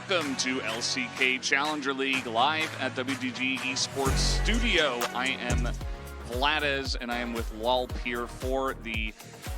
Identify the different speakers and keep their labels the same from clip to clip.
Speaker 1: welcome to LCK Challenger League live at Gen.G Esports Studio. I am Vladez, and I am with Walpier for the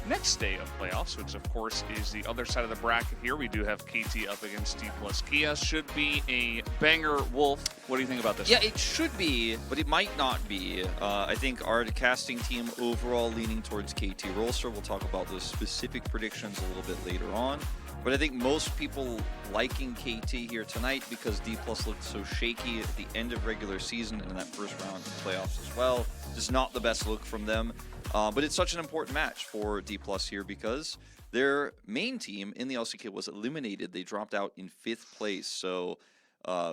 Speaker 1: next day of playoffs, which of course is the other side of the bracket here. We do have KT up against D plus Kia. Should be a banger. Wolf, what do you think about this?
Speaker 2: Yeah, it should be, but it might not be. I think our casting team overall leaning towards KT Rolster. We'll talk about those specific predictions a little bit later on. But I think most people liking KT here tonight because D plus looked so shaky at the end of regular season and in that first round of playoffs as well. Just not the best look from them. But it's such an important match for D plus here because their main team in the LCK was eliminated. They dropped out in 5th place. So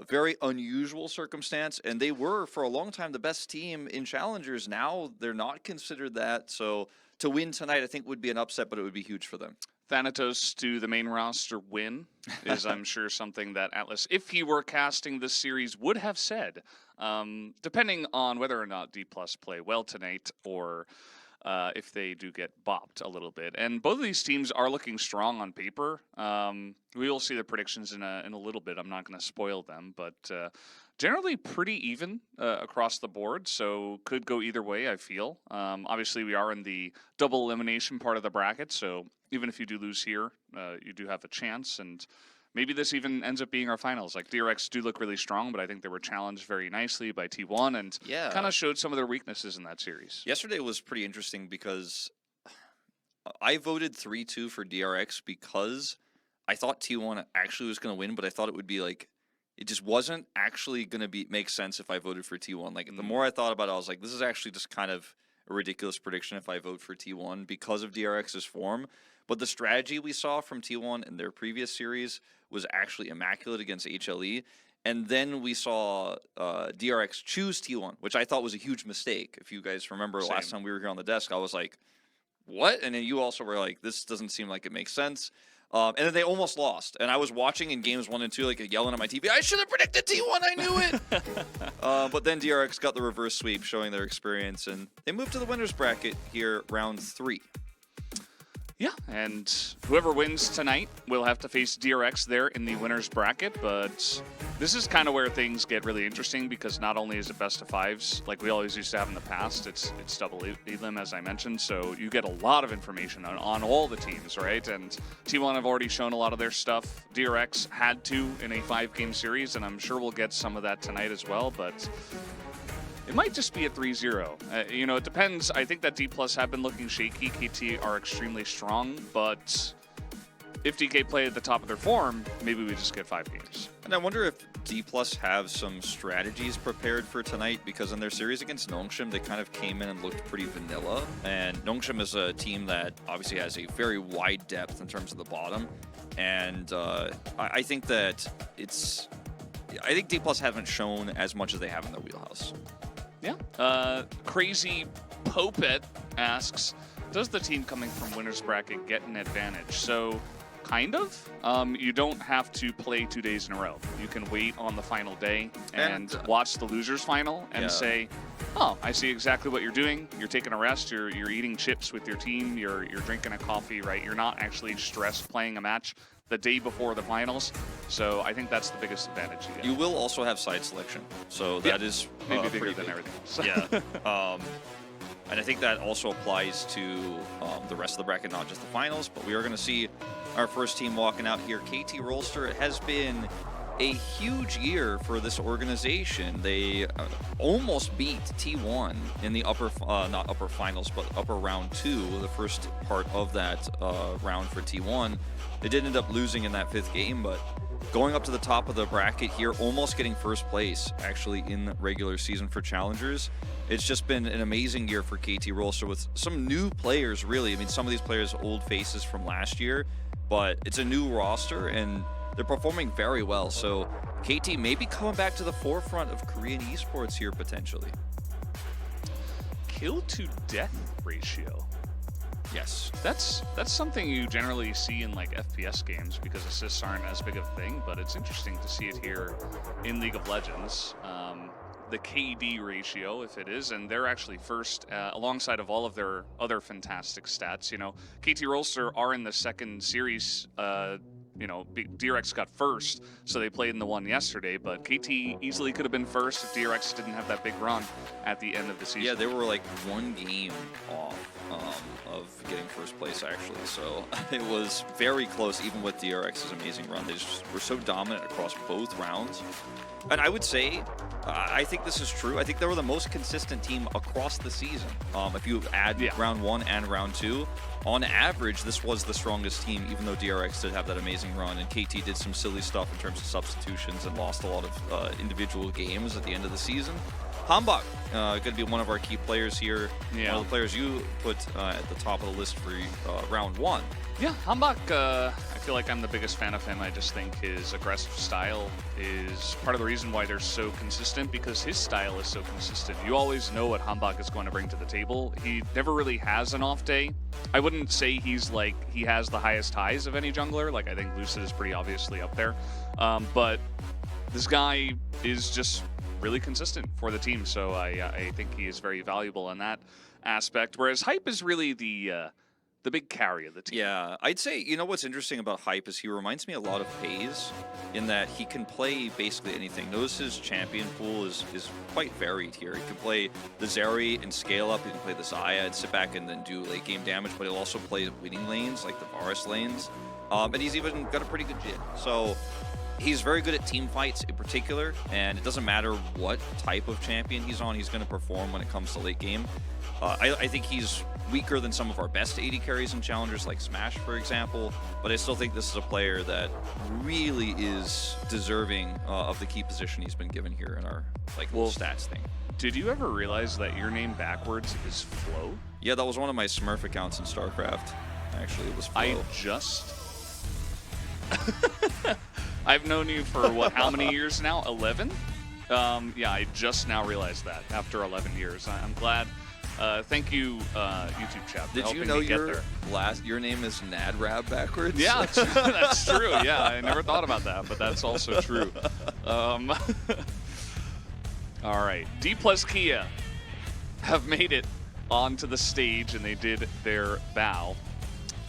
Speaker 2: very unusual circumstance. And they were, for a long time, the best team in Challengers. Now they're not considered that. So to win tonight, I think would be an upset, but it would be huge for them.
Speaker 1: Thanatos to the main roster win is, I'm sure, something that Atlas, if he were casting this series, would have said, depending on whether or not D plus play well tonight or if they do get bopped a little bit. And both of these teams are looking strong on paper. We will see the predictions in a little bit. I'm not going to spoil them, but generally pretty even across the board, so could go either way, I feel. Obviously, we are in the double elimination part of the bracket, so even if you do lose here, you do have a chance, and maybe this even ends up being our finals. Like, DRX do look really strong, but I think they were challenged very nicely by T1 and kind of showed some of their weaknesses in that series.
Speaker 2: Yesterday was pretty interesting because I voted 3-2 for DRX because I thought T1 actually was going to win, but I thought it would be like, it just wasn't actually going to make sense if I voted for T1. Like, the more I thought about it, I was like, this is actually just kind of a ridiculous prediction if I vote for T1 because of DRX's form. But the strategy we saw from T1 in their previous series was actually immaculate against HLE. And then we saw DRX choose T1, which I thought was a huge mistake. If you guys remember last time we were here on the desk, I was like, what? And then you also were like, this doesn't seem like it makes sense. And then they almost lost. And I was watching in games 1 and 2, like yelling at my TV, I should have predicted T1, I knew it! But then DRX got the reverse sweep, showing their experience. And they moved to the winner's bracket here, round 3.
Speaker 1: Yeah, and whoever wins tonight will have to face DRX there in the winner's bracket, but this is kind of where things get really interesting because not only is it best of 5s, like we always used to have in the past, it's double elim, as I mentioned, so you get a lot of information on all the teams, right? And T1 have already shown a lot of their stuff. DRX had to in a 5-game series, and I'm sure we'll get some of that tonight as well, but it might just be a 3-0. You know, it depends. I think that D plus have been looking shaky. KT are extremely strong, but if DK play at the top of their form, maybe we just get 5 games.
Speaker 2: And I wonder if D plus have some strategies prepared for tonight, because in their series against Nongshim, they kind of came in and looked pretty vanilla. And Nongshim is a team that obviously has a very wide depth in terms of the bottom. And I think that I think D plus haven't shown as much as they have in their wheelhouse.
Speaker 1: Yeah. Crazy Popet asks, does the team coming from winner's bracket get an advantage? So, kind of. You don't have to play 2 days in a row. You can wait on the final day and watch the loser's final and say, oh, I see exactly what you're doing. You're taking a rest. You're eating chips with your team. You're drinking a coffee, right? You're not actually stressed playing a match the day before the finals. So I think that's the biggest advantage you get.
Speaker 2: You will also have side selection. So that is
Speaker 1: maybe bigger than everything else.
Speaker 2: Yeah. And I think that also applies to the rest of the bracket, not just the finals, but we are going to see our first team walking out here. KT Rolster. It has been a huge year for this organization. They almost beat T1 in the not upper finals, but upper round 2, the first part of that round for T1. They did end up losing in that 5th game, but going up to the top of the bracket here, almost getting first place actually in regular season for Challengers. It's just been an amazing year for KT Rolster with some new players, really. I mean, some of these players old faces from last year, but it's a new roster and they're performing very well. So KT may be coming back to the forefront of Korean esports here potentially.
Speaker 1: Kill to death ratio.
Speaker 2: Yes.
Speaker 1: That's something you generally see in like FPS games because assists aren't as big of a thing, but it's interesting to see it here in League of Legends. The KD ratio, if it is, and they're actually first alongside of all of their other fantastic stats. You know, KT Rolster are in the second series DRX got first, so they played in the one yesterday, but KT easily could have been first if DRX didn't have that big run at the end of the season.
Speaker 2: Yeah, they were like one game off of getting first place, actually. So it was very close, even with DRX's amazing run. They just were so dominant across both rounds. And I would say, I think this is true. I think they were the most consistent team across the season. If you add round 1 and round 2, on average, this was the strongest team, even though DRX did have that amazing run, and KT did some silly stuff in terms of substitutions and lost a lot of individual games at the end of the season. Hambach, going to be one of our key players here.
Speaker 1: Yeah.
Speaker 2: One of the players you put at the top of the list for round 1.
Speaker 1: Yeah, Hambach, I feel like I'm the biggest fan of him. I just think his aggressive style is part of the reason why they're so consistent, because his style is so consistent. You always know what Hambach is going to bring to the table. He never really has an off day. I wouldn't say he has the highest highs of any jungler. Like, I think Lucid is pretty obviously up there. But this guy is just really consistent for the team, so I think he is very valuable in that aspect. Whereas Hype is really the big carry of the team.
Speaker 2: Yeah, I'd say, you know what's interesting about Hype is he reminds me a lot of FaZe in that he can play basically anything. Notice his champion pool is quite varied here. He can play the Zeri and scale up. He can play the Xayah and sit back and then do late game damage, but he'll also play winning lanes like the Varus lanes. And he's even got a pretty good Jhin. So he's very good at team fights in particular, and it doesn't matter what type of champion he's on, he's going to perform when it comes to late game. I think he's weaker than some of our best AD carries and challengers like Smash, for example, but I still think this is a player that really is deserving of the key position he's been given here in our little stats thing.
Speaker 1: Did you ever realize that your name backwards is Flo?
Speaker 2: Yeah, that was one of my Smurf accounts in StarCraft. Actually, it was Flo.
Speaker 1: I've known you for how many years now? 11? Yeah, I just now realized that after 11 years. I'm glad. Thank you, YouTube chat, for
Speaker 2: Did
Speaker 1: helping
Speaker 2: you know
Speaker 1: me get there.
Speaker 2: your name is Nadrab backwards?
Speaker 1: Yeah, that's true. Yeah, I never thought about that, but that's also true. All right, D plus Kia have made it onto the stage, and they did their bow,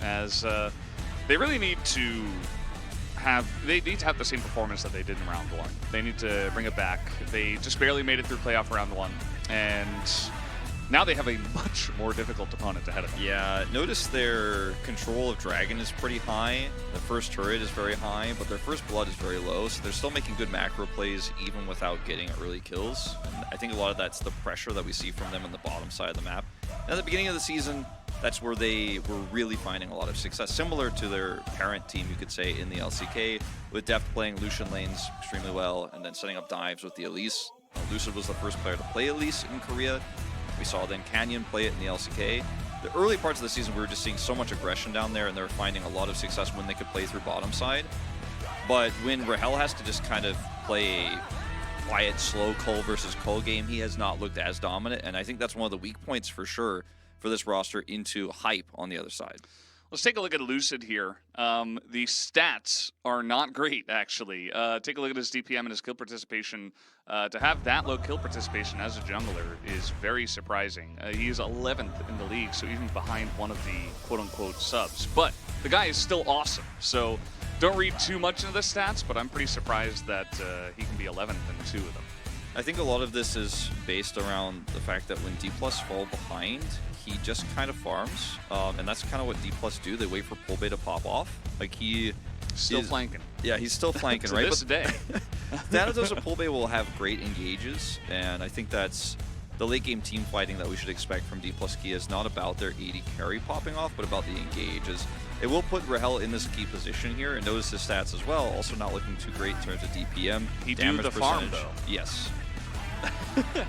Speaker 1: as they really need to have the same performance that they did in round 1. They need to bring it back. They just barely made it through playoff round 1, and now they have a much more difficult opponent ahead of them.
Speaker 2: Yeah, notice their control of Dragon is pretty high. The first turret is very high, but their first blood is very low, so they're still making good macro plays even without getting early kills. And I think a lot of that's the pressure that we see from them on the bottom side of the map. And at the beginning of the season, that's where they were really finding a lot of success, similar to their parent team, you could say, in the LCK, with Deft playing Lucian lanes extremely well and then setting up dives with the Elise. Lucid was the first player to play Elise in Korea. We saw then Canyon play it in the LCK. The early parts of the season, we were just seeing so much aggression down there, and they were finding a lot of success when they could play through bottom side. But when Rahel has to just kind of play a quiet, slow Cole versus Cole game, he has not looked as dominant, and I think that's one of the weak points for sure for this roster into Hype on the other side.
Speaker 1: Let's take a look at Lucid here. The stats are not great, actually. Take a look at his DPM and his kill participation. To have that low kill participation as a jungler is very surprising. He is 11th in the league, so even behind one of the quote-unquote subs. But the guy is still awesome, so don't read too much into the stats, but I'm pretty surprised that he can be 11th in 2 of them.
Speaker 2: I think a lot of this is based around the fact that when D+ fall behind, he just kind of farms, and that's kind of what D+ do. They wait for pull bait to pop off. Like he
Speaker 1: still flanking.
Speaker 2: Yeah, he's still flanking,
Speaker 1: to
Speaker 2: right?
Speaker 1: This day.
Speaker 2: Thanatos and pull bait will have great engages, and I think that's the late game team fighting that we should expect from D+ Kia is not about their AD carry popping off, but about the engages. It will put Rahel in this key position here, and notice his stats as well. Also not looking too great in terms of DPM.
Speaker 1: He
Speaker 2: damage
Speaker 1: do the
Speaker 2: percentage.
Speaker 1: farm though.
Speaker 2: Yes.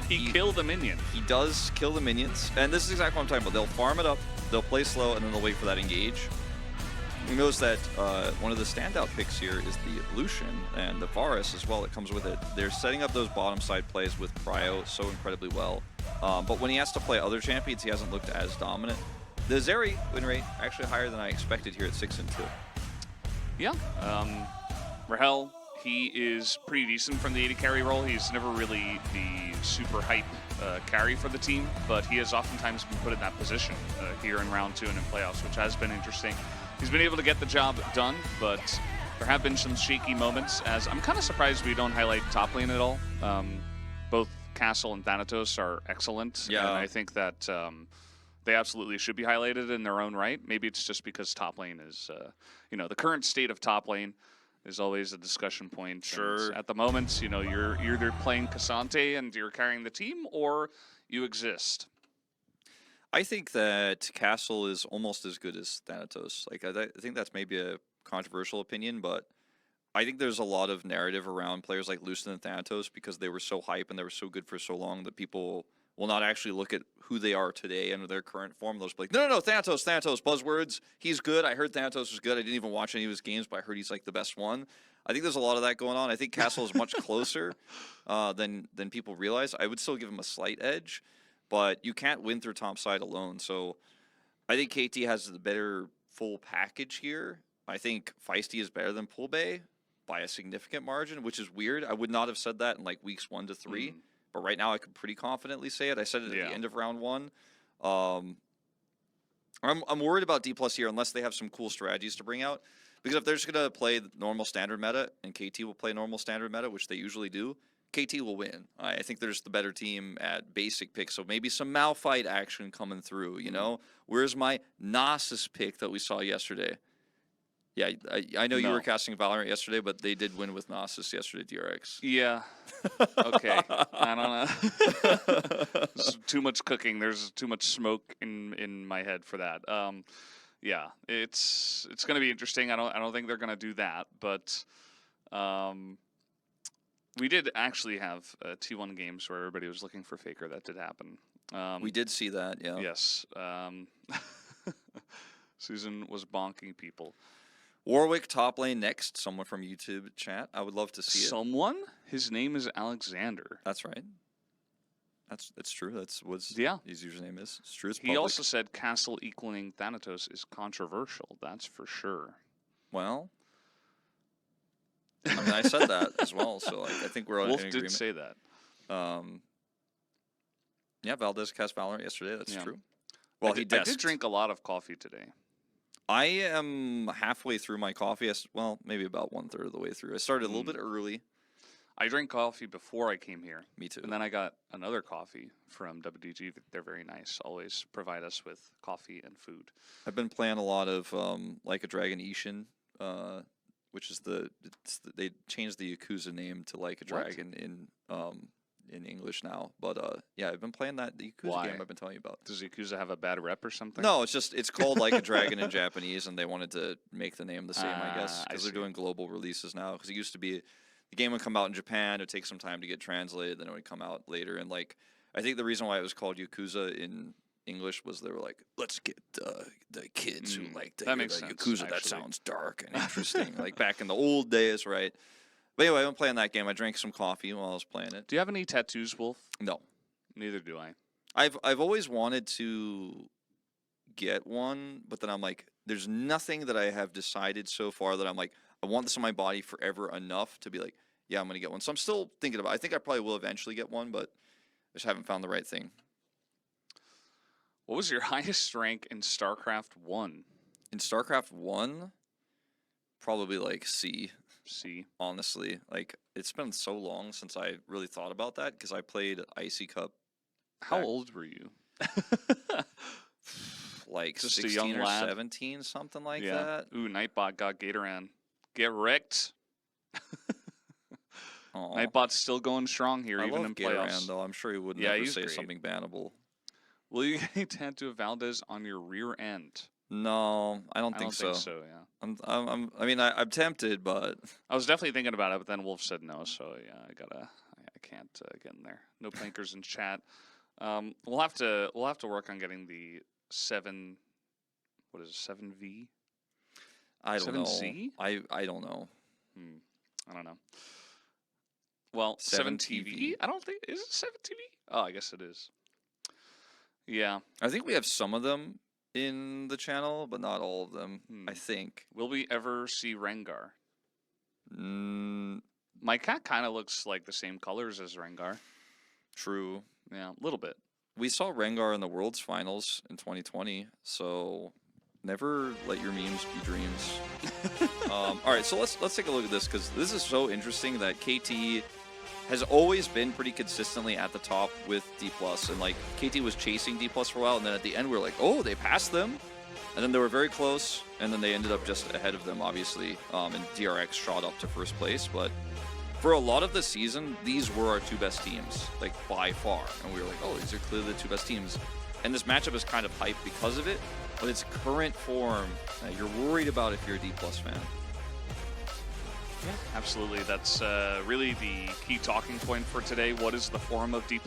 Speaker 1: he killed the minion.
Speaker 2: He does kill the minions, and this is exactly what I'm talking about. They'll farm it up, they'll play slow, and then they'll wait for that engage. You notice that one of the standout picks here is the Lucian and the Varus as well that comes with it. They're setting up those bottom side plays with Cryo so incredibly well. But when he has to play other champions, he hasn't looked as dominant. The Zeri win rate actually higher than I expected here at 6-2.
Speaker 1: Yeah. Rahel, he is pretty decent from the AD carry role. He's never really the super hype carry for the team, but he has oftentimes been put in that position here in round 2 and in playoffs, which has been interesting. He's been able to get the job done, but There have been some shaky moments, as I'm kind of surprised we don't highlight top lane at all. Both Castle and Thanatos are excellent,
Speaker 2: Yeah.
Speaker 1: and I think that they absolutely should be highlighted in their own right. Maybe it's just because top lane is, the current state of top lane is always a discussion point.
Speaker 2: Sure.
Speaker 1: And at the moment, you're either playing Cassante and you're carrying the team, or you exist.
Speaker 2: I think that Castle is almost as good as Thanatos. Like, I think that's maybe a controversial opinion, but I think there's a lot of narrative around players like Lucid and Thanatos because they were so hype and they were so good for so long that people will not actually look at who they are today and their current form. They'll just be like, no, Thanatos, buzzwords. He's good. I heard Thanatos was good. I didn't even watch any of his games, but I heard he's like the best one. I think there's a lot of that going on. I think Castle is much closer than people realize. I would still give him a slight edge, but you can't win through top side alone. So I think KT has the better full package here. I think Feisty is better than Poolbay by a significant margin, which is weird. I would not have said that in like weeks 1 to 3, but right now I can pretty confidently say it. I said it at the end of round 1. I'm worried about D+ here unless they have some cool strategies to bring out, because if they're just gonna play the normal standard meta and KT will play normal standard meta, which they usually do, KT will win. I think they're just the better team at basic picks, so maybe some Malphite action coming through. Where's my Nasus pick that we saw yesterday? Yeah, I know you were casting Valorant yesterday, but they did win with Nasus yesterday, DRX.
Speaker 1: Yeah. Okay. I don't know. There's too much cooking. There's too much smoke in my head for that. Yeah, it's going to be interesting. I don't think they're going to do that, but we did actually have T1 games where everybody was looking for Faker. That did happen.
Speaker 2: We did see that. Yeah.
Speaker 1: Yes. Susan was bonking people.
Speaker 2: Warwick top lane next. Someone from YouTube chat. I would love to see it.
Speaker 1: Someone? His name is Alexander.
Speaker 2: That's right. That's true. That's what his username is. It's true. It's
Speaker 1: he also said Castle equaling Thanatos is controversial. That's for sure.
Speaker 2: Well, I mean, I said that as well. So I think we're all in agreement.
Speaker 1: Wolf did say that.
Speaker 2: Yeah, Valdez cast Valorant yesterday. That's true.
Speaker 1: Well, I did drink a lot of coffee today.
Speaker 2: I am halfway through my coffee. Well, maybe about 1/3 of the way through. I started a little bit early.
Speaker 1: I drank coffee before I came here.
Speaker 2: Me too.
Speaker 1: And then I got another coffee from WDG. They're very nice. Always provide us with coffee and food.
Speaker 2: I've been playing a lot of Like a Dragon Ishin, which is they changed the Yakuza name to Like a Dragon in English now. But yeah, I've been playing the Yakuza game I've been telling you about.
Speaker 1: Does Yakuza have a bad rep or something?
Speaker 2: No, it's called Like a Dragon in Japanese, and they wanted to make the name the same, I guess, because they're doing global releases now. Because it used to be the game would come out in Japan, it would take some time to get translated, then it would come out later. And like, I think the reason why it was called Yakuza in English was they were like, let's get the kids who like to hear the Yakuza. That sounds dark and interesting, like back in the old days, right? But anyway, I've been playing that game. I drank some coffee while I was playing it.
Speaker 1: Do you have any tattoos, Wolf?
Speaker 2: No.
Speaker 1: Neither do I.
Speaker 2: I've always wanted to get one, but then I'm like, there's nothing that I have decided so far that I'm like, I want this on my body forever enough to be like, yeah, I'm going to get one. So I'm still thinking about it. I think I probably will eventually get one, but I just haven't found the right thing.
Speaker 1: What was your highest rank in StarCraft 1?
Speaker 2: In StarCraft 1? Probably like C.
Speaker 1: C.
Speaker 2: Honestly. Like, it's been so long since I really thought about that because I played Icy Cup.
Speaker 1: How old were you?
Speaker 2: Like
Speaker 1: just
Speaker 2: 16
Speaker 1: a young
Speaker 2: or
Speaker 1: lad.
Speaker 2: 17, something like that.
Speaker 1: Ooh, Nightbot got Gatoran. Get wrecked. Nightbot's still going strong here, even in playoffs.
Speaker 2: Gatoran, though. I'm sure he would never say something bannable.
Speaker 1: Will you get a tattoo of Valdez on your rear end?
Speaker 2: No, I don't think so.
Speaker 1: Yeah.
Speaker 2: I mean, I'm tempted, but
Speaker 1: I was definitely thinking about it, but then Wolf said no, so yeah, I can't get in there. No plankers in chat. We'll have to work on getting the 7. What is it? 7V?
Speaker 2: I don't know.
Speaker 1: 7Z?
Speaker 2: I don't know.
Speaker 1: I don't know. Well, 7TV? I don't think is it 7TV? Oh, I guess it is. Yeah.
Speaker 2: I think we have some of them in the channel, but not all of them. I think.
Speaker 1: Will we ever see Rengar? My cat kind of looks like the same colors as Rengar.
Speaker 2: True.
Speaker 1: Yeah, a little bit.
Speaker 2: We saw Rengar in the Worlds Finals in 2020, so Never let your memes be dreams. All right, so let's take a look at this, because this is so interesting that KT has always been pretty consistently at the top with D+, and like KT was chasing D+ for a while, and then at the end we were like, oh, they passed them, and then they were very close, and then they ended up just ahead of them, obviously, and DRX shot up to first place. But for a lot of the season, these were our two best teams, like by far, and we were like, oh, these are clearly the two best teams, and this matchup is kind of hyped because of it, but its current form, you're worried about if you're a D+ fan.
Speaker 1: Yeah, absolutely. That's really the key talking point for today. What is the form of D+?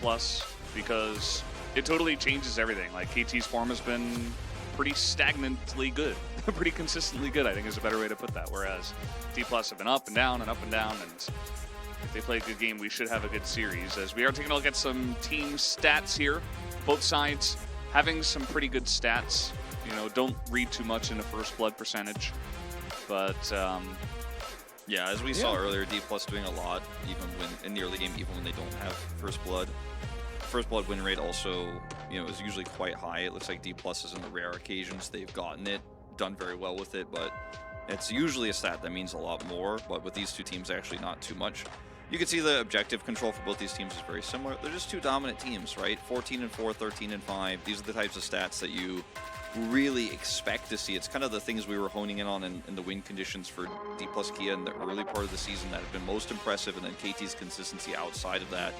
Speaker 1: Because it totally changes everything. Like, KT's form has been pretty stagnantly good. Pretty consistently good, I think, is a better way to put that. Whereas D+ have been up and down and up and down. And if they play a good game, we should have a good series. As we are taking a look at some team stats here. Both sides having some pretty good stats. You know, don't read too much into first blood percentage. But
Speaker 2: yeah, as we saw earlier, D+ doing a lot, even when in the early game, even when they don't have first blood. First blood win rate also, you know, is usually quite high. It looks like D+ is in the rare occasions they've gotten it, done very well with it, but it's usually a stat that means a lot more. But with these two teams, actually not too much. You can see the objective control for both these teams is very similar. They're just two dominant teams, right? 14-4, 13-5. These are the types of stats that you really expect to see. It's kind of the things we were honing in on in the win conditions for D+ Kia in the early part of the season that have been most impressive, and then KT's consistency outside of that,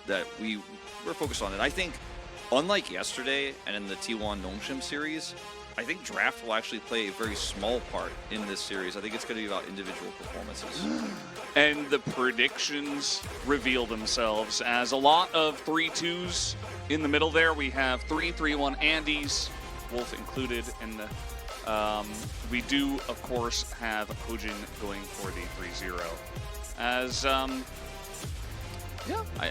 Speaker 2: that we were focused on. And I think, unlike yesterday and in the T1 Nongshim series, I think draft will actually play a very small part in this series. I think it's going to be about individual performances.
Speaker 1: And the predictions reveal themselves as a lot of 3-2s in the middle there. We have 3-3-1 Andes, Wolf included. And we do, of course, have Hojin going for the 3-0. As, yeah, I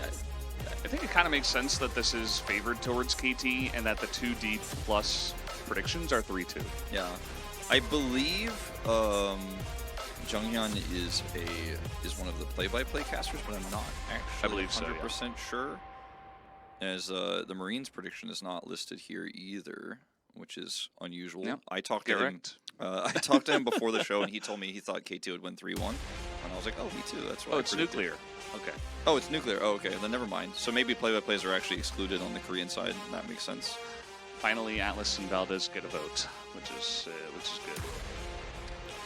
Speaker 1: think it kind of makes sense that this is favored towards KT and that the 2D+ predictions are 3-2.
Speaker 2: Yeah. I believe Junghyun is one of the play-by-play casters, but I'm not actually 100% sure. As the Marines prediction is not listed here either, which is unusual.
Speaker 1: Yep.
Speaker 2: I talked to him. I talked to him before the show, and he told me he thought KT would win 3-1, and I was like, oh, me too. That's why.
Speaker 1: Oh, it's nuclear. Okay.
Speaker 2: Oh, it's nuclear. Oh, okay. Then never mind. So maybe play-by-plays are actually excluded on the Korean side. That makes sense.
Speaker 1: Finally, Atlas and Valdez get a vote, which is good.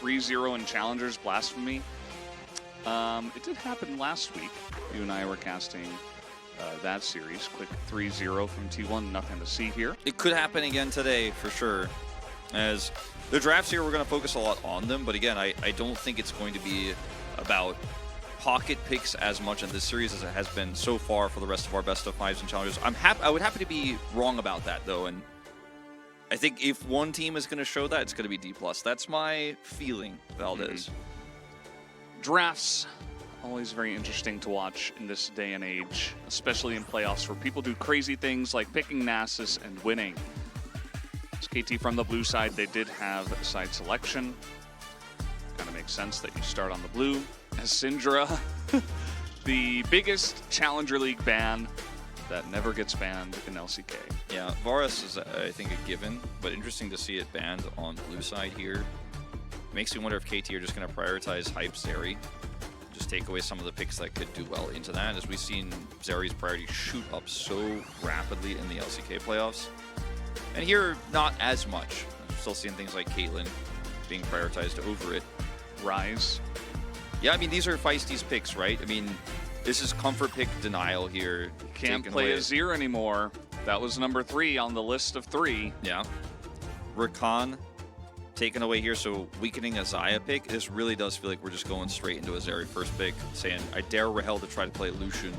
Speaker 1: 3-0 in Challengers Blasphemy. It did happen last week. You and I were casting that series. Quick 3-0 from T1. Nothing to see here.
Speaker 2: It could happen again today for sure. As the drafts here, we're going to focus a lot on them. But again, I don't think it's going to be about pocket picks as much in this series as it has been so far for the rest of our best of fives and challengers. I would happy to be wrong about that though, and I think if one team is going to show that, it's going to be D+. That's my feeling, Valdez.
Speaker 1: Drafts, always very interesting to watch in this day and age, especially in playoffs where people do crazy things like picking Nasus and winning. As KT from the blue side, they did have side selection. Kind of makes sense that you start on the blue. As Syndra, the biggest Challenger League ban that never gets banned in LCK.
Speaker 2: Yeah, Varus is, I think, a given, but interesting to see it banned on blue side here. Makes me wonder if KT are just going to prioritize hype Zeri, just take away some of the picks that could do well into that, as we've seen Zeri's priority shoot up so rapidly in the LCK playoffs. And here, not as much. I'm still seeing things like Caitlyn being prioritized over it.
Speaker 1: Rise.
Speaker 2: Yeah, I mean, these are Feisty's picks, right? I mean, this is comfort pick denial here.
Speaker 1: Can't play Azir anymore. That was number 3 on the list of 3.
Speaker 2: Yeah. Rakan taken away here, so weakening a Xayah pick. This really does feel like we're just going straight into a Zeri first pick, saying, I dare Rahel to try to play Lucian.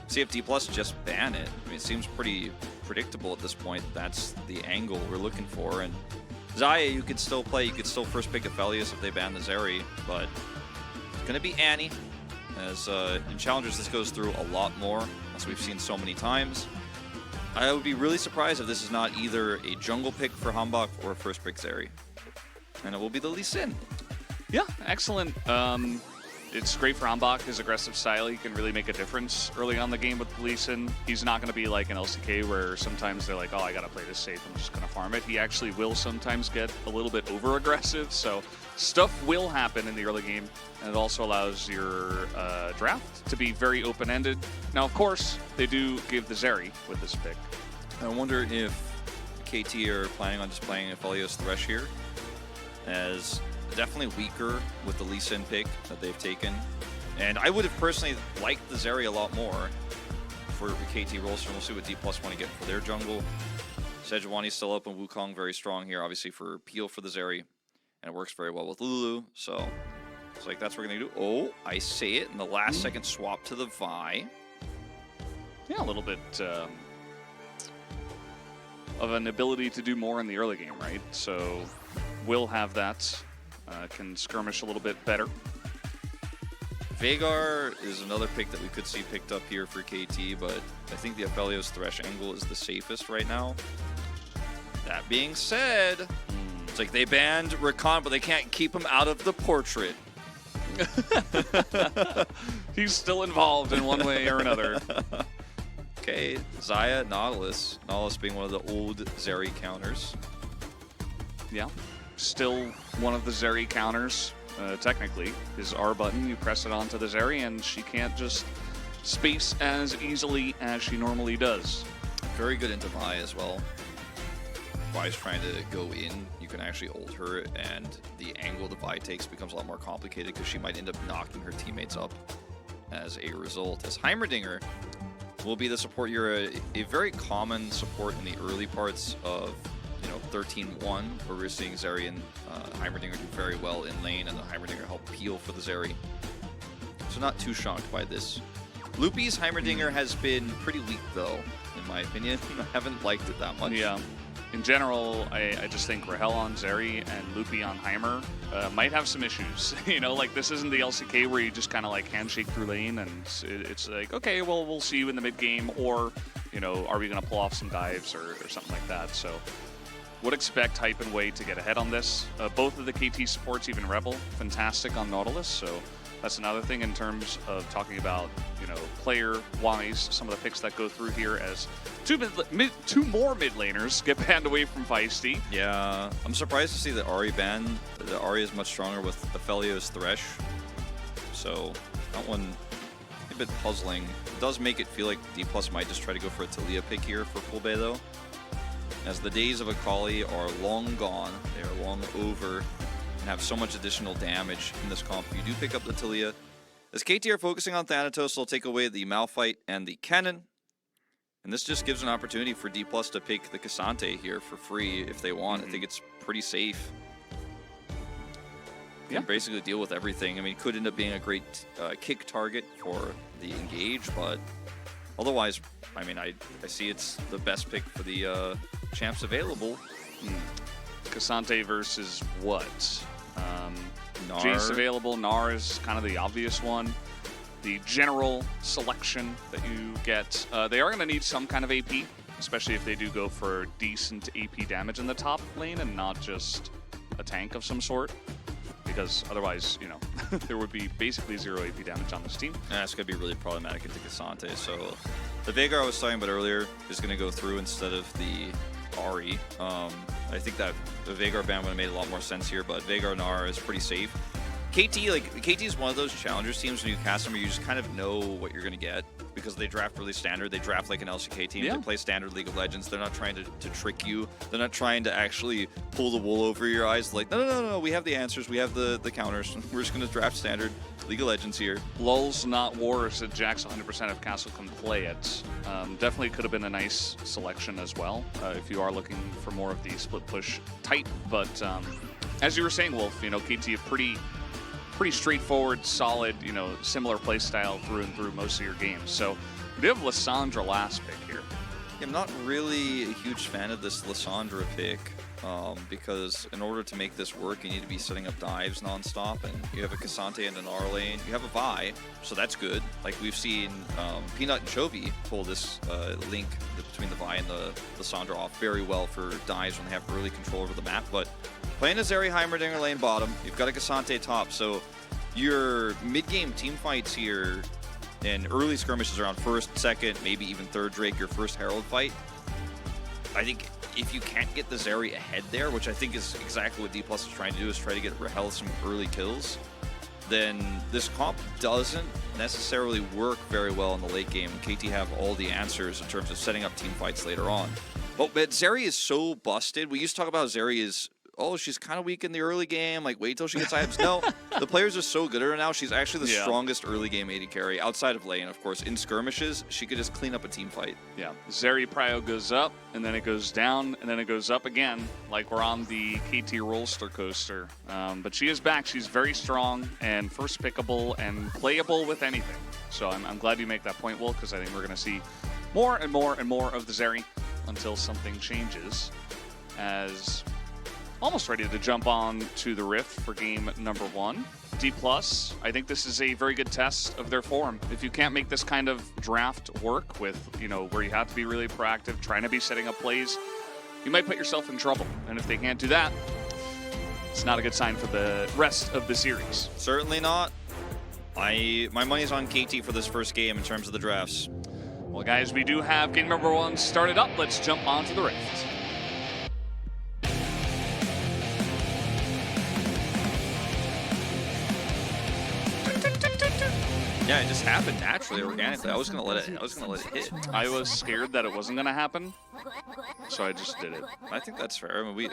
Speaker 2: See if D+ just ban it. I mean, it seems pretty predictable at this point. That's the angle we're looking for, and Xayah, you could still play. You could still first pick Aphelios if they ban the Zeri, but it's going to be Annie. As in Challengers, this goes through a lot more, as we've seen so many times. I would be really surprised if this is not either a jungle pick for Hambach or a first pick Zeri. And it will be the Lee Sin.
Speaker 1: Yeah, excellent. it's great for Ambach, his aggressive style. He can really make a difference early on the game with Lee Sin. He's not going to be like an LCK where sometimes they're like, oh, I got to play this safe. I'm just going to farm it. He actually will sometimes get a little bit over-aggressive. So stuff will happen in the early game. And it also allows your draft to be very open-ended. Now, of course, they do give the Zeri with this pick.
Speaker 2: I wonder if KT are planning on just playing Aphelios Thresh here, as definitely weaker with the Lee Sin pick that they've taken. And I would have personally liked the Zeri a lot more for KT Rolster. We'll see what D+ want to get for their jungle. Sejuani's still up, and Wukong very strong here, obviously for Peel for the Zeri. And it works very well with Lulu, so it's like that's what we're going to do. Oh, I say it in the last second swap to the Vi.
Speaker 1: Yeah, a little bit of an ability to do more in the early game, right? So will have that. Can skirmish a little bit better.
Speaker 2: Veigar is another pick that we could see picked up here for KT, but I think the Aphelios Thresh angle is the safest right now. That being said, it's like they banned Rakan, but they can't keep him out of the portrait.
Speaker 1: He's still involved in one way or another.
Speaker 2: Okay, Xayah, Nautilus. Nautilus being one of the old Zeri counters.
Speaker 1: Yeah. Still one of the Zeri counters, technically. His R button, you press it onto the Zeri, and she can't just space as easily as she normally does.
Speaker 2: Very good into Vi as well. Vi's trying to go in, you can actually ult her, and the angle the Vi takes becomes a lot more complicated because she might end up knocking her teammates up as a result. As Heimerdinger will be the support. You're a very common support in the early parts of 13-1, where we're seeing Zeri and Heimerdinger do very well in lane, and the Heimerdinger help peel for the Zeri. So not too shocked by this. Loopy's Heimerdinger has been pretty weak, though, in my opinion. I haven't liked it that much.
Speaker 1: Yeah. In general, I just think Rahel on Zeri and Loopy on Heimer might have some issues. Like this isn't the LCK where you just kind of like handshake through lane, and it's like, okay, well, we'll see you in the mid game, or, are we going to pull off some dives or something like that? So would expect Hype and Wei to get ahead on this. Both of the KT supports, even Rebel, fantastic on Nautilus. So that's another thing in terms of talking about, player-wise, some of the picks that go through here as two more mid laners get banned away from Feisty.
Speaker 2: Yeah, I'm surprised to see the Ahri ban. The Ahri is much stronger with Aphelios Thresh. So that one a bit puzzling. It does make it feel like D+ might just try to go for a Talia pick here for full bay, though, as the days of Akali are long gone. They are long over and have so much additional damage in this comp. You do pick up the Talia. As KT are focusing on Thanatos, they'll take away the Malphite and the Cannon. And this just gives an opportunity for D+ to pick the Cassante here for free if they want. I think it's pretty safe. You can basically deal with everything. I mean, it could end up being a great kick target for the Engage, but otherwise, I mean, I see it's the best pick for the champs available.
Speaker 1: Cassante versus what?
Speaker 2: Gnar.
Speaker 1: Jace available. Gnar is kind of the obvious one. The general selection that you get. They are going to need some kind of AP, especially if they do go for decent AP damage in the top lane and not just a tank of some sort. Because otherwise, there would be basically 0 AP damage on this team.
Speaker 2: And that's going to be really problematic into Cassante. So the Veigar I was talking about earlier is going to go through instead of the Ahri. I think that the Veigar ban would have made a lot more sense here, but Veigar Gnar is pretty safe. KT is one of those challengers teams when you cast them where you just kind of know what you're going to get because they draft really standard. They draft like an LCK team.
Speaker 1: Yeah.
Speaker 2: They play standard League of Legends. They're not trying to trick you. They're not trying to actually pull the wool over your eyes. Like, no, we have the answers. We have the counters. We're just going to draft standard League of Legends here.
Speaker 1: Lulz, not war, said Jax 100% of Castle can play it. Definitely could have been a nice selection as well if you are looking for more of the split push type. But as you were saying, Wolf, KT a pretty straightforward, solid, similar play style through and through most of your games. So we do have Lissandra last pick here.
Speaker 2: Yeah, I'm not really a huge fan of this Lissandra pick because in order to make this work, you need to be setting up dives nonstop, and you have a Cassante and an R lane. You have a Vi, so that's good. Like we've seen Peanut and Chovy pull this link between the Vi and the Lissandra off very well for dives when they have early control over the map. But playing a Zeri Heimerdinger lane bottom, you've got a Cassante top, so your mid-game team fights here and early skirmishes around first, second, maybe even third Drake, your first Herald fight, I think if you can't get the Zeri ahead there, which I think is exactly what D+ is trying to do, is try to get Rahel some early kills, then this comp doesn't necessarily work very well in the late game. KT have all the answers in terms of setting up team fights later on. But Zeri is so busted. We used to talk about Zeri is, oh, she's kind of weak in the early game. Like, wait till she gets items. No, the players are so good at her now. She's actually the strongest early game AD carry outside of lane, of course. In skirmishes, she could just clean up a team fight.
Speaker 1: Yeah, Zeri prio goes up, and then it goes down, and then it goes up again, like we're on the KT roller coaster. But she is back. She's very strong and first pickable and playable with anything. So I'm glad you make that point, Will, because I think we're going to see more and more and more of the Zeri until something changes. As almost ready to jump on to the Rift for game number 1. D+, I think this is a very good test of their form. If you can't make this kind of draft work with, you know, where you have to be really proactive, trying to be setting up plays, you might put yourself in trouble. And if they can't do that, it's not a good sign for the rest of the series.
Speaker 2: Certainly not. My money's on KT for this first game in terms of the drafts.
Speaker 1: Well, guys, we do have game number 1 started up. Let's jump onto the Rift.
Speaker 2: Yeah, it just happened naturally, organically. I was gonna let it hit.
Speaker 1: I was scared that it wasn't gonna happen, so I just did it.
Speaker 2: I think that's fair. I mean,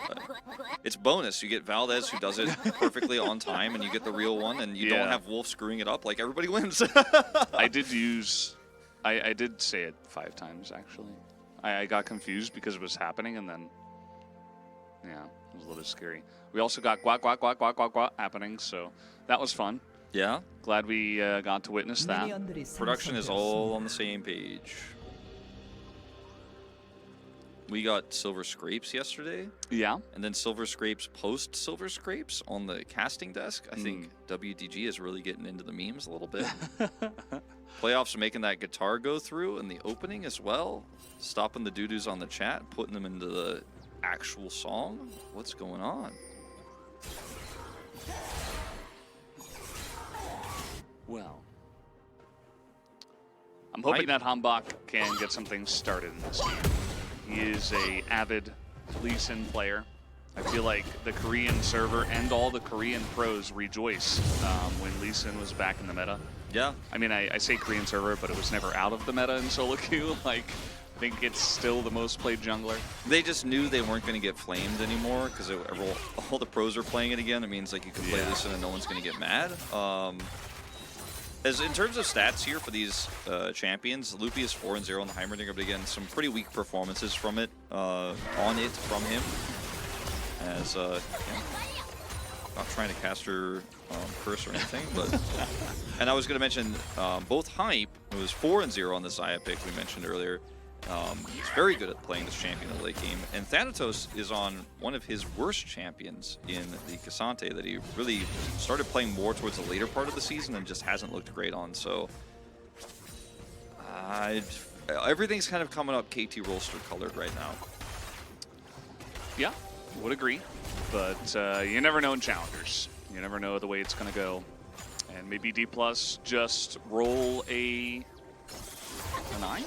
Speaker 2: it's bonus. You get Valdez, who does it perfectly on time, and you get the real one, and you don't have Wolf screwing it up. Like, everybody wins.
Speaker 1: I did say it 5 times, actually. I got confused because it was happening, and then, yeah, it was a little scary. We also got guac, guac, guac, guac, guac, guac happening, so that was fun.
Speaker 2: Yeah.
Speaker 1: Glad we got to witness that.
Speaker 2: Production is all on the same page. We got Silver Scrapes yesterday.
Speaker 1: Yeah.
Speaker 2: And then Silver Scrapes post Silver Scrapes on the casting desk. I think WDG is really getting into the memes a little bit. Playoffs are making that guitar go through in the opening as well. Stopping the doo-doos on the chat, putting them into the actual song. What's going on?
Speaker 1: Well, I'm hoping that Hambach can get something started in this game. He is a avid Lee Sin player. I feel like the Korean server and all the Korean pros rejoiced when Lee Sin was back in the meta.
Speaker 2: Yeah.
Speaker 1: I mean, I say Korean server, but it was never out of the meta in solo queue. Like, I think it's still the most played jungler. They
Speaker 2: just knew they weren't going to get flamed anymore because all the pros are playing it again. It means like you can play Lee Sin and no one's going to get mad. As in terms of stats here for these champions, Loopy is 4-0 on the Heimerdinger, but again, some pretty weak performances from him. As not trying to cast her curse or anything, but and I was going to mention both Hype, who was 4-0 on the Xayah pick we mentioned earlier. He's very good at playing this champion in the late game, and Thanatos is on one of his worst champions in the Cassante that he really started playing more towards the later part of the season and just hasn't looked great on. So everything's kind of coming up KT roster colored right now.
Speaker 1: Yeah, would agree, but you never know in challengers. You never know the way it's going to go, and maybe D+ just roll a 9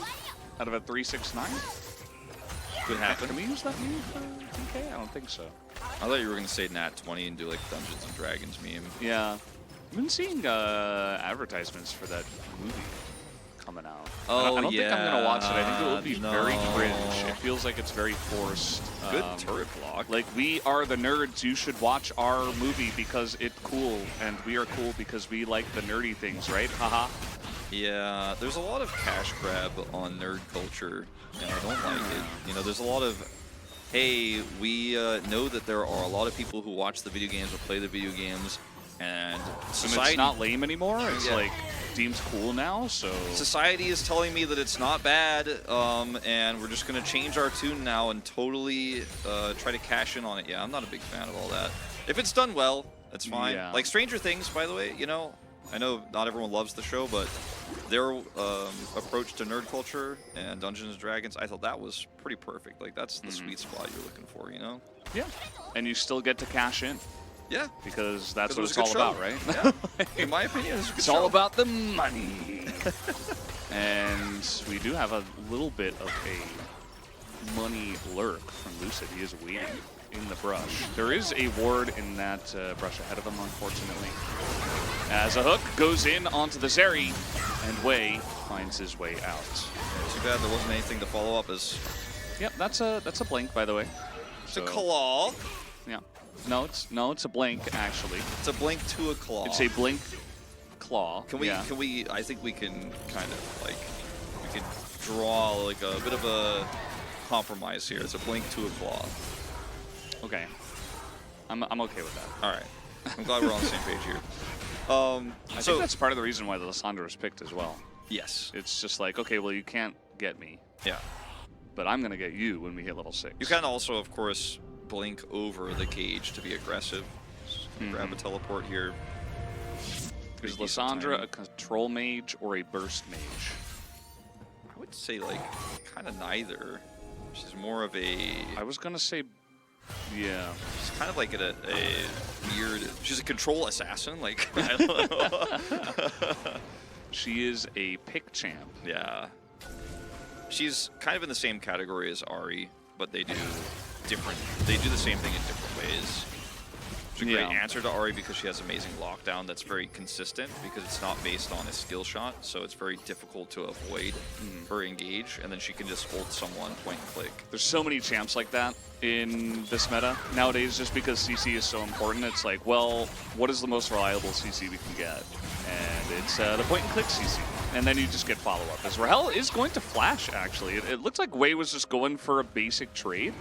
Speaker 1: out of a 3-6-9.
Speaker 2: Could happen.
Speaker 1: Can we use that meme for DK? I don't think so.
Speaker 2: I thought you were going to say Nat 20 and do like Dungeons and Dragons meme.
Speaker 1: Yeah, I've been seeing advertisements for that movie coming out.
Speaker 2: Oh,
Speaker 1: I don't think I'm going to watch it. I think it will be very cringe. It feels like it's very forced.
Speaker 2: Good turret block.
Speaker 1: Like, we are the nerds. You should watch our movie because it's cool, and we are cool because we like the nerdy things, right? Haha.
Speaker 2: Yeah, there's a lot of cash grab on nerd culture, and I don't like it. You know, there's a lot of, hey, we know that there are a lot of people who watch the video games or play the video games, and society...
Speaker 1: And it's not lame anymore? It's like, deemed cool now, so...
Speaker 2: Society is telling me that it's not bad, and we're just going to change our tune now and totally try to cash in on it. Yeah, I'm not a big fan of all that. If it's done well, that's fine.
Speaker 1: Yeah.
Speaker 2: Like Stranger Things, by the way, you know, I know not everyone loves the show, but their approach to nerd culture and Dungeons & Dragons, I thought that was pretty perfect. Like, that's the sweet spot you're looking for, you know?
Speaker 1: Yeah, and you still get to cash in.
Speaker 2: Yeah.
Speaker 1: Because that's
Speaker 2: 'Cause it
Speaker 1: what
Speaker 2: was
Speaker 1: it's
Speaker 2: a
Speaker 1: all
Speaker 2: good
Speaker 1: about,
Speaker 2: show.
Speaker 1: right?
Speaker 2: Yeah. In my opinion, it's a good
Speaker 1: It's
Speaker 2: show.
Speaker 1: all about the money. And we do have a little bit of a money lurk from Lucid. He is waiting in the brush. There is a ward in that brush ahead of him, unfortunately. As a hook goes in onto the Zeri, and Wei finds his way out.
Speaker 2: Too bad there wasn't anything to follow up as...
Speaker 1: Yep, that's a blink, by the way.
Speaker 2: It's a claw.
Speaker 1: Yeah. No, it's a blink actually.
Speaker 2: It's a blink to a claw.
Speaker 1: It's a blink claw.
Speaker 2: Can we?
Speaker 1: Yeah.
Speaker 2: Can we? I think we can kind of like we can draw like a bit of a compromise here. It's a blink to a claw.
Speaker 1: Okay. I'm okay with that.
Speaker 2: All right. I'm glad we're on the same page here.
Speaker 1: I think that's part of the reason why the Lissandra was picked as well.
Speaker 2: Yes.
Speaker 1: It's just like, okay, well, you can't get me,
Speaker 2: Yeah.
Speaker 1: but I'm gonna get you when we hit level 6.
Speaker 2: You can also, of course, blink over the cage to be aggressive. Just grab a teleport here.
Speaker 1: Is
Speaker 2: Pretty decent
Speaker 1: Lissandra
Speaker 2: timing.
Speaker 1: a control mage or a burst mage?
Speaker 2: I would say like kind of neither. She's more of a.
Speaker 1: I was gonna say, yeah.
Speaker 2: She's kind of like a weird. She's a control assassin. Like I don't know.
Speaker 1: She is a pick champ.
Speaker 2: Yeah. She's kind of in the same category as Ahri, but they do different. They do the same thing in different ways. It's a great answer to Ahri because she has amazing lockdown that's very consistent because it's not based on a skill shot, so it's very difficult to avoid her engage, and then she can just ult someone point and click.
Speaker 1: There's so many champs like that in this meta nowadays just because CC is so important. It's like, well, what is the most reliable CC we can get? And it's the point and click CC. And then you just get follow-up. As Rahel is going to flash, actually. It looks like Wei was just going for a basic trade.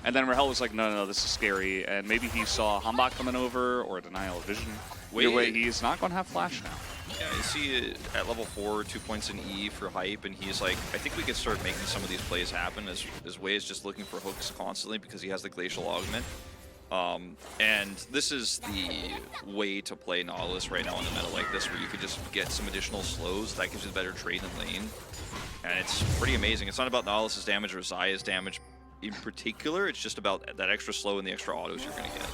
Speaker 1: And then Rahel was like, no, this is scary. And maybe he saw Hambak coming over or a denial of vision. Either way, he is not going to have flash now.
Speaker 2: Yeah, you see at level 4, 2 points in E for hype, and he's like, I think we can start making some of these plays happen as Wei is just looking for hooks constantly because he has the Glacial Augment. And this is the way to play Nautilus right now in the meta like this, where you could just get some additional slows. That gives you a better trade in lane. And it's pretty amazing. It's not about Nautilus's damage or Zaya's damage in particular. It's just about that extra slow and the extra autos you're going to get.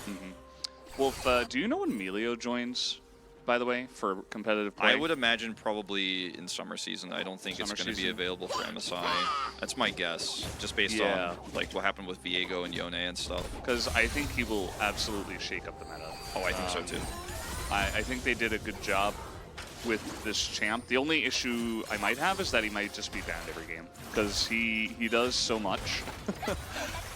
Speaker 1: Wolf, do you know when Melio joins, by the way, for competitive play?
Speaker 2: I would imagine probably in summer season. I don't think it's going to be available for MSI. That's my guess, just based on like what happened with Viego and Yone and stuff.
Speaker 1: Because I think he will absolutely shake up the meta.
Speaker 2: Oh, I think so too.
Speaker 1: I think they did a good job with this champ. The only issue I might have is that he might just be banned every game because he does so much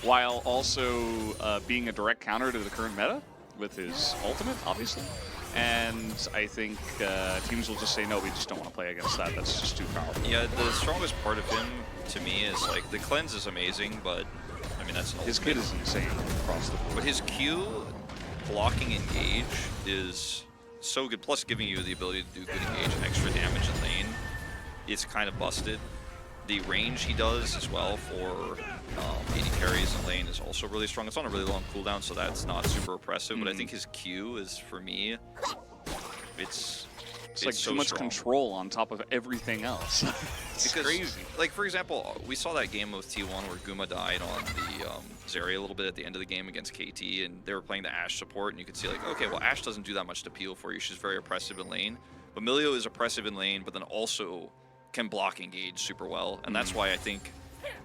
Speaker 1: while also being a direct counter to the current meta with his ultimate, obviously. And I think teams will just say, no, we just don't want to play against that. That's just too powerful.
Speaker 2: Yeah, the strongest part of him, to me, is like the cleanse is amazing, but I mean, that's an
Speaker 1: His kit is insane across the board.
Speaker 2: But his Q blocking engage is so good, plus giving you the ability to do good engage and extra damage in lane. It's kind of busted. The range he does as well for AD carries in lane is also really strong. It's on a really long cooldown, so that's not super oppressive, but I think his Q is, for me, it's
Speaker 1: like
Speaker 2: so
Speaker 1: too much
Speaker 2: strong.
Speaker 1: control on top of everything else. It's crazy.
Speaker 2: Like, for example, we saw that game with T1 where Guma died on the Zeri a little bit at the end of the game against KT, and they were playing the Ashe support, and you could see like, okay, well, Ashe doesn't do that much to peel for you. She's very oppressive in lane. But Milio is oppressive in lane, but then also can block engage super well, and that's why I think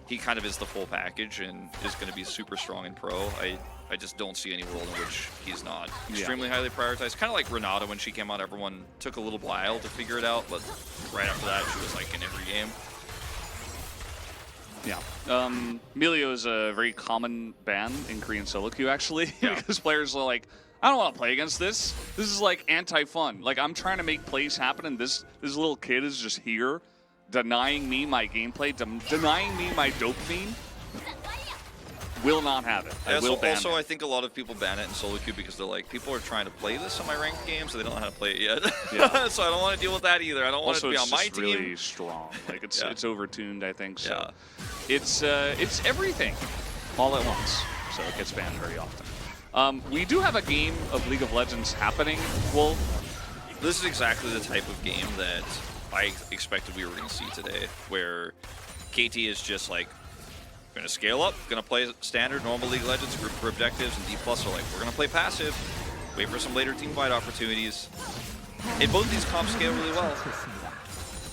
Speaker 2: he kind of is the full package and is going to be super strong in pro. I just don't see any world in which he's not extremely highly prioritized. Kind of like Renata when she came out, everyone took a little while to figure it out, but right after that, she was like in every game.
Speaker 1: Yeah. Melio is a very common ban in Korean solo queue, actually, because players are like, I don't want to play against this. This is like anti-fun. Like, I'm trying to make plays happen, and this little kid is just here denying me my gameplay, denying me my dopamine. Will not have it. I will ban it.
Speaker 2: I think a lot of people ban it in solo queue because they're like, people are trying to play this in my ranked game, so they don't know how to play it yet. Yeah. So I don't want to deal with that either. I don't want it to be on my team.
Speaker 1: Also, it's really strong. Like, it's overtuned, I think. So
Speaker 2: yeah.
Speaker 1: It's everything all at once. So it gets banned very often. We do have a game of League of Legends happening, Wolf.
Speaker 2: This is exactly the type of game that I expected we were going to see today, where KT is just like, going to scale up, going to play standard, normal League of Legends, group for objectives, and D+ are like, we're going to play passive. wait for some later team fight opportunities. And both these comps scale really well.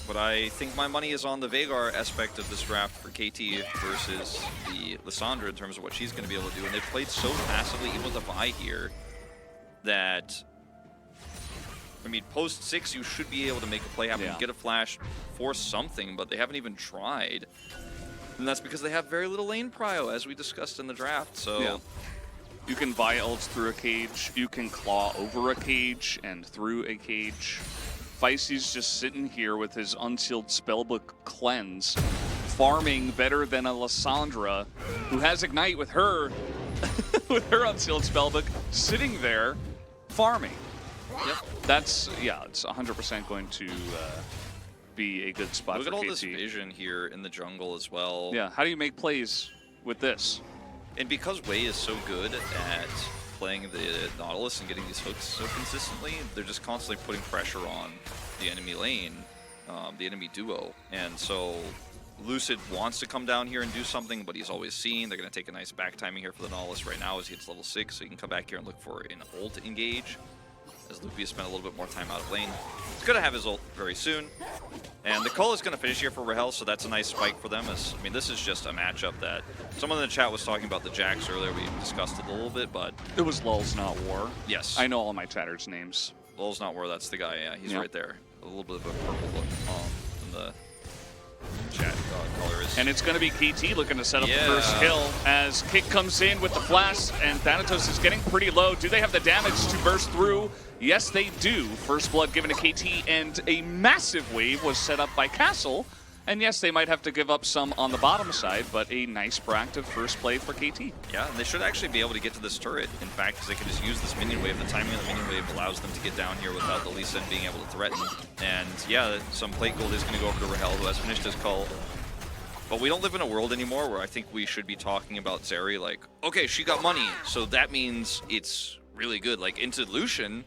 Speaker 2: But I think my money is on the Veigar aspect of this draft for KT versus the Lissandra in terms of what she's going to be able to do. And they've played so massively, even with a bye here, that, I mean, post 6, you should be able to make a play happen, get a flash, force something, but they haven't even tried. And that's because they have very little lane prio, as we discussed in the draft. So
Speaker 1: you can buy ults through a cage, you can claw over a cage and through a cage. Feisty's just sitting here with his unsealed spellbook cleanse, farming better than a Lissandra, who has Ignite with her with her unsealed spellbook, sitting there farming.
Speaker 2: Yep.
Speaker 1: That's, it's 100% going to be a good spot for KT.
Speaker 2: Look at all this vision here in the jungle as well.
Speaker 1: Yeah, how do you make plays with this?
Speaker 2: And because Wei is so good at playing the Nautilus and getting these hooks so consistently, they're just constantly putting pressure on the enemy lane, the enemy duo. And so Lucid wants to come down here and do something, but he's always seen. They're going to take a nice back timing here for the Nautilus right now as he hits level 6, so he can come back here and look for an ult engage, as Lupi has spent a little bit more time out of lane. He's going to have his ult very soon. And the call is going to finish here for Rahel, so that's a nice spike for them. As, I mean, this is just a matchup that someone in the chat was talking about the Jax earlier. We discussed it a little bit, but
Speaker 1: it was Lulz Not War.
Speaker 2: Yes.
Speaker 1: I know all my chatters' names.
Speaker 2: Lulz Not War, that's the guy, yeah. He's right there. A little bit of a purple look in the chat color is.
Speaker 1: And it's going to be KT looking to set up the first kill as Kick comes in with the flash, and Thanatos is getting pretty low. Do they have the damage to burst through? Yes, they do. First blood given to KT, and a massive wave was set up by Castle. And yes, they might have to give up some on the bottom side, but a nice proactive first play for KT.
Speaker 2: Yeah, and they should actually be able to get to this turret, in fact, because they can just use this minion wave. The timing of the minion wave allows them to get down here without the Lee Sin being able to threaten. And yeah, some plate gold is going to go over to Rahel, who has finished his call. But we don't live in a world anymore where I think we should be talking about Zeri like, okay, she got money, so that means it's really good. Like, into Lucian,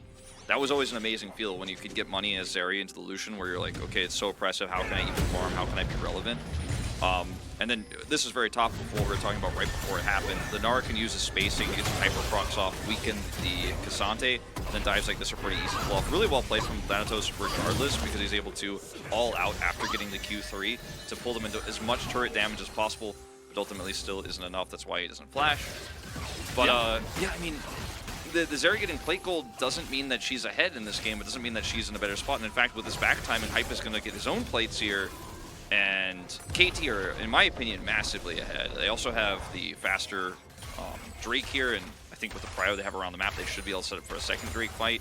Speaker 2: that was always an amazing feel when you could get money as Zeri into the Lucian, where you're like, okay, it's so oppressive, how can I even farm, how can I be relevant? And then this is very topical for what we were talking about right before it happened. The Nara can use his spacing to get some hyper procs off, weaken the Cassante, and then dives like this are pretty easy to pull off. Really well played from Thanatos regardless, because he's able to all out after getting the Q3 to pull them into as much turret damage as possible, but ultimately still isn't enough. That's why he doesn't flash. But yeah, I mean, the Zeri getting plate gold doesn't mean that she's ahead in this game. It doesn't mean that she's in a better spot. And in fact, with this back time, and Hype is going to get his own plates here. And KT are, in my opinion, massively ahead. They also have the faster Drake here, and I think with the prio they have around the map, they should be able to set up for a second Drake fight.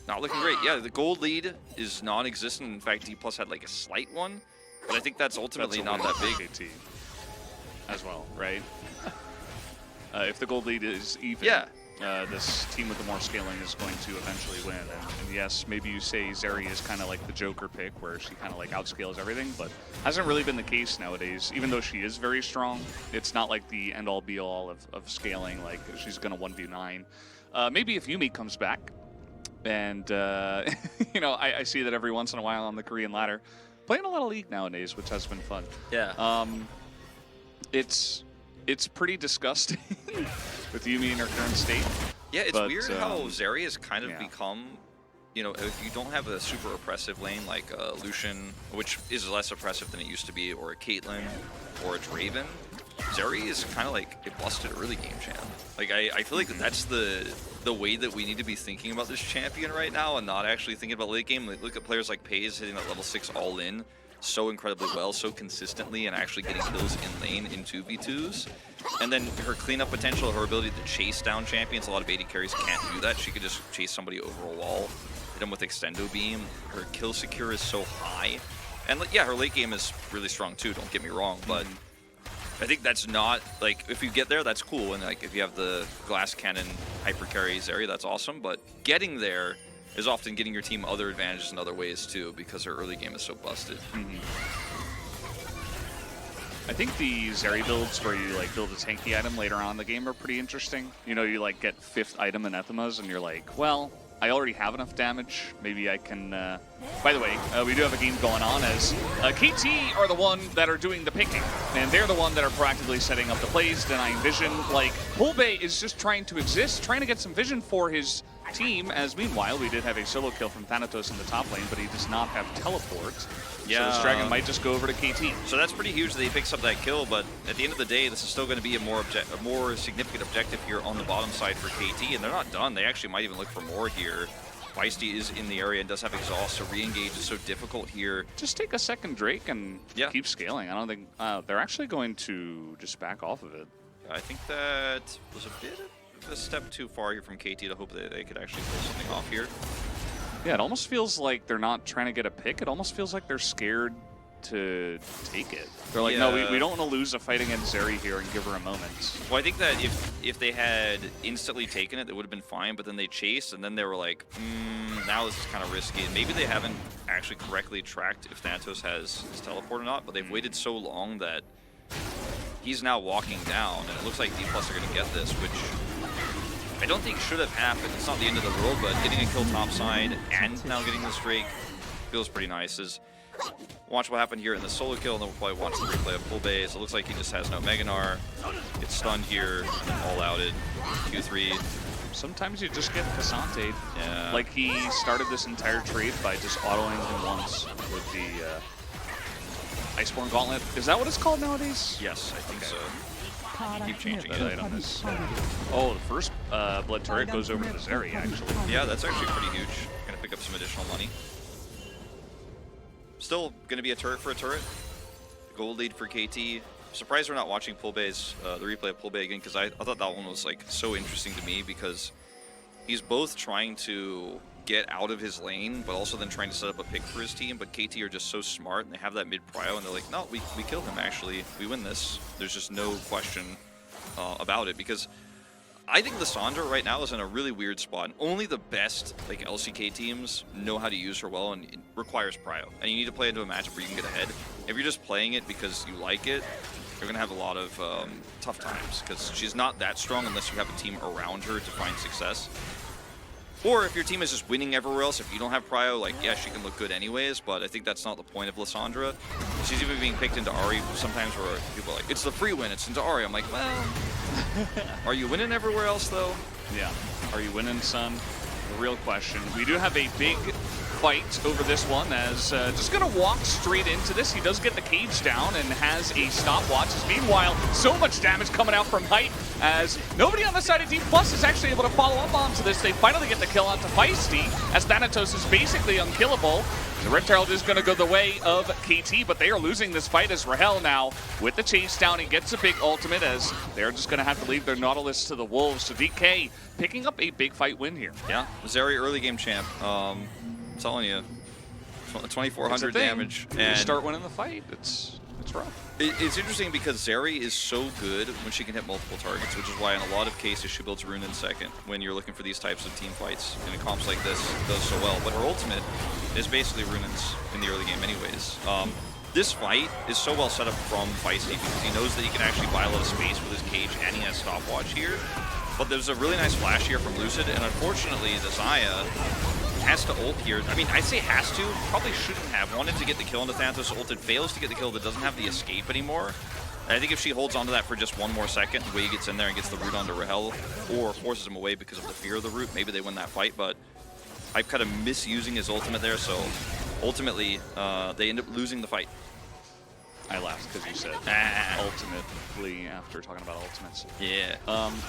Speaker 2: Not looking great. Yeah, the gold lead is non-existent. In fact, D+ had like a slight one, but I think that's ultimately not that big.
Speaker 1: KT as well, right? If the gold lead is even, this team with the more scaling is going to eventually win. And yes, maybe you say Zeri is kind of like the Joker pick, where she kind of like outscales everything, but hasn't really been the case nowadays. Even though she is very strong, it's not like the end-all be-all of scaling, like she's going to 1v9. Maybe if Yuumi comes back, and you know, I see that every once in a while on the Korean ladder, playing a lot of League nowadays, which has been fun.
Speaker 2: Yeah.
Speaker 1: It's pretty disgusting with Yuumi in her current state.
Speaker 2: Yeah, it's weird how Zeri has kind of become, you know, if you don't have a super oppressive lane like Lucian, which is less oppressive than it used to be, or a Caitlyn, or a Draven, Zeri is kind of like a busted early game champ. Like, I feel like that's the way that we need to be thinking about this champion right now, and not actually thinking about late game. Like, look at players like Paze hitting that level 6 all in so incredibly well, so consistently, and actually getting kills in lane in 2v2s. And then her cleanup potential, her ability to chase down champions. A lot of AD carries can't do that. She could just chase somebody over a wall, hit them with Extendo Beam. Her kill secure is so high. And yeah, her late game is really strong too, don't get me wrong, but I think that's not, like, if you get there, that's cool. And like, if you have the glass cannon hyper carry Zeri, that's awesome. But getting there is often getting your team other advantages in other ways too, because her early game is so busted.
Speaker 1: I think the Zeri builds where you like build a tanky item later on in the game are pretty interesting. You know, you like get 5th item anathemas and you're like, well, I already have enough damage. Maybe I can, by the way, we do have a game going on as KT are the one that are doing the picking, and they're the one that are proactively setting up the plays, denying vision. Like, Holbei is just trying to exist, trying to get some vision for his team, as meanwhile we did have a solo kill from Thanatos in the top lane, but he does not have teleport.
Speaker 2: Yeah.
Speaker 1: So this dragon might just go over to KT.
Speaker 2: So that's pretty huge that he picks up that kill, but at the end of the day, this is still going to be a more significant objective here on the bottom side for KT, and they're not done. They actually might even look for more here. Feisty is in the area and does have exhaust, so re-engage is so difficult here.
Speaker 1: Just take a second Drake and keep scaling. I don't think they're actually going to just back off of it.
Speaker 2: I think that was a bit of a step too far here from KT to hope that they could actually pull something off here.
Speaker 1: Yeah, it almost feels like they're not trying to get a pick. It almost feels like they're scared to take it. They're like, no, we don't want to lose a fight against Zeri here and give her a moment.
Speaker 2: Well, I think that if they had instantly taken it, it would have been fine, but then they chased, and then they were like, now this is kind of risky. And maybe they haven't actually correctly tracked if Thanatos has his teleport or not, but they've waited so long that he's now walking down, and it looks like D+ are going to get this, which I don't think should have happened. It's not the end of the world, but getting a kill topside and now getting this Drake feels pretty nice. Watch what happened here in the solo kill, and then we'll probably watch the replay of Pull Base. It looks like he just has no Meganar. Gets stunned here, all outed. Q3.
Speaker 1: Sometimes you just get Cassante.
Speaker 2: Yeah.
Speaker 1: Like he started this entire trade by just autoing him once with the Iceborne Gauntlet. Is that what it's called nowadays?
Speaker 2: Yes, I think so. Keep changing
Speaker 1: That
Speaker 2: it.
Speaker 1: item is... Oh, the first blood turret goes over to Zeri, actually.
Speaker 2: Yeah, that's actually pretty huge. Gonna pick up some additional money. Still gonna be a turret for a turret. Gold lead for KT. Surprised we're not watching Pull Bay's, the replay of Pull Bay again, because I thought that one was like so interesting to me, because he's both trying to get out of his lane, but also then trying to set up a pick for his team. But KT are just so smart, and they have that mid prio, and they're like, no, we kill him actually. We win this. There's just no question about it, because I think Lissandra right now is in a really weird spot. Only the best like LCK teams know how to use her well, and it requires prio. And you need to play into a matchup where you can get ahead. If you're just playing it because you like it, you're going to have a lot of tough times, because she's not that strong unless you have a team around her to find success. Or if your team is just winning everywhere else, if you don't have prio, like, yeah, she can look good anyways, but I think that's not the point of Lissandra. She's even being picked into Ahri sometimes where people are like, it's the free win, it's into Ahri. I'm like, well, are you winning everywhere else, though?
Speaker 1: Yeah. Are you winning, son? The real question. We do have a big fight over this one, as just going to walk straight into this. He does get the cage down and has a stopwatch. Meanwhile, so much damage coming out from Height, as nobody on the side of D+ is actually able to follow up onto this. They finally get the kill onto Feisty, as Thanatos is basically unkillable. The Rift Herald is going to go the way of KT, but they are losing this fight, as Rahel now, with the chase down, he gets a big ultimate, as they're just going to have to leave their Nautilus to the Wolves. So DK picking up a big fight win here.
Speaker 2: Yeah, Zeri early game champ. I'm telling you, 2,400 damage.
Speaker 1: And you start winning the fight, it's rough.
Speaker 2: It's interesting because Zeri is so good when she can hit multiple targets, which is why in a lot of cases she builds Rune in second when you're looking for these types of team fights. And in comps like this, does so well. But her ultimate is basically Runes in the early game anyways. This fight is so well set up from Feisty because he knows that he can actually buy a lot of space with his cage, and he has stopwatch here. But there's a really nice flash here from Lucid, and unfortunately the Xayah has to ult here. I mean, I say has to, probably shouldn't have. Wanted to get the kill into Thanatos, ulted, fails to get the kill, but doesn't have the escape anymore. And I think if she holds onto that for just one more second, the way he gets in there and gets the root onto Rahel, or forces him away because of the fear of the root, maybe they win that fight, but I'm kind of misusing his ultimate there, so ultimately, they end up losing the fight.
Speaker 1: I laughed because you said ultimately after talking about ultimates.
Speaker 2: Yeah.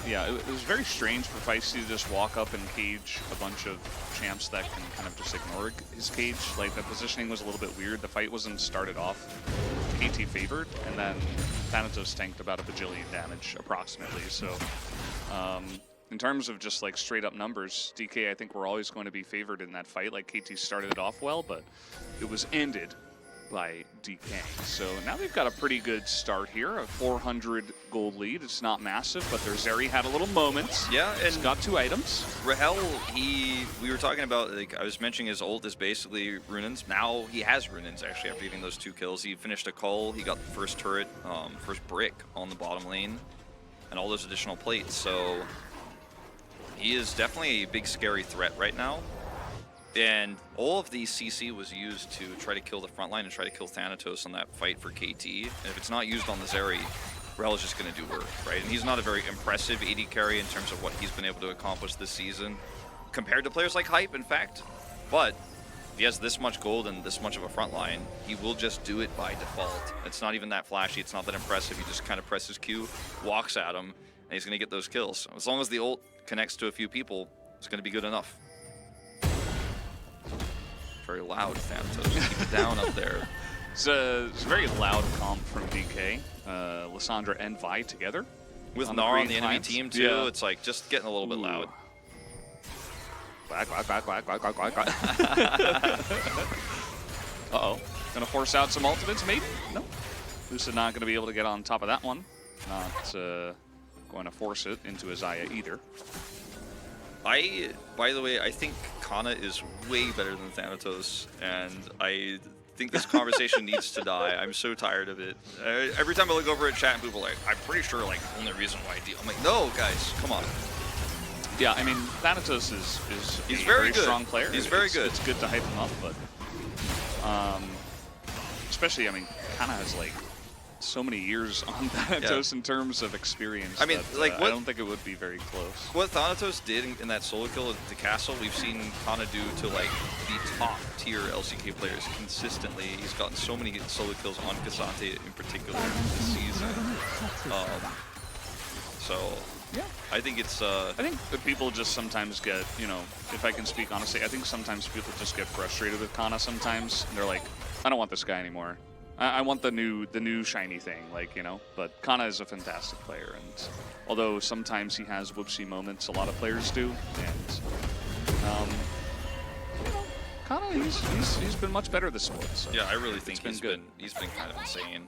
Speaker 1: Yeah, it was very strange for Feisty to just walk up and cage a bunch of champs that can kind of just ignore his cage. Like, the positioning was a little bit weird. The fight wasn't started off KT favored, and then Thanatos tanked about a bajillion damage, approximately. So, in terms of just, like, straight-up numbers, DK, I think we're always going to be favored in that fight. Like, KT started it off well, but it was ended by DK. So now they've got a pretty good start here, a 400 gold lead. It's not massive, but their Zeri had a little moment.
Speaker 2: Yeah, and
Speaker 1: he's got 2 items.
Speaker 2: Rahel, we were talking about, like, I was mentioning his ult is basically Runins. Now he has Runins, actually, after getting those 2 kills. He finished a cull, he got the first turret, first brick on the bottom lane, and all those additional plates. So he is definitely a big, scary threat right now. And all of the CC was used to try to kill the front line and try to kill Thanatos on that fight for KT. And if it's not used on the Zeri, Rahel is just going to do work, right? And he's not a very impressive AD carry in terms of what he's been able to accomplish this season. compared to players like Hype, in fact. But if he has this much gold and this much of a front line, he will just do it by default. It's not even that flashy. It's not that impressive. He just kind of presses Q, walks at him, and he's going to get those kills. As long as the ult connects to a few people, it's going to be good enough. Very loud, Thanatos. Keep it down up there.
Speaker 1: It's a very loud comp from DK. Lissandra and Vi together.
Speaker 2: With
Speaker 1: on
Speaker 2: Gnar on
Speaker 1: the
Speaker 2: the
Speaker 1: green
Speaker 2: enemy
Speaker 1: flanks.
Speaker 2: team, too,
Speaker 1: Yeah.
Speaker 2: it's like just getting a little bit loud.
Speaker 1: Quack, quack, quack, quack, quack, quack, quack, quack. Uh-oh. Gonna force out some ultimates, maybe? No. Lucid not gonna be able to get on top of that one. Not going to force it into Isaiah either.
Speaker 2: By the way, I think Kana is way better than Thanatos, and I think this conversation needs to die. I'm so tired of it. Every time I look over at chat and people are like, I'm pretty sure like the only reason why I deal. I'm like, no, guys, come on.
Speaker 1: Yeah, I mean, Thanatos is
Speaker 2: He's
Speaker 1: a
Speaker 2: very good.
Speaker 1: strong player.
Speaker 2: He's very good.
Speaker 1: It's good to hype him up, but especially, I mean, Kana has like so many years on Thanatos in terms of experience.
Speaker 2: I mean,
Speaker 1: that,
Speaker 2: like,
Speaker 1: I don't think it would be very close.
Speaker 2: What Thanatos did in that solo kill at the castle, we've seen Kana do to like the top tier LCK players consistently. He's gotten so many solo kills on Cassante in particular this season. So
Speaker 1: Yeah.
Speaker 2: I think it's.
Speaker 1: I think that people just sometimes get, you know, if I can speak honestly, I think sometimes people just get frustrated with Kana sometimes. And they're like, I don't want this guy anymore. I want the new shiny thing, like, you know. But Kana is a fantastic player, and although sometimes he has whoopsie moments, a lot of players do. And you know, Kana, he's been much better this sport. So
Speaker 2: Yeah, I really think
Speaker 1: he's been
Speaker 2: he's been kind of insane.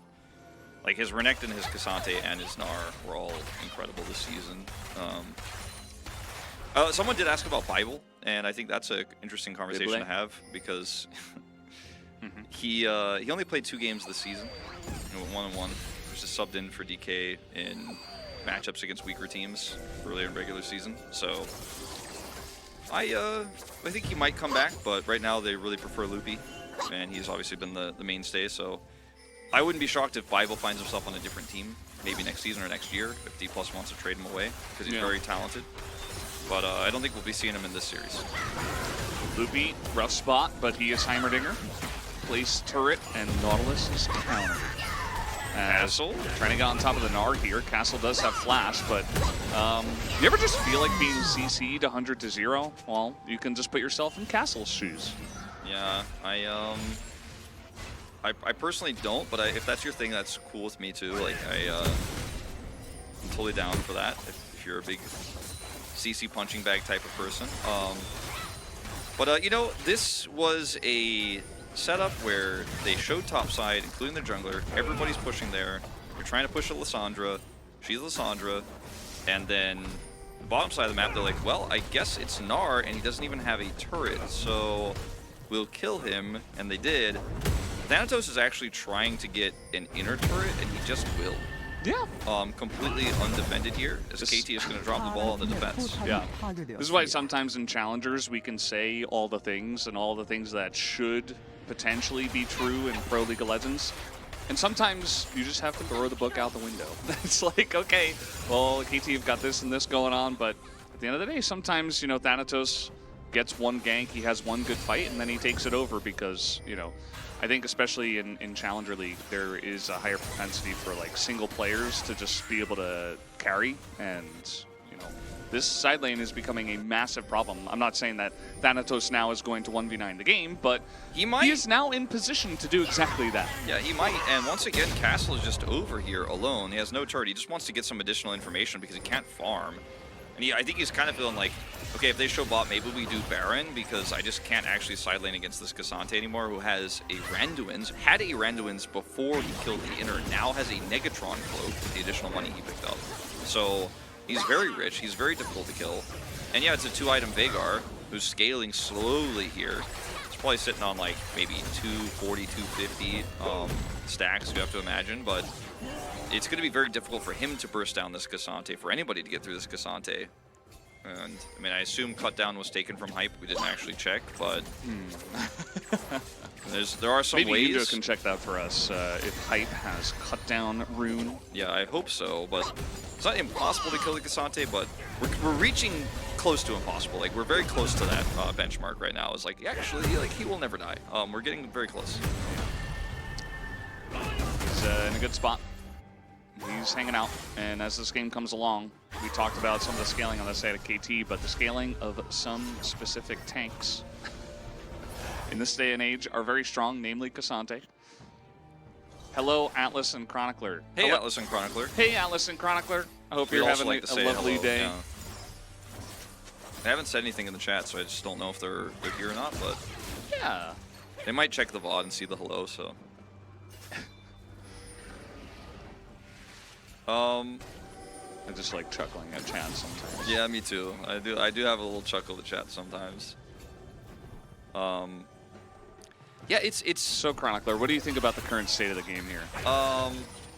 Speaker 2: Like his Renekton, his Cassante, and his Gnar were all incredible this season. Someone did ask about Bible, and I think that's an interesting conversation to have because he only played 2 games this season. He went 1-1. He was just subbed in for DK in matchups against weaker teams earlier in regular season. So I think he might come back, but right now they really prefer Loopy, and he's obviously been the mainstay. So I wouldn't be shocked if Bible finds himself on a different team, maybe next season or next year, if D+ wants to trade him away, because he's very talented. But I don't think we'll be seeing him in this series.
Speaker 1: Loopy, rough spot, but he is Heimerdinger. Place turret, and Nautilus is countered.
Speaker 2: Castle?
Speaker 1: Trying to get on top of the Gnar here. Castle does have flash, but you ever just feel like being CC'd 100 to 0? Well, you can just put yourself in Castle's shoes.
Speaker 2: Yeah, I personally don't, but if that's your thing, that's cool with me too. Like I'm totally down for that if you're a big CC punching bag type of person. But you know, this was a setup where they showed topside, including the jungler. Everybody's pushing there. They're trying to push a Lissandra. She's Lissandra, and then the bottom side of the map, they're like, well, I guess it's Gnar, and he doesn't even have a turret, so we'll kill him, and they did. Thanatos is actually trying to get an inner turret, and he just will.
Speaker 1: Yeah.
Speaker 2: Completely undefended here, as KT is going to drop the ball on the defense.
Speaker 1: Yeah. This is why sometimes in Challengers we can say all the things and all the things that should potentially be true in Pro League of Legends. And sometimes you just have to throw the book out the window. It's like, okay, well, KT have got this and this going on, but at the end of the day, sometimes, you know, Thanatos gets one gank, he has one good fight, and then he takes it over because, you know, I think especially in Challenger League, there is a higher propensity for like single players to just be able to carry, and you know, this side lane is becoming a massive problem. I'm not saying that Thanatos now is going to 1v9 the game, but he is now in position to do exactly that.
Speaker 2: Yeah, he might, and once again, Castle is just over here alone. He has no turret. He just wants to get some additional information because he can't farm. And I think he's kind of feeling like, okay, if they show bot, maybe we do Baron, because I just can't actually side lane against this Cassante anymore, who has a Randuin's, had a Randuin's before he killed the inner, now has a Negatron cloak with the additional money he picked up. So he's very rich, he's very difficult to kill. And yeah, it's a 2-item Veigar, who's scaling slowly here. It's probably sitting on like maybe 240, 250 stacks, you have to imagine, but it's going to be very difficult for him to burst down this Cassante, for anybody to get through this Cassante. And I mean, I assume cut down was taken from hype. We didn't actually check, but there are some
Speaker 1: Maybe
Speaker 2: ways.
Speaker 1: Yudo can check that for us if hype has cut down rune.
Speaker 2: Yeah, I hope so, but it's not impossible to kill the Cassante, but we're reaching close to impossible. Like, we're very close to that benchmark right now. It's like, actually, like, he will never die. We're getting very close.
Speaker 1: He's in a good spot. He's hanging out, and as this game comes along, we talked about some of the scaling on the side of KT, but the scaling of some specific tanks in this day and age are very strong, namely Cassante. Hello, Atlas and Chronicler.
Speaker 2: Hey,
Speaker 1: hello.
Speaker 2: Atlas and Chronicler.
Speaker 1: Hey, Atlas and Chronicler. I hope
Speaker 2: We'd
Speaker 1: you're
Speaker 2: also
Speaker 1: having
Speaker 2: like to
Speaker 1: a
Speaker 2: say
Speaker 1: lovely
Speaker 2: hello,
Speaker 1: day.
Speaker 2: yeah. They haven't said anything in the chat, so I just don't know if they're here or not, but
Speaker 1: Yeah.
Speaker 2: they might check the VOD and see the hello, so.
Speaker 1: I just like chuckling at chat sometimes.
Speaker 2: Yeah, me too. I do have a little chuckle to chat sometimes. Yeah, it's
Speaker 1: So, Chronicler, what do you think about the current state of the game here?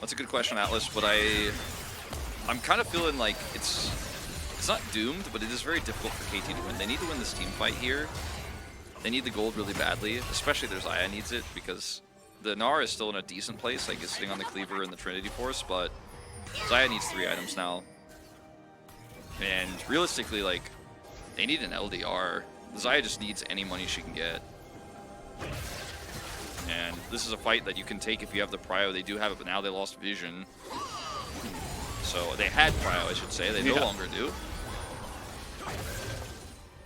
Speaker 2: that's a good question, Atlas, but I'm kind of feeling like it's not doomed, but it is very difficult for KT to win. They need to win this team fight here. They need the gold really badly, especially their Xayah needs it, because the Gnar is still in a decent place, like it's sitting on the Cleaver and the Trinity Force, but Xayah needs 3 items now. And realistically, like, they need an LDR. Xayah just needs any money she can get. And this is a fight that you can take if you have the prio. They do have it, but now they lost vision. So they had prio, I should say. They no longer do.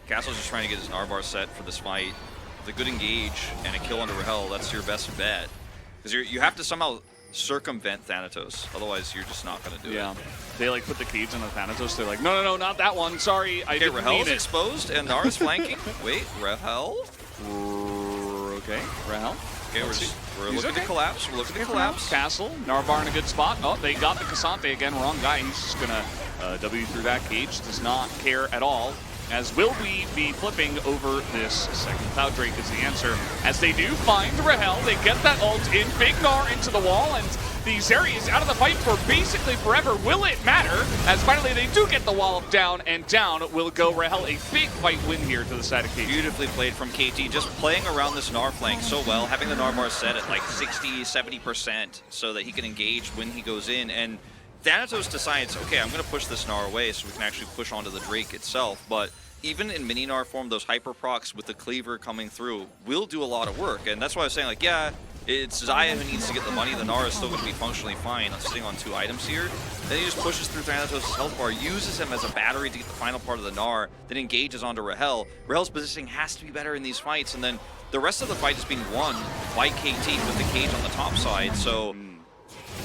Speaker 2: Castle's just trying to get his Narbar set for this fight. With a good engage and a kill onto Rahel, that's your best bet. Because you have to somehow circumvent Thanatos. Otherwise, you're just not going to do it.
Speaker 1: Yeah. They like put the cage on the Thanatos. They're like, no, not that one. Sorry, I didn't mean
Speaker 2: Rahel's
Speaker 1: it.
Speaker 2: exposed and Nara's flanking. Wait, Rahel?
Speaker 1: Okay, Rahel.
Speaker 2: Okay, we're looking to collapse. We're looking to collapse.
Speaker 1: Castle, Narvar in a good spot. Oh, they got the Cassante again. Wrong guy. He's just gonna W through that cage. Does not care at all. As will we be flipping over this second Cloud Drake is the answer. As they do find Rahel, they get that ult in. Big Gnar into the wall, and the Zeri is out of the fight for basically forever. Will it matter? As finally they do get the wall down, and down will go Rahel. A big fight win here to the side of KT.
Speaker 2: Beautifully played from KT, just playing around this Gnar flank so well, having the Gnar bar set at like 60, 70% so that he can engage when he goes in. And Thanatos decides, okay, I'm going to push this Gnar away so we can actually push onto the Drake itself. But even in mini Gnar form, those hyper procs with the Cleaver coming through will do a lot of work. And that's why I was saying, like, yeah, it's Xayah who needs to get the money. The Gnar is still going to be functionally fine sitting on 2 items here. Then he just pushes through Thanatos' health bar, uses him as a battery to get the final part of the Gnar, then engages onto Rahel. Rahel's positioning has to be better in these fights, and then the rest of the fight is being won by KT with the cage on the top side. So,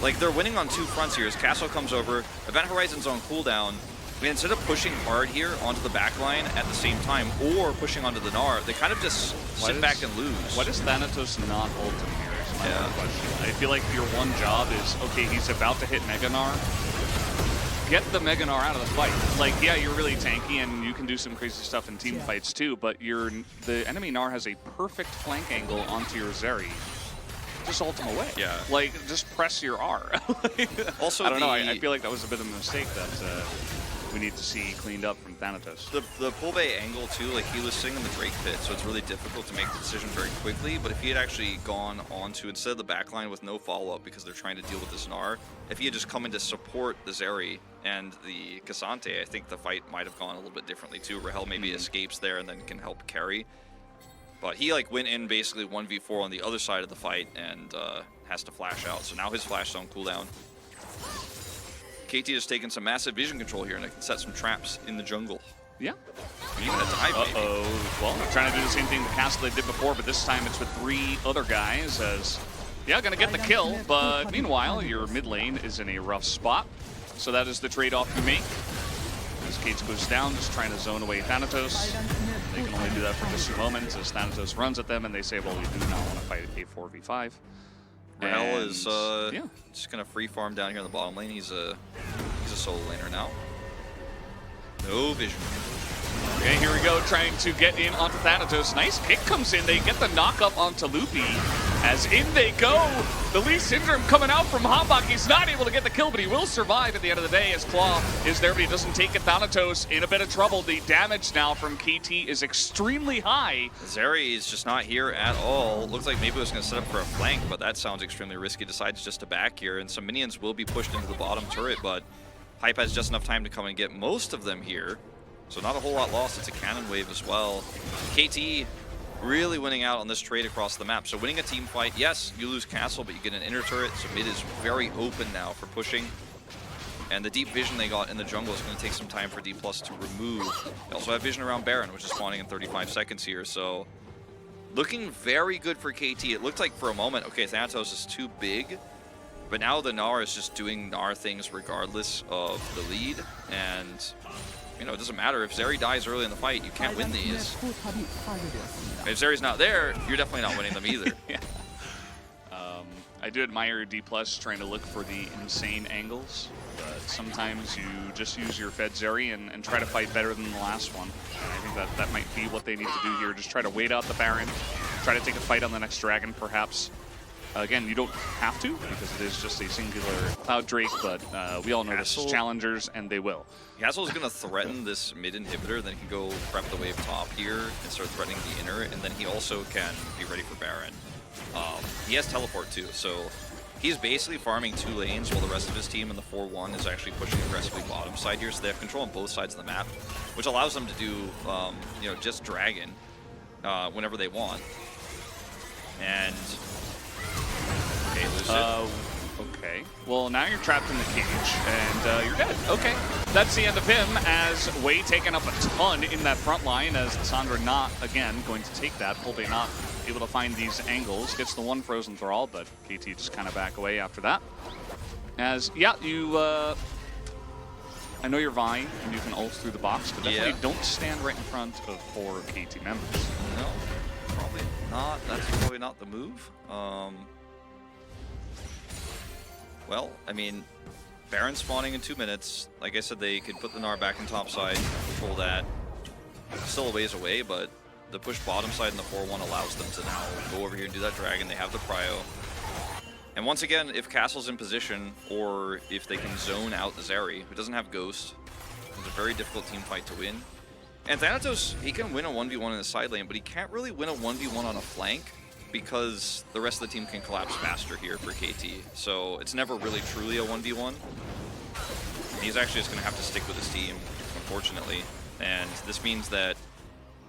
Speaker 2: like, they're winning on 2 fronts here as Castle comes over, Event Horizon's on cooldown. I mean, instead of pushing hard here onto the backline at the same time, or pushing onto the Gnar, they kind of just sit back and lose.
Speaker 1: Why does Thanatos not ult him here is my real question. I feel like your one job is, okay, he's about to hit Mega Gnar. Get the Mega Gnar out of the fight. Like, yeah, you're really tanky and you can do some crazy stuff in team fights too, but the enemy Gnar has a perfect flank angle onto your Zeri. Just ult him away.
Speaker 2: Yeah.
Speaker 1: Like, just press your R.
Speaker 2: Also,
Speaker 1: I don't know, I feel like that was a bit of a mistake that we need to see cleaned up from Thanatos.
Speaker 2: The pull bay angle too, like he was sitting in the Drake pit, so it's really difficult to make the decision very quickly. But if he had actually gone onto, instead of the backline with no follow-up because they're trying to deal with this Gnar, if he had just come in to support the Zeri and the Cassante, I think the fight might have gone a little bit differently too. Rahel maybe escapes there and then can help carry. But he like went in basically 1v4 on the other side of the fight and has to flash out. So now his flash zone cooldown. KT has taken some massive vision control here and it can set some traps in the jungle.
Speaker 1: Yeah.
Speaker 2: Even a dive,
Speaker 1: Well, they're trying to do the same thing the Castle they did before, but this time it's with 3 other guys as, yeah, gonna get the kill, but meanwhile, your mid lane is in a rough spot. So that is the trade-off you make. As Kates goes down, just trying to zone away Thanatos. They can only do that for just a moment as Thanatos runs at them and they say, well, we do not want to fight a 4v5.
Speaker 2: Rahel is just gonna free farm down here in the bottom lane. He's a solo laner now. No vision.
Speaker 1: Okay, here we go, trying to get in onto Thanatos. Nice kick comes in. They get the knock up onto Loopy as in they go. The Lee Syndrome coming out from Hambach. He's not able to get the kill, but he will survive at the end of the day as Claw is there, but he doesn't take it. Thanatos in a bit of trouble. The damage now from KT is extremely high.
Speaker 2: Zeri is just not here at all. Looks like maybe it was going to set up for a flank, but that sounds extremely risky. Decides just to back here, and some minions will be pushed into the bottom turret, but Hype has just enough time to come and get most of them here. So not a whole lot lost. It's a cannon wave as well. KT really winning out on this trade across the map. So winning a team fight, yes, you lose castle, but you get an inner turret. So mid is very open now for pushing. And the deep vision they got in the jungle is going to take some time for D+ to remove. They also have vision around Baron, which is spawning in 35 seconds here. So looking very good for KT. It looked like for a moment, okay, Thanatos is too big. But now the Gnar is just doing Gnar things regardless of the lead. And you know, it doesn't matter. If Zeri dies early in the fight, you can't win these. If Zeri's not there, you're definitely not winning them either.
Speaker 1: Yeah. I do admire D+ trying to look for the insane angles, but sometimes you just use your Fed Zeri and try to fight better than the last one. And I think that might be what they need to do here. Just try to wait out the Baron, try to take a fight on the next Dragon, perhaps. Again, you don't have to, because it is just a singular Cloud Drake, but we all know this is challengers, and they will.
Speaker 2: Castle is going to threaten this mid inhibitor, then he can go prep the wave top here and start threatening the inner, and then he also can be ready for Baron. He has teleport too, so he's basically farming 2 lanes while the rest of his team in the 4-1 is actually pushing aggressively bottom side here, so they have control on both sides of the map, which allows them to do, you know, just Dragon whenever they want. And okay, lose it.
Speaker 1: Okay. Well, now you're trapped in the cage, and you're dead. Okay. That's the end of him, as Wei taking up a ton in that front line, as Sandra not, again, going to take that. Pulpe not able to find these angles. Gets the one Frozen Thrall, but KT just kind of back away after that. As, yeah, you, I know you're vying, and you can ult through the box, but definitely don't stand right in front of 4 KT members.
Speaker 2: No, probably not. That's probably not the move. Well, I mean, Baron spawning in 2 minutes. Like I said, they could put the Gnar back in top side, control that. Still a ways away, but the push bottom side in the 4-1 allows them to now go over here and do that Dragon. They have the prio. And once again, if Castle's in position, or if they can zone out Zeri, who doesn't have Ghost, it's a very difficult team fight to win. And Thanatos, he can win a 1v1 in the side lane, but he can't really win a 1v1 on a flank, because the rest of the team can collapse faster here for KT. So it's never really truly a 1v1. He's actually just going to have to stick with his team, unfortunately. And this means that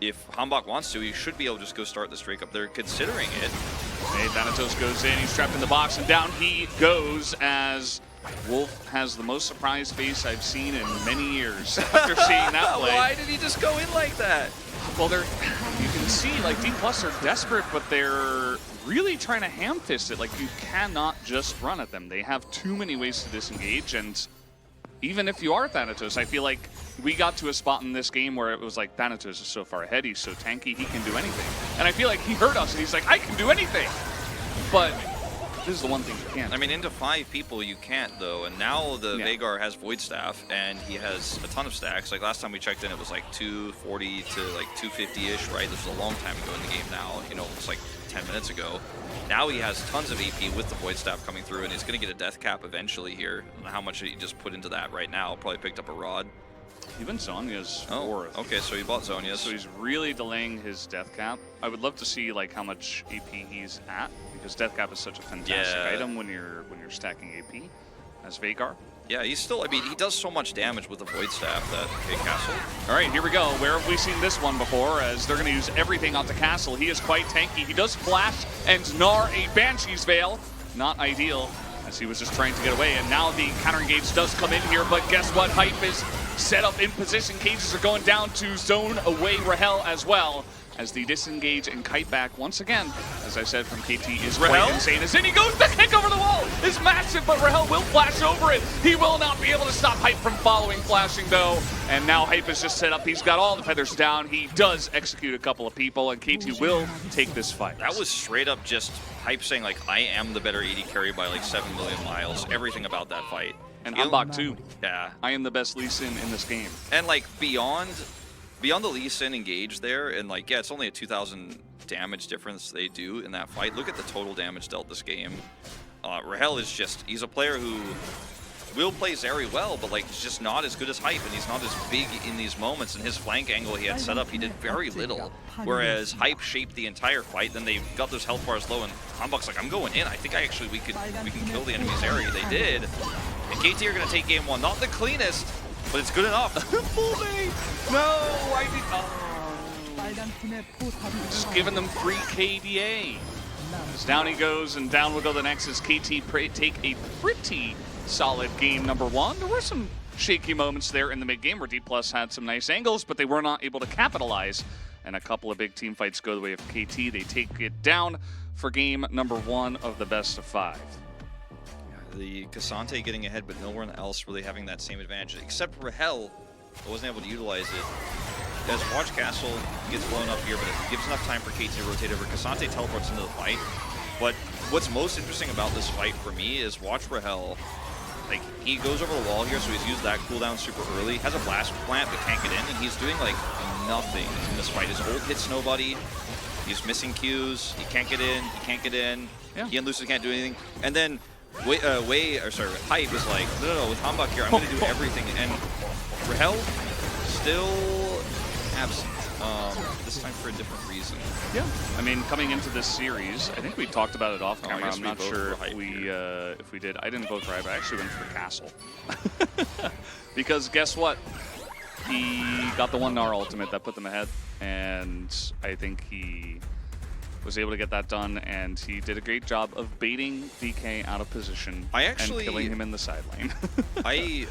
Speaker 2: if Hambach wants to, he should be able to just go start this Drake up. They're considering it.
Speaker 1: Hey, Thanatos goes in, he's trapped in the box, and down he goes as Wolf has the most surprised face I've seen in many years after seeing that play.
Speaker 2: Why did he just go in like that?
Speaker 1: Well, you can see, like, D+ are desperate, but they're really trying to ham-fist it. Like, you cannot just run at them. They have too many ways to disengage, and even if you are Thanatos, I feel like we got to a spot in this game where it was like, Thanatos is so far ahead, he's so tanky, he can do anything. And I feel like he heard us, and he's like, I can do anything! But this is the one thing you can't.
Speaker 2: I mean, into 5 people you can't, though, and now the Veigar has Void Staff, and he has a ton of stacks. Like, last time we checked in, it was like 240 to like 250-ish, right? This was a long time ago in the game now, you know, it's like 10 minutes ago. Now he has tons of AP with the Void Staff coming through, and he's going to get a death cap eventually here. I don't know how much he just put into that right now. Probably picked up a rod.
Speaker 1: Even Zonya's 4th.
Speaker 2: Oh, okay, so he bought Zonya's.
Speaker 1: So he's really delaying his death cap. I would love to see like how much AP he's at, because death cap is such a fantastic item when you're stacking AP as Veigar.
Speaker 2: Yeah, he's still, I mean, he does so much damage with the Void Staff that, okay, Castle.
Speaker 1: All right, here we go. Where have we seen this one before? As they're going to use everything onto Castle. He is quite tanky. He does flash and Gnar a Banshee's Veil. Not ideal, as he was just trying to get away. And now the counter engage does come in here, but guess what? Hype is set up in position. Cages are going down to zone away Rahel as well, as the disengage and kite back once again, as I said, from KT is quite insane. As in he goes, the kick over the wall is massive, but Rahel will flash over it. He will not be able to stop Hype from following flashing though. And now Hype is just set up. He's got all the feathers down. He does execute a couple of people, and KT will take this fight.
Speaker 2: That was straight up just Hype saying like, I am the better AD carry by like 7 million miles. Everything about that fight.
Speaker 1: And Hambach too.
Speaker 2: Yeah.
Speaker 1: I am the best Lee Sin in this game.
Speaker 2: And like beyond the Lee Sin engage there, and like, yeah, it's only a 2,000 damage difference they do in that fight. Look at the total damage dealt this game. Rahel is just, he's a player who will play Zeri well, but like he's just not as good as Hype, and he's not as big in these moments. And his flank angle he had set up, he did very little. Whereas Hype shaped the entire fight. Then they got those health bars low, and Hanbok's like, I'm going in. I think we can kill the enemy Zeri. They did. And KT are gonna take game 1. Not the cleanest, but it's good enough. Full bait! No!
Speaker 1: Just giving them free KDA. As down he goes, and down will go the Nexus. KT take a pretty solid game number 1. There were some shaky moments there in the mid game where D+ had some nice angles, but they were not able to capitalize. And a couple of big team fights go the way of KT. They take it down for game number 1 of the best of 5.
Speaker 2: The Cassante getting ahead, but no one else really having that same advantage, except Rahel wasn't able to utilize it. As Watch Castle gets blown up here, but it gives enough time for KT to rotate over. Cassante teleports into the fight. But what's most interesting about this fight for me is watch Rahel. Like, he goes over the wall here, so he's used that cooldown super early. Has a blast plant, but can't get in, and he's doing, like, nothing in this fight. His ult hits nobody. He's missing Qs. He can't get in. He can't get in.
Speaker 1: Yeah.
Speaker 2: He and Lucius can't do anything. And then Hype is like, no, with Hanbok here, I'm going to do everything. And Rahel still absent. This time for a different reason.
Speaker 1: Yeah, I mean, coming into this series, I think we talked about it off camera. I'm not sure if we did. I didn't vote for Hype. I actually went for Castle. Because guess what? He got the 1 Gnar ultimate that put them ahead, and I think he was able to get that done, and he did a great job of baiting DK out of position and killing him in the side lane.
Speaker 2: I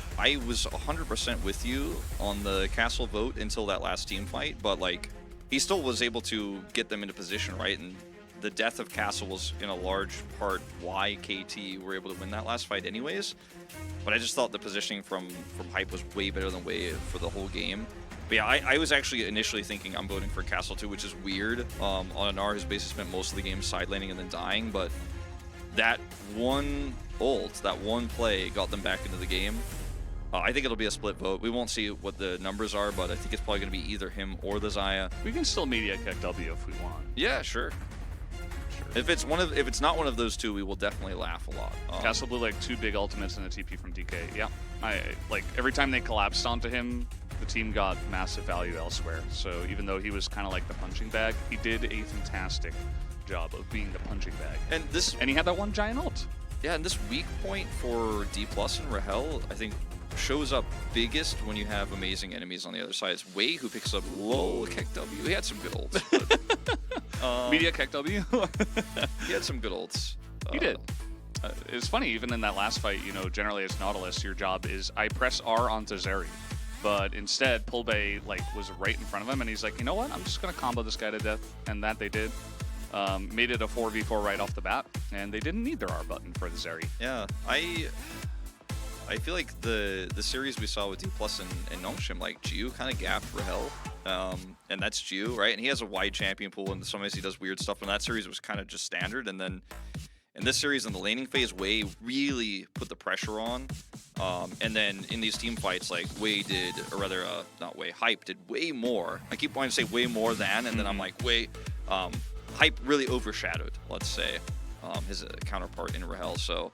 Speaker 2: was 100% with you on the Castle vote until that last team fight, but like he still was able to get them into position, right? And the death of Castle was in a large part why KT were able to win that last fight anyways. But I just thought the positioning from Hype was way better than Way for the whole game. But yeah, I was actually initially thinking I'm voting for Castle too, which is weird on a Gnar who's basically spent most of the game side laning and then dying, but that one ult, that one play got them back into the game. I think it'll be a split vote. We won't see what the numbers are, but I think it's probably going to be either him or the Xayah.
Speaker 1: We can still media kick W if we want.
Speaker 2: Yeah, sure. If it's not one of those two, we will definitely laugh a lot.
Speaker 1: Castle blew like 2 big ultimates and a TP from DK. Yeah, like every time they collapsed onto him, the team got massive value elsewhere. So even though he was kind of like the punching bag, he did a fantastic job of being the punching bag. And he had that 1 giant ult.
Speaker 2: Yeah, and this weak point for D+ and Rahel, I think, shows up biggest when you have amazing enemies on the other side. It's Way who picks up low kick W. He had some good ults. But,
Speaker 1: media kick W.
Speaker 2: He had some good ults.
Speaker 1: He did. It's funny, even in that last fight, you know, generally as Nautilus, your job is I press R onto Zeri. But instead, Pulbay was right in front of him, and he's like, you know what? I'm just going to combo this guy to death. And that they did. Made it a 4v4 right off the bat, and they didn't need their R button for the Zeri.
Speaker 2: Yeah, I feel like the series we saw with D+ and Nongshim, like Jiu kind of gapped Rahel, and that's Jiu, right? And he has a wide champion pool, and sometimes he does weird stuff. And that series was kind of just standard, and then in this series, in the laning phase, Way really put the pressure on. And then in these team fights, like Way did, or rather, not Way, Hype did way more. I keep wanting to say way more than, and then I'm like, Way, Hype really overshadowed, let's say, his counterpart in Rahel. So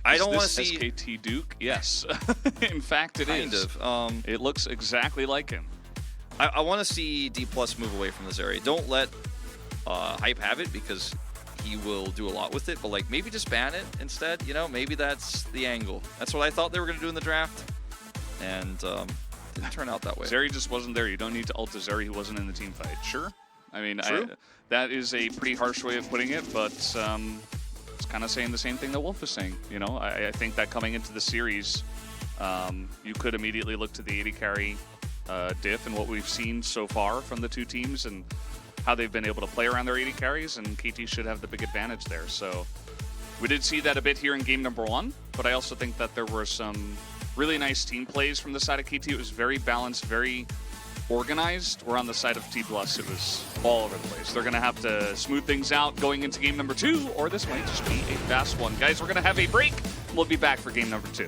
Speaker 2: I don't want to see
Speaker 1: SKT Duke. Yes, in fact, it
Speaker 2: kind
Speaker 1: is.
Speaker 2: of.
Speaker 1: It looks exactly like him.
Speaker 2: I want to see D+ move away from this area. Don't let Hype have it because he will do a lot with it. But like maybe just ban it instead. You know, maybe that's the angle. That's what I thought they were going to do in the draft, and didn't turn out that way.
Speaker 1: Zeri just wasn't there. You don't need to ult to Zeri. He wasn't in the team fight. Sure. I mean, that is a pretty harsh way of putting it, but it's kind of saying the same thing that Wolf is saying. You know, I think that coming into the series, you could immediately look to the AD carry diff and what we've seen so far from the 2 teams and how they've been able to play around their AD carries, and KT should have the big advantage there. So we did see that a bit here in game number 1, but I also think that there were some really nice team plays from the side of KT. It was very balanced, very organized. Where on the side of T+, it was all over the place. They're going to have to smooth things out going into game number 2, or this might just be a fast one. Guys, we're going to have a break. We'll be back for game number 2.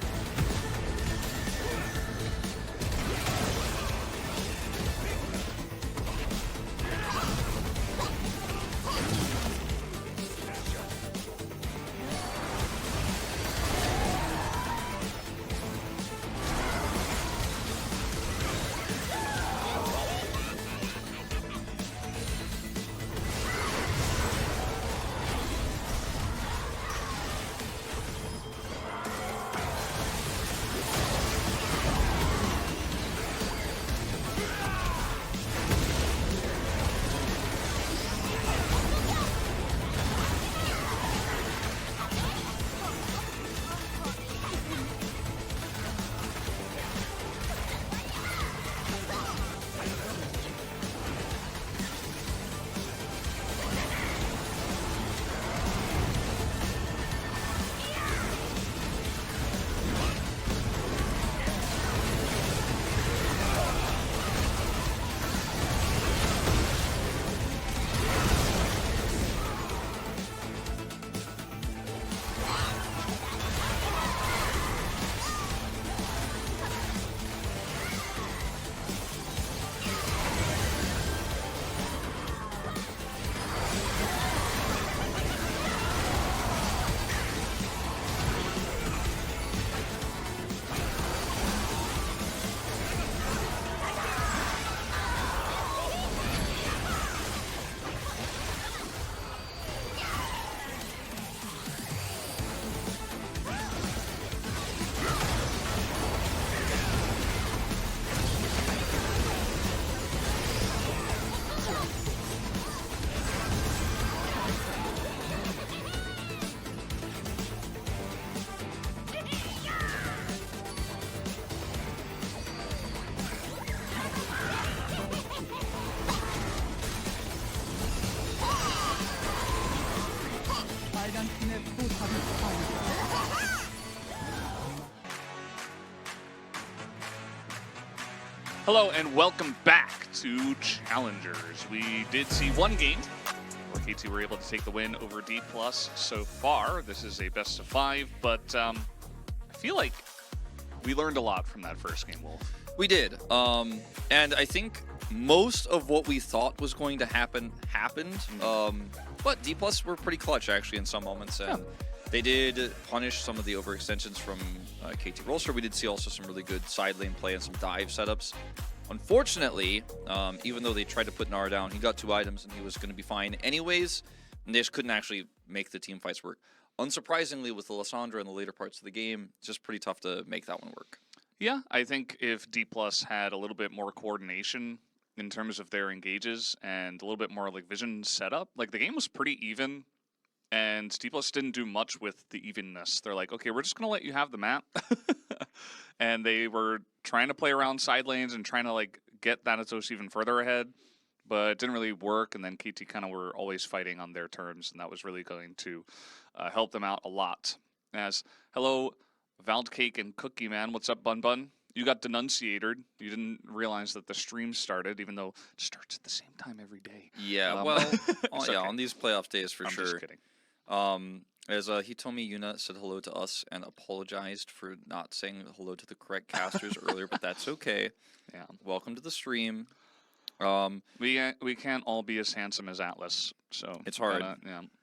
Speaker 1: Hello and welcome back to Challengers. We did see one game where KT were able to take the win over D+ so far. This is a best of 5, but I feel like we learned a lot from that first game, Wolf.
Speaker 2: We did. And I think most of what we thought was going to happen happened. But D+ were pretty clutch, actually, in some moments. And they did punish some of the overextensions from KT Rolster. We did see also some really good side lane play and some dive setups. Unfortunately, even though they tried to put Nara down, he got 2 items and he was going to be fine anyways. And they just couldn't actually make the team fights work. Unsurprisingly, with the Lissandra in the later parts of the game, it's just pretty tough to make that one work.
Speaker 1: Yeah, I think if D+ had a little bit more coordination in terms of their engages and a little bit more like vision setup, like the game was pretty even. And D+ didn't do much with the evenness. They're like, okay, we're just going to let you have the map. And they were trying to play around side lanes and trying to like get Thanatos even further ahead. But it didn't really work. And then KT kind of were always fighting on their terms. And that was really going to help them out a lot. As, hello, Valdcake and Cookie Man. What's up, Bun Bun? You got denunciated. You didn't realize that the stream started, even though it starts at the same time every day.
Speaker 2: Yeah,
Speaker 1: Okay.
Speaker 2: on these playoff days for
Speaker 1: I'm
Speaker 2: sure.
Speaker 1: just kidding.
Speaker 2: As he told me, Yuna said hello to us and apologized for not saying hello to the correct casters earlier, but that's okay.
Speaker 1: Yeah.
Speaker 2: Welcome to the stream.
Speaker 1: We can't all be as handsome as Atlas, so
Speaker 2: It's hard.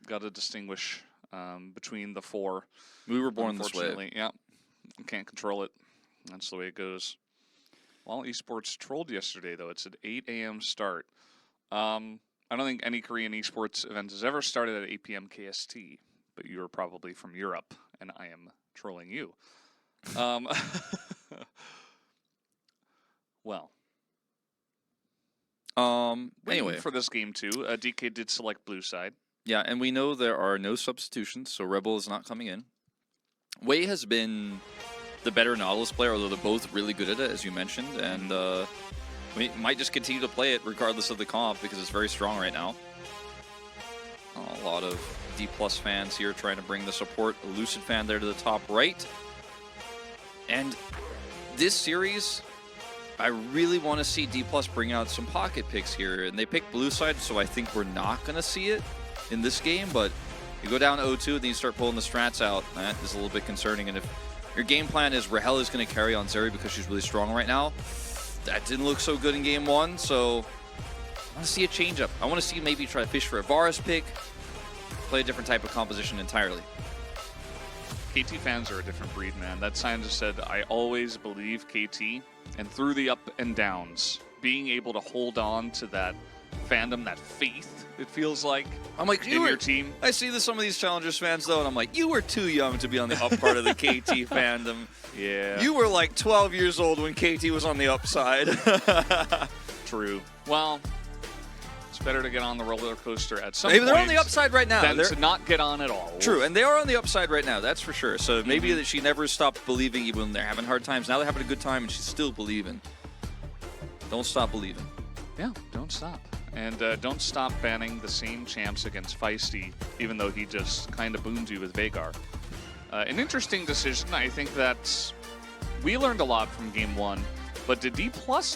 Speaker 1: Gotta distinguish between the 4.
Speaker 2: We were born this way.
Speaker 1: Unfortunately, yeah, can't control it. That's the way it goes. Well, esports trolled yesterday though. It's an 8 a.m. start. I don't think any Korean esports event has ever started at 8 p.m. KST, but you are probably from Europe, and I am trolling you. Well.
Speaker 2: Anyway,
Speaker 1: for this game too, DK did select blue side.
Speaker 2: yeah, and we know there are no substitutions, so Rebel is not coming in. Wei has been the better Nautilus player, although they're both really good at it, as you mentioned, and we might just continue to play it regardless of the comp because it's very strong right now. A lot of D+ fans here trying to bring the support. A Lucid fan there to the top right. And this series, I really want to see D+ bring out some pocket picks here. And they picked blue side, so I think we're not going to see it in this game. But you go down 0-2 and then you start pulling the strats out. That is a little bit concerning. And if your game plan is Rahel is going to carry on Zeri because she's really strong right now, that didn't look so good in game 1. So I want to see a change-up. I want to see maybe try to fish for a Varus pick, play a different type of composition entirely.
Speaker 1: KT fans are a different breed, man. That sign just said, I always believe KT, and through the up and downs, being able to hold on to that fandom, that faith, it feels like,
Speaker 2: I'm like,
Speaker 1: in your team.
Speaker 2: I see some of these Challengers fans, though, and I'm like, you were too young to be on the up part of the KT fandom.
Speaker 1: Yeah.
Speaker 2: You were like 12 years old when KT was on the upside.
Speaker 1: True. Well, it's better to get on the roller coaster at some
Speaker 2: Maybe
Speaker 1: point.
Speaker 2: they're on the upside right now.
Speaker 1: Than to not get on at all.
Speaker 2: True, and they are on the upside right now, that's for sure. So maybe that she never stopped believing even when they're having hard times. Now they're having a good time and she's still believing. Don't stop believing.
Speaker 1: Yeah, don't stop. And don't stop banning the same champs against Feisty, even though he just kind of boomed you with Veigar. An interesting decision. I think that we learned a lot from Game 1, but did D+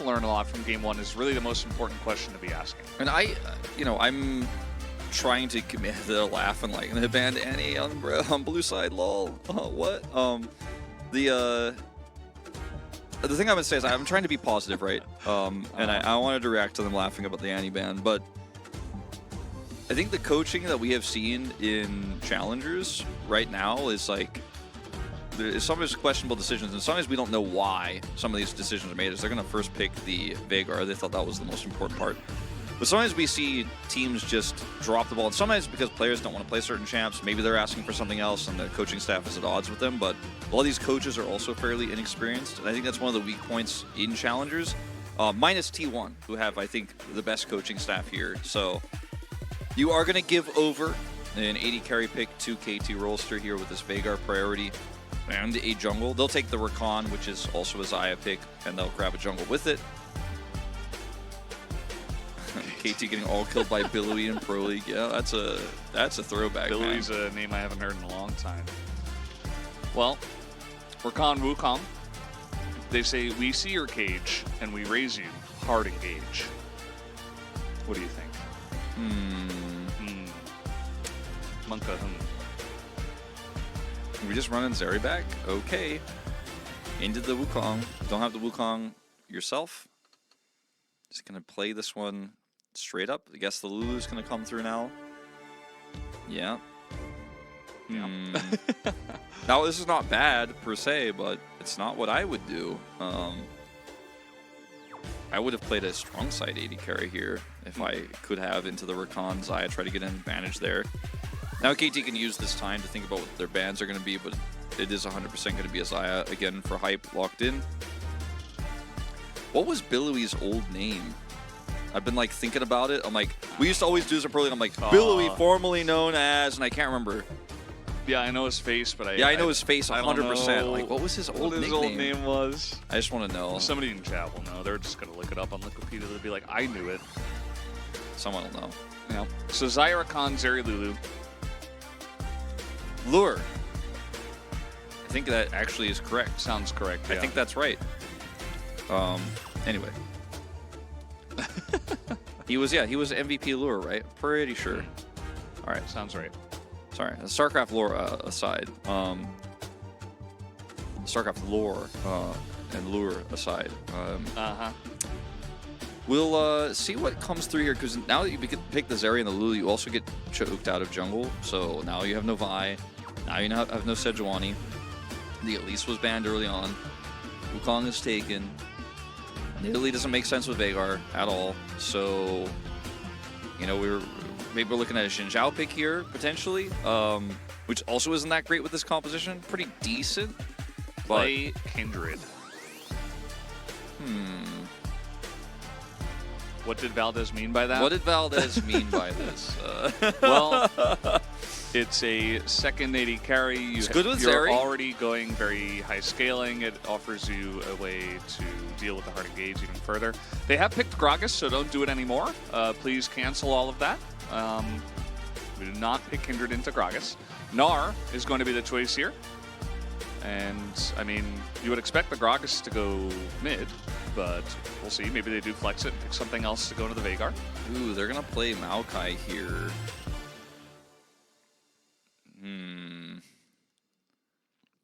Speaker 1: learn a lot from Game 1 is really the most important question to be asking.
Speaker 2: And I'm trying to commit the laugh and like, they banned Annie on blue side, lol. What? The thing I would say is I'm trying to be positive, right? And I wanted to react to them laughing about the Annie ban, but I think the coaching that we have seen in Challengers right now is like, there's sometimes questionable decisions, and sometimes we don't know why some of these decisions are made. Is they're going to first pick the Veigar. They thought that was the most important part. But sometimes we see teams just drop the ball, and sometimes because players don't want to play certain champs, maybe they're asking for something else and the coaching staff is at odds with them, but a lot of these coaches are also fairly inexperienced, and I think that's one of the weak points in Challengers, minus T1, who have, I think, the best coaching staff here. So you are going to give over an 80 carry pick to KT Rolster here with this Veigar priority and a jungle. They'll take the Rakan, which is also a Xayah pick, and they'll grab a jungle with it. KT getting all killed by Billowy in Pro League. Yeah, that's a throwback.
Speaker 1: Billowy's a name I haven't heard in a long time. Well, Rakan Wukong They say, we see your cage, and we raise you hard engage. What do you think? Monka,
Speaker 2: We just running Zeri back? Okay. Into the Wukong. Don't have the Wukong yourself. Just gonna play this one straight up. I guess the Lulu's gonna come through now. Yeah. Now this is not bad per se, but it's not what I would do. I would have played a strong side AD carry here if I could have into the Rakan Xayah, try to get an advantage there. Now KT can use this time to think about what their bans are going to be, but it is 100% going to be a Xayah again for hype locked in. What was Billowy's old name? I've been like thinking about it. I'm like, we used to always do this in Pro League. I'm like, Billowy, formerly known as, and I can't remember.
Speaker 1: Yeah, I know his face, but
Speaker 2: I know his face 100%. Like, what was his old
Speaker 1: nickname? What his old name was?
Speaker 2: I just want to know.
Speaker 1: Somebody in chat will know. They're just going to look it up on Wikipedia. They'll be like, I knew it.
Speaker 2: Someone will know.
Speaker 1: Yeah. So Xayah, Rakan, Zeri, Lulu.
Speaker 2: Lure. I think that actually is correct.
Speaker 1: Sounds correct, yeah.
Speaker 2: I think that's right. Anyway. he was MVP Lure, right? Pretty sure. All right.
Speaker 1: Sounds right.
Speaker 2: Sorry, StarCraft lore aside. StarCraft lore and lure aside. We'll see what comes through here, because now that you pick the Zeri and the Lulu, you also get choked out of jungle. So now you have no Vi. Now you have no Sejuani. The Elise was banned early on. Wukong is taken. Nidalee doesn't make sense with Veigar at all. So, you know, maybe we're looking at a Xin Zhao pick here, potentially, which also isn't that great with this composition. Pretty decent.
Speaker 1: Play Kindred. What did Valdez mean by that?
Speaker 2: What did Valdez mean by this?
Speaker 1: Well, it's a second AD carry.
Speaker 2: It's good with
Speaker 1: You're
Speaker 2: Zeri.
Speaker 1: already going very high scaling. It offers you a way to deal with the hard engage even further. They have picked Gragas, so don't do it anymore. Please cancel all of that. We did not pick Kindred into Gragas. Gnar is going to be the choice here. And, I mean, you would expect the Gragas to go mid, but we'll see. Maybe they do flex it and pick something else to go into the Veigar.
Speaker 2: Ooh, they're going to play Maokai here.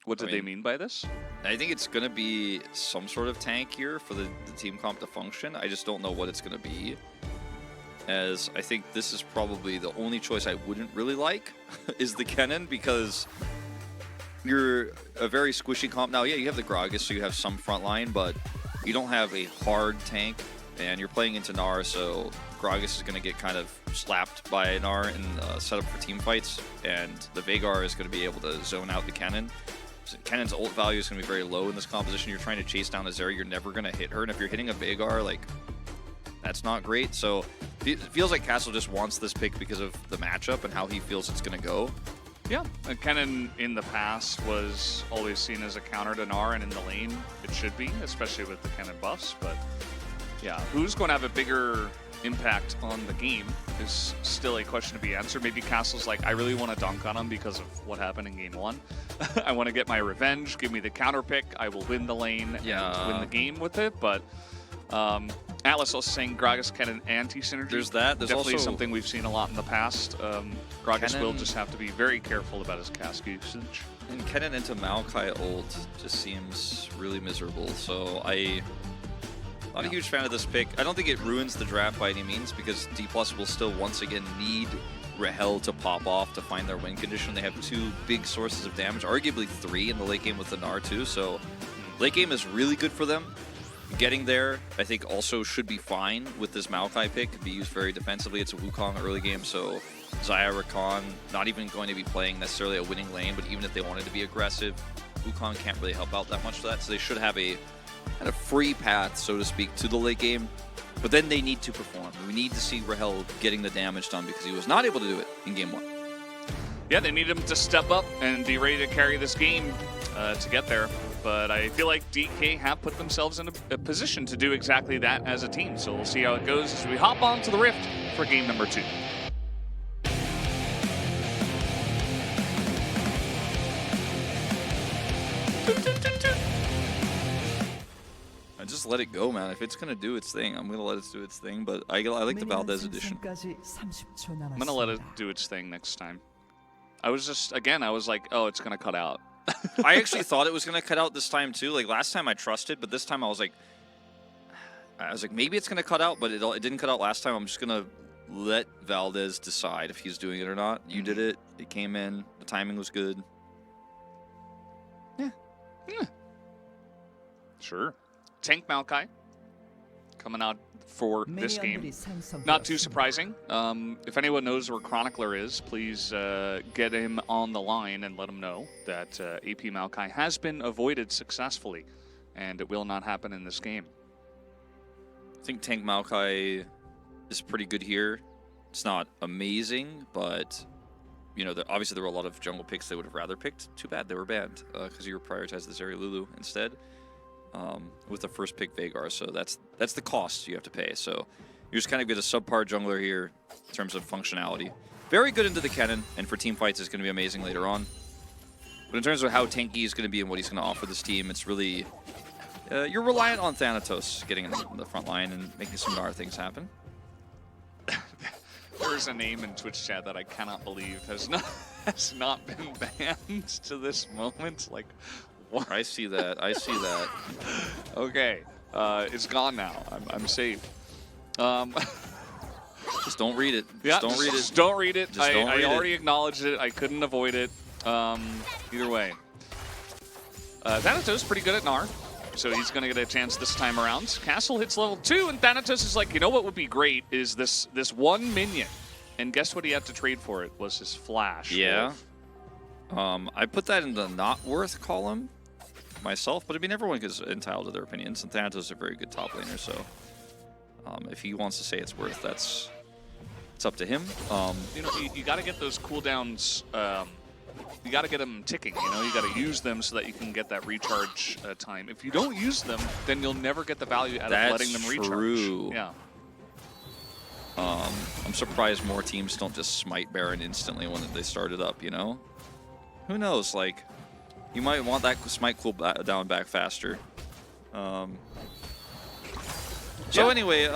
Speaker 1: What did they mean by this?
Speaker 2: I think it's going to be some sort of tank here for the team comp to function. I just don't know what it's going to be. As I think this is probably the only choice I wouldn't really like is the Kennen, because you're a very squishy comp. Now, yeah, you have the Gragas, so you have some front line, but you don't have a hard tank, and you're playing into Gnar, so Gragas is going to get kind of slapped by Gnar and set up for team fights, and the Veigar is going to be able to zone out the Kennen. So Kennen's ult value is going to be very low in this composition. You're trying to chase down a Zeri, you're never going to hit her, and if you're hitting a Veigar, like, that's not great. So it feels like Castle just wants this pick because of the matchup and how he feels it's going to go.
Speaker 1: Yeah, Kennen in the past was always seen as a counter to Gnar, and in the lane it should be, especially with the Kennen buffs. But yeah, who's going to have a bigger impact on the game is still a question to be answered. Maybe Castle's like, I really want to dunk on him because of what happened in game 1. I want to get my revenge, give me the counter pick, I will win the lane and win the game with it. But Atlas also saying Gragas Kennen anti-synergy.
Speaker 2: There's that. There's
Speaker 1: definitely
Speaker 2: also
Speaker 1: something we've seen a lot in the past. Gragas
Speaker 2: Kennen
Speaker 1: will just have to be very careful about his cask usage.
Speaker 2: And Kennen into Maokai ult just seems really miserable. So I'm not a huge fan of this pick. I don't think it ruins the draft by any means, because D+ will still once again need Rahel to pop off to find their win condition. They have 2 big sources of damage, arguably 3 in the late game with the Gnar too. So late game is really good for them. Getting there, I think, also should be fine with this Maokai pick. Could be used very defensively. It's a Wukong early game, so Xayah, Rakan, not even going to be playing necessarily a winning lane, but even if they wanted to be aggressive, Wukong can't really help out that much for that. So they should have a kind of free path, so to speak, to the late game. But then they need to perform. We need to see Rahel getting the damage done, because he was not able to do it in game 1.
Speaker 1: Yeah, they need him to step up and be ready to carry this game to get there. But I feel like DK have put themselves in a position to do exactly that as a team. So we'll see how it goes as we hop onto the Rift for game number 2.
Speaker 2: just let it go, man. If it's gonna do its thing, I'm gonna let it do its thing. But I like the Valdez edition.
Speaker 1: I'm gonna let it do its thing next time. I was just, again, I was like, oh, it's gonna cut out.
Speaker 2: I actually thought it was gonna cut out this time too. Like last time I trusted, but this time I was like maybe it's gonna cut out, but it didn't cut out last time. I'm just gonna let Valdez decide if he's doing it or not. You did it. It came in. The timing was good.
Speaker 1: Yeah. Sure. Tank Maokai coming out for this game. Not too surprising. If anyone knows where Chronicler is, please get him on the line and let him know that AP Maokai has been avoided successfully, and it will not happen in this game.
Speaker 2: I think Tank Maokai is pretty good here. It's not amazing, but you know, obviously there were a lot of jungle picks they would have rather picked. Too bad they were banned because you were prioritized the Zeri Lulu instead. With the first pick Veigar, so that's the cost you have to pay. So you just kind of get a subpar jungler here in terms of functionality. Very good into the cannon, and for team fights, it's going to be amazing later on. But in terms of how tanky is going to be and what he's going to offer this team, it's really you're reliant on Thanatos getting in the front line and making some Gnar things happen.
Speaker 1: There's a name in Twitch chat that I cannot believe has not been banned to this moment. Like, what?
Speaker 2: I see that. I see that.
Speaker 1: Okay, it's gone now. I'm safe.
Speaker 2: Just don't read it.
Speaker 1: Yeah,
Speaker 2: don't read it.
Speaker 1: Just don't read it. I already
Speaker 2: it.
Speaker 1: acknowledged it. I couldn't avoid it. Either way. Thanatos pretty good at Gnar, so he's going to get a chance this time around. Castle hits level 2, and Thanatos is like, you know what would be great is this one minion. And guess what he had to trade for it was his flash.
Speaker 2: Yeah. I put that in the not worth column myself, but I mean, everyone is entitled to their opinions, and Thanatos is a very good top laner, so if he wants to say it's worth, it's up to him.
Speaker 1: You know, you got to get those cooldowns, you got to get them ticking, you know, you got to use them so that you can get that recharge time. If you don't use them, then you'll never get the value out of letting them recharge.
Speaker 2: True.
Speaker 1: Yeah.
Speaker 2: I'm surprised more teams don't just smite Baron instantly when they start it up, you know? Who knows, like, you might want that smite cool down back faster. So anyway,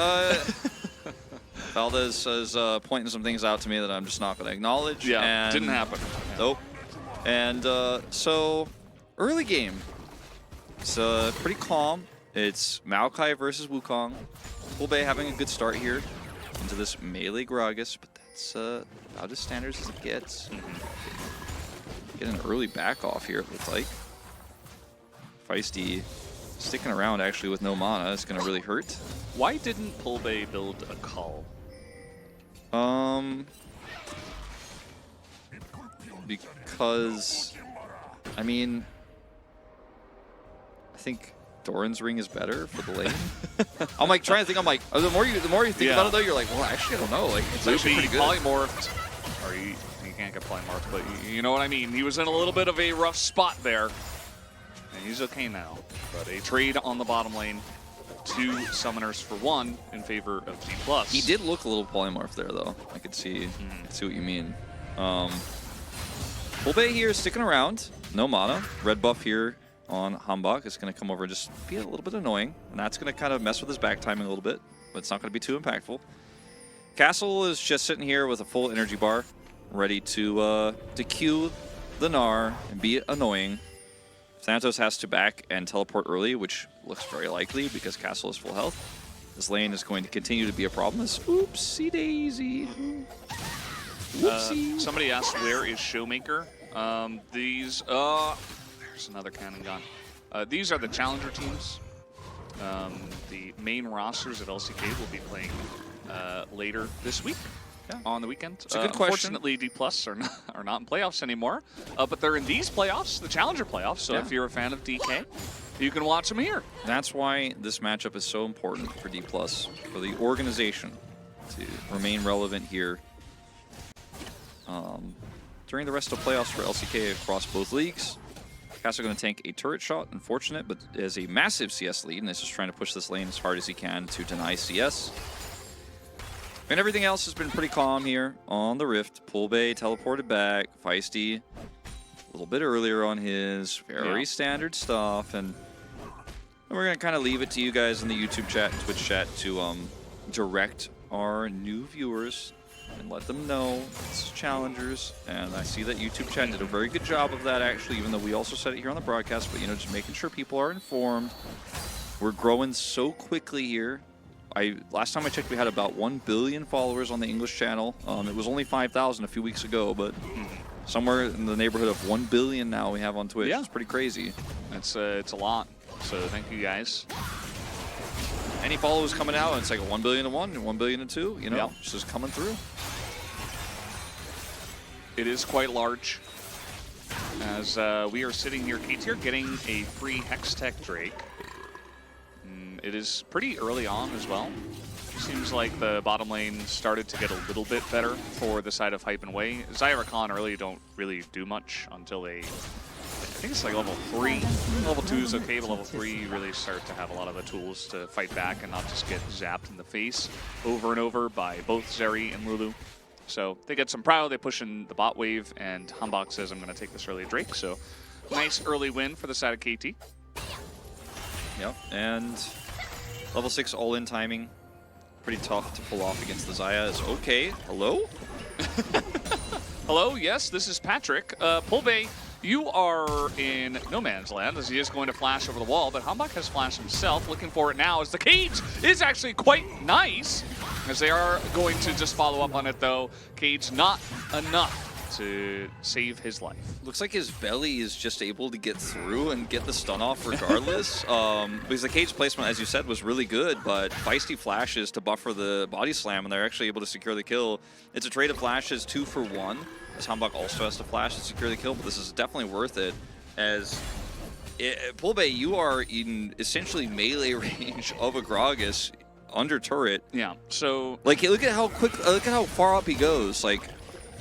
Speaker 2: Valdez is pointing some things out to me that I'm just not going to acknowledge.
Speaker 1: Yeah,
Speaker 2: and
Speaker 1: didn't happen.
Speaker 2: Nope. And so, early game. It's pretty calm. It's Maokai versus Wukong. Poolbay having a good start here into this melee Gragas, but that's about as standard as it gets. Get an early back off here, it looks like. Feisty sticking around actually with no mana is going to really hurt.
Speaker 1: Why didn't Poolbay build a call?
Speaker 2: Because, I mean, I think Doran's ring is better for the lane. I'm like trying to think. I'm like, the more you think about it though, you're like, well, actually, I don't know. Like, it's actually pretty good.
Speaker 1: Polymorphed, or you can't get polymorphed, but you know what I mean. He was in a little bit of a rough spot there, and he's okay now. But a trade on the bottom lane, 2 summoners for 1 in favor of D+.
Speaker 2: He did look a little polymorph there though. I could see what you mean. Poolbay here sticking around, no mana. Red buff here on Hambach is going to come over and just be a little bit annoying, and that's going to kind of mess with his back timing a little bit, but it's not going to be too impactful. Castle is just sitting here with a full energy bar, ready to Q the Gnar and be annoying. Thanatos has to back and teleport early, which looks very likely because Castle is full health. This lane is going to continue to be a problem. Oopsie daisy. Whoopsie.
Speaker 1: Somebody asked, where is Showmaker? There's another cannon gone. These are the challenger teams. The main rosters at LCK will be playing later this week. Yeah. On the weekend.
Speaker 2: It's a good question.
Speaker 1: Unfortunately, D+ are not in playoffs anymore, but they're in these playoffs, the Challenger playoffs, so if you're a fan of DK, you can watch them here.
Speaker 2: That's why this matchup is so important for D+, for the organization to remain relevant here during the rest of the playoffs for LCK across both leagues. Castle going to tank a turret shot, unfortunate, but has a massive CS lead, and is just trying to push this lane as hard as he can to deny CS. And everything else has been pretty calm here on the Rift. Poolbay teleported back. Feisty a little bit earlier on his very standard stuff. And And we're going to kind of leave it to you guys in the YouTube chat and Twitch chat to direct our new viewers and let them know it's challengers. And I see that YouTube chat did a very good job of that, actually, even though we also said it here on the broadcast. But, you know, just making sure people are informed. We're growing so quickly here. Last time I checked, we had about 1 billion followers on the English channel. It was only 5,000 a few weeks ago, but somewhere in the neighborhood of 1 billion now we have on Twitch. Yeah. It's pretty crazy.
Speaker 1: It's a lot. So thank you guys.
Speaker 2: Any followers coming out, and it's like a 1 billion to 1 and 1 billion to 2, you know,
Speaker 1: yep.
Speaker 2: It's just coming through.
Speaker 1: It is quite large. As we are sitting here, KT are getting a free Hextech Drake. It is pretty early on as well. Seems like the bottom lane started to get a little bit better for the side of Hype and Wei. Zyra Khan early don't really do much until they, I think it's like level 3. Level 2 is okay, but level 3 you really start to have a lot of the tools to fight back and not just get zapped in the face over and over by both Zeri and Lulu. So they get some prio, they push in the bot wave, and Hambach says, I'm going to take this early Drake. So nice early win for the side of KT.
Speaker 2: Yep, and level 6 all-in timing. Pretty tough to pull off against the Xayah. Is okay. Hello?
Speaker 1: Hello, yes, this is Patrick. Pulbe, you are in no man's land as he is going to flash over the wall, but Hambach has flashed himself, looking for it now as the cage is actually quite nice. As they are going to just follow up on it though. Cage not enough to save his life.
Speaker 2: Looks like his belly is just able to get through and get the stun off regardless. Because the cage placement, as you said, was really good, but feisty flashes to buffer the body slam, and they're actually able to secure the kill. It's a trade of flashes 2 for 1, as Hambach also has to flash to secure the kill, but this is definitely worth it. As Pulbe, you are in essentially melee range of a Gragas under turret.
Speaker 1: Yeah, so
Speaker 2: like look at how quick, look at how far up he goes. Like,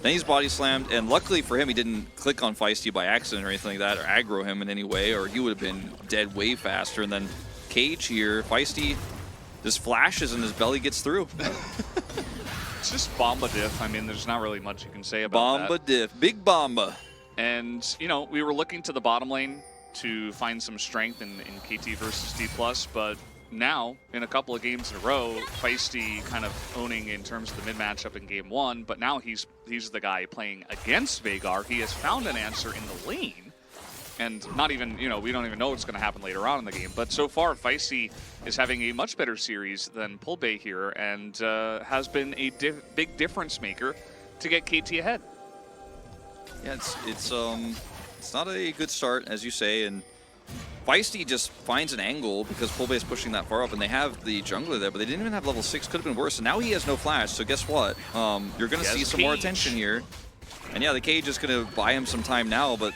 Speaker 2: then he's body slammed, and luckily for him, he didn't click on Feisty by accident or anything like that, or aggro him in any way, or he would have been dead way faster. And then Cage here, Feisty just flashes and his belly gets through.
Speaker 1: It's just Bomba diff. I mean, there's not really much you can say about that.
Speaker 2: Bomba diff, big Bomba.
Speaker 1: And, you know, we were looking to the bottom lane to find some strength in KT versus D+, but now, in a couple of games in a row, Feisty kind of owning in terms of the mid matchup in game 1, but now he's the guy playing against Veigar. He has found an answer in the lane, and not even, you know, we don't even know what's going to happen later on in the game. But so far, Feisty is having a much better series than Pulbe here, and has been a big difference maker to get KT ahead.
Speaker 2: Yeah, it's not a good start, as you say, and Feisty just finds an angle because Pulbe is pushing that far up, and they have the jungler there, but they didn't even have level 6. Could have been worse. And now he has no flash, so guess what? You're going to see some more attention here. And yeah, the cage is going to buy him some time now, but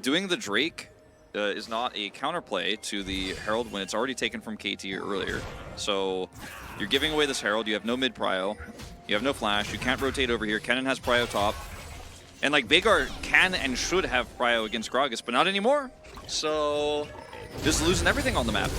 Speaker 2: doing the Drake is not a counterplay to the Herald when it's already taken from KT earlier. So you're giving away this Herald. You have no mid prio. You have no flash. You can't rotate over here. Kennen has prio top. And like Veigar can and should have prio against Gragas, but not anymore. So just losing everything on the map.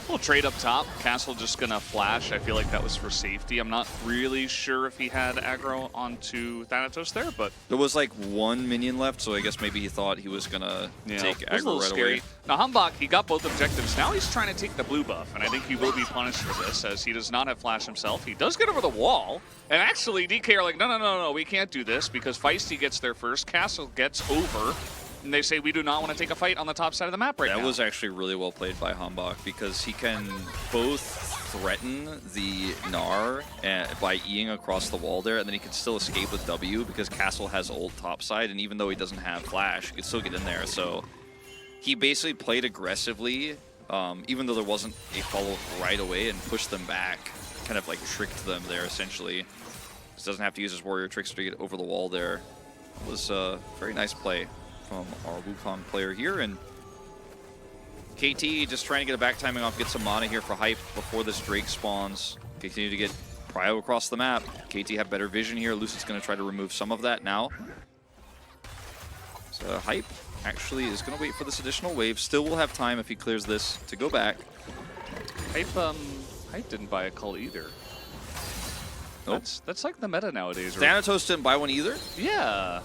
Speaker 1: We'll trade up top. Castle just gonna flash. I feel like that was for safety. I'm not really sure if he had aggro onto Thanatos there, but
Speaker 2: there was like 1 minion left, so I guess maybe he thought he was gonna take aggro right away.
Speaker 1: Now Hambach, he got both objectives. Now he's trying to take the blue buff, and I think he will be punished for this, as he does not have flash himself. He does get over the wall, and actually DK are like, no, we can't do this, because Feisty gets there first. Castle gets over. And they say we do not want to take a fight on the top side of the map right now.
Speaker 2: That was actually really well played by Hambach, because he can both threaten the Gnar by Eing across the wall there, and then he can still escape with W because Castle has ult topside, and even though he doesn't have flash, he can still get in there. So he basically played aggressively, even though there wasn't a follow right away, and pushed them back, kind of like tricked them there essentially. He doesn't have to use his warrior tricks to get over the wall there. It was a very nice play from our Wukong player here, and KT just trying to get a back timing off, get some mana here for Hype before this Drake spawns. Continue to get prio across the map. KT have better vision here. Lucid's going to try to remove some of that now. So Hype actually is going to wait for this additional wave. Still will have time if he clears this to go back.
Speaker 1: Hype didn't buy a cult either.
Speaker 2: Nope.
Speaker 1: That's like the meta nowadays.
Speaker 2: Thanatos didn't buy one either?
Speaker 1: Yeah.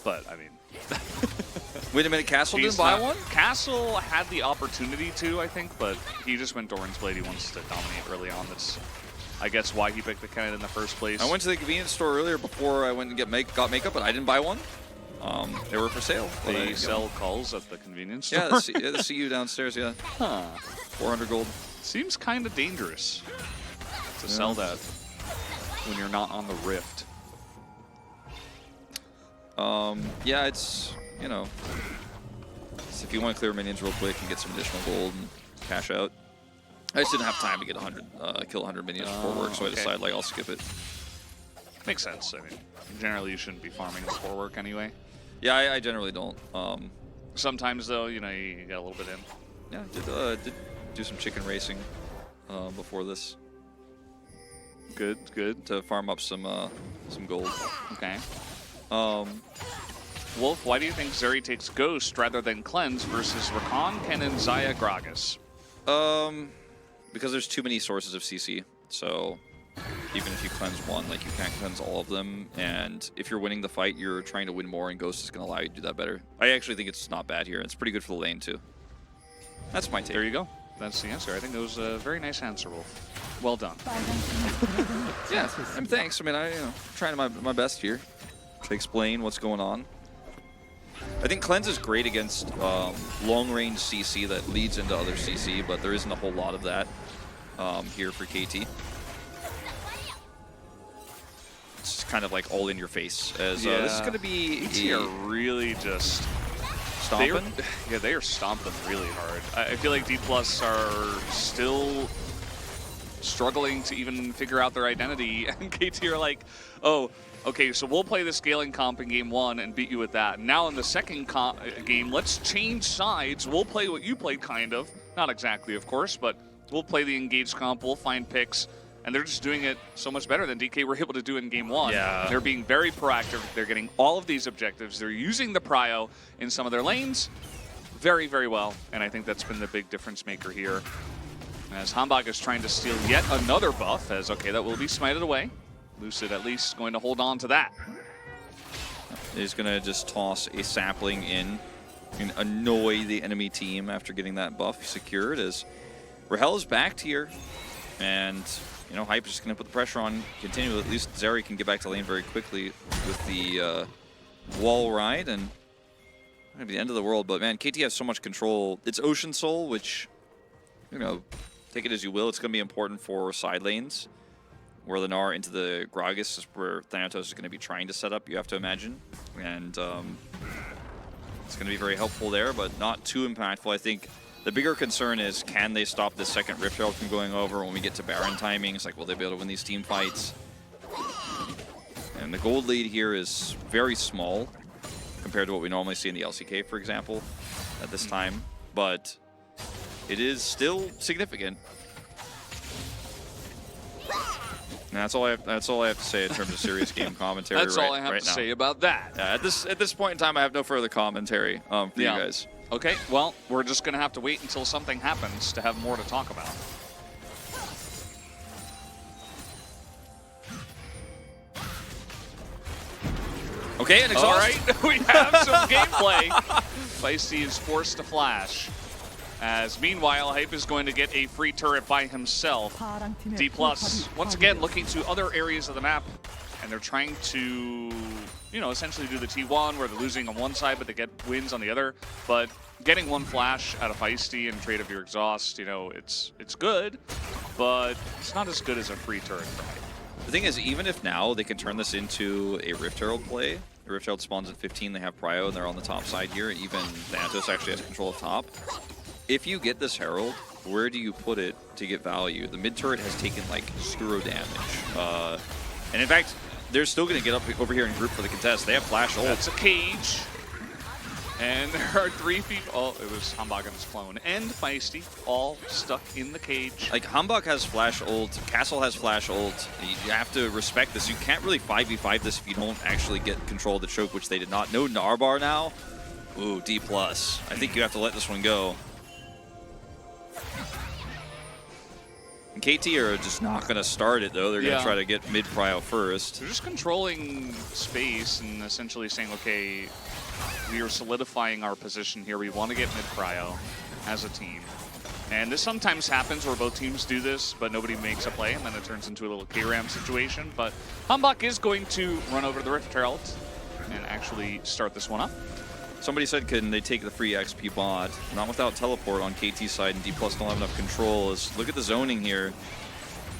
Speaker 1: But, I mean,
Speaker 2: Wait a minute, Castle
Speaker 1: He's
Speaker 2: didn't buy
Speaker 1: not-
Speaker 2: one?
Speaker 1: Castle had the opportunity to, I think, but he just went Doran's Blade. He wants to dominate early on. That's, I guess, why he picked the Kenneth in the first place.
Speaker 2: I went to the convenience store earlier before I went and got makeup, but I didn't buy one. They were for sale.
Speaker 1: They sell calls at the convenience store.
Speaker 2: Yeah, the CU downstairs, yeah.
Speaker 1: Huh.
Speaker 2: 400 gold.
Speaker 1: Seems kind of dangerous to sell that when you're not on the Rift.
Speaker 2: Yeah, it's, you know, if you want to clear minions real quick and get some additional gold and cash out. I just didn't have time to get 100, kill 100 minions before work, so I decided like I'll skip it.
Speaker 1: Makes sense. I mean, generally you shouldn't be farming before work anyway.
Speaker 2: Yeah, I generally don't.
Speaker 1: Sometimes though, you know, you get a little bit in.
Speaker 2: Yeah, did do some chicken racing before this
Speaker 1: Good, good.
Speaker 2: to farm up some gold.
Speaker 1: Okay. Wolf, why do you think Zeri takes Ghost rather than Cleanse versus Rakan, Kennen, Xayah, Gragas?
Speaker 2: Because there's too many sources of CC, so even if you cleanse one, like you can't cleanse all of them, and if you're winning the fight, you're trying to win more, and Ghost is going to allow you to do that better. I actually think it's not bad here. It's pretty good for the lane, too. That's my take.
Speaker 1: There you go. That's the answer. I think it was a very nice answer, Wolf. Well done.
Speaker 2: Yeah, thanks. I mean, I'm trying my best here to explain what's going on. I think Cleanse is great against long-range CC that leads into other CC, but there isn't a whole lot of that here for KT. It's kind of like all in your face. As this is going to be
Speaker 1: KT are really just
Speaker 2: stomping.
Speaker 1: They are stomping really hard. I feel like D+ are still struggling to even figure out their identity, and KT are like, oh, okay, so we'll play the scaling comp in game 1 and beat you with that. Now in the second game, let's change sides. We'll play what you played, kind of. Not exactly, of course, but we'll play the engaged comp. We'll find picks. And they're just doing it so much better than DK were able to do in game 1.
Speaker 2: Yeah.
Speaker 1: They're being very proactive. They're getting all of these objectives. They're using the prio in some of their lanes very, very well. And I think that's been the big difference maker here. As Hambach is trying to steal yet another buff, as, okay, that will be smited away. Lucid at least going to hold on to that.
Speaker 2: He's going to just toss a sapling in and annoy the enemy team after getting that buff secured, as Rahel is back tier. And, you know, Hype is just going to put the pressure on, continue. At least Zeri can get back to lane very quickly with the wall ride, and it's going to be the end of the world. But, man, KT has so much control. It's Ocean Soul, which, you know, take it as you will. It's going to be important for side lanes, where the Gnar into the Gragas is where Thanatos is going to be trying to set up, you have to imagine. And it's going to be very helpful there, but not too impactful. I think the bigger concern is, can they stop the second Rift Herald from going over when we get to Baron timing? It's like, will they be able to win these team fights? And the gold lead here is very small compared to what we normally see in the LCK, for example, at this time. But it is still significant. And that's all I have to say in terms of serious game commentary.
Speaker 1: That's all I have to say about that.
Speaker 2: At this point in time, I have no further commentary for you guys.
Speaker 1: Okay, well, we're just going to have to wait until something happens to have more to talk about.
Speaker 2: Okay, and
Speaker 1: all right, we have some gameplay. Feisty is forced to flash. As meanwhile, Hype is going to get a free turret by himself. D+, once again, looking to other areas of the map, and they're trying to, you know, essentially do the T1 where they're losing on one side, but they get wins on the other. But getting one flash out of Feisty and trade of your exhaust, you know, it's good, but it's not as good as a free turret for Hype.
Speaker 2: The thing is, even if now they can turn this into a Rift Herald play, the Rift Herald spawns at 15, they have Prio, and they're on the top side here. Even Thanatos actually has control of top. If you get this Herald, where do you put it to get value? The mid turret has taken like 0 damage. And in fact, they're still going to get up over here and group for the contest. They have flash ult.
Speaker 1: That's a cage. And there are 3 people. Oh, it was Hambach and his clone. And Feisty, all stuck in the cage.
Speaker 2: Like, Hambach has flash ult, Castle has flash ult. You have to respect this. You can't really 5v5 this if you don't actually get control of the choke, which they did not. No Narbar now. Ooh, D+. I think you have to let this one go. And KT are just not going to start it, though. They're going to try to get mid-prio first.
Speaker 1: They're just controlling space and essentially saying, okay, we are solidifying our position here. We want to get mid-cryo as a team. And this sometimes happens where both teams do this, but nobody makes a play, and then it turns into a little K-Ram situation. But Humbach is going to run over to the Rift Herald and actually start this one up.
Speaker 2: Somebody said, can they take the free XP bot? Not without teleport on KT side, and D+ don't have enough control. Look at the zoning here.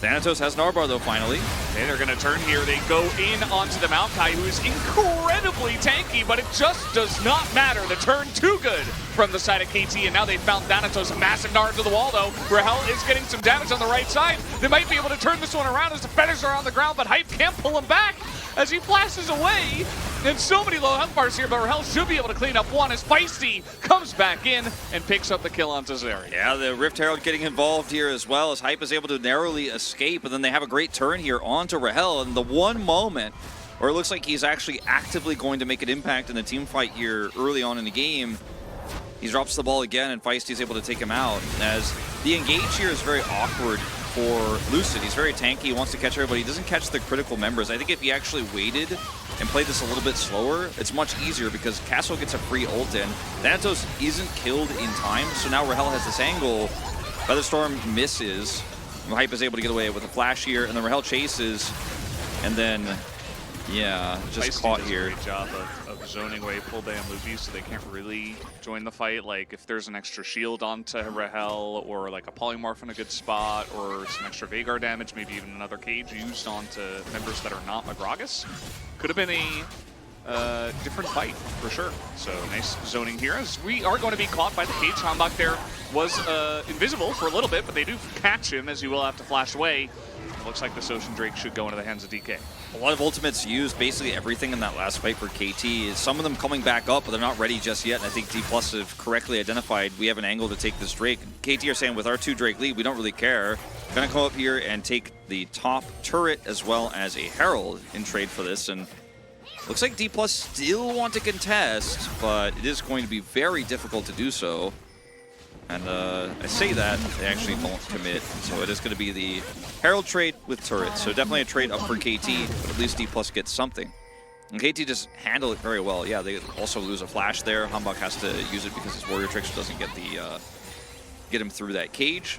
Speaker 2: Thanatos has Narbar though, finally.
Speaker 1: Okay, they're going to turn here. They go in onto the Maokai, who is incredibly tanky, but it just does not matter. The turn too good from the side of KT, and now they found Thanatos. A massive Nard to the wall, though. Rahel is getting some damage on the right side. They might be able to turn this one around as the defenders are on the ground, but Hype can't pull him back as he flashes away. And so many low health bars here, but Rahel should be able to clean up one as Feisty comes back in and picks up the kill on Tazari.
Speaker 2: Yeah, the Rift Herald getting involved here as well, as Hype is able to narrowly escape, and then they have a great turn here onto Rahel, and the one moment where it looks like he's actually actively going to make an impact in the team fight here early on in the game, he drops the ball again, and Feisty's able to take him out, as the engage here is very awkward for Lucid. He's very tanky, he wants to catch everybody, he doesn't catch the critical members. I think if he actually waited and played this a little bit slower, it's much easier because Castle gets a free ult in. Thanatos isn't killed in time, so now Rahel has this angle. Featherstorm misses. Hype is able to get away with a flash here, and then Rahel chases, and then, yeah, just
Speaker 1: Feisty
Speaker 2: caught
Speaker 1: does
Speaker 2: here.
Speaker 1: a great job of zoning away full ban Luffy, so they can't really join the fight. Like, if there's an extra shield onto Rahel, or like a polymorph in a good spot, or some extra Vagar damage, maybe even another cage used onto members that are not Magragas, could have been a different fight for sure. So nice zoning here, as we are going to be caught by the cage. Hambach there was invisible for a little bit, but they do catch him as he will have to flash away. Looks like this Ocean Drake should go into the hands of DK.
Speaker 2: A lot of ultimates used, basically everything in that last fight for KT. Some of them coming back up, but they're not ready just yet. And I think D+ have correctly identified we have an angle to take this Drake. KT are saying with our 2 Drake lead, we don't really care. Gonna come up here and take the top turret as well as a Herald in trade for this. And looks like D+ still want to contest, but it is going to be very difficult to do so. And I say that, they actually won't commit. So it is going to be the Herald trade with turret. So definitely a trade up for KT, but at least D+ gets something. And KT just handle it very well. Yeah, they also lose a flash there. Hambach has to use it because his Warrior Trickster doesn't get the get him through that cage.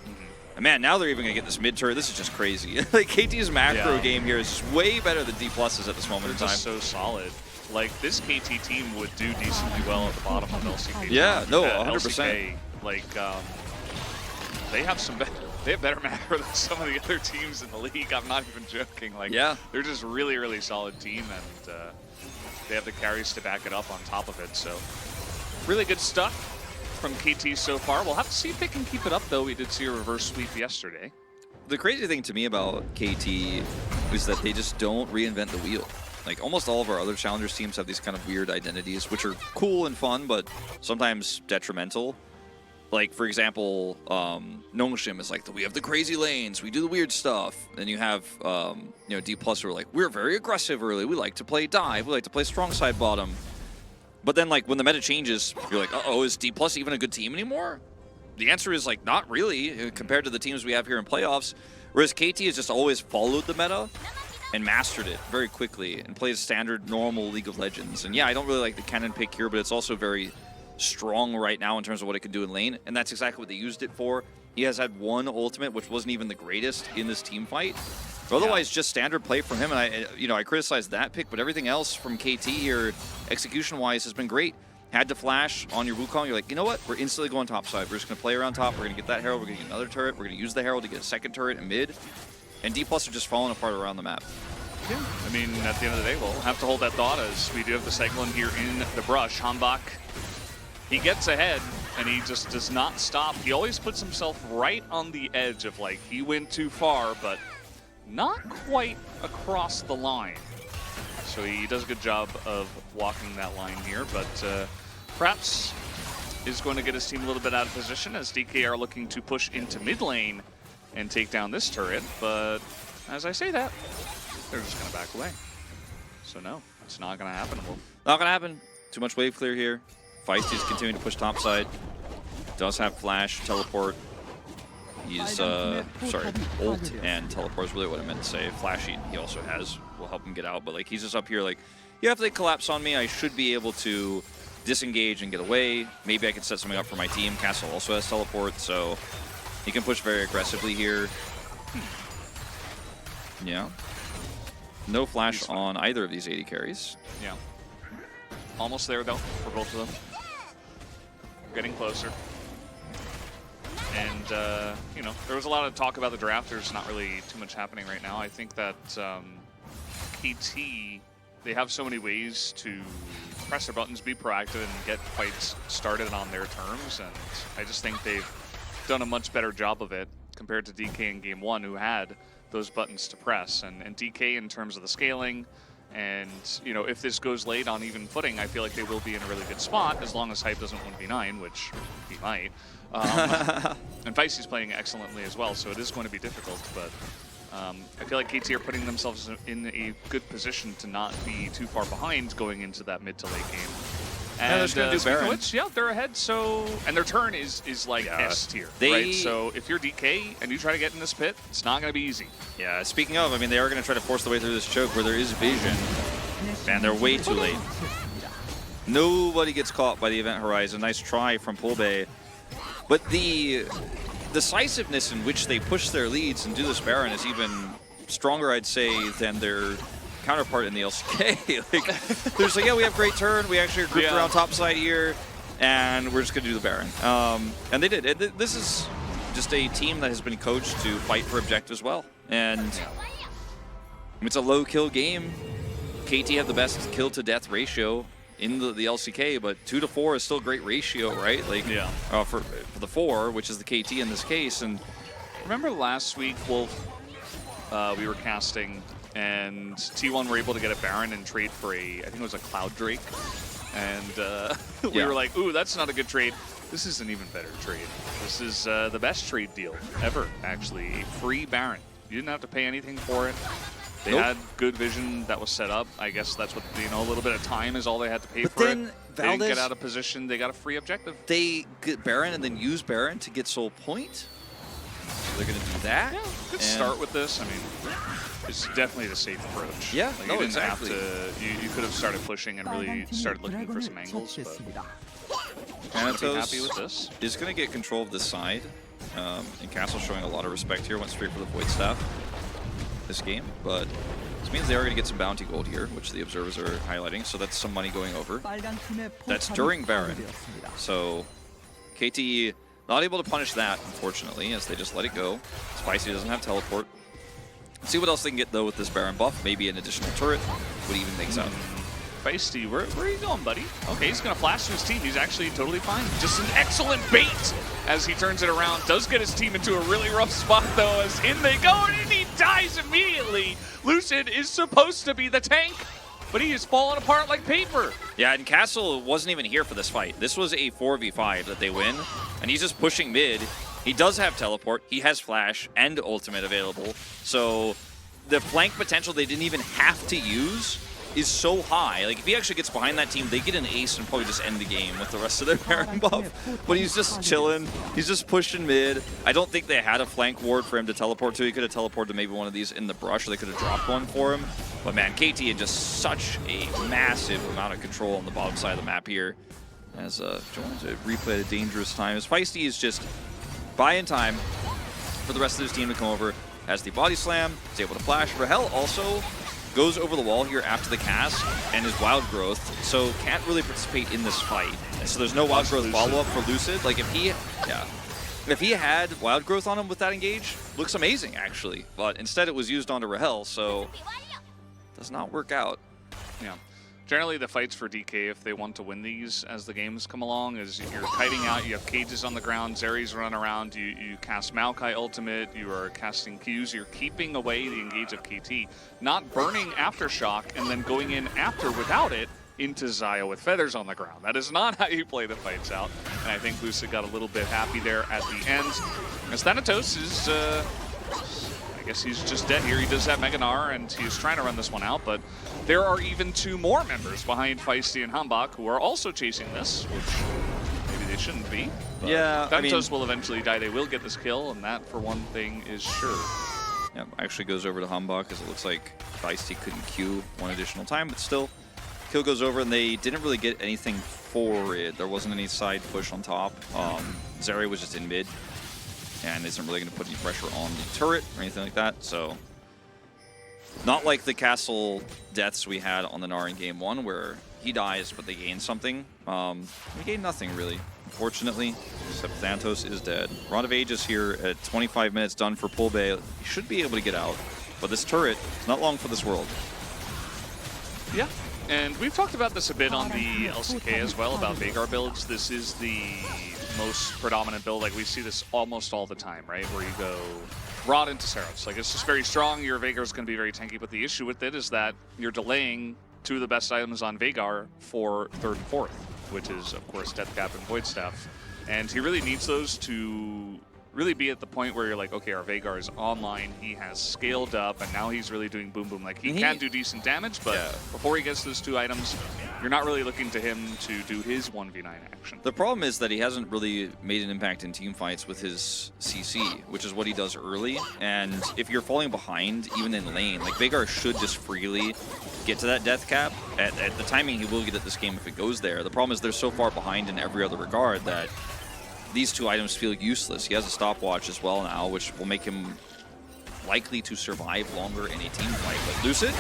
Speaker 2: And man, now they're even going to get this mid turret. This is just crazy. Like, KT's macro game here is way better than D+'s at this moment in time.
Speaker 1: Just so solid. Like, this KT team would do decently well at the bottom of LCK.
Speaker 2: Yeah, no, 100%.
Speaker 1: LCK, like, they have better macro than some of the other teams in the league. I'm not even joking. Like,
Speaker 2: yeah,
Speaker 1: they're just really, really solid team, and they have the carries to back it up on top of it. So, really good stuff from KT so far. We'll have to see if they can keep it up, though. We did see a reverse sweep yesterday.
Speaker 2: The crazy thing to me about KT is that they just don't reinvent the wheel. Like, almost all of our other Challengers teams have these kind of weird identities, which are cool and fun, but sometimes detrimental. Like, for example, Nongshim is like, we have the crazy lanes, we do the weird stuff. Then you have, you know, D+ who are like, we're very aggressive early, we like to play dive, we like to play strong side bottom. But then, like, when the meta changes, you're like, uh-oh, is D+ even a good team anymore? The answer is, like, not really, compared to the teams we have here in playoffs. Whereas KT has just always followed the meta and mastered it very quickly and plays standard, normal League of Legends. And yeah, I don't really like the cannon pick here, but it's also very strong right now in terms of what it can do in lane, and that's exactly what they used it for. He has had one ultimate, which wasn't even the greatest in this team fight. But otherwise, just standard play from him, and I criticized that pick, but everything else from KT here, execution-wise, has been great. Had to flash on your Wukong, you're like, you know what? We're instantly going top side. We're just going to play around top. We're going to get that Herald. We're going to get another turret. We're going to use the Herald to get a second turret in mid. And D+ are just falling apart around the map.
Speaker 1: Yeah, I mean, at the end of the day, we'll have to hold that thought as we do have the Cyclone here in the brush. Hambach, he gets ahead, and he just does not stop. He always puts himself right on the edge of, like, he went too far, but not quite across the line. So he does a good job of walking that line here, but perhaps is going to get his team a little bit out of position as DK are looking to push into mid lane and take down this turret. But as I say that, they're just going to back away. So no, it's not going to happen, Wolf.
Speaker 2: Not going to happen. Too much wave clear here. Feisty's continuing to push top side. Does have flash, teleport. He's, sorry, ult and teleport is really what I meant to say. Flashy he also has, will help him get out, but like he's just up here like, yeah, if they collapse on me, I should be able to disengage and get away. Maybe I could set something up for my team. Castle also has teleport, so he can push very aggressively here. Yeah. No flash on either of these 80 carries.
Speaker 1: Yeah. Almost there, though, for both of them. Getting closer. And, you know, there was a lot of talk about the draft. There's not really too much happening right now. I think that KT, they have so many ways to press their buttons, be proactive, and get fights started on their terms. And I just think they've done a much better job of it compared to DK in Game 1, who had those buttons to press. And DK, in terms of the scaling, and, you know, if this goes late on even footing, I feel like they will be in a really good spot, as long as Hype doesn't 1v9, which he might. And Feisty's playing excellently as well, so it is going to be difficult, but I feel like KT are putting themselves in a good position to not be too far behind going into that mid to late game. And
Speaker 2: they're just going to do Baron.
Speaker 1: Which, yeah, they're ahead, so... And their turn is like S tier, right? So if you're DK and you try to get in this pit, it's not going to be easy.
Speaker 2: Yeah, speaking of, I mean, they are going to try to force the way through this choke where there is vision, and they're way too late. Nobody gets caught by the event horizon. Nice try from Pulbe. But the decisiveness in which they push their leads and do this Baron is even stronger, I'd say, than their counterpart in the LCK. Like, they're just like, yeah, we have great turn. We actually are grouped around top side here, and we're just going to do the Baron. And they did. This is just a team that has been coached to fight for objectives well. And it's a low kill game. KT have the best kill to death ratio in the LCK, but 2 to 4 is still a great ratio, right? Like, for the 4, which is the KT in this case. And
Speaker 1: remember last week, Wolf, we were casting, and T1 were able to get a Baron and trade for I think it was a Cloud Drake. And we were like, ooh, that's not a good trade. This is an even better trade. This is the best trade deal ever, actually. A free Baron. You didn't have to pay anything for it. They had good vision that was set up. I guess that's what, you know, a little bit of time is all they had to pay for it. They didn't get out of position. They got a free objective.
Speaker 2: They get Baron and then use Baron to get Soul Point. So they're going to do that.
Speaker 1: Yeah, good start with this. I mean, it's definitely the safe approach.
Speaker 2: Yeah,
Speaker 1: like, you didn't have to. You could have started pushing and really started looking for some angles. But happy with this.
Speaker 2: Is going to get control of this side. And Castle showing a lot of respect here. Went straight for the Void Staff this game, but this means they are going to get some bounty gold here, which the observers are highlighting, so that's some money going over. That's during Baron, so KT not able to punish that, unfortunately, as they just let it go. Spicy doesn't have teleport. Let's see what else they can get, though, with this Baron buff. Maybe an additional turret would even make sense.
Speaker 1: Feisty, where are you going, buddy? Okay, he's going to flash to his team. He's actually totally fine. Just an excellent bait as he turns it around. Does get his team into a really rough spot, though, as in they go, and he dies immediately. Lucid is supposed to be the tank, but he is falling apart like paper.
Speaker 2: Yeah, and Castle wasn't even here for this fight. This was a 4v5 that they win, and he's just pushing mid. He does have teleport. He has flash and ultimate available. So the flank potential they didn't even have to use is so high. Like, if he actually gets behind that team, they get an ace and probably just end the game with the rest of their Baron buff. But he's just chilling. He's just pushing mid. I don't think they had a flank ward for him to teleport to. He could have teleported to maybe one of these in the brush, or they could have dropped one for him. But man, KT had just such a massive amount of control on the bottom side of the map here. As joins a replay at a dangerous time. As Feisty is just buying time for the rest of his team to come over. Has the body slam, is able to flash. Rahel also goes over the wall here after the cast and is wild growth, so can't really participate in this fight. And so there's no wild growth follow-up for Lucid. Like, if he had wild growth on him with that engage, looks amazing actually. But instead it was used onto Rahel, so does not work out.
Speaker 1: Yeah. Generally, the fights for DK, if they want to win these as the games come along, is you're kiting out, you have cages on the ground, Zeri's run around, you cast Maokai ultimate, you are casting Qs, you're keeping away the engage of KT, not burning Aftershock and then going in after without it into Xayah with feathers on the ground. That is not how you play the fights out. And I think Lucid got a little bit happy there at the end. As Thanatos is, I guess he's just dead here. He does have Mega Gnar, and he's trying to run this one out, but there are even 2 more members behind Feisty and Hambach who are also chasing this, which maybe they shouldn't be. But
Speaker 2: yeah,
Speaker 1: Thanatos will eventually die. They will get this kill, and that, for one thing, is sure.
Speaker 2: Yeah, actually goes over to Hambach, because it looks like Feisty couldn't queue one additional time, but still, kill goes over, and they didn't really get anything horrid. There wasn't any side push on top. Zeri was just in mid and isn't really going to put any pressure on the turret or anything like that. So not like the castle deaths we had on the Gnar in game 1 where he dies but they gain something. We gain nothing really, unfortunately, except Thanatos is dead. Rod of Ages here at 25 minutes done for Pulbe. He should be able to get out, but this turret is not long for this world.
Speaker 1: Yeah, and we've talked about this a bit on the LCK as well, about Veigar builds. This is the most predominant build. Like, we see this almost all the time, right? Where you go Rod into Saros. Like, it's just very strong. Your Veigar is going to be very tanky, but the issue with it is that you're delaying two of the best items on Veigar for 3rd and 4th, which is, of course, Death Cap and Void Staff. And he really needs those to really be at the point where you're like, okay, our Veigar is online, he has scaled up, and now he's really doing boom boom. Like, he can do decent damage, but before he gets those 2 items, you're not really looking to him to do his 1v9 action.
Speaker 2: The problem is that he hasn't really made an impact in team fights with his CC, which is what he does early. And if you're falling behind, even in lane, like, Veigar should just freely get to that death cap. At the timing he will get at this game if it goes there. The problem is they're so far behind in every other regard that these 2 items feel useless. He has a stopwatch as well now, which will make him likely to survive longer in a team fight. But Lucid?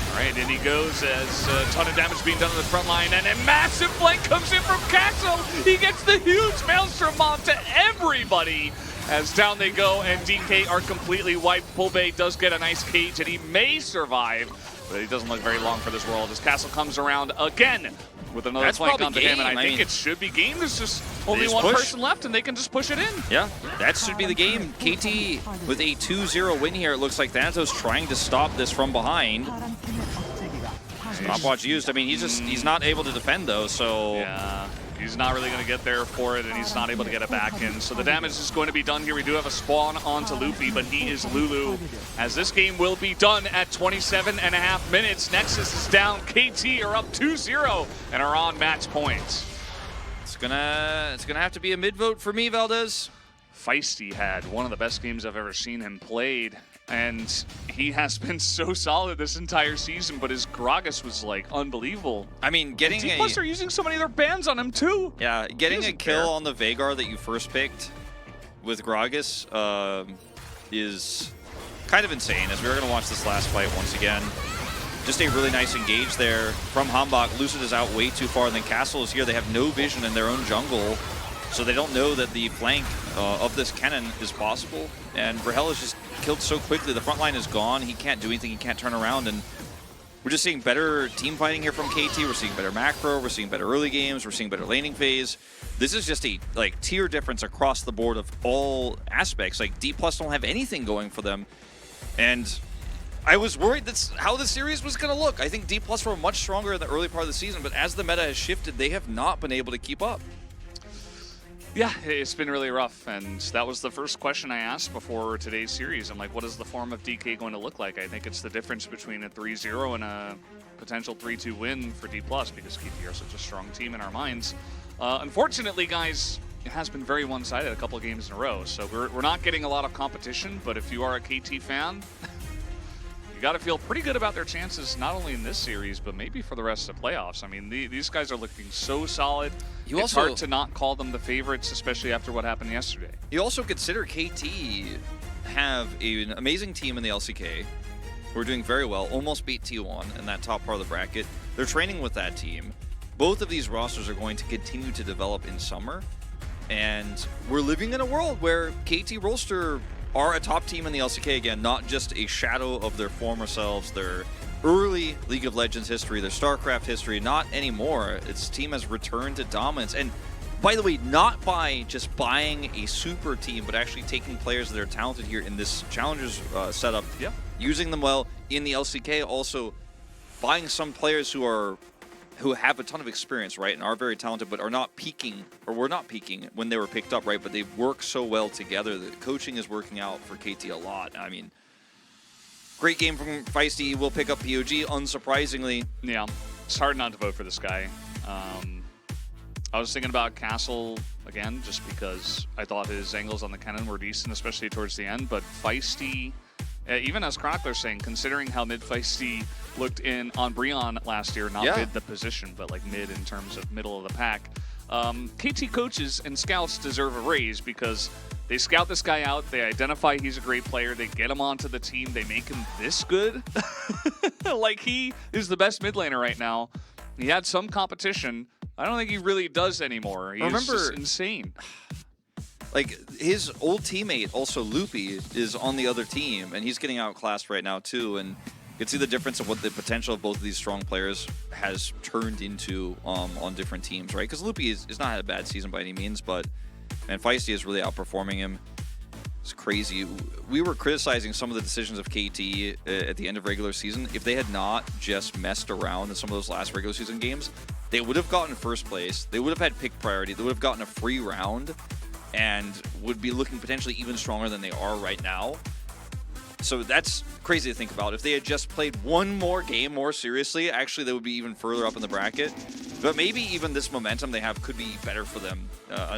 Speaker 1: All right, in he goes as a ton of damage being done on the front line, and a massive flank comes in from Castle. He gets the huge maelstrom onto everybody as down they go, and DK are completely wiped. Pulbe does get a nice cage, and he may survive, but he doesn't look very long for this world as Castle comes around again with another flank onto him, and I think it should be game. There's just only one person left, and they can just push it in.
Speaker 2: Yeah, that should be the game. KT with a 2-0 win here. It looks like Thanatos trying to stop this from behind. Stopwatch used. I mean, he's not able to defend, though, so...
Speaker 1: Yeah, he's not really going to get there for it, and he's not able to get it back in. So the damage is going to be done here. We do have a spawn onto Loopy, but he is Lulu, as this game will be done at 27.5 minutes. Nexus is down. KT are up 2-0 and are on match points.
Speaker 2: It's gonna have to be a mid-vote for me, Valdez.
Speaker 1: Feisty had one of the best games I've ever seen him played, and he has been so solid this entire season, but his Gragas was, like, unbelievable.
Speaker 2: I mean, getting
Speaker 1: D+ are using so many of their bans on him, too.
Speaker 2: Yeah, getting a kill on the Veigar that you first picked with Gragas is kind of insane, as we are going to watch this last fight once again. Just a really nice engage there from Hambach. Lucid is out way too far, and then Castle is here. They have no vision in their own jungle, so they don't know that the flank of this cannon is possible. And Brahel is just killed so quickly. The front line is gone. He can't do anything. He can't turn around. And we're just seeing better team fighting here from KT. We're seeing better macro. We're seeing better early games. We're seeing better laning phase. This is just a tier difference across the board of all aspects. Like, D+ don't have anything going for them. And I was worried that's how the series was going to look. I think D+ were much stronger in the early part of the season, but as the meta has shifted, they have not been able to keep up.
Speaker 1: Yeah, it's been really rough, and that was the first question I asked before today's series. I'm like, what is the form of DK going to look like? I think it's the difference between a 3-0 and a potential 3-2 win for D+, because KT are such a strong team in our minds. Unfortunately, guys, it has been very one-sided a couple of games in a row, so we're not getting a lot of competition, but if you are a KT fan, you got to feel pretty good about their chances, not only in this series, but maybe for the rest of the playoffs. I mean, these guys are looking so solid. It's hard to not call them the favorites, especially after what happened yesterday.
Speaker 2: You also consider KT have an amazing team in the LCK. We're doing very well, almost beat T1 in that top part of the bracket. They're training with that team. Both of these rosters are going to continue to develop in summer. And we're living in a world where KT Rolster are a top team in the LCK again, not just a shadow of their former selves, their early League of Legends history, their StarCraft history. Not anymore. Its team has returned to dominance. And by the way, not by just buying a super team, but actually taking players that are talented here in this Challengers setup, using them well in the LCK, also buying some players who have a ton of experience, right, and are very talented, but are not peaking, or were not peaking when they were picked up, right, but they work so well together. The coaching is working out for KT a lot. I mean, great game from Feisty. He will pick up POG, unsurprisingly.
Speaker 1: Yeah, it's hard not to vote for this guy. I was thinking about Castle again, just because I thought his angles on the cannon were decent, especially towards the end, but Feisty, even as Chronicler's saying, considering how mid Feisty looked in on Breon last year, not mid the position, but like mid in terms of middle of the pack. KT coaches and scouts deserve a raise because they scout this guy out, they identify he's a great player, they get him onto the team, they make him this good. Like, he is the best mid laner right now. He had some competition. I don't think he really does anymore. He's just insane.
Speaker 2: Like, his old teammate, also Loopy, is on the other team, and he's getting outclassed right now, too. And you can see the difference of what the potential of both of these strong players has turned into on different teams, right? Because Loopy is not had a bad season by any means, but, man, Feisty is really outperforming him. It's crazy. We were criticizing some of the decisions of KT at the end of regular season. If they had not just messed around in some of those last regular season games, they would have gotten first place. They would have had pick priority. They would have gotten a free round and would be looking potentially even stronger than they are right now. So that's crazy to think about. If they had just played one more game more seriously, actually they would be even further up in the bracket. But maybe even this momentum they have could be better for them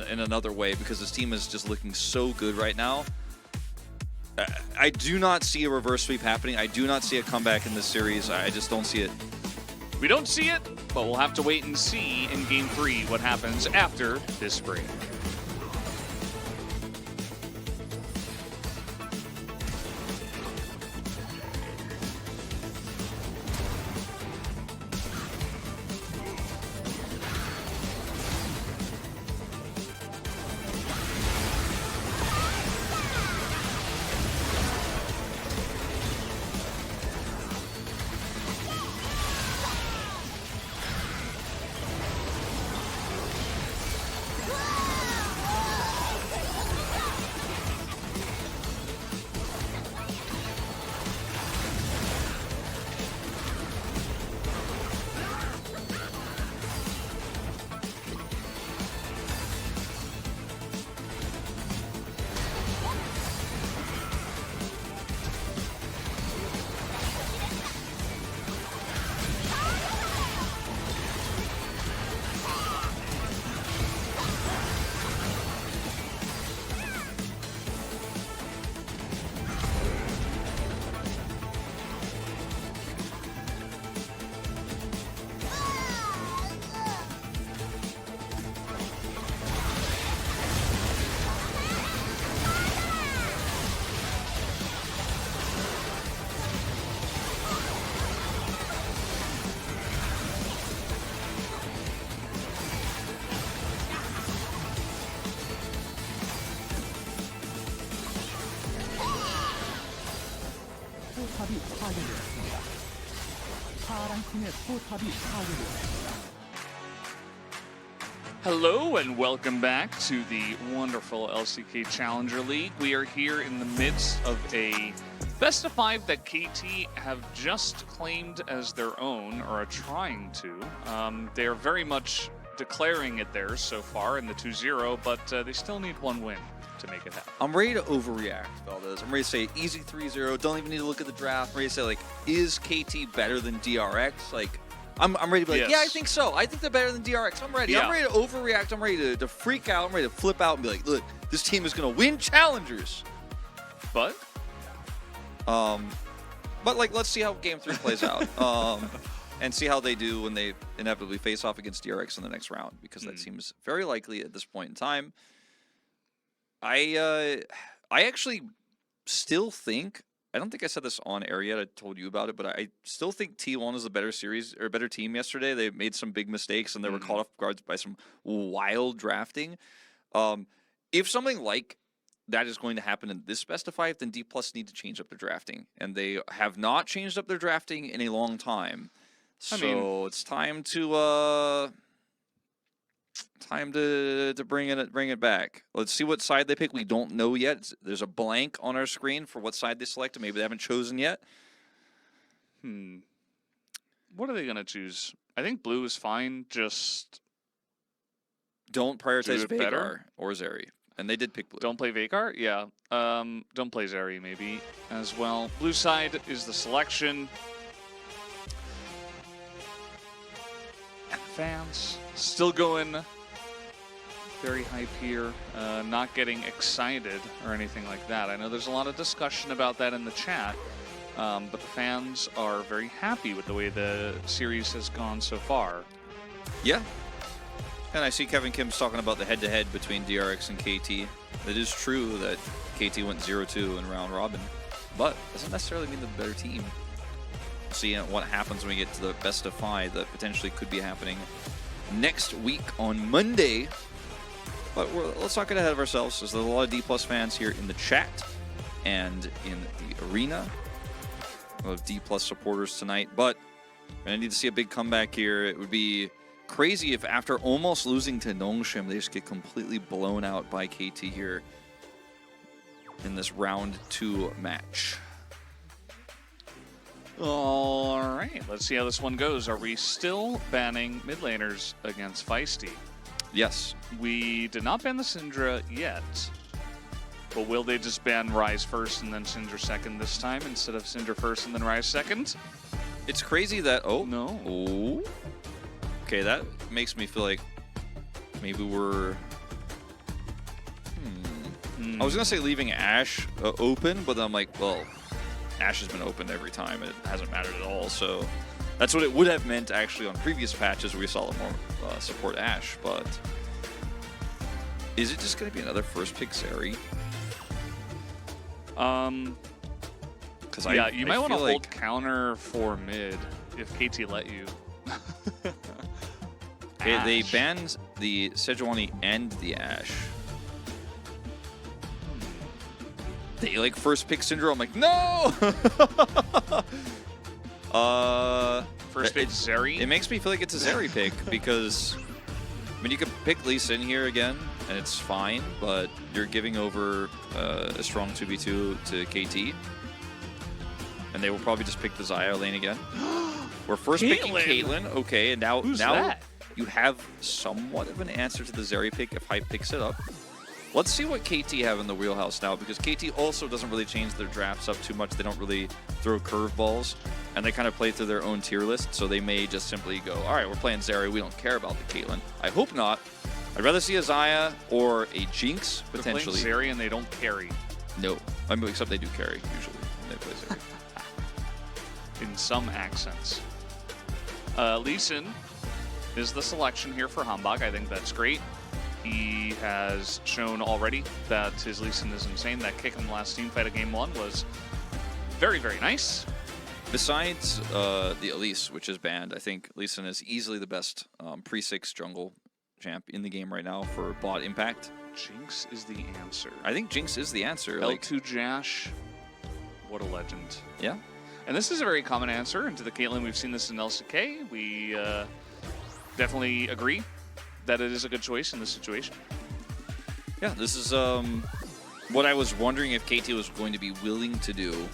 Speaker 2: in another way, because this team is just looking so good right now. I do not see a reverse sweep happening. I do not see a comeback in this series. I just don't see it.
Speaker 1: We don't see it, but we'll have to wait and see in Game 3 what happens after this break. Hello and welcome back to the wonderful LCK Challenger League. We are here in the midst of a best of 5 that KT have just claimed as their own, or are trying to. They are very much declaring it theirs so far in the 2-0, but they still need one win to make it happen.
Speaker 2: I'm ready to overreact, Valdez. I'm ready to say easy 3-0. Don't even need to look at the draft. I'm ready to say, like, is KT better than DRX? Like, I'm ready to be like, yeah, I think so. I think they're better than DRX. I'm ready. Yeah. I'm ready to overreact. I'm ready to freak out. I'm ready to flip out and be like, look, this team is going to win challengers.
Speaker 1: But
Speaker 2: like, let's see how Game 3 plays out. And see how they do when they inevitably face off against DRX in the next round, because that seems very likely at this point in time. I actually still think, I don't think I said this on air yet, I told you about it, but I still think T1 is a better series, or a better team yesterday. They made some big mistakes, and they were caught off guard by some wild drafting. If something like that is going to happen in this best of 5, then D+ need to change up their drafting. And they have not changed up their drafting in a long time. So it's time to bring it back. Let's see what side they pick. We don't know yet. There's a blank on our screen for what side they select. Maybe they haven't chosen yet.
Speaker 1: What are they gonna choose? I think blue is fine. Just
Speaker 2: don't prioritize Veigar or Zeri. And they did pick blue.
Speaker 1: Don't play Veigar? Yeah. Don't play Zeri maybe as well. Blue side is the selection. Fans still going very hype here, not getting excited or anything like that. I know there's a lot of discussion about that in the chat. but the fans are very happy with the way the series has gone so far.
Speaker 2: Yeah. And I see Kevin Kim's talking about the head-to-head between DRX and KT. It is true that KT went 0-2 in round robin, but doesn't necessarily mean they're the better team. See what happens when we get to the best of 5 that potentially could be happening next week on Monday. But let's not get ahead of ourselves, as there's a lot of D+ fans here in the chat and in the arena. A lot of D+ supporters tonight, but we're going to need to see a big comeback here. It would be crazy if after almost losing to Nongshim, they just get completely blown out by KT here in this round 2 match.
Speaker 1: All right, let's see how this one goes. Are we still banning mid laners against Feisty?
Speaker 2: Yes.
Speaker 1: We did not ban the Syndra yet, but will they just ban Ryze first and then Syndra second this time instead of Syndra first and then Ryze second?
Speaker 2: It's crazy that... Oh.
Speaker 1: No.
Speaker 2: Oh. Okay, that makes me feel like maybe we're... I was going to say leaving Ashe open, but then I'm like, well, Ashe has been open every time. It hasn't mattered at all, so... That's what it would have meant, actually, on previous patches where we saw more support Ashe, but... Is it just going to be another first pick Zeri?
Speaker 1: Yeah, you might want to hold counter for mid if KT let you.
Speaker 2: Okay, they banned the Sejuani and the Ashe. They like first pick Syndra. I'm like, no!
Speaker 1: First pick Zeri?
Speaker 2: It makes me feel like it's a Zeri pick because, I mean, you could pick Lee Sin here again, and it's fine, but you're giving over a strong 2v2 to KT. And they will probably just pick the Xayah lane again. We're first picking Caitlyn. Okay, and now
Speaker 1: that?
Speaker 2: You have somewhat of an answer to the Zeri pick if Hype picks it up. Let's see what KT have in the wheelhouse now, because KT also doesn't really change their drafts up too much. They don't really throw curveballs, and they kind of play through their own tier list, so they may just simply go, all right, we're playing Zeri, we don't care about the Caitlyn. I hope not. I'd rather see a Xayah or a Jinx, potentially.
Speaker 1: They're playing Zeri and they don't carry.
Speaker 2: No, I mean, except they do carry, usually, when they play Zeri.
Speaker 1: In some accents. Lee Sin is the selection here for Hambach. I think that's great. He has shown already that his Lee Sin is insane. That kick in the last team fight of Game 1 was very, very nice.
Speaker 2: Besides the Elise, which is banned, I think Lee Sin is easily the best pre-6 jungle champ in the game right now for bot impact.
Speaker 1: Jinx is the answer.
Speaker 2: I think Jinx is the answer.
Speaker 1: L2 Jash, what a legend.
Speaker 2: Yeah.
Speaker 1: And this is a very common answer. And to the Caitlyn, we've seen this in LCK. We definitely agree that it is a good choice in this situation.
Speaker 2: Yeah, this is what I was wondering if KT was going to be willing to do,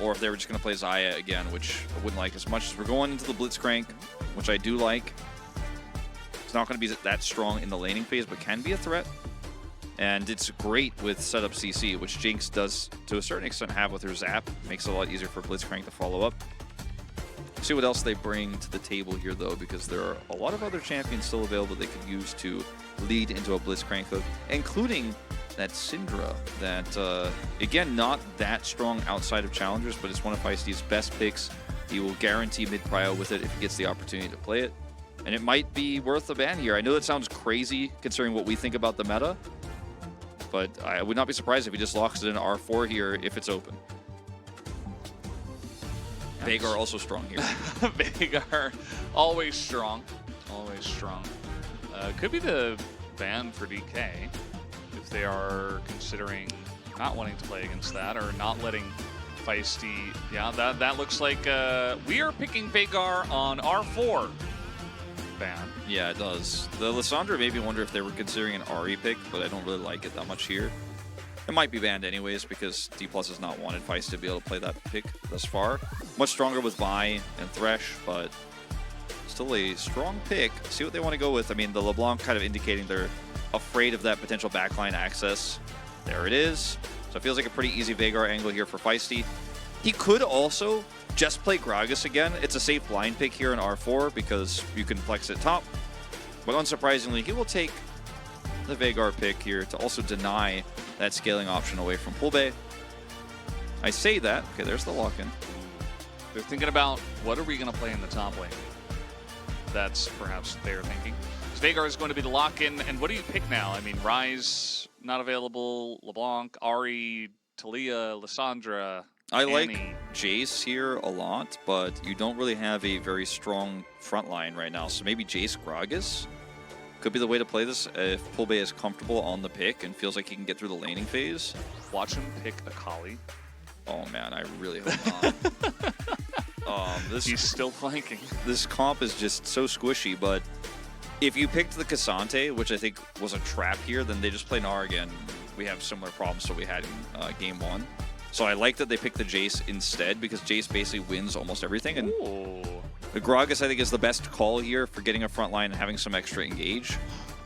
Speaker 2: or if they were just going to play Xayah again, which I wouldn't like as much. As we're going into the Blitzcrank, which I do like. It's not going to be that strong in the laning phase, but can be a threat. And it's great with setup CC, which Jinx does to a certain extent have with her Zap. Makes it a lot easier for Blitzcrank to follow up. See what else they bring to the table here, though, because there are a lot of other champions still available they could use to lead into a Blitzcrank hook, including that Syndra that, again, not that strong outside of challengers, but it's one of Feisty's best picks. He will guarantee mid-prio with it if he gets the opportunity to play it. And it might be worth a ban here. I know that sounds crazy considering what we think about the meta, but I would not be surprised if he just locks it in R4 here if it's open. Veigar also strong here.
Speaker 1: Veigar, always strong. Always strong. Could be the ban for DK if they are considering not wanting to play against that or not letting Feisty. Yeah, that looks like we are picking Veigar on R4 ban.
Speaker 2: Yeah, it does. The Lissandra made me wonder if they were considering an RE pick, but I don't really like it that much here. It might be banned anyways because D+ has not wanted Feist to be able to play that pick thus far. Much stronger with Vi and Thresh, but still a strong pick. See what they want to go with. I mean, the LeBlanc kind of indicating they're afraid of that potential backline access. There it is. So it feels like a pretty easy Veigar angle here for Feisty. He could also just play Gragas again. It's a safe blind pick here in R4 because you can flex it top. But unsurprisingly, he will take the Veigar pick here to also deny that scaling option away from Pulbe. I say that. Okay, there's the lock-in.
Speaker 1: They're thinking about what are we going to play in the top lane. That's perhaps what they're thinking. Veigar is going to be the lock-in, and what do you pick now? I mean, Ryze, not available, LeBlanc, Ahri, Talia, Lissandra,
Speaker 2: I
Speaker 1: Annie.
Speaker 2: like Jace here a lot, but you don't really have a very strong front line right now. So maybe Jace Gragas could be the way to play this if Pulbay is comfortable on the pick and feels like he can get through the laning phase.
Speaker 1: Watch him pick Akali.
Speaker 2: Oh man, I really hope not.
Speaker 1: He's still flanking.
Speaker 2: This comp is just so squishy, but if you picked the Cassante, which I think was a trap here, then they just play Gnar again. We have similar problems to what we had in game 1. So I like that they picked the Jace instead, because Jace basically wins almost everything. And the Gragas, I think, is the best call here for getting a front line and having some extra engage.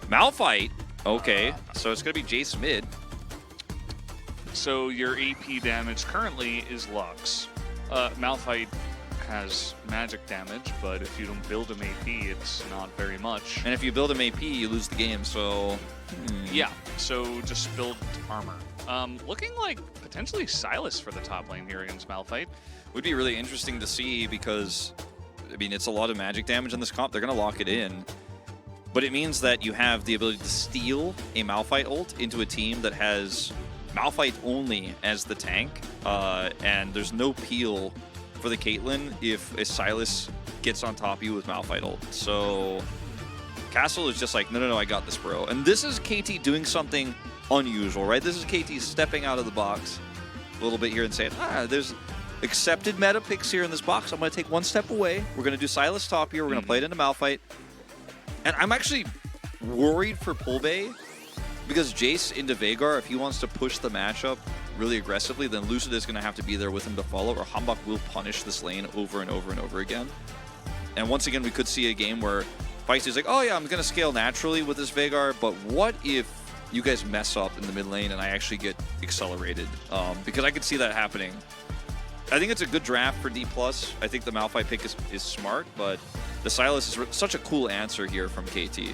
Speaker 2: Malphite, okay. So it's going to be Jace mid.
Speaker 1: So your AP damage currently is Lux. Malphite has magic damage, but if you don't build him AP, it's not very much.
Speaker 2: And if you build him AP, you lose the game, so...
Speaker 1: Yeah, so just build armor. Looking like potentially Sylas for the top lane here against Malphite.
Speaker 2: Would be really interesting to see because, I mean, it's a lot of magic damage in this comp. They're going to lock it in. But it means that you have the ability to steal a Malphite ult into a team that has Malphite only as the tank. And there's no peel for the Caitlyn if a Sylas gets on top of you with Malphite ult. So Castle is just like, no, I got this, bro. And this is KT doing something unusual, right? This is KT stepping out of the box a little bit here and saying, there's accepted meta picks here in this box. I'm going to take one step away. We're going to do Sylas top here. We're going to play it into Malphite. And I'm actually worried for Pulbay because Jace into Veigar, if he wants to push the matchup really aggressively, then Lucid is going to have to be there with him to follow, or Hambak will punish this lane over and over and over again. And once again, we could see a game where Feisty's like, oh yeah, I'm going to scale naturally with this Veigar, but what if you guys mess up in the mid lane and I actually get accelerated? Because I could see that happening. I think it's a good draft for D+. I think the Malphite pick is smart, but the Sylas is such a cool answer here from KT.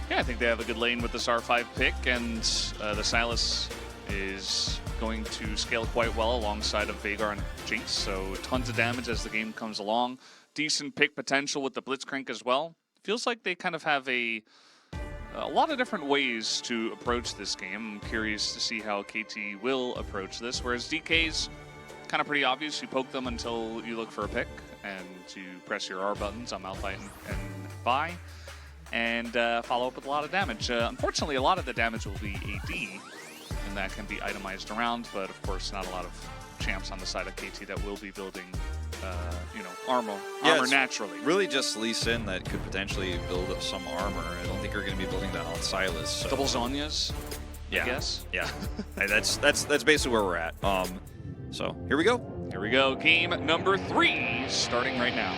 Speaker 1: Yeah, I think they have a good lane with this R5 pick, and the Sylas is going to scale quite well alongside of Veigar and Jace, so tons of damage as the game comes along. Decent pick potential with the Blitzcrank as well. Feels like they kind of have a lot of different ways to approach this game. I'm curious to see how KT will approach this, whereas DK's kind of pretty obvious. You poke them until you look for a pick, and you press your R buttons on Malphite and buy, and follow up with a lot of damage. Unfortunately, a lot of the damage will be AD, and that can be itemized around, but of course not a lot of champs on the side of KT that will be building armor naturally.
Speaker 2: Really just Lee Sin that could potentially build up some armor. I don't think you're going to be building that on Sylas. So.
Speaker 1: Double Zhonya's, I guess.
Speaker 2: Yeah. Hey, that's basically where we're at. So here we go.
Speaker 1: Here we go. Game number 3 starting right now.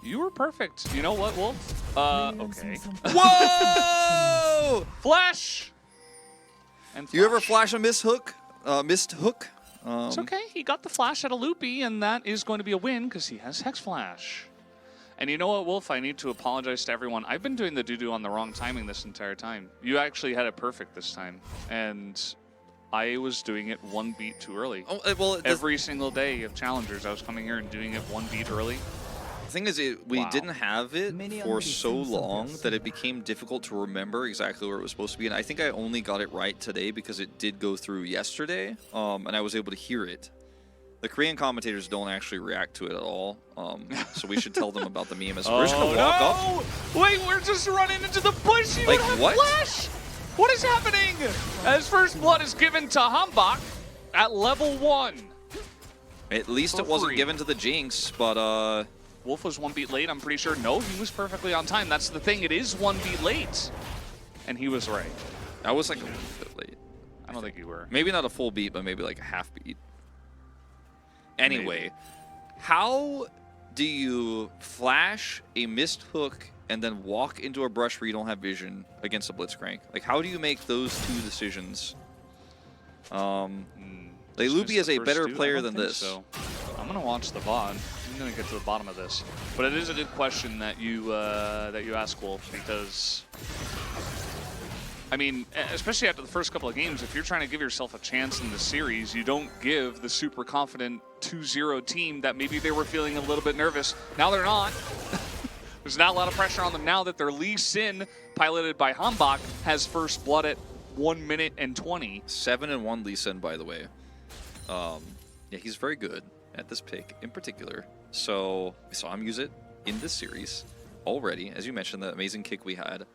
Speaker 1: You were perfect. You know what, Wolf? Okay.
Speaker 2: Whoa!
Speaker 1: Flash! And
Speaker 2: You ever flash a missed hook? Missed hook?
Speaker 1: It's okay. He got the flash at a loopy, and that is going to be a win because he has Hex Flash. And you know what, Wolf? I need to apologize to everyone. I've been doing the doo-doo on the wrong timing this entire time. You actually had it perfect this time. And I was doing it 1 beat too early.
Speaker 2: Oh, well,
Speaker 1: every single day of Challengers, I was coming here and doing it 1 beat early.
Speaker 2: The thing is, we didn't have it for so long that it became difficult to remember exactly where it was supposed to be. And I think I only got it right today because it did go through yesterday, and I was able to hear it. The Korean commentators don't actually react to it at all, so we should tell them about the meme. As we're just gonna walk up.
Speaker 1: Wait, we're just running into the bush. You
Speaker 2: like
Speaker 1: have
Speaker 2: what?
Speaker 1: Flash? What is happening? As first blood is given to Hambak at level 1.
Speaker 2: At least it wasn't given to the Jinx, but
Speaker 1: Wolf was 1 beat late, I'm pretty sure. No, he was perfectly on time. That's the thing. It is 1 beat late. And he was right.
Speaker 2: I was like a little bit late.
Speaker 1: I don't think you were.
Speaker 2: Maybe not a full beat, but maybe like a half beat. Anyway, how do you flash a missed hook and then walk into a brush where you don't have vision against a Blitzcrank? Like, how do you make those 2 decisions? Lelupi is a better player than this.
Speaker 1: So I'm going to watch the VOD. I'm gonna get to the bottom of this, but it is a good question that you ask, Wolf, because I mean, especially after the first couple of games, if you're trying to give yourself a chance in the series, you don't give the super confident 2-0 team that maybe they were feeling a little bit nervous. Now they're not. There's not a lot of pressure on them now that their Lee Sin, piloted by Hambach, has first blood at 1 minute and 20.
Speaker 2: 7-1 Lee Sin, by the way. Yeah, he's very good at this pick in particular. So we saw him use it in this series already. As you mentioned, the amazing kick we had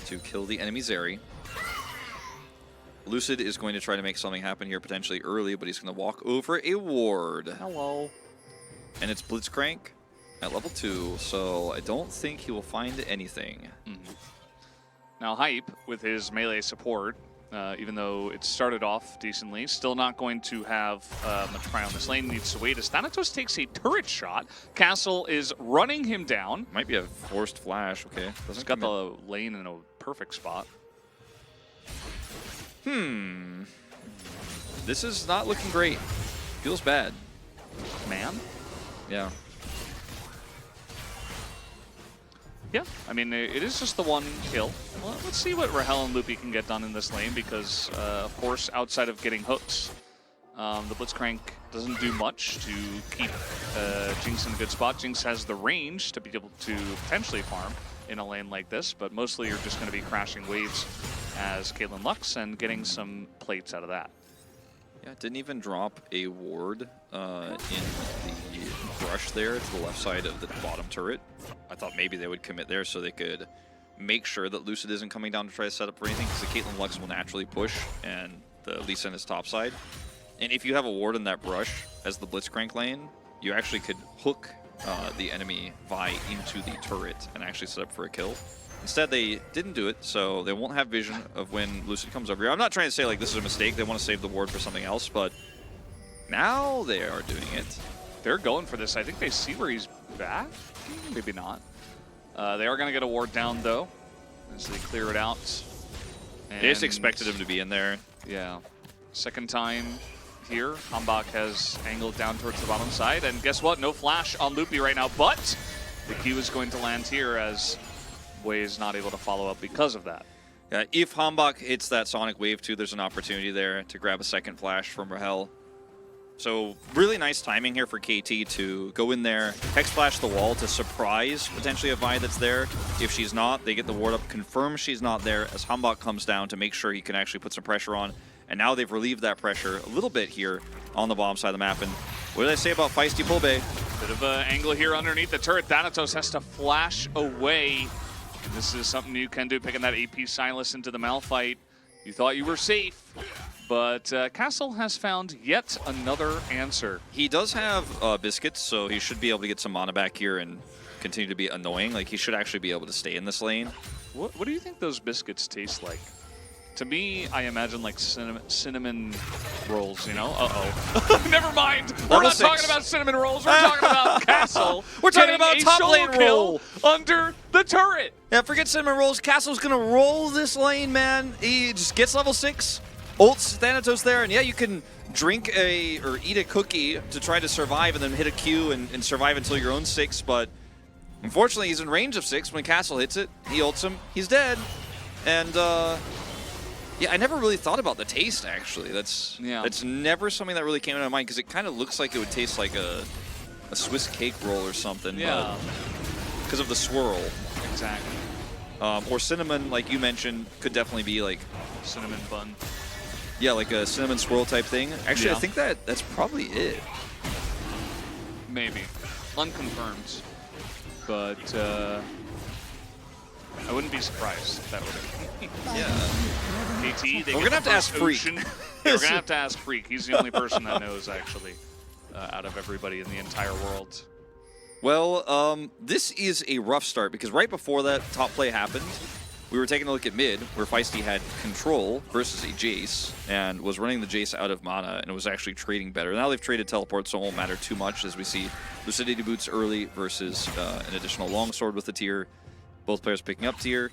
Speaker 2: to kill the enemy Zeri. Lucid is going to try to make something happen here potentially early, but he's going to walk over a ward.
Speaker 1: Hello.
Speaker 2: And it's Blitzcrank at level 2, so I don't think he will find anything.
Speaker 1: Now Hype, with his melee support, even though it started off decently, still not going to have much pride on this lane. Needs to wait as Thanatos takes a turret shot. Castle is running him down.
Speaker 2: Might be a forced flash, okay.
Speaker 1: He's got the lane in a perfect spot.
Speaker 2: This is not looking great. Feels bad.
Speaker 1: Man?
Speaker 2: Yeah.
Speaker 1: Yeah, I mean, it is just the one kill. Well, let's see what Rahel and Loopy can get done in this lane because, of course, outside of getting hooks, the Blitzcrank doesn't do much to keep Jinx in a good spot. Jinx has the range to be able to potentially farm in a lane like this, but mostly you're just going to be crashing waves as Caitlyn Lux and getting some plates out of that.
Speaker 2: Yeah, didn't even drop a ward in the brush there to the left side of the bottom turret. I thought maybe they would commit there so they could make sure that Lucid isn't coming down to try to set up for anything, because the Caitlyn Lux will naturally push and the Lee Sin is topside. And if you have a ward in that brush as the Blitzcrank lane, you actually could hook the enemy Vi into the turret and actually set up for a kill. Instead, they didn't do it, so they won't have vision of when Lucid comes over here. I'm not trying to say like this is a mistake. They want to save the ward for something else, but now they are doing it.
Speaker 1: They're going for this. I think they see where he's back. Maybe not. They are going to get a ward down, though, as they clear it out. And
Speaker 2: they just expected him to be in there.
Speaker 1: Yeah. Second time here. Hambach has angled down towards the bottom side. And guess what? No flash on Loopy right now, but the Q is going to land here as Wei is not able to follow up because of that.
Speaker 2: Yeah, if Hambach hits that Sonic Wave 2, there's an opportunity there to grab a second flash from Rahel. So really nice timing here for KT to go in there, Hex Flash the wall to surprise potentially a Vi that's there. If she's not, they get the ward up, confirm she's not there as Hambach comes down to make sure he can actually put some pressure on. And now they've relieved that pressure a little bit here on the bottom side of the map. And what did I say about Feisty Pulbe?
Speaker 1: Bit of an angle here underneath the turret. Thanatos has to flash away. This is something you can do, picking that AP Silas into the Malphite. You thought you were safe, but Castle has found yet another answer.
Speaker 2: He does have biscuits, so he should be able to get some mana back here and continue to be annoying. Like, he should actually be able to stay in this lane.
Speaker 1: What do you think those biscuits taste like? To me, I imagine like cinnamon rolls, you know? Uh-oh. Never mind. We're not talking about cinnamon rolls. We're talking about Castle.
Speaker 2: We're talking about top lane roll
Speaker 1: under the turret.
Speaker 2: Yeah, forget cinnamon rolls. Castle's going to roll this lane, man. He just gets level 6, ults Thanatos there, and yeah, you can drink or eat a cookie to try to survive and then hit a Q and survive until your own 6, but unfortunately he's in range of 6 when Castle hits it. He ults him. He's dead. And yeah, I never really thought about the taste, actually. That's never something that really came into my mind, because it kind of looks like it would taste like a Swiss cake roll or something.
Speaker 1: Yeah.
Speaker 2: Because of the swirl.
Speaker 1: Exactly.
Speaker 2: Or cinnamon, like you mentioned, could definitely be like...
Speaker 1: Cinnamon bun.
Speaker 2: Yeah, like a cinnamon swirl type thing. Actually,
Speaker 1: yeah.
Speaker 2: I think that's probably it.
Speaker 1: Maybe. Unconfirmed. But I wouldn't be surprised if that would have.
Speaker 2: Yeah.
Speaker 1: KT,
Speaker 2: we're going to have to ask Freak.
Speaker 1: Yeah, we're going to have to ask Freak. He's the only person that knows, actually, out of everybody in the entire world.
Speaker 2: Well, this is a rough start, because right before that top play happened, we were taking a look at mid, where Feisty had control versus a Jace, and was running the Jace out of mana, and it was actually trading better. Now they've traded teleport, so it won't matter too much, as we see Lucidity Boots early versus an additional longsword with the tier. Both players picking up tier.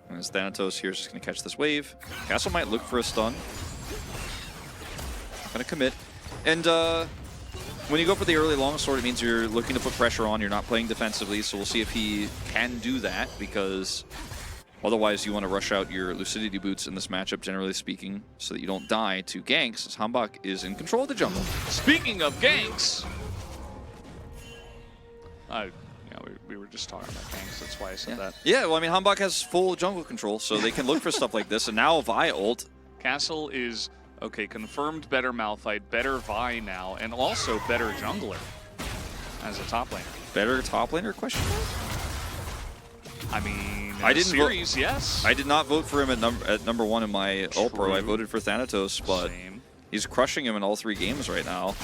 Speaker 2: And as Thanatos here is just going to catch this wave. Castle might look for a stun. Going to commit. And when you go for the early longsword, it means you're looking to put pressure on. You're not playing defensively, so we'll see if he can do that, because otherwise you want to rush out your Lucidity boots in this matchup, generally speaking, so that you don't die to ganks, as Hambak is in control of the jungle.
Speaker 1: Speaking of ganks, we were just talking about ganks, that's why I said that.
Speaker 2: Yeah, well, I mean, Hambak has full jungle control, so they can look for stuff like this, and now Vi ult.
Speaker 1: Castle is, okay, confirmed better Malphite, better Vi now, and also better jungler as a top laner.
Speaker 2: Better top laner, question mark?
Speaker 1: I mean,
Speaker 2: I didn't
Speaker 1: series, yes.
Speaker 2: I did not vote for him at number 1 in my All-Pro. I voted for Thanatos, but
Speaker 1: Same.
Speaker 2: he's crushing him in all 3 games right now.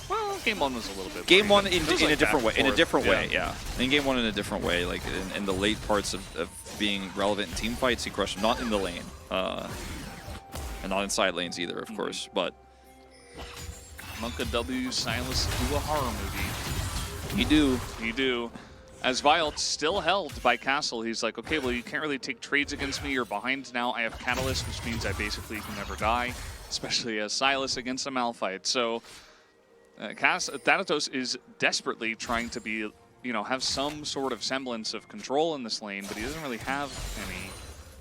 Speaker 1: Well, game 1 was a little bit.
Speaker 2: Game 1 in
Speaker 1: like
Speaker 2: a different way. In a different way,
Speaker 1: yeah.
Speaker 2: In game 1 in a different way, like in the late parts of being relevant in team fights, he crushed him. Not in the lane, and not in side lanes either, of course. But
Speaker 1: Monka W, Silas do a horror movie.
Speaker 2: he
Speaker 1: do. As Violt's still held by Castle, he's like, okay, well, you can't really take trades against me. You're behind now. I have Catalyst, which means I basically can never die, especially as Silas against a Malphite. So Thanatos is desperately trying to be, have some sort of semblance of control in this lane, but he doesn't really have any.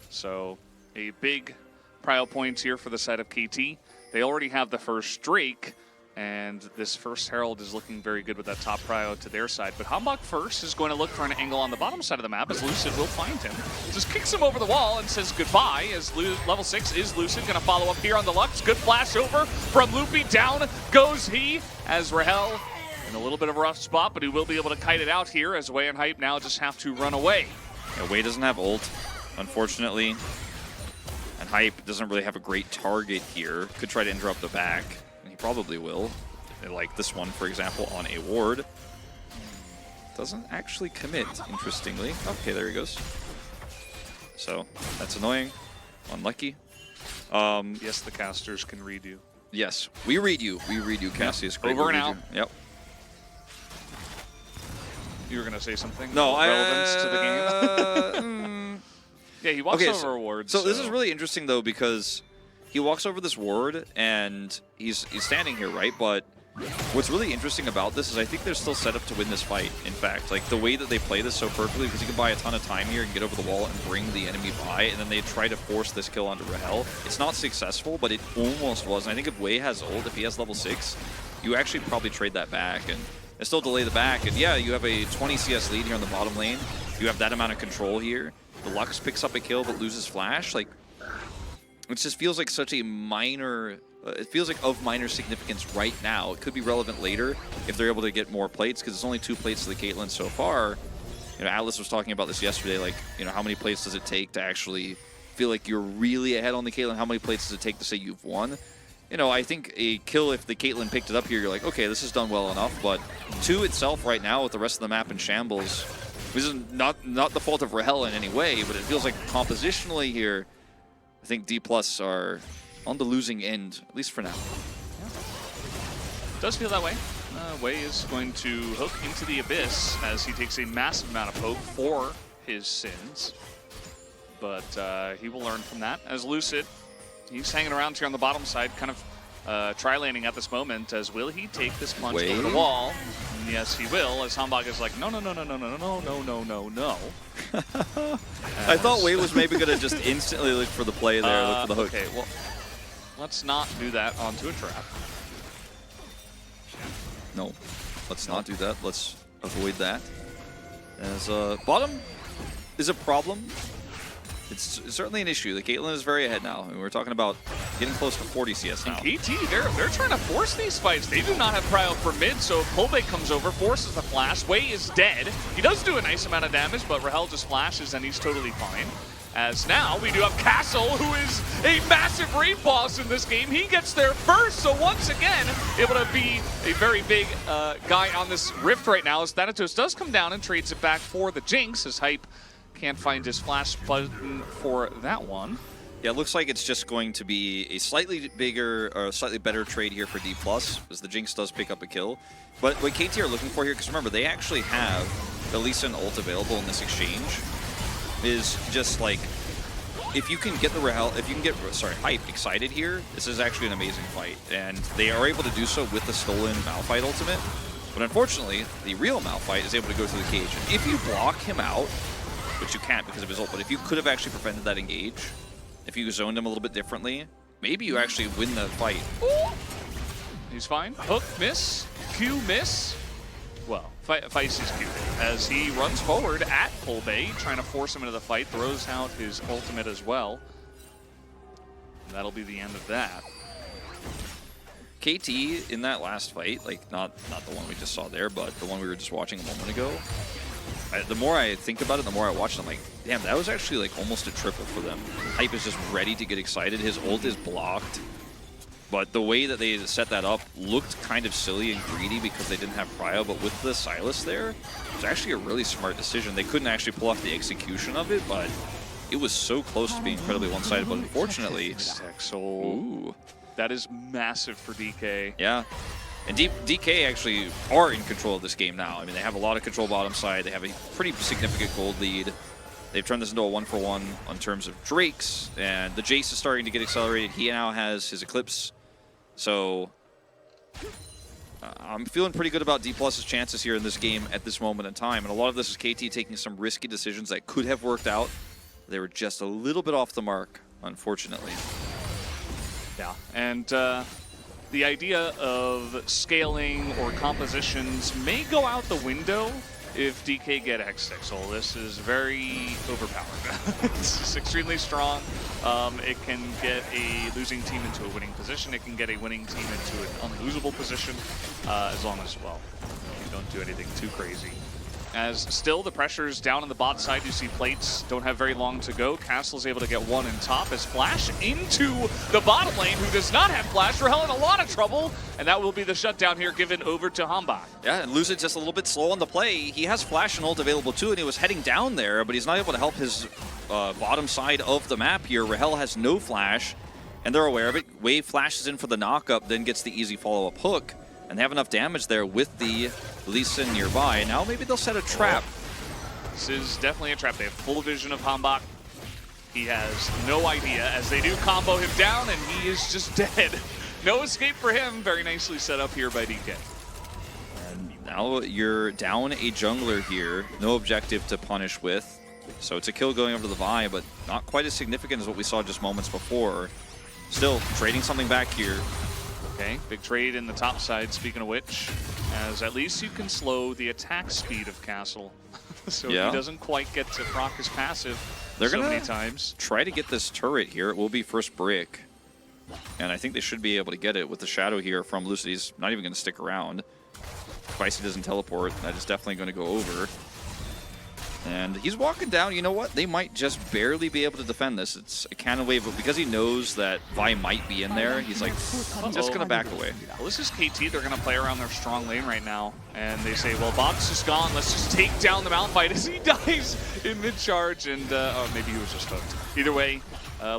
Speaker 1: So a big prio points here for the side of KT. They already have the first Drake, and this first Herald is looking very good with that top prio to their side. But Hambak first is going to look for an angle on the bottom side of the map, as Lucid will find him. Just kicks him over the wall and says goodbye, as level 6 is Lucid. Going to follow up here on the Lux. Good flash over from Loopy. Down goes he, as Rahel in a little bit of a rough spot, but he will be able to kite it out here, as Wei and Hype now just have to run away.
Speaker 2: Yeah, Wei doesn't have ult, unfortunately. And Hype doesn't really have a great target here. Could try to interrupt the back. He probably will, like this one, for example, on a ward. Doesn't actually commit, interestingly. Okay, there he goes. So, that's annoying. Unlucky.
Speaker 1: Yes, the casters can read you.
Speaker 2: Yes, we read you. We read you, Cassius.
Speaker 1: Yep. Over and out.
Speaker 2: Yep.
Speaker 1: You were going to say something?
Speaker 2: No,
Speaker 1: relevance to the game? Yeah, he walks over a ward.
Speaker 2: So this is really interesting, though, because he walks over this ward, and he's standing here, right? But what's really interesting about this is I think they're still set up to win this fight, in fact. Like, the way that they play this so perfectly, because you can buy a ton of time here and get over the wall and bring the enemy by, and then they try to force this kill onto Rahel. It's not successful, but it almost was. And I think if Wei has ult, if he has level 6, you actually probably trade that back and still delay the back. And yeah, you have a 20 CS lead here on the bottom lane. You have that amount of control here. The Lux picks up a kill but loses flash. Like, it just feels like such a minor, it feels like of minor significance right now. It could be relevant later if they're able to get more plates, because it's only 2 plates to the Caitlyn so far. Atlas was talking about this yesterday, like, how many plates does it take to actually feel like you're really ahead on the Caitlyn? How many plates does it take to say you've won? I think a kill, if the Caitlyn picked it up here, you're like, okay, this is done well enough. But 2 itself right now with the rest of the map in shambles, this is not the fault of Rahel in any way, but it feels like compositionally here, I think D+ are on the losing end, at least for now.
Speaker 1: Yeah. Does feel that way. Wei is going to hook into the Abyss as he takes a massive amount of poke for his sins. But he will learn from that. As Lucid, he's hanging around here on the bottom side, kind of tri-laning at this moment, as will he take this plunge over the wall? And yes, he will, as Hambak is like, no.
Speaker 2: I thought Wei was maybe going to just instantly look for the play there, look for the hook.
Speaker 1: Okay, well, let's not do that onto a trap.
Speaker 2: No, let's not do that. Let's avoid that. As bottom is a problem. It's certainly an issue. The Caitlyn is very ahead now, and we're talking about getting close to 40 CS now.
Speaker 1: And KT, they're trying to force these fights. They do not have prio for mid, so if Kolbe comes over, forces the flash. Wei is dead. He does do a nice amount of damage, but Rahel just flashes, and he's totally fine. As now we do have Castle, who is a massive raid boss in this game. He gets there first, so once again, able to be a very big guy on this rift right now, as Thanatos does come down and trades it back for the Jinx, as Hype can't find his flash button for that one.
Speaker 2: Yeah, it looks like it's just going to be a slightly bigger or slightly better trade here for D+, as the Jinx does pick up a kill. But what KT are looking for here, because remember, they actually have at least an ult available in this exchange, is just like if you can get the Hype excited here, this is actually an amazing fight, and they are able to do so with the stolen Malphite ultimate. But unfortunately, the real Malphite is able to go through the cage. And if you block him out, which you can't because of his ult, but if you could have actually prevented that engage, if you zoned him a little bit differently, maybe you actually win the fight.
Speaker 1: Ooh. He's fine. Hook, miss. Q, miss. Well, Feisty's Q as he runs forward at Polbey, trying to force him into the fight, throws out his ultimate as well. And that'll be the end of that.
Speaker 2: KT in that last fight, like not the one we just saw there, but the one we were just watching a moment ago, the more I think about it, the more I watch it, I'm like, damn, that was actually like almost a triple for them. Hype is just ready to get excited. His ult is blocked. But the way that they set that up looked kind of silly and greedy because they didn't have Cryo, but with the Silas there, it was actually a really smart decision. They couldn't actually pull off the execution of it, but it was so close to being incredibly one-sided, but unfortunately...
Speaker 1: Ooh. That is massive for DK.
Speaker 2: Yeah. And DK actually are in control of this game now. I mean, they have a lot of control bottom side. They have a pretty significant gold lead. They've turned this into a 1-for-1 on terms of Drakes, and the Jace is starting to get accelerated. He now has his Eclipse. So I'm feeling pretty good about D+'s chances here in this game at this moment in time. And a lot of this is KT taking some risky decisions that could have worked out. They were just a little bit off the mark, unfortunately.
Speaker 1: Yeah, and the idea of scaling or compositions may go out the window if DK get X6. This is very overpowered. It's just extremely strong. It can get a losing team into a winning position. It can get a winning team into an unlosable position, as long as, well, you don't do anything too crazy. As still the pressure's down on the bot side, you see plates don't have very long to go. Castle's able to get one in top as Flash into the bottom lane, who does not have Flash. Rahel in a lot of trouble, and that will be the shutdown here given over to Hambach.
Speaker 2: Yeah, and Lucid just a little bit slow on the play. He has Flash and ult available too, and he was heading down there, but he's not able to help his bottom side of the map here. Rahel has no Flash, and they're aware of it. Wave flashes in for the knock-up, then gets the easy follow-up hook. And they have enough damage there with the Lee Sin nearby. Now maybe they'll set a trap.
Speaker 1: This is definitely a trap. They have full vision of Hambach. He has no idea as they do combo him down, and he is just dead. No escape for him. Very nicely set up here by DK.
Speaker 2: And now you're down a jungler here. No objective to punish with. So it's a kill going over to the Vi, but not quite as significant as what we saw just moments before. Still, trading something back here.
Speaker 1: Okay, big trade in the top side, speaking of which, as at least you can slow the attack speed of Castle. So
Speaker 2: yeah.
Speaker 1: He doesn't quite get to proc his passive
Speaker 2: They're
Speaker 1: so
Speaker 2: gonna
Speaker 1: many times.
Speaker 2: Try to get this turret here. It will be first brick. And I think they should be able to get it with the shadow here from Lucid. He's not even going to stick around. Feisty doesn't teleport. That is definitely going to go over. And he's walking down. You know what? They might just barely be able to defend this. It's a cannon wave, but because he knows that Vi might be in there, he's like, just going to back away.
Speaker 1: Well, this is KT. They're going to play around their strong lane right now. And they say, well, Bob's just gone. Let's just take down the Malphite as he dies in mid-charge. And, oh, maybe he was just hooked. Either way,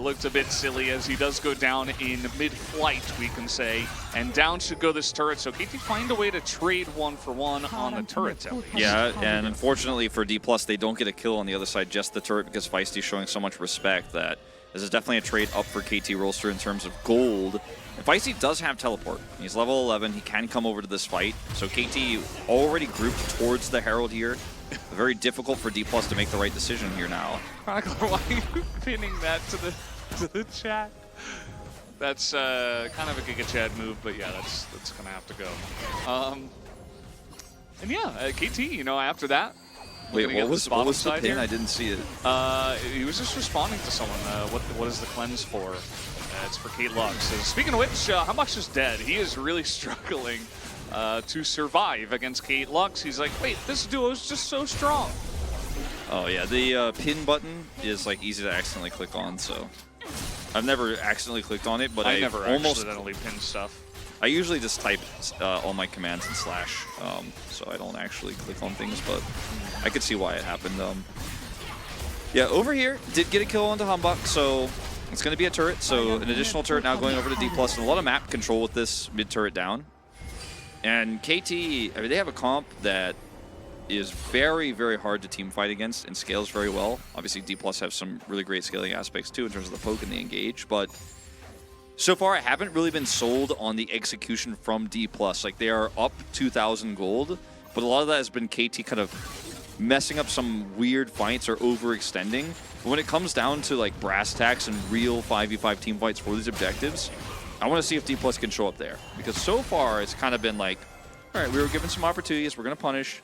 Speaker 1: looked a bit silly as he does go down in mid-flight, we can say. And down should go this turret. So KT find a way to trade 1-for-1 on the turrets at least.
Speaker 2: Yeah, and unfortunately for D+, they don't get a kill on the other side, just the turret, because Feisty's showing so much respect that this is definitely a trade up for KT Rolster in terms of gold. And Feisty does have teleport. He's level 11. He can come over to this fight. So KT already grouped towards the Herald here. Very difficult for D+ to make the right decision here now.
Speaker 1: Chronicler, why are you pinning that to the chat? That's kind of a Giga Chad move, but yeah, that's gonna have to go. And yeah, KT, you know, after that.
Speaker 2: Wait, what was the pin?
Speaker 1: Here.
Speaker 2: I didn't see it.
Speaker 1: He was just responding to someone. What is the cleanse for? It's for Kate Lux. So speaking of which, how much is dead? He is really struggling to survive against Kate Lux. He's like, wait, this duo is just so strong.
Speaker 2: Oh yeah, the pin button is like easy to accidentally click on. So I've never accidentally clicked on it, but I
Speaker 1: never
Speaker 2: almost
Speaker 1: accidentally pin stuff.
Speaker 2: I usually just type all my commands in slash, so I don't actually click on things, but I could see why it happened. Yeah, over here, did get a kill onto Hambach, so it's going to be a turret. So an additional turret now going over to D+, and a lot of map control with this mid-turret down. And KT, I mean, they have a comp that is very, very hard to team fight against and scales very well. Obviously, D+ have some really great scaling aspects too in terms of the poke and the engage, but so far I haven't really been sold on the execution from D+. Like, they are up 2,000 gold, but a lot of that has been KT kind of messing up some weird fights or overextending. But when it comes down to like brass tacks and real 5v5 team fights for these objectives, I want to see if D+ can show up there. Because so far it's kind of been like, all right, we were given some opportunities, we're going to punish,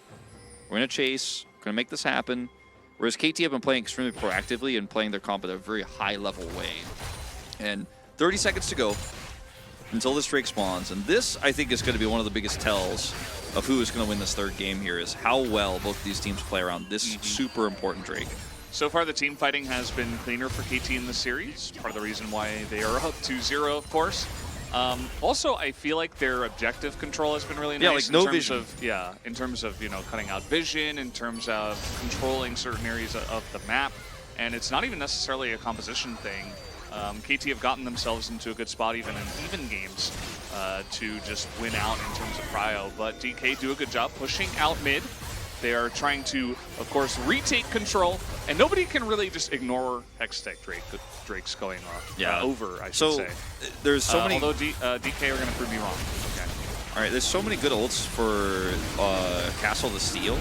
Speaker 2: we're going to chase, we're going to make this happen. Whereas KT have been playing extremely proactively and playing their comp at a very high level way. And 30 seconds to go until this Drake spawns. And this, I think, is going to be one of the biggest tells of who is going to win this third game here, is how well both these teams play around this super important Drake.
Speaker 1: So far, the team fighting has been cleaner for KT in this series. Part of the reason why they are up 2-0, of course. Also, I feel like their objective control has been really nice.
Speaker 2: Yeah, like no
Speaker 1: in terms
Speaker 2: vision.
Speaker 1: in terms of, you know, cutting out vision, in terms of controlling certain areas of the map. And it's not even necessarily a composition thing. KT have gotten themselves into a good spot even in even games to just win out in terms of prio. But DK do a good job pushing out mid. They are trying to, of course, retake control, and nobody can really just ignore Hextech Drake's going off.
Speaker 2: Yeah.
Speaker 1: Over, I should say.
Speaker 2: There's so many...
Speaker 1: Although DK are going to prove me wrong. Okay.
Speaker 2: All right, there's so many good ults for Castle to steal,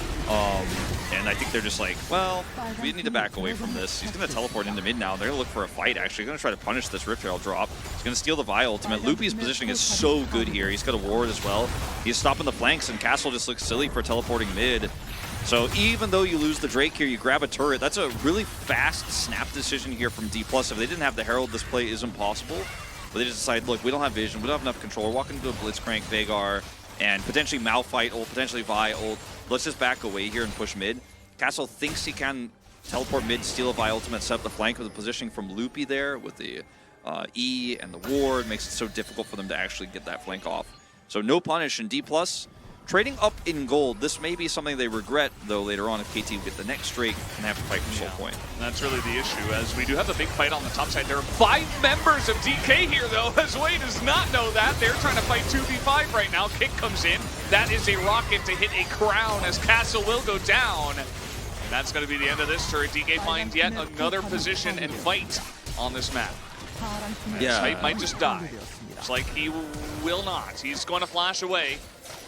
Speaker 2: and I think they're just like, well, we need to back away from this. He's going to teleport into mid now. They're going to look for a fight, actually. He's going to try to punish this Rift Herald drop. He's going to steal the Vi ultimate. Loopy's positioning is so good here. He's got a ward as well. He's stopping the flanks, and Castle just looks silly for teleporting mid. So even though you lose the Drake here, you grab a turret. That's a really fast snap decision here from D+. If they didn't have the Herald, this play is impossible. But they just decide, look, we don't have vision, we don't have enough control. We're walking into a Blitzcrank, Veigar, and potentially Malphite ult, potentially Vi ult. Let's just back away here and push mid. Castle thinks he can teleport mid, steal a Vi ultimate, set up the flank with the positioning from Loopy there with the E and the ward. Makes it so difficult for them to actually get that flank off. So no punish, and D+, trading up in gold. This may be something they regret, though, later on if KT get the next Drake and have to fight for Soul Point.
Speaker 1: That's really the issue, as we do have a big fight on the top side. There are 5 members of DK here, though, as Wei does not know that. They're trying to fight 2v5 right now. Kick comes in. That is a rocket to hit a crown, as Castle will go down. And that's going to be the end of this turret. DK finds yet another position and fight on this map.
Speaker 2: Yeah.
Speaker 1: Hype might just die. It's like he will not. He's going to flash away.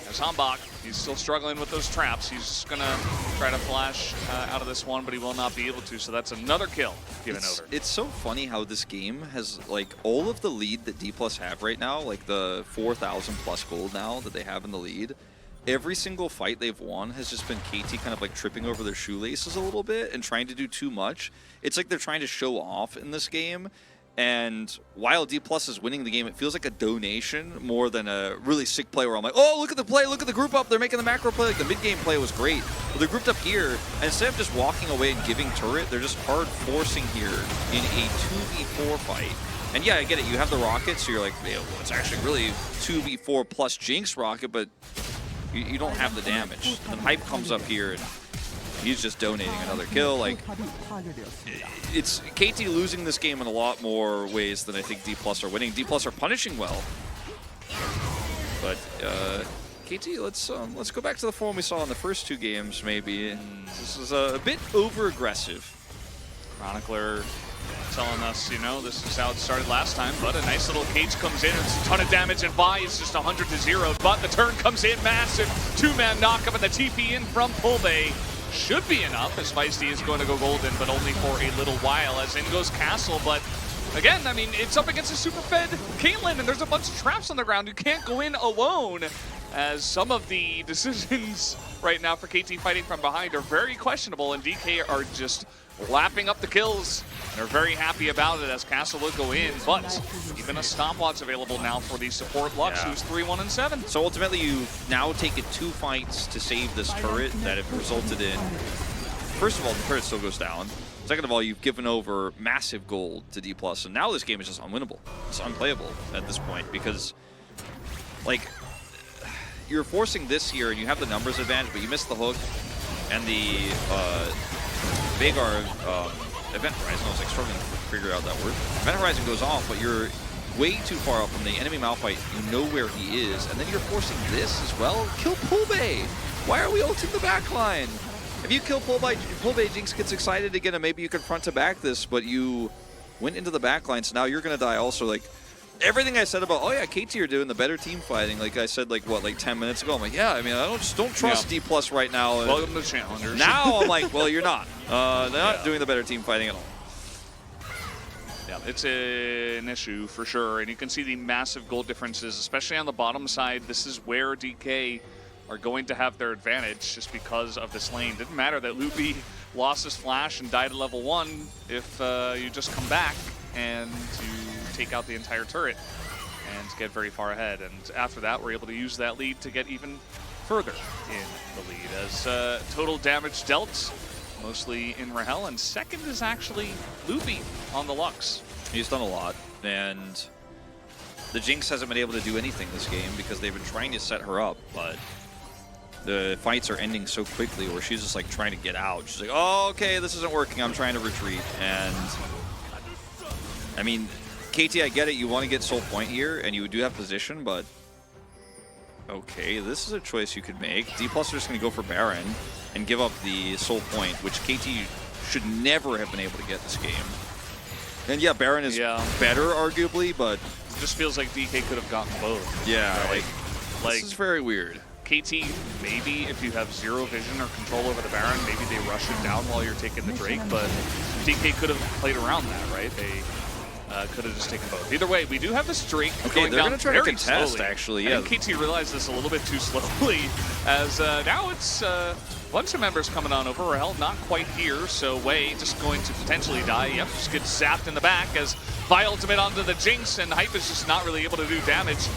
Speaker 1: There's Hambach. He's still struggling with those traps. He's just going to try to flash out of this one, but he will not be able to. So that's another kill given over.
Speaker 2: It's so funny how this game has, like, all of the lead that D+ have right now, like the 4,000 plus gold now that they have in the lead, every single fight they've won has just been KT kind of like tripping over their shoelaces a little bit and trying to do too much. It's like they're trying to show off in this game. And while D+ is winning the game, it feels like a donation more than a really sick play where I'm like, oh, look at the play, look at the group up, they're making the macro play. Like, the mid-game play was great. But they're grouped up here, and instead of just walking away and giving turret, they're just hard forcing here in a 2v4 fight. And yeah, I get it, you have the rocket, so you're like, well, it's actually really 2v4 plus Jinx rocket, but you don't have the damage. And Hype comes up here, and he's just donating another kill. Like, it's KT losing this game in a lot more ways than I think D+ are winning. D+ are punishing well, but KT, let's go back to the form we saw in the first 2 games. Maybe this is a bit over aggressive.
Speaker 1: Chronicler telling us, you know, this is how it started last time, but a nice little cage comes in. It's a ton of damage, and Vi is just 100-0. But the turn comes in, massive 2-man knockup, and the TP in from Pulbay should be enough, as Feisty is going to go golden, but only for a little while, as in goes Castle. But again, I mean, it's up against a super fed Caitlyn, and there's a bunch of traps on the ground. You can't go in alone, as some of the decisions right now for KT fighting from behind are very questionable, and DK are just lapping up the kills. They're very happy about it, as Castle will go in, but even a stopwatch available now for the support Lux, who's 3-1-7.
Speaker 2: So ultimately, you've now taken 2 fights to save this turret that have resulted in, first of all, the turret still goes down. Second of all, you've given over massive gold to D+, and now this game is just unwinnable. It's unplayable at this point, because, like, you're forcing this here, and you have the numbers advantage, but you miss the hook, and the Veigar Event Horizon, I was like struggling to figure out that word. Event Horizon goes off, but you're way too far out from the enemy Malphite. You know where he is, and then you're forcing this as well. Kill Pulbay! Why are we ulting the backline? If you kill pull by Jinx gets excited again, and maybe you can front to back this, but you went into the backline, so now you're gonna die also. Like everything I said about, oh yeah, KT are doing the better team fighting. Like I said, like what, like 10 minutes ago. I'm like, yeah, I mean, I don't trust D plus right now.
Speaker 1: Welcome to Challengers.
Speaker 2: Now I'm like, well, you're not. They're not doing the better team fighting at all.
Speaker 1: Yeah, it's an issue for sure, and you can see the massive goal differences, especially on the bottom side. This is where DK are going to have their advantage just because of this lane. Didn't matter that Luby lost his flash and died at level 1 if you just come back and you take out the entire turret and get very far ahead. And after that, we're able to use that lead to get even further in the lead as total damage dealt, mostly in Rahel, and second is actually Luby on the Lux.
Speaker 2: He's done a lot, and the Jinx hasn't been able to do anything this game because they've been trying to set her up, but the fights are ending so quickly where she's just like trying to get out. She's like, oh, okay, this isn't working, I'm trying to retreat. And I mean, KT, I get it, you want to get Soul Point here, and you do have position, but okay, this is a choice you could make. D+ are just going to go for Baron and give up the Soul Point, which KT should never have been able to get this game. And yeah, Baron is better, arguably, but
Speaker 1: it just feels like DK could have gotten both.
Speaker 2: Yeah,
Speaker 1: right? Like
Speaker 2: this is very weird.
Speaker 1: KT, maybe if you have zero vision or control over the Baron, maybe they rush it down while you're taking the Drake, but DK could have played around that, right? They could have just taken both. Either way, we do have this Drake going
Speaker 2: they're
Speaker 1: down
Speaker 2: going to try
Speaker 1: very
Speaker 2: to contest,
Speaker 1: slowly.
Speaker 2: actually. Yeah.
Speaker 1: I think KT realized this a little bit too slowly, as now it's a bunch of members coming on over. Rahel not quite here, so Wei just going to potentially die. Yep, just gets zapped in the back as Vi ultimate onto the Jinx, and Hype is just not really able to do damage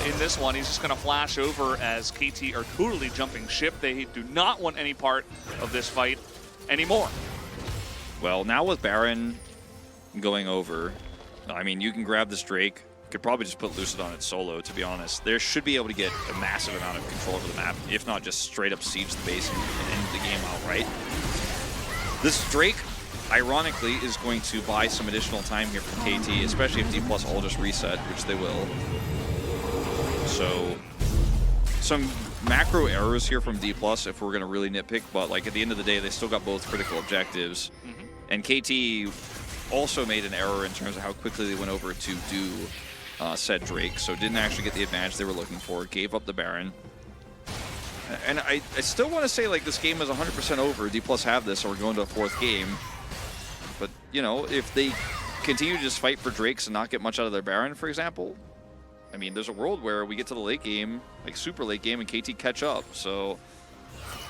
Speaker 1: in this one. He's just going to flash over as KT are totally jumping ship. They do not want any part of this fight anymore.
Speaker 2: Well, now with Baron going over, I mean, you can grab this Drake. You could probably just put Lucid on it solo, to be honest. There should be able to get a massive amount of control over the map, if not just straight up siege the base and end the game outright. This Drake, ironically, is going to buy some additional time here from KT, especially if D+ all just reset, which they will. So, some macro errors here from D+, if we're going to really nitpick, but like at the end of the day, they still got both critical objectives. And KT also made an error in terms of how quickly they went over to do said Drake, so didn't actually get the advantage they were looking for, gave up the Baron. And I still want to say, like, this game is 100% over. D+ have this, or we're going to a fourth game. But, you know, if they continue to just fight for Drakes and not get much out of their Baron, for example, I mean, there's a world where we get to the late game, like super late game, and KT catch up. So,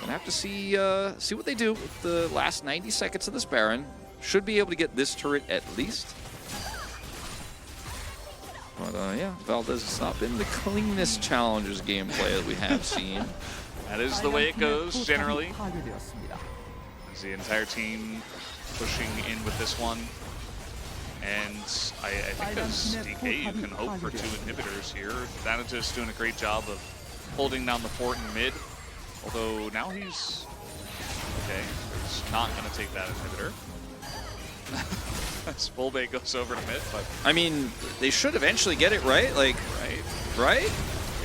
Speaker 2: gonna have to see what they do with the last 90 seconds of this Baron. Should be able to get this turret at least. But yeah, Valdez has not been the cleanest Challengers gameplay that we have seen.
Speaker 1: That is the way it goes, generally. As the entire team pushing in with this one. And I think as DK, you can hope for 2 inhibitors here. Thanatos doing a great job of holding down the fort in mid. Although now he's... okay, he's not going to take that inhibitor. Spolbay goes over to mid, but...
Speaker 2: I mean, they should eventually get it, right? Like, right?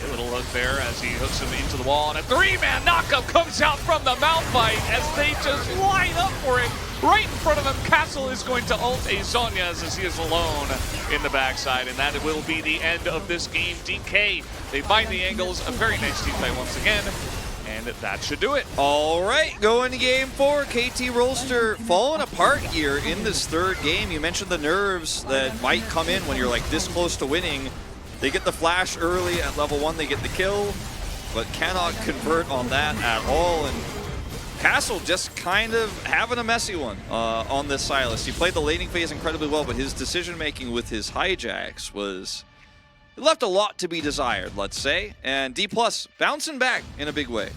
Speaker 1: A little hook there as he hooks him into the wall, and a 3-man knockup comes out from the Malphite as they just line up for it. Right in front of him, Castle is going to ult a Zhonya's as he is alone in the backside, and that will be the end of this game. DK, they find the angles, a very nice team fight once again, and that should do it.
Speaker 2: All right, going to game 4. KT Rolster falling apart here in this third game. You mentioned the nerves that might come in when you're like this close to winning. They get the flash early at level 1, they get the kill, but cannot convert on that at all. And Castle just kind of having a messy one on this Sylas. He played the laning phase incredibly well, but his decision-making with his hijacks was... it left a lot to be desired, let's say. And D+ bouncing back in a big way.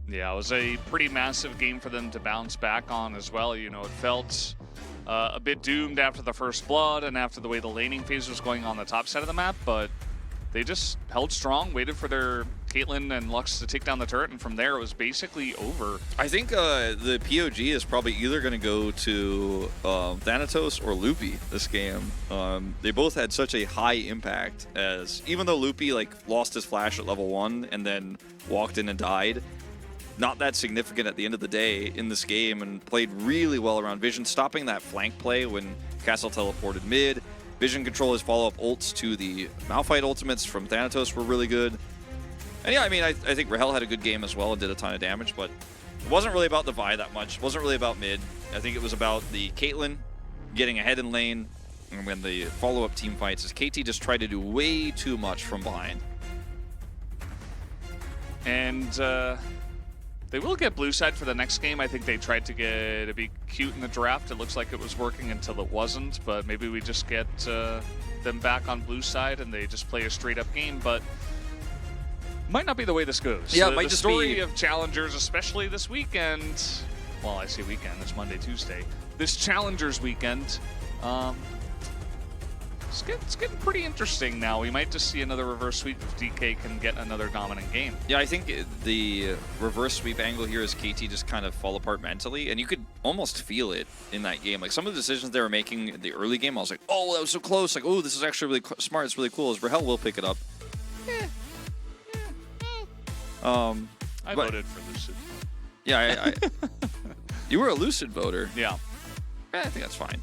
Speaker 1: Yeah, it was a pretty massive game for them to bounce back on as well. You know, it felt a bit doomed after the first blood and after the way the laning phase was going on the top side of the map, but they just held strong, waited for their Caitlyn and Lux to take down the turret, and from there it was basically over.
Speaker 2: I think the POG is probably either going to go to Thanatos or Loopy this game. They both had such a high impact, as even though Loopy like lost his flash at level 1 and then walked in and died, not that significant at the end of the day in this game, and played really well around Vision, stopping that flank play when Castle teleported mid. Vision control his follow-up ults to the Malphite ultimates from Thanatos were really good. And yeah, I mean, I think Rahel had a good game as well and did a ton of damage, but it wasn't really about the Vi that much. It wasn't really about mid. I think it was about the Caitlyn getting ahead in lane, and when the follow-up team fights, as KT just tried to do way too much from behind.
Speaker 1: And they will get blue side for the next game. I think they tried to be cute in the draft. It looks like it was working until it wasn't, but maybe we just get them back on blue side and they just play a straight up game, but might not be the way this goes.
Speaker 2: Yeah,
Speaker 1: the,
Speaker 2: might
Speaker 1: the
Speaker 2: just
Speaker 1: story
Speaker 2: be
Speaker 1: of challengers, especially this weekend. Well, I say weekend, it's Monday, Tuesday. This challengers weekend, it's getting pretty interesting now. We might just see another reverse sweep if DK can get another dominant game.
Speaker 2: Yeah, I think the reverse sweep angle here is KT just kind of fall apart mentally, and you could almost feel it in that game. Like some of the decisions they were making in the early game, I was like, oh, that was so close. Like, oh, this is actually really smart. It's really cool. As Rahel will pick it up.
Speaker 1: I voted for Lucid.
Speaker 2: Yeah, you were a Lucid voter.
Speaker 1: Yeah.
Speaker 2: I think that's fine.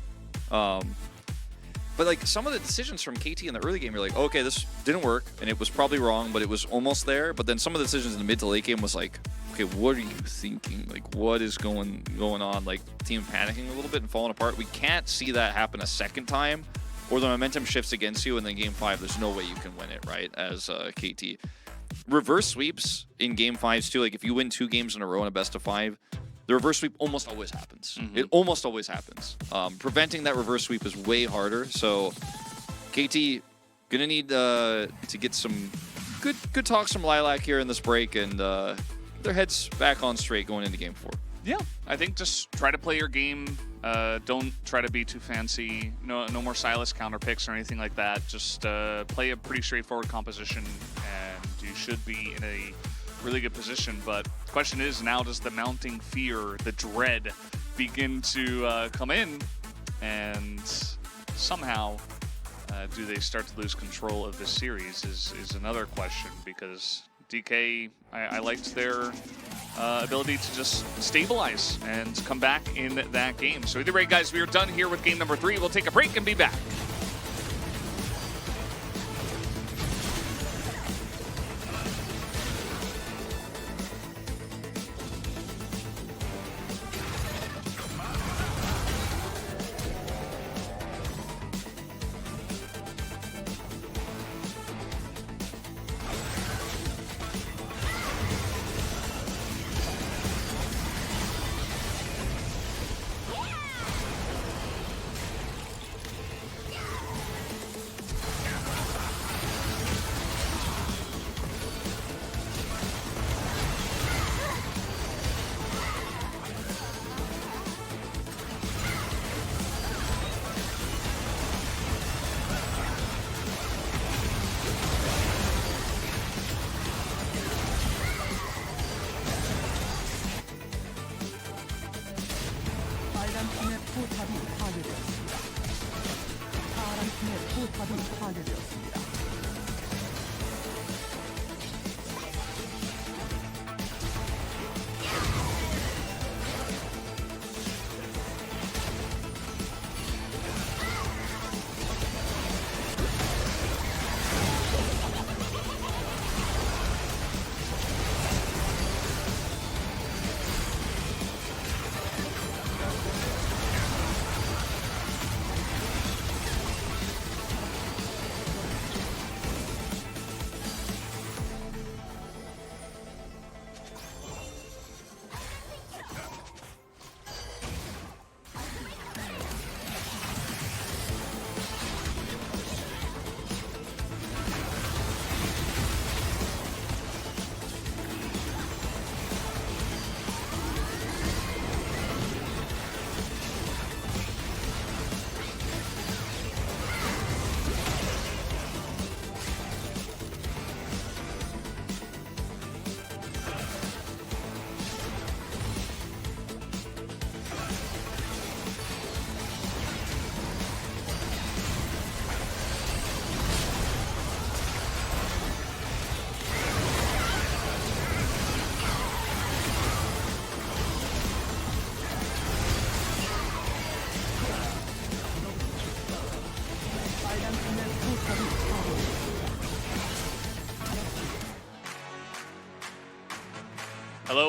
Speaker 2: But like some of the decisions from KT in the early game, you're like, okay, this didn't work, and it was probably wrong, but it was almost there. But then some of the decisions in the mid to late game was like, okay, what are you thinking? Like, what is going on? Like, team panicking a little bit and falling apart. We can't see that happen a second time, or the momentum shifts against you, and then game 5, there's no way you can win it, right? As KT. Reverse sweeps in game 5s too. Like, if you win 2 games in a row in a best of 5. The reverse sweep almost always happens. It almost always happens. Preventing that reverse sweep is way harder. So KT gonna need to get some good talks from Lilac here in this break, and their heads back on straight going into game 4.
Speaker 1: Yeah, I think just try to play your game. Don't try to be too fancy. No more Silas counter picks or anything like that. Just play a pretty straightforward composition, and you should be in a really good position. But the question is, now does the mounting fear, the dread, begin to come in, and somehow do they start to lose control of this series is another question, because DK, I liked their ability to just stabilize and come back in that game. So either way, guys, we are done here with game number 3. We'll take a break and be back.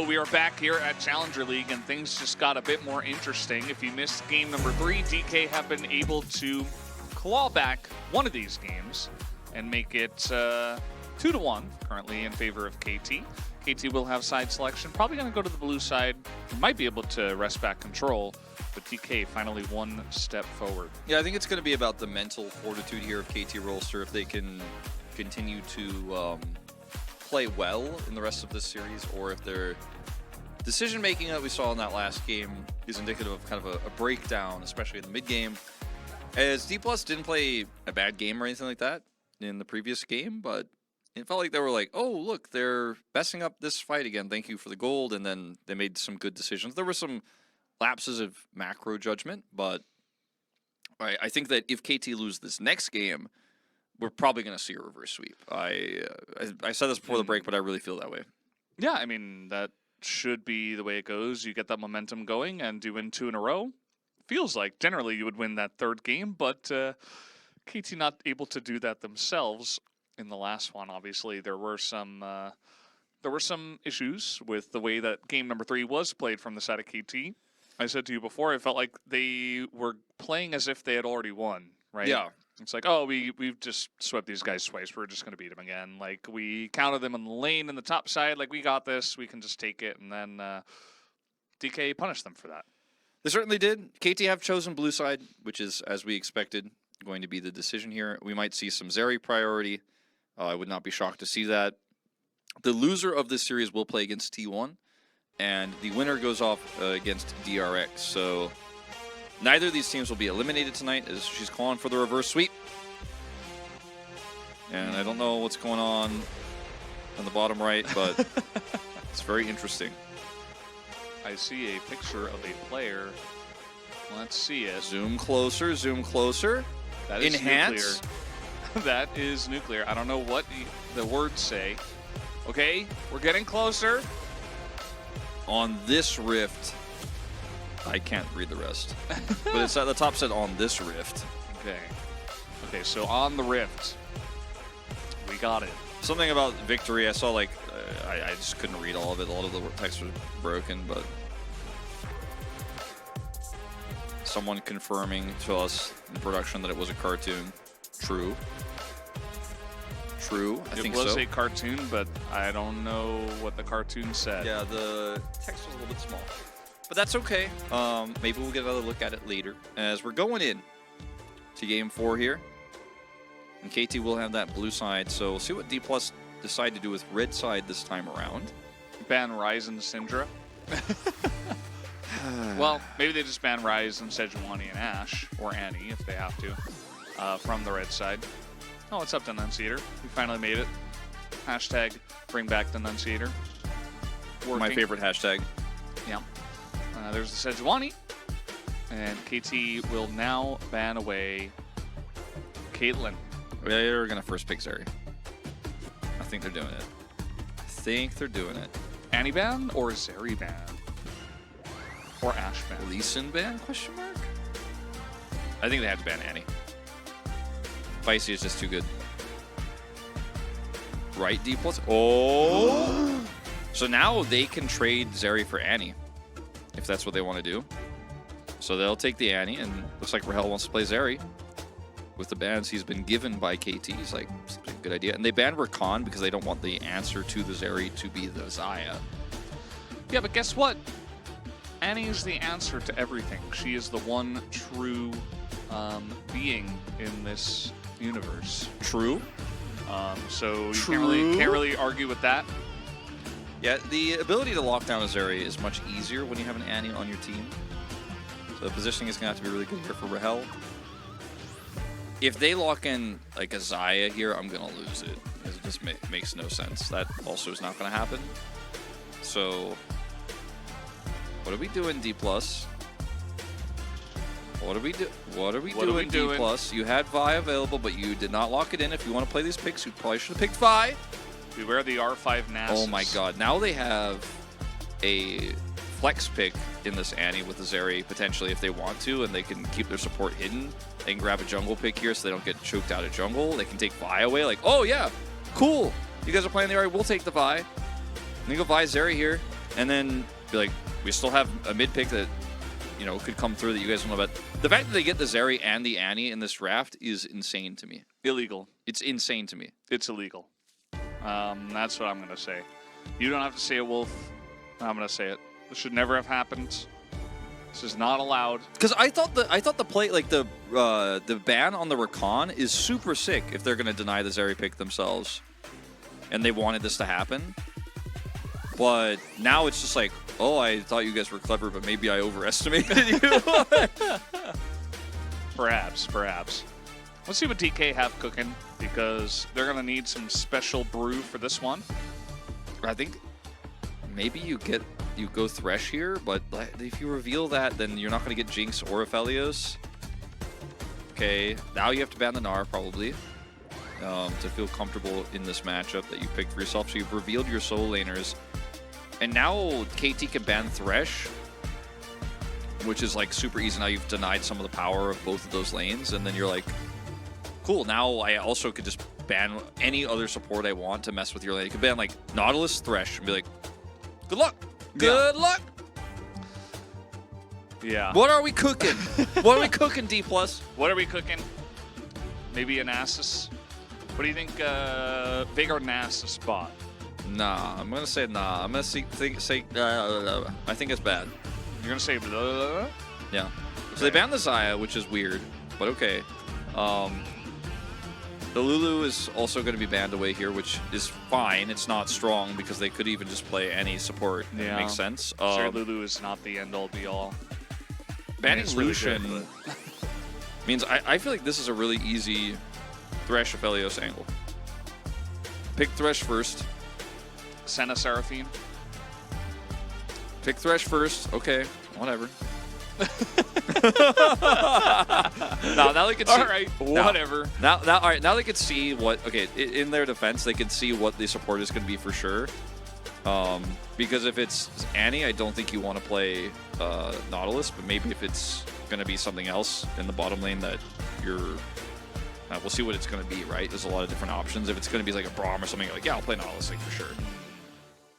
Speaker 1: we are back here at Challenger League, and things just got a bit more interesting. If you missed game number 3, DK have been able to claw back one of these games and make it 2-1 currently in favor of KT. KT will have side selection, probably going to go to the blue side. Might be able to wrest back control, but DK finally one step forward.
Speaker 2: Yeah, I think it's going to be about the mental fortitude here of KT Rolster if they can continue to play well in the rest of this series, or if their decision-making that we saw in that last game is indicative of kind of a breakdown, especially in the mid-game. As D+ didn't play a bad game or anything like that in the previous game, but it felt like they were like, oh, look, they're messing up this fight again. Thank you for the gold. And then they made some good decisions. There were some lapses of macro judgment, but I think that if KT lose this next game, we're probably going to see a reverse sweep. I said this before the break, but I really feel that way.
Speaker 1: Yeah, I mean, that should be the way it goes. You get that momentum going and do win 2 in a row. Feels like generally you would win that third game, but KT not able to do that themselves. In the last one, obviously, there were some issues with the way that game number 3 was played from the side of KT. I said to you before, it felt like they were playing as if they had already won, right?
Speaker 2: Yeah.
Speaker 1: It's like, oh, we've just swept these guys twice. We're just going to beat them again. Like, we counted them in the lane in the top side. Like, we got this. We can just take it. And then DK punished them for that.
Speaker 2: They certainly did. KT have chosen blue side, which is, as we expected, going to be the decision here. We might see some Zeri priority. I would not be shocked to see that. The loser of this series will play against T1, and the winner goes off against DRX. So neither of these teams will be eliminated tonight, as she's calling for the reverse sweep. And I don't know what's going on the bottom right, but it's very interesting.
Speaker 1: I see a picture of a player. Let's see it.
Speaker 2: Zoom closer, zoom closer.
Speaker 1: That is
Speaker 2: Enhance.
Speaker 1: nuclear. That is nuclear. I don't know what the words say. Okay, we're getting closer.
Speaker 2: On this rift, I can't read the rest. But it's at the top said on this rift.
Speaker 1: Okay. Okay, so on the rift. We got it.
Speaker 2: Something about victory, I saw like, I just couldn't read all of it. A lot of the text was broken, but someone confirming to us in production that it was a cartoon. True. True, I think so.
Speaker 1: It was a cartoon, but I don't know what the cartoon said.
Speaker 2: Yeah, the text was a little bit small. But that's okay. Maybe we'll get another look at it later. As we're going in to game 4 here. And KT will have that blue side, so we'll see what D+ decide to do with red side this time around.
Speaker 1: Ban Ryzen Syndra. Well, maybe they just ban Ryzen, Sejuani, and Ashe, or Annie if they have to, from the red side. Oh, what's up, Denunciator? We finally made it. Hashtag bring back Denunciator. Working.
Speaker 2: My favorite hashtag.
Speaker 1: Yeah. There's the Sejuani. And KT will now ban away Caitlyn.
Speaker 2: They're going to first pick Zeri. I think they're doing it. I think they're doing it.
Speaker 1: Annie ban or Zeri ban? Or Ashe ban?
Speaker 2: Lee Sin ban, question mark? I think they have to ban Annie. Feisty is just too good. Right, D+? Oh! So now they can trade Zeri for Annie, if that's what they want to do. So they'll take the Annie, and looks like Rahel wants to play Zeri. With the bans he's been given by KT, he's like, seems like a good idea. And they banned Rakan because they don't want the answer to the Zeri to be the Xayah.
Speaker 1: Yeah, but guess what? Annie is the answer to everything. She is the one true being in this universe.
Speaker 2: True.
Speaker 1: So you can't really argue with that.
Speaker 2: Yeah, the ability to lock down a Zeri is much easier when you have an Annie on your team. So the positioning is going to have to be really good here for Rahel. If they lock in like a Xayah here, I'm going to lose it. Because it just makes no sense. That also is not going to happen. So what are we doing, D+? What are we doing, D+? You had Vi available, but you did not lock it in. If you want to play these picks, you probably should have picked Vi.
Speaker 1: Beware the R5 Nasus.
Speaker 2: Oh my god. Now they have a flex pick in this Annie with the Zeri, potentially, if they want to, and they can keep their support hidden. They can grab a jungle pick here so they don't get choked out of jungle. They can take Vi away. Like, oh yeah, cool. You guys are playing the Ahri, we'll take the Vi. And you go Vi Zeri here. and then be like, we still have a mid pick that, you know, could come through that you guys don't know about. The fact that they get the Zeri and the Annie in this draft is insane to me.
Speaker 1: Illegal.
Speaker 2: It's insane to me.
Speaker 1: It's illegal. That's what I'm going to say. You don't have to say it, Wolf. I'm going to say it. This should never have happened. This is not allowed.
Speaker 2: Because I thought the play, like the ban on the Rakan is super sick if they're going to deny the Zeri pick themselves, and they wanted this to happen. But now it's just like, oh, I thought you guys were clever, but maybe I overestimated you.
Speaker 1: Perhaps. Let's see what DK have cooking, because they're going to need some special brew for this one.
Speaker 2: I think maybe you go Thresh here, but if you reveal that, then you're not going to get Jinx or Aphelios. Okay, now you have to ban the Gnar, probably, to feel comfortable in this matchup that you picked for yourself. So you've revealed your soul laners. And now KT can ban Thresh, which is like super easy. Now you've denied some of the power of both of those lanes, and then you're like, cool, now I also could just ban any other support I want to mess with your lane. You could ban like Nautilus, Thresh, and be like, good luck. Good luck.
Speaker 1: Yeah.
Speaker 2: What are we cooking? What are we cooking, D+?
Speaker 1: What are we cooking? Maybe a Nasus? What do you think Veigar Nasus bot?
Speaker 2: Nah, I'm gonna say nah. I'm gonna say I think it's bad.
Speaker 1: You're gonna say blah, blah, blah?
Speaker 2: Yeah.
Speaker 1: Okay.
Speaker 2: So they banned the Xayah, which is weird, but okay. The Lulu is also going to be banned away here, which is fine. It's not strong because they could even just play any support.
Speaker 1: Yeah.
Speaker 2: It makes sense.
Speaker 1: Sure, Lulu is not the end-all, be-all.
Speaker 2: Banning
Speaker 1: Really
Speaker 2: Lucian
Speaker 1: good,
Speaker 2: means I feel like this is a really easy Thresh Aphelios angle. Pick Thresh first.
Speaker 1: Senna Seraphine.
Speaker 2: Pick Thresh first. Okay, whatever. Now they can see.
Speaker 1: All right, whatever.
Speaker 2: All right. Now they can see what. Okay, in their defense, they can see what the support is going to be for sure. Because if it's Annie, I don't think you want to play Nautilus. But maybe if it's going to be something else in the bottom lane that you're. We'll see what it's going to be. Right? There's a lot of different options. If it's going to be like a Braum or something, like yeah, I'll play Nautilus like for sure.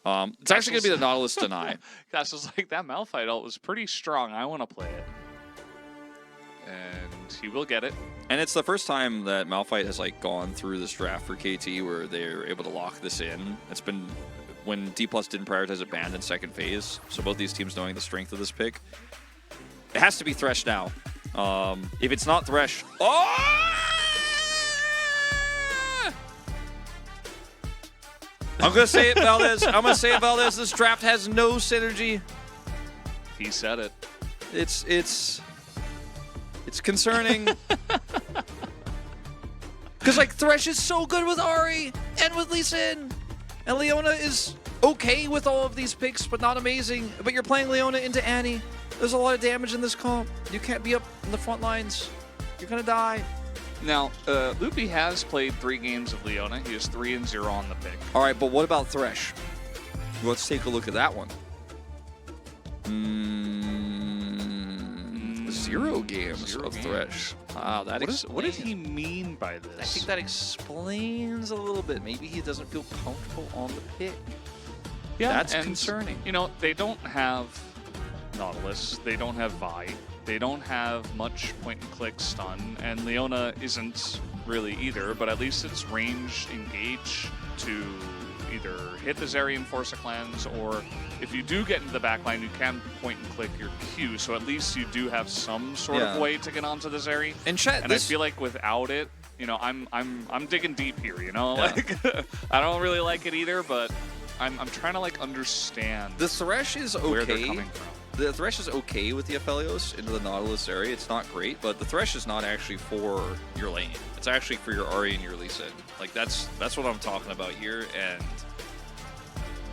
Speaker 2: It's actually going to be the Nautilus deny.
Speaker 1: Castle's like, that Malphite ult was pretty strong. I want to play it. And he will get it.
Speaker 2: And it's the first time that Malphite has like gone through this draft for KT where they're able to lock this in. It's been when D+ didn't prioritize it banned in second phase. So both these teams knowing the strength of this pick. It has to be Thresh now. If it's not Thresh... Oh! I'm going to say it, Valdez. I'm going to say it, Valdez. This draft has no synergy.
Speaker 1: He said it.
Speaker 2: It's concerning. Because, like, Thresh is so good with Ahri and with Lee Sin. And Leona is okay with all of these picks, but not amazing. But you're playing Leona into Annie. There's a lot of damage in this comp. You can't be up in the front lines. You're going to die.
Speaker 1: Now, Loopy has played 3 games of Leona. He is 3-0 on the pick.
Speaker 2: All right, but what about Thresh? Let's take a look at that one. 0 games
Speaker 1: Zero
Speaker 2: of
Speaker 1: games.
Speaker 2: Thresh. Wow,
Speaker 1: What did he mean by this?
Speaker 2: I think that explains a little bit. Maybe he doesn't feel comfortable on the pick.
Speaker 1: Yeah,
Speaker 2: That's
Speaker 1: and,
Speaker 2: concerning.
Speaker 1: You know, they don't have Nautilus. They don't have Vi. They don't have much point-and-click stun, and Leona isn't really either, but at least it's range engage to either hit the Zeri and force a cleanse, or if you do get into the backline, you can point-and-click your Q, so at least you do have some sort of way to get onto the Zeri.
Speaker 2: And chat,
Speaker 1: I feel like without it, you know, I'm digging deep here, you know?
Speaker 2: Yeah.
Speaker 1: Like, I don't really like it either, but I'm trying to, like, understand
Speaker 2: the Thresh is okay.
Speaker 1: where they're coming from.
Speaker 2: The Thresh is okay with the Aphelios into the Nautilus area. It's not great, but the Thresh is not actually for your lane. It's actually for your Ahri and your Lee Sin. Like, that's what I'm talking about here, and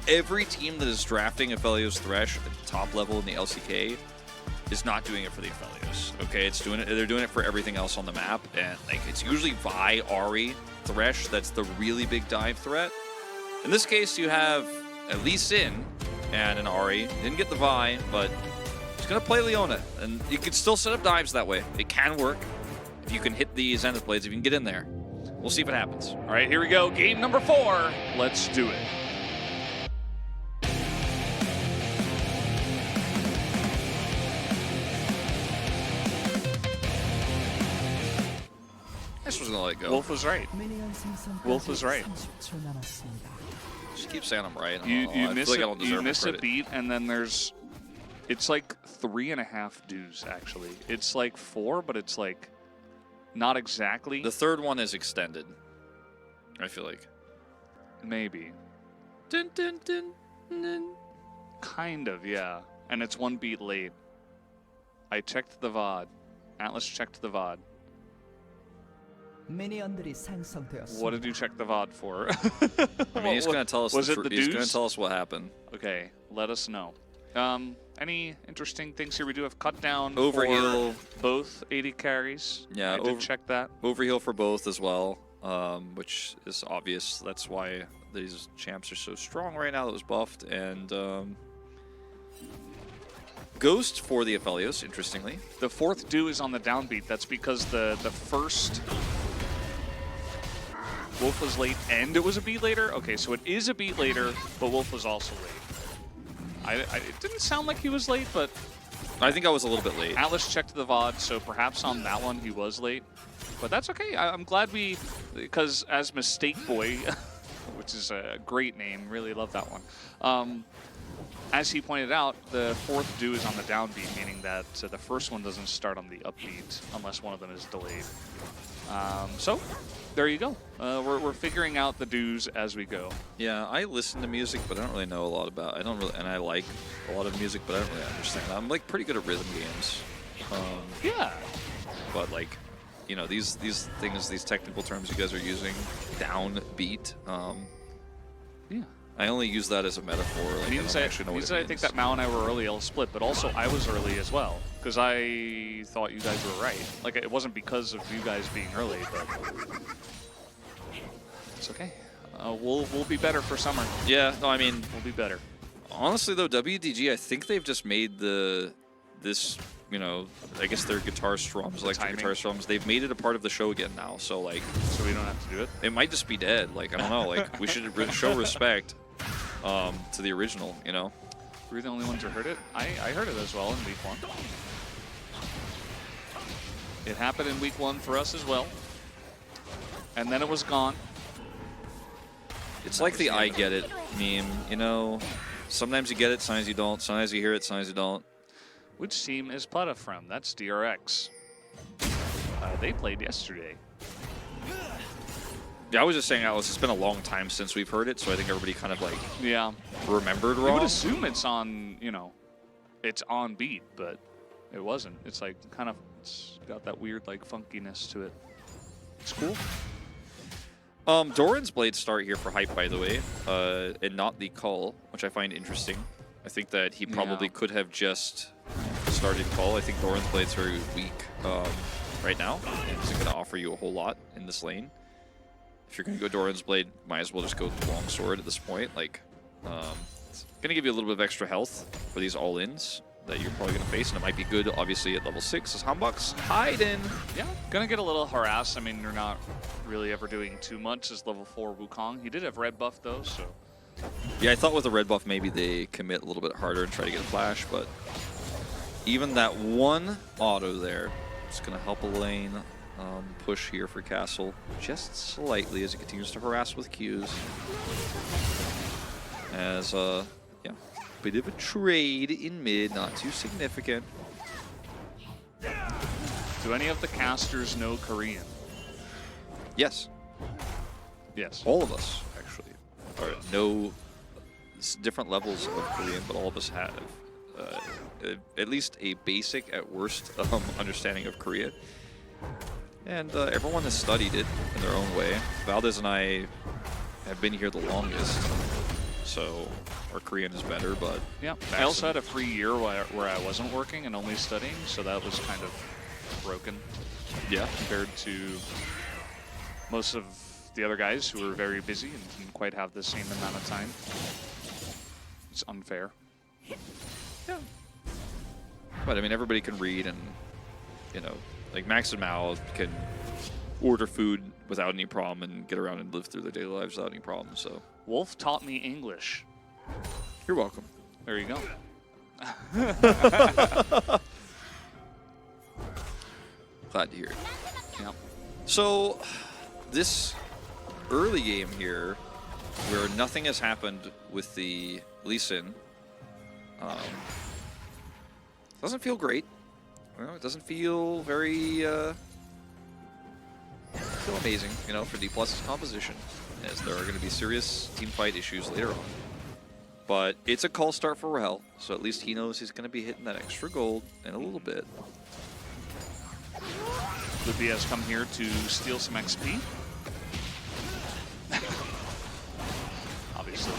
Speaker 2: every team that is drafting Aphelios Thresh at the top level in the LCK is not doing it for the Aphelios. Okay, they're doing it for everything else on the map, and like it's usually Vi, Ahri, Thresh that's the really big dive threat. In this case, you have at Lee Sin and an Ahri. Didn't get the Vi, but he's going to play Leona. And you can still set up dives that way. It can work if you can hit the Zenith Blades, if you can get in there. We'll see if it happens.
Speaker 1: All right, here we go. Game number 4. Let's do it.
Speaker 2: This was gonna let go.
Speaker 1: Wolf was right. Wolf was right.
Speaker 2: Just keep saying I'm right.
Speaker 1: You
Speaker 2: I
Speaker 1: miss,
Speaker 2: feel like I don't
Speaker 1: you
Speaker 2: deserve
Speaker 1: miss a
Speaker 2: credit.
Speaker 1: beat, and then there's... It's like 3.5 dues, actually. It's like 4, but it's like not exactly.
Speaker 2: The third one is extended, I feel like.
Speaker 1: Maybe.
Speaker 2: Dun, dun, dun, dun.
Speaker 1: Kind of, yeah. And it's 1 beat late. I checked the VOD. Atlas checked the VOD. What did you check the VOD for?
Speaker 2: I mean, he's gonna tell us.
Speaker 1: Was
Speaker 2: the
Speaker 1: it the
Speaker 2: he's
Speaker 1: dues?
Speaker 2: gonna tell us what happened.
Speaker 1: Okay, let us know. Any interesting things here? We do have cut down
Speaker 2: Overheal.
Speaker 1: for both 80 carries.
Speaker 2: Yeah,
Speaker 1: I did check that.
Speaker 2: Overheal for both as well, which is obvious. That's why these champs are so strong right now. That was buffed. And Ghost for the Aphelios, interestingly.
Speaker 1: The 4th do is on the downbeat. That's because the first Wolf was late and it was a beat later? Okay, so it is a beat later, but Wolf was also late. It didn't sound like he was late, but
Speaker 2: I think I was a little bit late.
Speaker 1: Atlas checked the VOD, so perhaps on that one he was late. But that's okay. I'm glad because as Mistake Boy, which is a great name, really love that one. As he pointed out, the 4th do is on the downbeat, meaning that the first one doesn't start on the upbeat unless one of them is delayed. So there you go. We're figuring out the dues as we go.
Speaker 2: Yeah, I listen to music, but I don't really know a lot about. And I like a lot of music, but I don't really understand. I'm like pretty good at rhythm games.
Speaker 1: Yeah.
Speaker 2: But like, you know, these things, these technical terms you guys are using, downbeat.
Speaker 1: Yeah.
Speaker 2: I only use that as a metaphor. Like, I don't actually know what it means.
Speaker 1: I think that Mao and I were early, I'll split, but also I was early as well because I thought you guys were right. Like it wasn't because of you guys being early, but it's okay. We'll be better for summer.
Speaker 2: Yeah, no, I mean,
Speaker 1: We'll be better.
Speaker 2: honestly though, WDG, I think they've just made this, you know, I guess their guitar strums, electric
Speaker 1: timing.
Speaker 2: guitar strums, they've made it a part of the show again now. So like,
Speaker 1: So we don't have to do it.
Speaker 2: it might just be dead. Like, I don't know. Like, we should show respect to the original, you know?
Speaker 1: We're the only ones who heard it. I heard it as well in week 1. It happened in week 1 for us as well. And then it was gone.
Speaker 2: It's like the I get it meme, you know? Sometimes you get it, sometimes you don't. Sometimes you hear it, sometimes you don't.
Speaker 1: Which team is Plata from? That's DRX. They played yesterday.
Speaker 2: Yeah, I was just saying, Alice, it's been a long time since we've heard it, so I think everybody kind of like
Speaker 1: Yeah.
Speaker 2: remembered
Speaker 1: You
Speaker 2: wrong.
Speaker 1: would assume it's on, you know, it's on beat, but it wasn't. It's like kind of, it's got that weird like funkiness to it. It's cool.
Speaker 2: Doran's blades start here for hype, by the way, and not the call, which I find interesting. I think that he probably could have just started call. I think Doran's blades are weak right now, and isn't going to offer you a whole lot in this lane. If you're going to go Doran's blade, might as well just go long sword at this point. Like, it's going to give you a little bit of extra health for these all-ins that you're probably going to face, and it might be good, obviously, at level 6 as Hambok's hiding.
Speaker 1: Yeah, gonna get a little harassed. I mean, they're not really ever doing too much as level 4 Wukong. He did have red buff though, so.
Speaker 2: Yeah, I thought with the red buff, maybe they commit a little bit harder and try to get a flash, but even that one auto there is going to help a lane push here for Castle just slightly as he continues to harass with Qs. As, yeah, bit of a trade in mid, not too significant.
Speaker 1: Do any of the casters know Korean?
Speaker 2: Yes,
Speaker 1: Yes.
Speaker 2: all of us, actually, are know different levels of Korean, but all of us have at least a basic, at worst, understanding of Korea. And everyone has studied it in their own way. Valdez and I have been here the longest, so our Korean is better, but...
Speaker 1: Yeah, I also had a free year where I wasn't working and only studying, so that was kind of broken.
Speaker 2: Yeah.
Speaker 1: Compared to most of the other guys who were very busy and didn't quite have the same amount of time. It's unfair.
Speaker 2: Yeah. But I mean, everybody can read, and, you know, like Max and Mao can order food without any problem and get around and live through their daily lives without any problem, so...
Speaker 1: Wolf taught me English.
Speaker 2: You're welcome.
Speaker 1: There you go.
Speaker 2: Glad to hear it.
Speaker 1: Yeah.
Speaker 2: So, this early game here, where nothing has happened with the Lee Sin, doesn't feel great. Well, it doesn't feel very feel amazing, you know, for D+'s composition, as there are going to be serious team fight issues later on. But it's a call start for Rahel, so at least he knows he's going to be hitting that extra gold in a little bit.
Speaker 1: Lupi has come here to steal some XP. Obviously,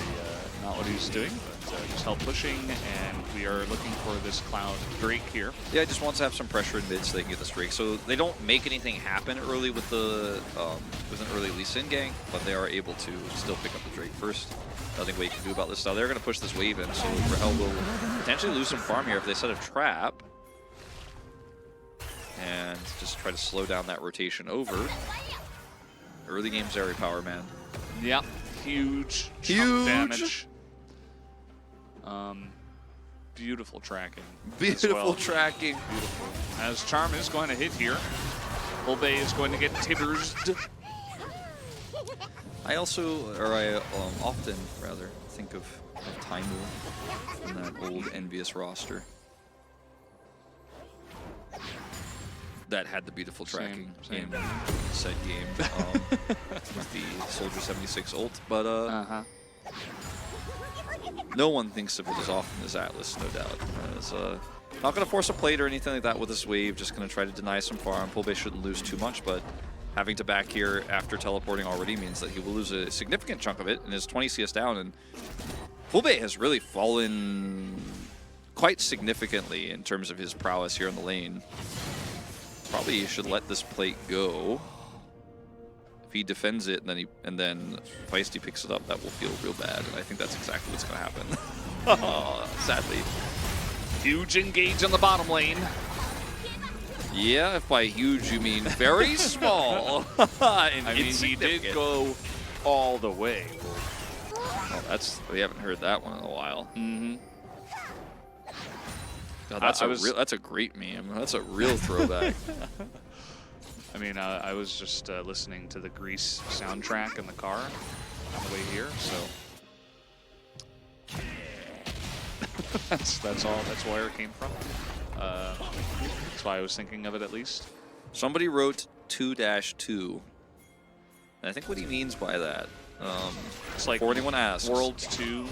Speaker 1: not what he's doing, but just help pushing, and we are looking for this Cloud Drake here.
Speaker 2: Yeah, he just wants to have some pressure in mid so they can get this Drake. So they don't make anything happen early with the with an early Lee Sin gang, but they are able to still pick up the Drake first. Nothing Wade can do about this. Now they're going to push this wave in, so Rahel will potentially lose some farm here if they set a trap. And just try to slow down that rotation over. Early game Zeri power, man.
Speaker 1: Yeah, huge damage. Beautiful tracking.
Speaker 2: Beautiful tracking.
Speaker 1: Beautiful. As Charm is going to hit here. Ulbay is going to get tittersed.
Speaker 2: I often rather think of Taimu from that old envious roster that had the beautiful tracking
Speaker 1: Same.
Speaker 2: in said game with the Soldier 76 ult, but no one thinks of it as often as Atlas, no doubt. Not going to force a plate or anything like that with this wave, just going to try to deny some farm. Pulbay shouldn't lose too much, but having to back here after teleporting already means that he will lose a significant chunk of it and is 20 CS down. And Pulbay has really fallen quite significantly in terms of his prowess here in the lane. Probably should let this plate go. If he defends it and then Feisty picks it up, that will feel real bad. And I think that's exactly what's going to happen. Sadly.
Speaker 1: Huge engage on the bottom lane.
Speaker 2: Yeah, if by huge you mean very small. I
Speaker 1: mean, he did go all the way.
Speaker 2: Oh, we haven't heard that one in a while.
Speaker 1: Mm-hmm.
Speaker 2: God, that's a great meme. That's a real throwback.
Speaker 1: I mean, I was just listening to the Grease soundtrack in the car on the way here, so that's all. That's where it came from. That's why I was thinking of it, at least.
Speaker 2: Somebody wrote 2-2, and I think what he means by that,
Speaker 1: it's like
Speaker 2: for anyone asks,
Speaker 1: World 2.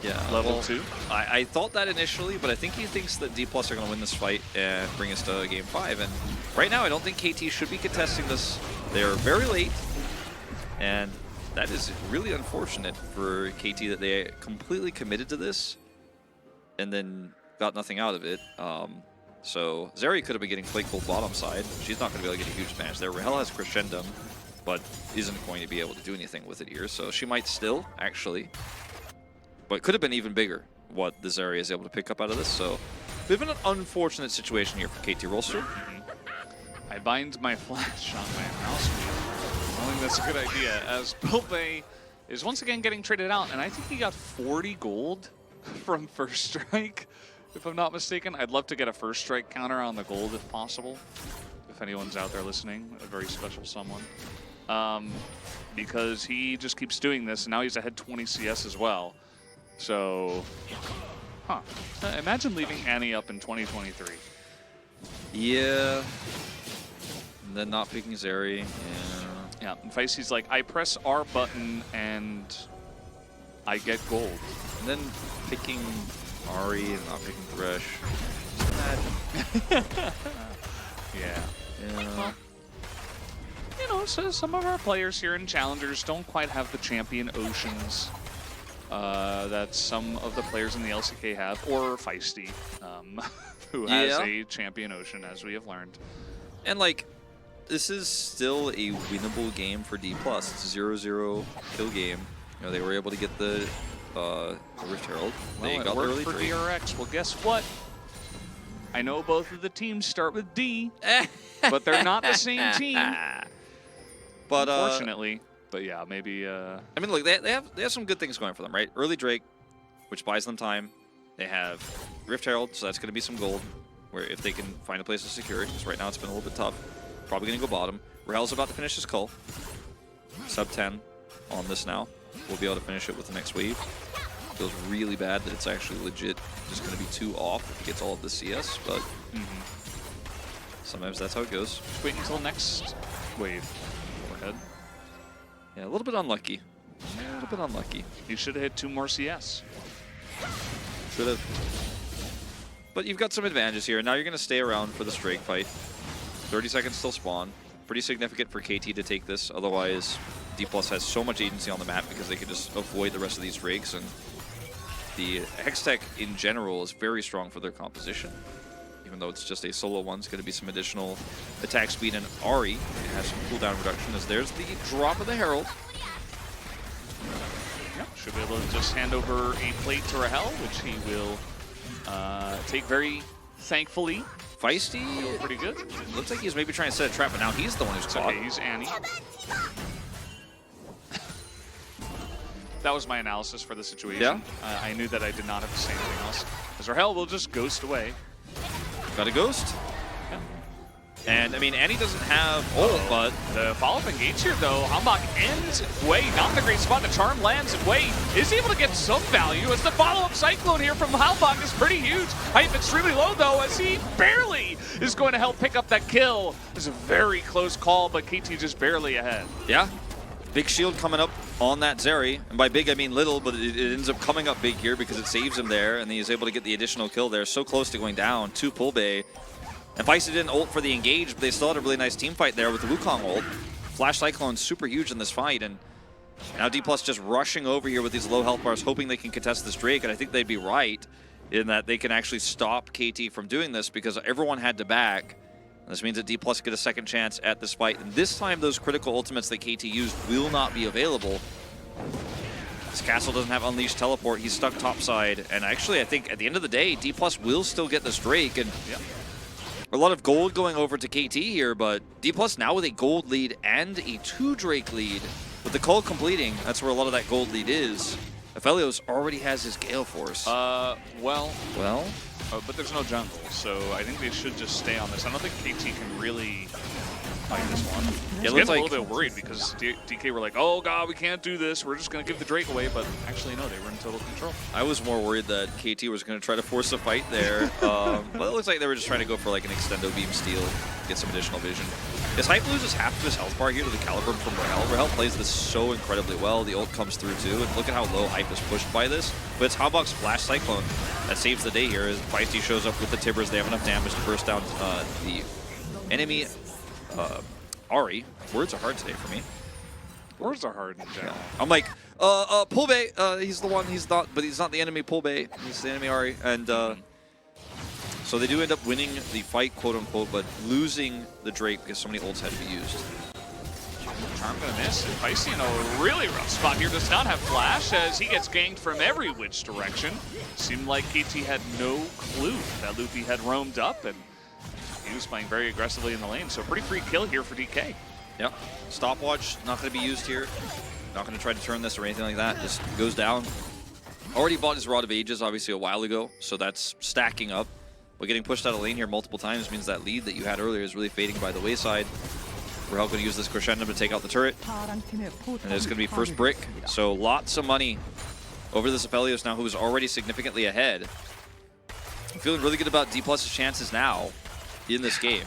Speaker 2: Yeah,
Speaker 1: level 2.
Speaker 2: I thought that initially, but I think he thinks that D+ are going to win this fight and bring us to Game 5. And right now, I don't think KT should be contesting this. They're very late, and that is really unfortunate for KT that they completely committed to this and then got nothing out of it. So Zeri could have been getting plate cold bottom side. She's not going to be able to get a huge advantage there. Rahel has Crescendum, but isn't going to be able to do anything with it here. So she might still, actually. But it could have been even bigger what this area is able to pick up out of this. So, bit of an unfortunate situation here for KT Rolster.
Speaker 1: I bind my flash on my mouse wheel. I think that's a good idea, as Pulbay is once again getting traded out, and I think he got 40 gold from First Strike, if I'm not mistaken. I'd love to get a First Strike counter on the gold if possible, if anyone's out there listening, a very special someone. Because he just keeps doing this, and now he's ahead 20 CS as well. So, imagine leaving Annie up in 2023.
Speaker 2: Yeah. And then not picking Zeri.
Speaker 1: Yeah, and Feisty's like, I press R button and I get gold.
Speaker 2: And then picking Ari and not picking Thresh. Imagine.
Speaker 1: Yeah.
Speaker 2: Well,
Speaker 1: you know, so some of our players here in Challengers don't quite have the champion oceans that some of the players in the LCK have, or Feisty, who has a champion ocean, as we have learned.
Speaker 2: And like, this is still a winnable game for D+. It's a 0-0 kill game. You know, they were able to get the Rift Herald. They got the early
Speaker 1: for
Speaker 2: trade.
Speaker 1: DRX. Well, guess what? I know both of the teams start with D, but they're not the same team.
Speaker 2: But
Speaker 1: unfortunately. But yeah, maybe.
Speaker 2: I mean, look, they have some good things going for them, right? Early Drake, which buys them time. They have Rift Herald, so that's going to be some gold. Where if they can find a place to secure it, because right now it's been a little bit tough. Probably going to go bottom. Rahel's about to finish his cull. Sub 10 on this now. We'll be able to finish it with the next wave. Feels really bad that it's actually legit just going to be 2 off if it gets all of the CS, but sometimes that's how it goes.
Speaker 1: Just wait until next wave. Go ahead.
Speaker 2: Yeah, a little bit unlucky. A little bit unlucky.
Speaker 1: You should have hit 2 more CS.
Speaker 2: Should have. But you've got some advantages here. Now you're going to stay around for this Drake fight. 30 seconds till spawn. Pretty significant for KT to take this. Otherwise, D+ has so much agency on the map because they can just avoid the rest of these Drakes. And the Hextech in general is very strong for their composition. Even though it's just a solo one, it's going to be some additional attack speed. And Ahri has some cooldown reduction as there's the drop of the Herald.
Speaker 1: Yep, should be able to just hand over a plate to Rahel, which he will take very thankfully.
Speaker 2: Feisty.
Speaker 1: Feeling pretty good.
Speaker 2: Looks like he's maybe trying to set a trap, but now he's the one who's caught.
Speaker 1: Okay, he's Annie. That was my analysis for the situation.
Speaker 2: Yeah.
Speaker 1: I knew that I did not have to say anything else. Because Rahel will just ghost away.
Speaker 2: Got a ghost.
Speaker 1: Yeah.
Speaker 2: And, I mean, Annie doesn't have ult, but...
Speaker 1: The follow-up engage here, though. Hambach ends Wei, not in a great spot. The charm lands, and Wei is able to get some value as the follow-up Cyclone here from Hambach is pretty huge. Height extremely low, though, as he barely is going to help pick up that kill. It's a very close call, but KT just barely ahead.
Speaker 2: Yeah. Big shield coming up on that Zeri. And by big, I mean little, but it ends up coming up big here because it saves him there, and he's able to get the additional kill there. So close to going down. 2 pull bay. And Feisty didn't ult for the engage, but they still had a really nice team fight there with the Wukong ult. Flash Cyclone's super huge in this fight, and now D+ just rushing over here with these low health bars, hoping they can contest this Drake, and I think they'd be right in that they can actually stop KT from doing this because everyone had to back. This means that D+ get a second chance at this fight, and this time those critical ultimates that KT used will not be available. This Castle doesn't have Unleashed Teleport, he's stuck topside, and actually I think at the end of the day, D+ will still get this Drake, and a lot of gold going over to KT here, but D+ now with a gold lead and a 2 Drake lead. With the Cull completing, that's where a lot of that gold lead is. Aphelios already has his Gale Force.
Speaker 1: Well,
Speaker 2: But
Speaker 1: there's no jungle, so I think they should just stay on this. I don't think KT can really fight this one.
Speaker 2: Yeah,
Speaker 1: I was
Speaker 2: it looks
Speaker 1: getting a
Speaker 2: like
Speaker 1: little bit worried because DK were like, oh god, we can't do this, we're just going to give the Drake away, but actually no, they were in total control.
Speaker 2: I was more worried that KT was going to try to force a fight there, but it looks like they were just trying to go for like an extendo beam steal, get some additional vision. His Hype loses half of his health bar here to the Caliber from Rahel. Rahel plays this so incredibly well, the ult comes through too, and look at how low Hype is pushed by this, but it's Hambach's Flash Cyclone that saves the day here as Feisty shows up with the Tibbers. They have enough damage to burst down the enemy Ahri. Words are hard today for me.
Speaker 1: Words are hard in general.
Speaker 2: I'm like, pull bay, he's the one, but he's not the enemy pull bay, he's the enemy Ahri, and so they do end up winning the fight, quote unquote, but losing the Drake because so many ults had to be used.
Speaker 1: Charm gonna miss, and Feisty in a really rough spot here, does not have Flash as he gets ganked from every which direction. Seemed like KT had no clue that Luffy had roamed up, and he was playing very aggressively in the lane, so pretty free kill here for DK.
Speaker 2: Yep. Stopwatch not going to be used here. Not going to try to turn this or anything like that. Just goes down. Already bought his Rod of Ages, obviously, a while ago, so that's stacking up. But getting pushed out of lane here multiple times means that lead that you had earlier is really fading by the wayside. Rahel going to use this Crescendo to take out the turret. And it's going to be first brick. So lots of money over this Aphelios now, who is already significantly ahead. I'm feeling really good about D+'s chances now in this game.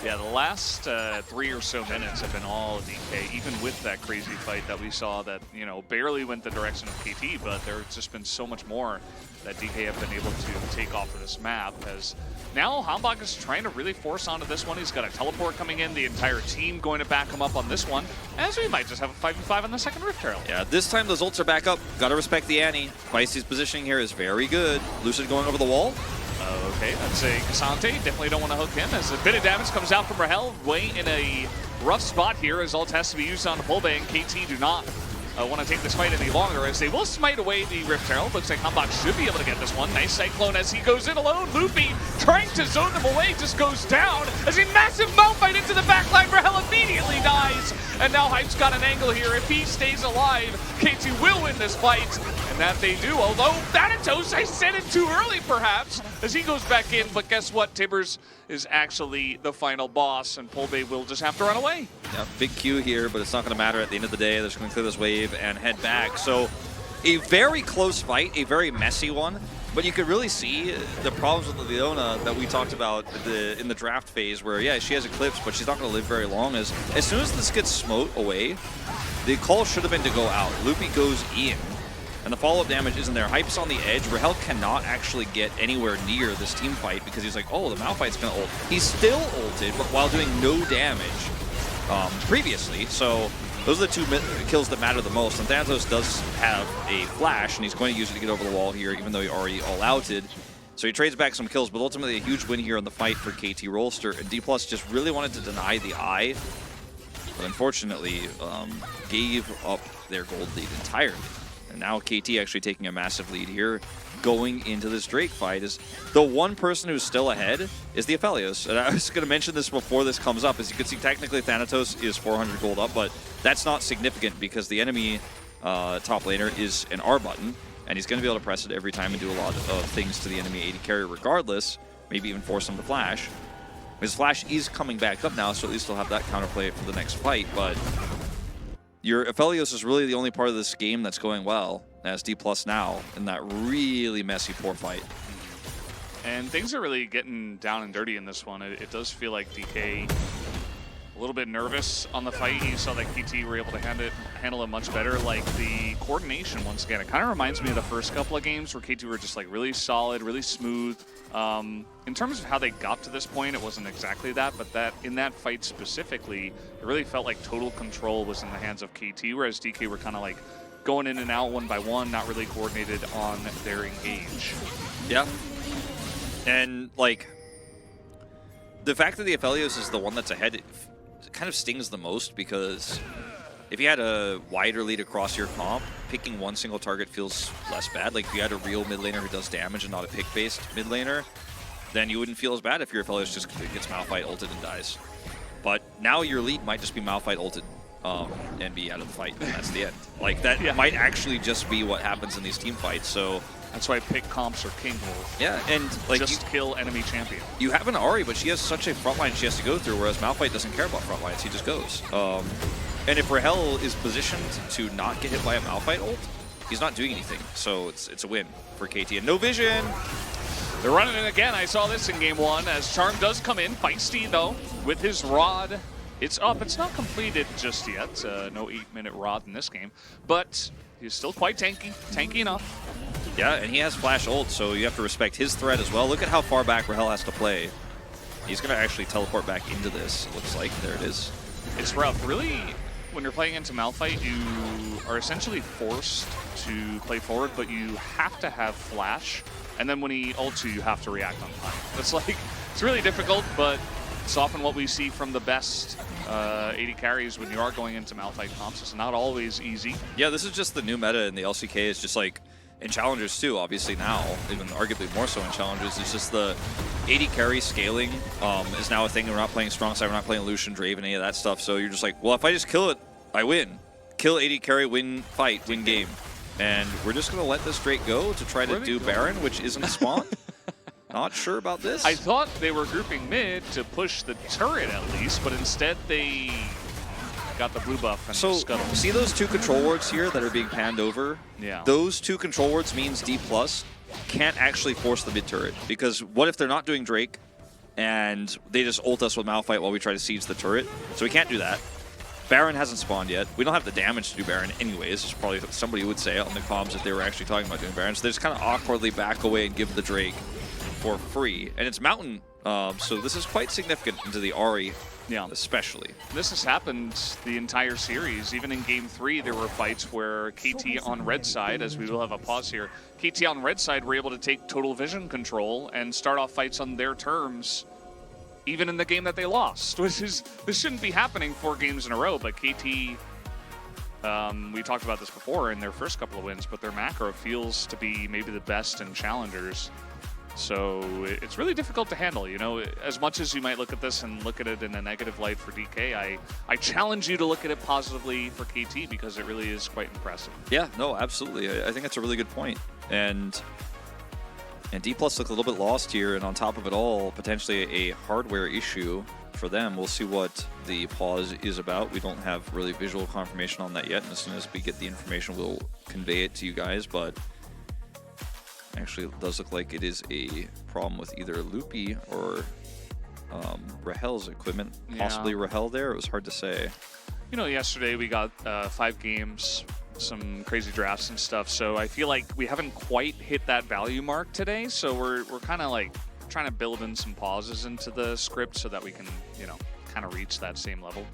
Speaker 1: Yeah, the last 3 or so minutes have been all DK, even with that crazy fight that we saw that, you know, barely went the direction of KT, but there's just been so much more that DK have been able to take off of this map, as now Hambach is trying to really force onto this one. He's got a teleport coming in, the entire team going to back him up on this one, as we might just have a 5v5 on the second Rift Herald.
Speaker 2: Yeah, this time those ults are back up. Gotta respect the Annie. Feisty's positioning here is very good. Lucid going over the wall.
Speaker 1: Okay, that's a Cassante. Definitely don't want to hook him as a bit of damage comes out from Rahel. Way in a rough spot here as ult has to be used on the pull bay, and KT do not want to take this fight any longer as they will smite away the Rift Herald. Looks like Hambach should be able to get this one. Nice Cyclone as he goes in alone. Luffy trying to zone them away just goes down as a massive Malphite into the backline. Rahel immediately dies. And now Hype's got an angle here. If he stays alive, KT will win this fight. And that they do. Although Thanatos, I said it too early perhaps, as he goes back in. But guess what? Tibbers is actually the final boss, and Polbey will just have to run away.
Speaker 2: Yeah, big Q here, but it's not going to matter at the end of the day. They're just going to clear this wave and head back. So a very close fight, a very messy one. But you could really see the problems with Leona that we talked about in the draft phase where, yeah, she has Eclipse, but she's not going to live very long. As soon as this gets smote away, the call should have been to go out. Loopy goes in, and the follow-up damage isn't there. Hype's on the edge. Rahel cannot actually get anywhere near this team fight because he's like, oh, the Malphite's going to ult. He's still ulted, but while doing no damage previously. So those are the two kills that matter the most. And Thanatos does have a flash, and he's going to use it to get over the wall here, even though he already all-outed. So he trades back some kills, but ultimately a huge win here on the fight for KT Rolster. And D+ just really wanted to deny the eye, but unfortunately gave up their gold lead entirely. And now KT actually taking a massive lead here. Going into this Drake fight is the one person who's still ahead is the Aphelios. And I was going to mention this before this comes up. As you can see, technically Thanatos is 400 gold up, but that's not significant because the enemy top laner is an R button, and he's going to be able to press it every time and do a lot of things to the enemy AD carry regardless, maybe even force him to flash. His flash is coming back up now, so at least he'll have that counterplay for the next fight, but your Aphelios is really the only part of this game that's going well as D+ now in that really messy poor fight.
Speaker 1: And things are really getting down and dirty in this one. It does feel like DK a little bit nervous on the fight. You saw that KT were able to handle it much better. Like the coordination, once again, it kind of reminds me of the first couple of games where KT were just like really solid, really smooth. In terms of how they got to this point, it wasn't exactly that, but that in that fight specifically, it really felt like total control was in the hands of KT, whereas DK were kind of like going in and out one by one, not really coordinated on their engage.
Speaker 2: Yeah. And like the fact that the Aphelios is the one that's ahead, it kind of stings the most because if you had a wider lead across your comp, picking one single target feels less bad. Like if you had a real mid laner who does damage and not a pick-based mid laner, then you wouldn't feel as bad if your Aphelios just gets Malphite ulted and dies. But now your lead might just be Malphite ulted and be out of the fight, and that's the end. Like that might actually just be what happens in these team fights. So
Speaker 1: that's why pick comps are king.
Speaker 2: Yeah, and like
Speaker 1: just kill enemy champion.
Speaker 2: You have an Ahri, but she has such a frontline she has to go through, whereas Malphite doesn't care about frontlines, he just goes. And if Rahel is positioned to not get hit by a Malphite ult, he's not doing anything. So it's a win for KT. And no vision!
Speaker 1: They're running it again. I saw this in game one as Charm does come in. Feisty, though, with his rod. It's up. It's not completed just yet. No 8-minute rod in this game. But he's still quite tanky. Tanky enough.
Speaker 2: Yeah, and he has flash ult, so you have to respect his threat as well. Look at how far back Rahel has to play. He's going to actually teleport back into this, it looks like. There it is.
Speaker 1: It's rough. Really, when you're playing into Malphite, you are essentially forced to play forward, but you have to have flash. And then when he ults you, you have to react on time. It's like, it's really difficult, but it's often what we see from the best AD carries when you are going into Malphite comps. It's not always easy.
Speaker 2: Yeah, this is just the new meta in the LCK. It's just like, in Challengers too, obviously now, even arguably more so in Challengers, it's just the AD carry scaling is now a thing. We're not playing strong side, we're not playing Lucian, Draven, any of that stuff. So you're just like, well, if I just kill it, I win. Kill AD carry, win fight, win game. And we're just going to let this Drake go to try to do Baron, which isn't spawn. Not sure about this.
Speaker 1: I thought they were grouping mid to push the turret at least, but instead they got the blue buff and scuttle.
Speaker 2: See those two control wards here that are being panned over?
Speaker 1: Yeah.
Speaker 2: Those two control wards means D+ can't actually force the mid turret. Because what if they're not doing Drake and they just ult us with Malphite while we try to siege the turret? So we can't do that. Baron hasn't spawned yet. We don't have the damage to do Baron anyways. It's probably what somebody would say on the comms if they were actually talking about doing Baron. So they just kind of awkwardly back away and give the Drake for free. And it's Mountain, so this is quite significant into the Ahri, especially.
Speaker 1: This has happened the entire series. Even in Game 3, there were fights where KT on red side, as we will have a pause here, KT on red side were able to take total vision control and start off fights on their terms, even in the game that they lost. This shouldn't be happening 4 games in a row, but KT, we talked about this before in their first couple of wins, but their macro feels to be maybe the best in Challengers. So it's really difficult to handle. You know, as much as you might look at this and look at it in a negative light for DK, I challenge you to look at it positively for KT because it really is quite impressive.
Speaker 2: Yeah, no, absolutely. I think that's a really good point. And D Plus looked a little bit lost here, and on top of it all, potentially a hardware issue for them. We'll see what the pause is about. We don't have really visual confirmation on that yet, and as soon as we get the information, we'll convey it to you guys. But actually, it does look like it is a problem with either Loopy or Rahel's equipment. Possibly Rahel there. It was hard to say.
Speaker 1: You know, yesterday we got 5 games, some crazy drafts and stuff, so I feel like we haven't quite hit that value mark today, so we're kind of like trying to build in some pauses into the script so that we can, you know, kind of reach that same level.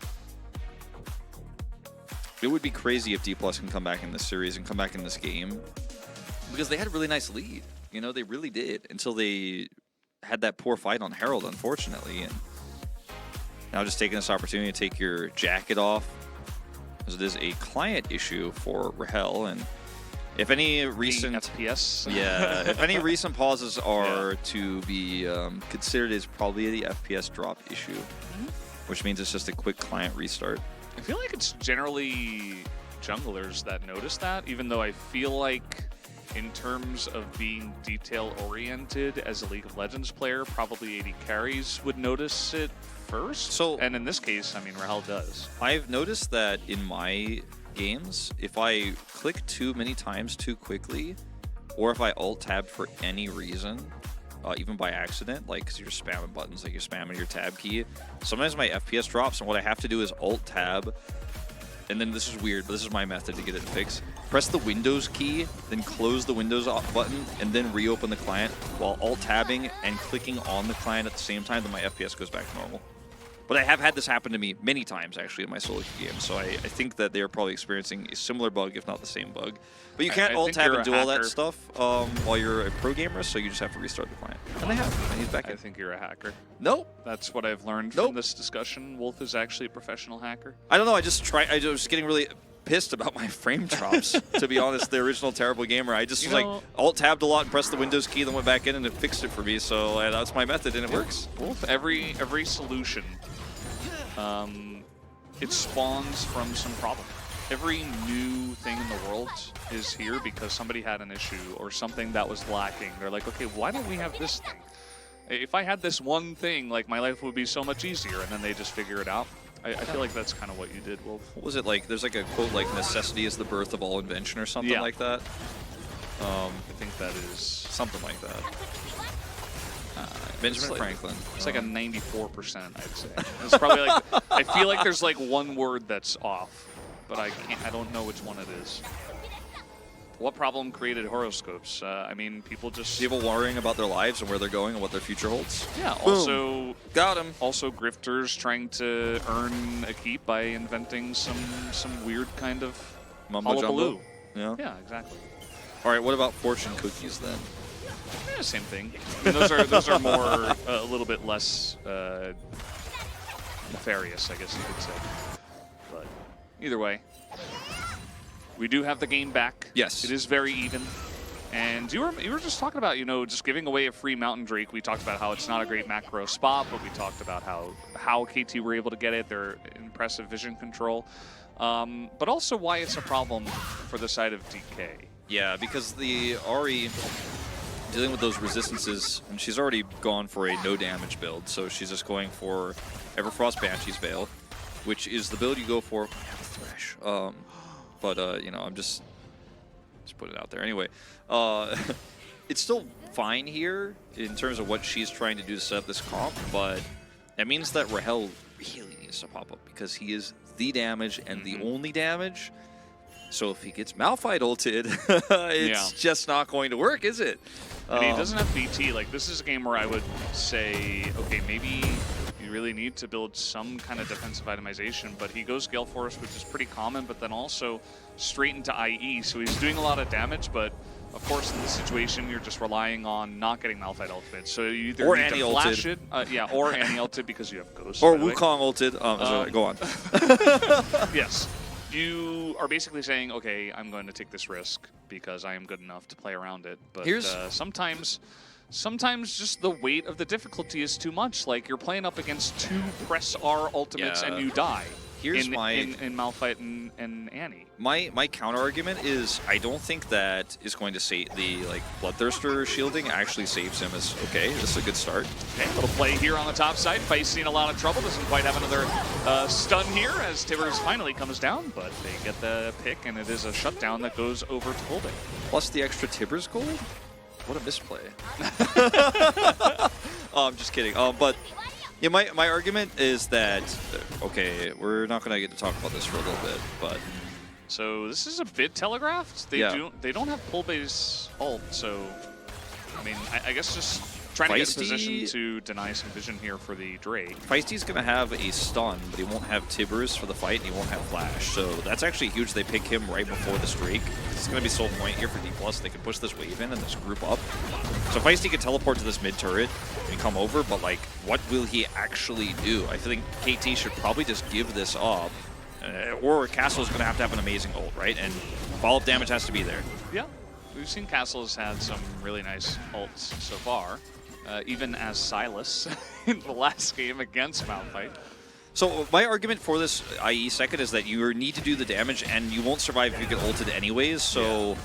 Speaker 2: It would be crazy if D Plus can come back in this series and come back in this game, because they had a really nice lead. You know, they really did, until they had that poor fight on Herald, unfortunately. And now just taking this opportunity to take your jacket off, as it is a client issue for Rahel. And if any recent
Speaker 1: FPS,
Speaker 2: if any recent pauses are to be considered, is probably the FPS drop issue, which means it's just a quick client restart.
Speaker 1: I feel like it's generally junglers that notice that, even though I feel like in terms of being detail-oriented as a League of Legends player, probably AD carries would notice it first.
Speaker 2: So,
Speaker 1: and in this case, I mean, Rahel does.
Speaker 2: I've noticed that in my games, if I click too many times too quickly, or if I alt-tab for any reason, even by accident, like because you're spamming buttons, like you're spamming your tab key, sometimes my FPS drops, and what I have to do is alt-tab, and then this is weird, but this is my method to get it fixed. Press the Windows key, then close the Windows button, and then reopen the client while alt-tabbing and clicking on the client at the same time, then my FPS goes back to normal. But I have had this happen to me many times, actually, in my solo queue game, so I think that they're probably experiencing a similar bug, if not the same bug. But you can't alt-tab and do all that stuff while you're a pro gamer, so you just have to restart the client. And they have, and he's back in.
Speaker 1: I think you're a hacker.
Speaker 2: Nope.
Speaker 1: That's what I've learned from this discussion. Wolf is actually a professional hacker.
Speaker 2: I don't know, I was getting really pissed about my frame drops, to be honest, the original Terrible Gamer. I just was like, alt-tabbed a lot and pressed the Windows key, then went back in and it fixed it for me, so that's my method, and it works.
Speaker 1: Wolf, every solution, it spawns from some problem. Every new thing in the world is here because somebody had an issue or something that was lacking. They're like, okay, why don't we have this thing? If I had this one thing, like, my life would be so much easier, and then they just figure it out. I feel like that's kind of what you did, Wolf.
Speaker 2: What was it like? There's like a quote like, necessity is the birth of all invention, or something like that.
Speaker 1: I think that is
Speaker 2: something like that. Benjamin Franklin.
Speaker 1: It's like a 94%, I'd say. It's probably like, I feel like there's like one word that's off, but I don't know which one it is. What problem created horoscopes? I mean, people
Speaker 2: worrying about their lives and where they're going and what their future holds.
Speaker 1: Yeah.
Speaker 2: Boom.
Speaker 1: Also,
Speaker 2: got him.
Speaker 1: Also, grifters trying to earn a keep by inventing some weird kind of
Speaker 2: mumbo jumbo.
Speaker 1: Yeah. Yeah, exactly.
Speaker 2: All right. What about fortune cookies then?
Speaker 1: Yeah, same thing. I mean, those are more a little bit less nefarious, I guess you could say. But either way. We do have the game back.
Speaker 2: Yes.
Speaker 1: It is very even. And you were just talking about, you know, just giving away a free Mountain Drake. We talked about how it's not a great macro spot, but we talked about how KT were able to get it, their impressive vision control. But also why it's a problem for the side of DK.
Speaker 2: Yeah, because the Ahri, dealing with those resistances, and she's already gone for a no damage build, so she's just going for Everfrost Banshee's Veil, which is the build you go for. Thresh. But, you know, I'm just put it out there. Anyway, it's still fine here in terms of what she's trying to do to set up this comp, but that means that Rahel really needs to pop up because he is the damage and the only damage. So if he gets Malphite ulted, it's just not going to work, is it?
Speaker 1: And he doesn't have BT. Like, this is a game where I would say, okay, maybe you really need to build some kind of defensive itemization, but he goes Gale Force, which is pretty common, but then also straight into IE, so he's doing a lot of damage, but of course in this situation you're just relying on not getting Malphite ultimate, so you either need to flash it, or anti-ulted because you have Ghost.
Speaker 2: Or Wukong ulted. Sorry, go on.
Speaker 1: Yes. You are basically saying, okay, I'm going to take this risk because I am good enough to play around it, but sometimes sometimes just the weight of the difficulty is too much. Like, you're playing up against 2 press R ultimates and you die.
Speaker 2: Here's
Speaker 1: in Malphite and Annie.
Speaker 2: My counter argument is I don't think that is going to save the Bloodthirster shielding actually saves him. As okay, this is a good start.
Speaker 1: Okay, little play here on the top side. Feist in a lot of trouble. Doesn't quite have another stun here as Tibbers finally comes down, but they get the pick and it is a shutdown that goes over to Holbeck.
Speaker 2: Plus the extra Tibbers gold. What a misplay. I'm just kidding. But. Yeah, my argument is that, okay, we're not going to get to talk about this for a little bit, but...
Speaker 1: So this is a bit telegraphed. They don't have pull base ult, so, I mean, I guess just trying to get in position to deny some vision here for the Drake.
Speaker 2: Feisty's going to have a stun, but he won't have Tibbers for the fight, and he won't have Flash. So that's actually huge they pick him right before the streak. It's going to be sole point here for D+. They can push this wave in and this group up. So Feisty can teleport to this mid turret and come over, but like, what will he actually do? I think KT should probably just give this up, or Castle's going to have an amazing ult, right? And follow-up damage has to be there.
Speaker 1: Yeah, we've seen Castle's had some really nice ults so far. Even as Silas in the last game against Malphite.
Speaker 2: So my argument for this IE second is that you need to do the damage and you won't survive if you get ulted anyways, so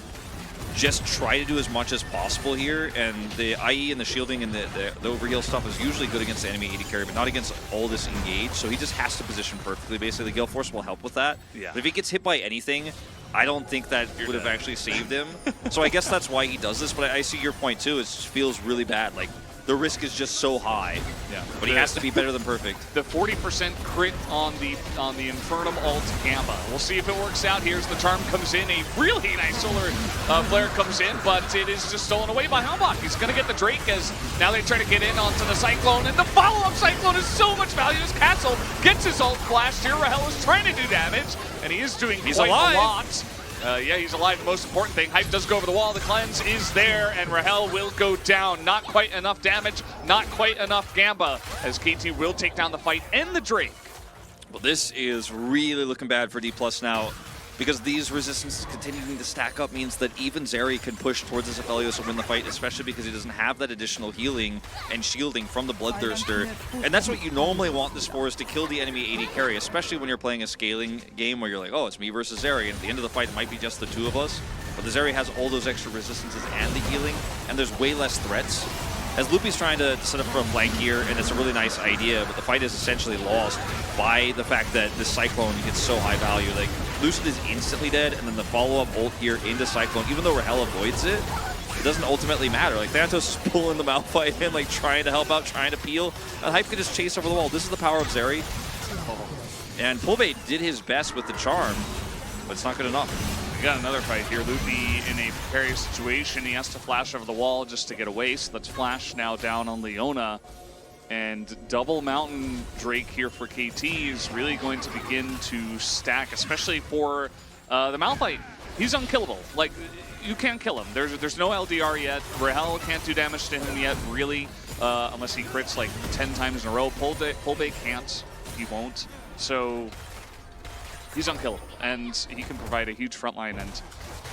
Speaker 2: just try to do as much as possible here, and the IE and the shielding and the overheal stuff is usually good against the enemy AD carry, but not against all this engage, so he just has to position perfectly. Basically, the Gale Force will help with that.
Speaker 1: Yeah.
Speaker 2: But if he gets hit by anything, I don't think that would have actually saved him. So I guess that's why he does this, but I see your point too. It just feels really bad. Like, the risk is just so high. Yeah. But he has to be better than perfect.
Speaker 1: The 40% crit on the Infernum ult Gamba. We'll see if it works out. Here's the charm comes in. A really nice solar flare comes in, but it is just stolen away by Helmbach. He's going to get the Drake as now they try to get in onto the Cyclone, and the follow-up Cyclone is so much value as Castle gets his ult flashed here. Rahel is trying to do damage, and he is doing quite a lot. Yeah, he's alive. The most important thing. Hype does go over the wall. The cleanse is there, and Rahel will go down. Not quite enough damage, not quite enough Gamba, as KT will take down the fight and the Drake.
Speaker 2: Well, this is really looking bad for D+ now, because these resistances continuing to stack up means that even Zeri can push towards this Aphelios and win the fight, especially because he doesn't have that additional healing and shielding from the Bloodthirster. And that's what you normally want this for, is to kill the enemy AD carry, especially when you're playing a scaling game where you're like, oh, it's me versus Zeri, and at the end of the fight it might be just the two of us. But the Zeri has all those extra resistances and the healing, and there's way less threats. As Loopy's trying to set up for a flank here, and it's a really nice idea, but the fight is essentially lost by the fact that this Cyclone gets so high value. Like, Lucid is instantly dead, and then the follow-up ult here into Cyclone, even though Rahel avoids it, it doesn't ultimately matter. Like, Thanatos is pulling the Malphite in, like, trying to help out, trying to peel, and Hype can just chase over the wall. This is the power of Zeri. And Pulve did his best with the charm, but it's not good enough.
Speaker 1: We got another fight here. Loopy in a precarious situation. He has to flash over the wall just to get away. So let's flash now down on Leona. And double Mountain Drake here for KT is really going to begin to stack, especially for the Malphite. He's unkillable. Like, you can't kill him. There's no LDR yet. Rahel can't do damage to him yet, really, unless he crits like 10 times in a row. Pulve can't. He won't. So he's unkillable, and he can provide a huge front line. And,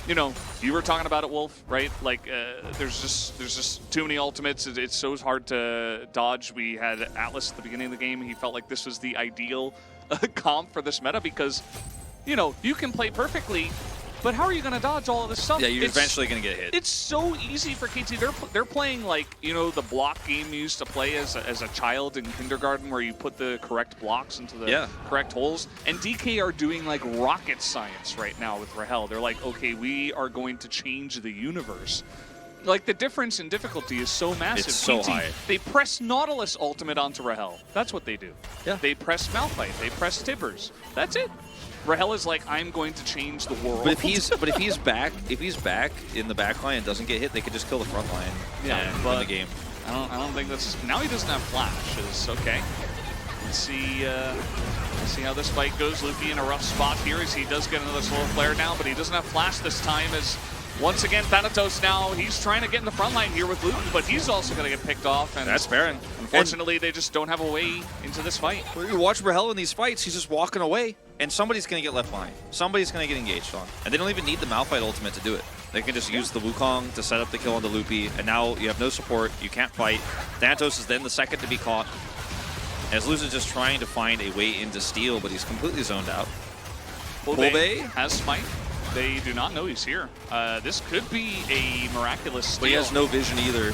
Speaker 1: you know, you were talking about it, Wolf, right? Like, there's just too many ultimates. It's so hard to dodge. We had Atlas at the beginning of the game. He felt like this was the ideal comp for this meta because, you know, you can play perfectly, but how are you going to dodge all of this stuff?
Speaker 2: Yeah, you're eventually going to get hit.
Speaker 1: It's so easy for KT. They're playing like, you know, the block game you used to play as a child in kindergarten, where you put the correct blocks into the correct holes. And DK are doing like rocket science right now with Rahel. They're like, okay, we are going to change the universe. Like, the difference in difficulty is so massive.
Speaker 2: It's so high.
Speaker 1: They press Nautilus ultimate onto Rahel. That's what they do.
Speaker 2: Yeah.
Speaker 1: They press Malphite. They press Tibbers. That's it. Rahel is like, I'm going to change the world.
Speaker 2: But if he's back in the back line and doesn't get hit, they could just kill the front line and win the game.
Speaker 1: I don't think that's. Now he doesn't have flash. It's okay. Let's see how this fight goes. Loopy in a rough spot here as he does get another solar flare now, but he doesn't have flash this time as Once again, Thanatos now, he's trying to get in the front line here with Luton, but he's also going to get picked off. And
Speaker 2: That's Baron.
Speaker 1: Unfortunately, they just don't have a way into this fight.
Speaker 2: You watch Rahel in these fights, he's just walking away, and somebody's going to get left behind. Somebody's going to get engaged on. And they don't even need the Malphite ultimate to do it. They can just use the Wukong to set up the kill on the Loopy, and now you have no support, you can't fight. Thanatos is then the second to be caught. As Luz is just trying to find a way into steal, but he's completely zoned out.
Speaker 1: Pulbe has Smite. They do not know he's here. This could be a miraculous steal.
Speaker 2: But he has no vision either.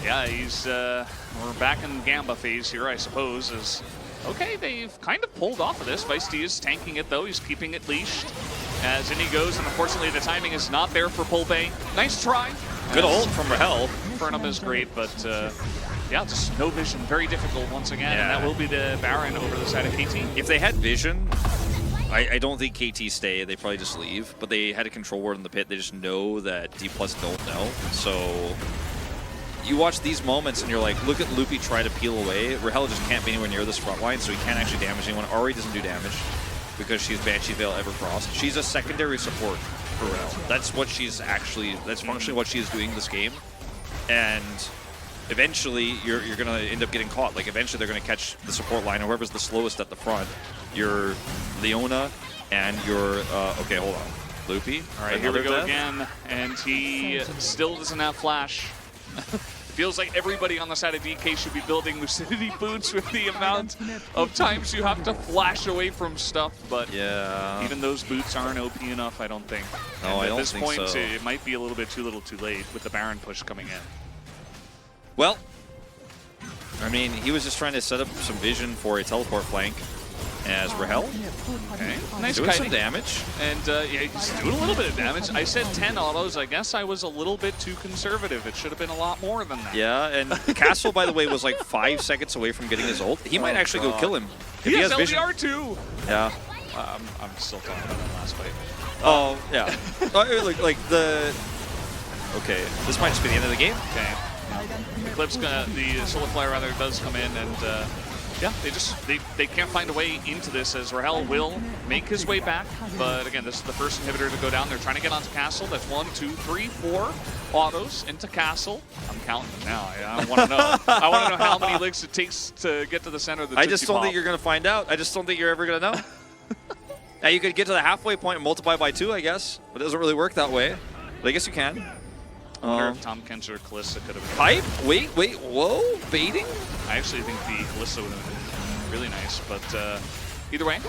Speaker 1: Yeah, he's we're back in Gamba phase here, I suppose. Okay, they've kind of pulled off of this. Feisty is tanking it though. He's keeping it leashed as in he goes, and unfortunately the timing is not there for Pulbe. Nice try.
Speaker 2: Good ult from Rahel.
Speaker 1: Fernum is great, but yeah, just no vision. Very difficult once again, and that will be the Baron over the side of KT.
Speaker 2: If they had vision, I don't think KT stay. They probably just leave. But they had a control ward in the pit. They just know that D+ don't know. So you watch these moments and you're like, look at Loopy try to peel away. Rahel just can't be anywhere near this front line, so he can't actually damage anyone. Ahri doesn't do damage because she's Banshee Veil ever crossed. She's a secondary support for Rahel. That's what she's actually, that's functionally what she's doing this game. And eventually you're going to end up getting caught. Like eventually they're going to catch the support line, or whoever's the slowest at the front. Your Leona and your, okay, hold on. Loopy.
Speaker 1: All right, here we go again. And he still doesn't have flash. Feels like everybody on the side of DK should be building lucidity boots with the amount of times you have to flash away from stuff, but
Speaker 2: yeah,
Speaker 1: even those boots aren't OP enough, I don't think.
Speaker 2: No, I don't think so.
Speaker 1: At this point, it might be a little bit too little too late with the Baron push coming in.
Speaker 2: Well, I mean, he was just trying to set up some vision for a teleport flank as Rahel.
Speaker 1: Okay, nice
Speaker 2: doing
Speaker 1: kiting.
Speaker 2: some damage.
Speaker 1: And yeah, he's doing a little bit of damage. I said 10 autos. I guess I was a little bit too conservative. It should have been a lot more than that.
Speaker 2: Yeah, and Castle, by the way, was like 5 seconds away from getting his ult. He might actually go kill him. If
Speaker 1: He has
Speaker 2: vision.
Speaker 1: LDR too.
Speaker 2: Yeah.
Speaker 1: I'm still talking about that last fight.
Speaker 2: Oh, yeah. like the... Okay, this might just be the end of the game.
Speaker 1: Okay. Eclipse, the Solar Flare rather, does come in, and yeah, they can't find a way into this, as Rahel will make his way back. But again, this is the first inhibitor to go down. They're trying to get onto Castle. That's 1, 2, 3, 4 autos into Castle. I'm counting them now. I want to know. I want to know how many licks it takes to get to the center of the
Speaker 2: I just don't
Speaker 1: Pop.
Speaker 2: think you're going to find out. I just don't think you're ever going to know. Now, you could get to the halfway point and multiply by 2, I guess. But it doesn't really work that way. But I guess you can.
Speaker 1: I wonder if Tom Kench or Kalista could have been.
Speaker 2: Pipe? Wait, whoa, baiting?
Speaker 1: I actually think the Kalista would have been really nice, but either way,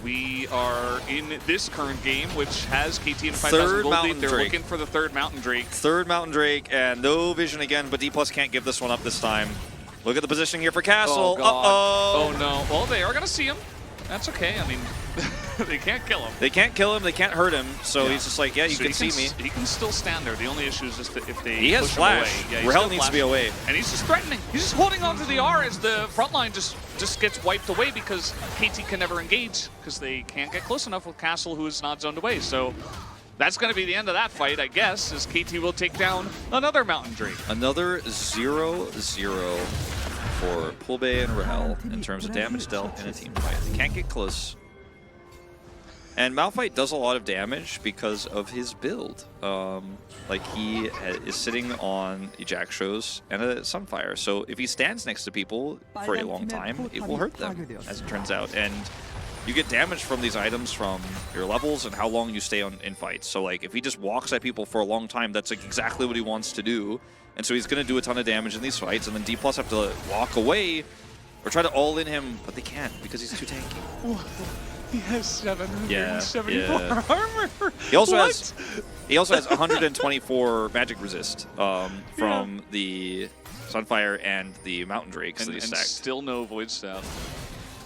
Speaker 1: we are in this current game, which has KT and 5,000 gold lead. They're looking for the third Mountain Drake.
Speaker 2: Third Mountain Drake, and no vision again, but D+ can't give this one up this time. Look at the positioning here for Castle.
Speaker 1: Oh, God. Oh, no. Well, they are going to see him. That's okay. I mean, they can't kill him.
Speaker 2: They can't kill him. They can't hurt him. So he's just like, yeah, you can see me.
Speaker 1: He can still stand there. The only issue is just if they
Speaker 2: he has
Speaker 1: push
Speaker 2: flash.
Speaker 1: him away. Yeah,
Speaker 2: Rahel needs to be away.
Speaker 1: And he's just threatening. He's just holding on to the R as the front line just gets wiped away because KT can never engage because they can't get close enough with Castle, who is not zoned away. So that's going to be the end of that fight, I guess, as KT will take down another Mountain Drake.
Speaker 2: Another 0-0 for Pulbe and Rahel in terms of damage dealt in a team fight. They can't get close. And Malphite does a lot of damage because of his build. Like he is sitting on a Jackshos and a Sunfire. So if he stands next to people for a long time, it will hurt them, as it turns out. And you get damage from these items from your levels and how long you stay in fights. So like if he just walks at people for a long time, that's like exactly what he wants to do. And so he's going to do a ton of damage in these fights, and then D+ have to walk away or try to all-in him, but they can't because he's too tanky.
Speaker 1: He has 774 armor.
Speaker 2: He also has 124 magic resist from the Sunfire and the Mountain Drakes that he stacked.
Speaker 1: Still no Void Staff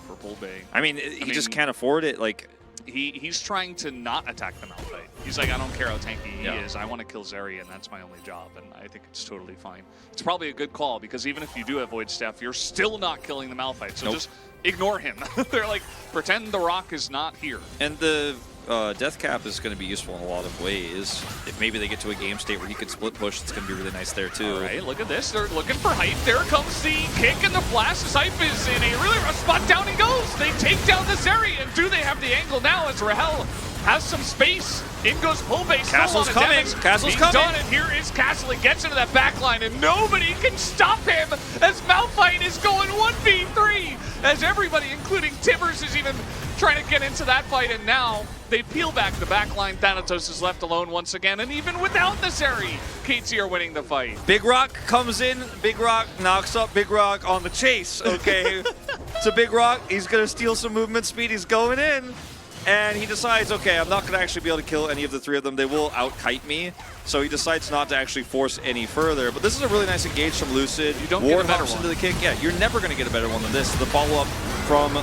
Speaker 1: for Pulbe.
Speaker 2: I mean, he just can't afford it. Like
Speaker 1: he's trying to not attack the Malphite. He's like, I don't care how tanky he is. I want to kill Zeri, and that's my only job. And I think it's totally fine. It's probably a good call because even if you do have Void Staff, you're still not killing the Malphite. So just ignore him. They're like, pretend the rock is not here.
Speaker 2: And the Death Cap is going to be useful in a lot of ways. If maybe they get to a game state where he could split push, it's going to be really nice there too.
Speaker 1: All right, look at this. They're looking for Hype. There comes the kick and the flash. As Hype is in a really rough spot. Down he goes. They take down the Zeri. And do they have the angle now as Rahel has some space. In goes Pulbe.
Speaker 2: Castle's coming. Castle's coming.
Speaker 1: Done, and here is Castle. He gets into that back line, and nobody can stop him as Malphite is going 1v3. As everybody, including Tibbers, is even trying to get into that fight, and now they peel back the back line. Thanatos is left alone once again, and even without the Zeri, KT are winning the fight.
Speaker 2: Big Rock comes in. Big Rock knocks up Big Rock on the chase, okay? So Big Rock, he's going to steal some movement speed. He's going in. And he decides, okay, I'm not going to actually be able to kill any of the three of them. They will out-kite me. So he decides not to actually force any further. But this is a really nice engage from Lucid.
Speaker 1: You don't get a better one.
Speaker 2: Into the kick. Yeah, you're never going to get a better one than this. The follow-up from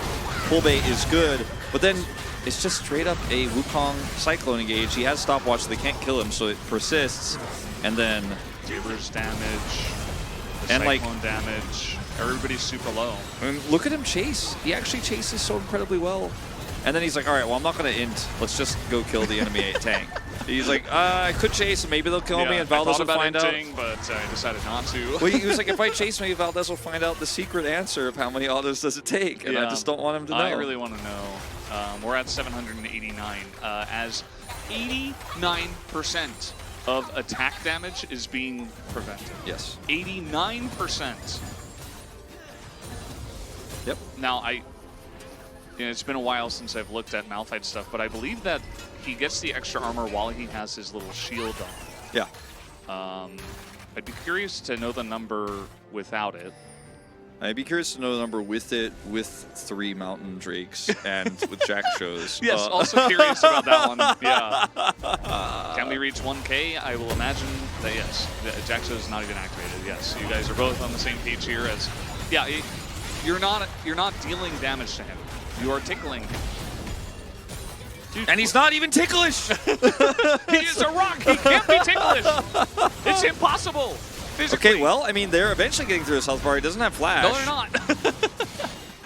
Speaker 2: Pulbe is good. But then it's just straight up a Wukong Cyclone engage. He has stopwatch, so they can't kill him, so it persists. And then
Speaker 1: Tibbers damage, the
Speaker 2: and
Speaker 1: Cyclone damage. Everybody's super low.
Speaker 2: I mean, look at him chase. He actually chases so incredibly well. And then he's like, all right, well, I'm not going to int. Let's just go kill the enemy tank. He's like, I could chase and maybe they'll kill me and Valdez will find out.
Speaker 1: But I decided not to.
Speaker 2: Well, he was like, if I chase maybe Valdez will find out the secret answer of how many autos does it take. And I just don't want him to know.
Speaker 1: I really want to know. We're at 789 as 89% of attack damage is being prevented.
Speaker 2: Yes.
Speaker 1: 89%.
Speaker 2: Yep.
Speaker 1: Now, it's been a while since I've looked at Malphite stuff, but I believe that he gets the extra armor while he has his little shield on.
Speaker 2: Yeah.
Speaker 1: I'd be curious to know the number without it.
Speaker 2: I'd be curious to know the number with it, with 3 Mountain Drakes and with Jack shows.
Speaker 1: Yes, also curious about that one. Yeah. Can we reach 1K? I will imagine that yes. Jack shows is not even activated. Yes, you guys are both on the same page here. As yeah, you're not dealing damage to him. You are tickling him. Dude,
Speaker 2: and he's not even ticklish!
Speaker 1: He is a rock! He can't be ticklish! It's impossible! Physically.
Speaker 2: Okay, well, I mean, they're eventually getting through his health bar. He doesn't have flash.
Speaker 1: No, they're not.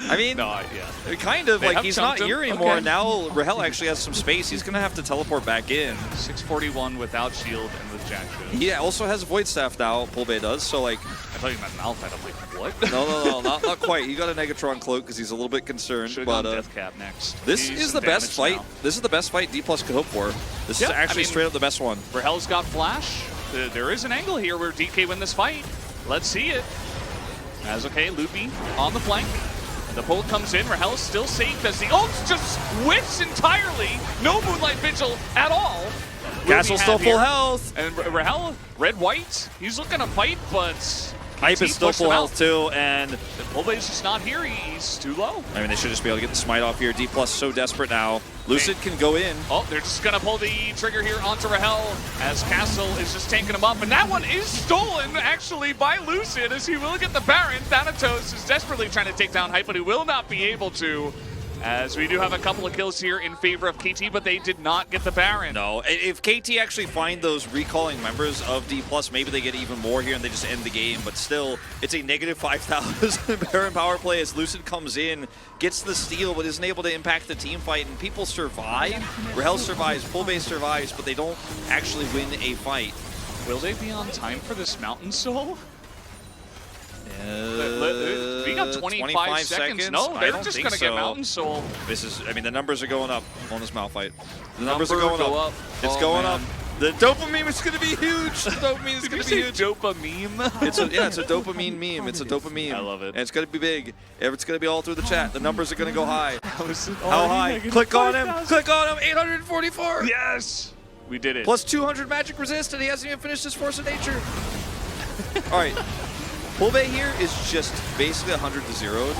Speaker 2: I mean,
Speaker 1: no, yeah.
Speaker 2: Kind of, like, he's not here anymore.
Speaker 1: Okay.
Speaker 2: Now, Rahel actually has some space. He's going to have to teleport back in.
Speaker 1: 641 without shield and with Jack shows.
Speaker 2: He also has Void Staff now, Pulbe does, so, like...
Speaker 1: I thought you meant Malphite. I'm like, what?
Speaker 2: No, not quite. He got a Negatron cloak because he's a little bit concerned.
Speaker 1: Should've gone Deathcap next.
Speaker 2: This is the best fight. Now. This is the best fight D+ could hope for. This is actually straight up the best one.
Speaker 1: Rahel's got flash. There is an angle here where DK win this fight. Let's see it. As okay, Loopy on the flank. The pull comes in. Rahel is still safe as the ult just whiffs entirely. No Moonlight Vigil at all.
Speaker 2: Castle still full health.
Speaker 1: And Rahel, red-white. He's looking to fight, but
Speaker 2: Hype is still full health too, and
Speaker 1: Pulbe is just not here. He's too low.
Speaker 2: I mean, they should just be able to get the smite off here. D+ so desperate now. Lucid can go in.
Speaker 1: Oh, they're just gonna pull the trigger here onto Rahel as Castle is just tanking him up, and that one is stolen actually by Lucid as he will get the Baron. Thanatos is desperately trying to take down Hype, but he will not be able to. As we do have a couple of kills here in favor of KT, but they did not get the Baron.
Speaker 2: No, if KT actually find those recalling members of D+, maybe they get even more here and they just end the game. But still, it's a negative 5,000 Baron power play as Lucid comes in, gets the steal, but isn't able to impact the team fight. And people survive. Rahel survives, Pulbe survives, but they don't actually win a fight.
Speaker 1: Will they be on time for this Mountain Soul? We got 25 seconds. No, they're just going to get Mountain Soul.
Speaker 2: This is, I mean, the numbers are going up on this Malphite. The numbers are going up. It's
Speaker 1: oh,
Speaker 2: going
Speaker 1: man.
Speaker 2: up. The dopamine is going to be huge. The dopamine is going to be huge.
Speaker 1: Dopamine?
Speaker 2: It's a dopamine meme. It's a dopamine.
Speaker 1: I love it.
Speaker 2: And it's going to be big. It's going to be all through the chat. The numbers are going to go high.
Speaker 1: How
Speaker 2: high? Click on him. Click on him. 844.
Speaker 1: Yes. We did it.
Speaker 2: Plus 200 magic resist, and he hasn't even finished his Force of Nature. All right. Pulbe here is just basically 100 to 0,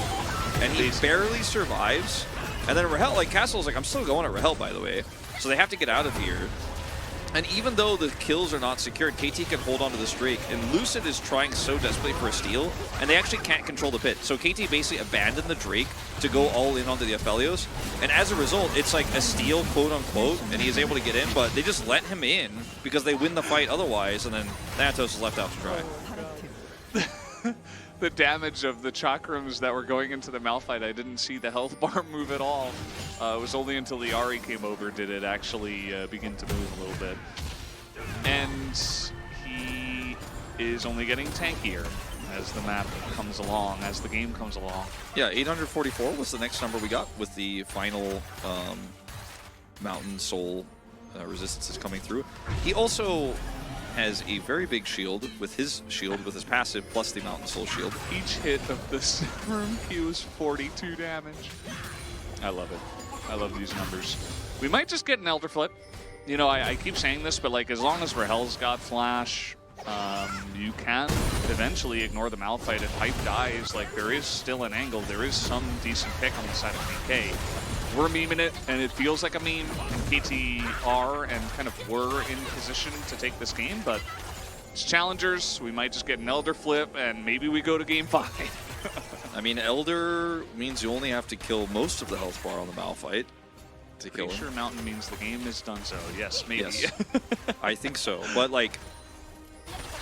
Speaker 2: and he barely survives. And then Rahel, like Castle's like, I'm still going at Rahel, by the way. So they have to get out of here. And even though the kills are not secured, KT can hold on to this Drake. And Lucid is trying so desperately for a steal, and they actually can't control the pit. So KT basically abandoned the Drake to go all in onto the Aphelios. And as a result, it's like a steal, quote unquote, and he is able to get in, but they just let him in because they win the fight otherwise, and then Thanatos is left out to dry.
Speaker 1: The damage of the chakrams that were going into the Malphite, I didn't see the health bar move at all. It was only until the Ahri came over did it actually begin to move a little bit. And he is only getting tankier as the map comes along, as the game comes along.
Speaker 2: Yeah, 844 was the next number we got with the final Mountain Soul resistances coming through. He also has a very big shield with his passive plus the Mountain Soul shield.
Speaker 1: Each hit of this room Q is 42 damage. I love it. I love these numbers. We might just get an Elder Flip. You know, I keep saying this, but like as long as Rahel's got Flash, you can eventually ignore the Malphite if Hype dies. Like there is still an angle. There is some decent pick on the side of PK. We're memeing it, and it feels like a meme. And KT are and kind of were in position to take this game, but it's challengers. We might just get an Elder Flip, and maybe we go to game 5.
Speaker 2: I mean, Elder means you only have to kill most of the health bar on the Malphite to kill
Speaker 1: Pretty
Speaker 2: him.
Speaker 1: sure Mountain means the game is done, so yes, maybe.
Speaker 2: Yes. I think so, but like,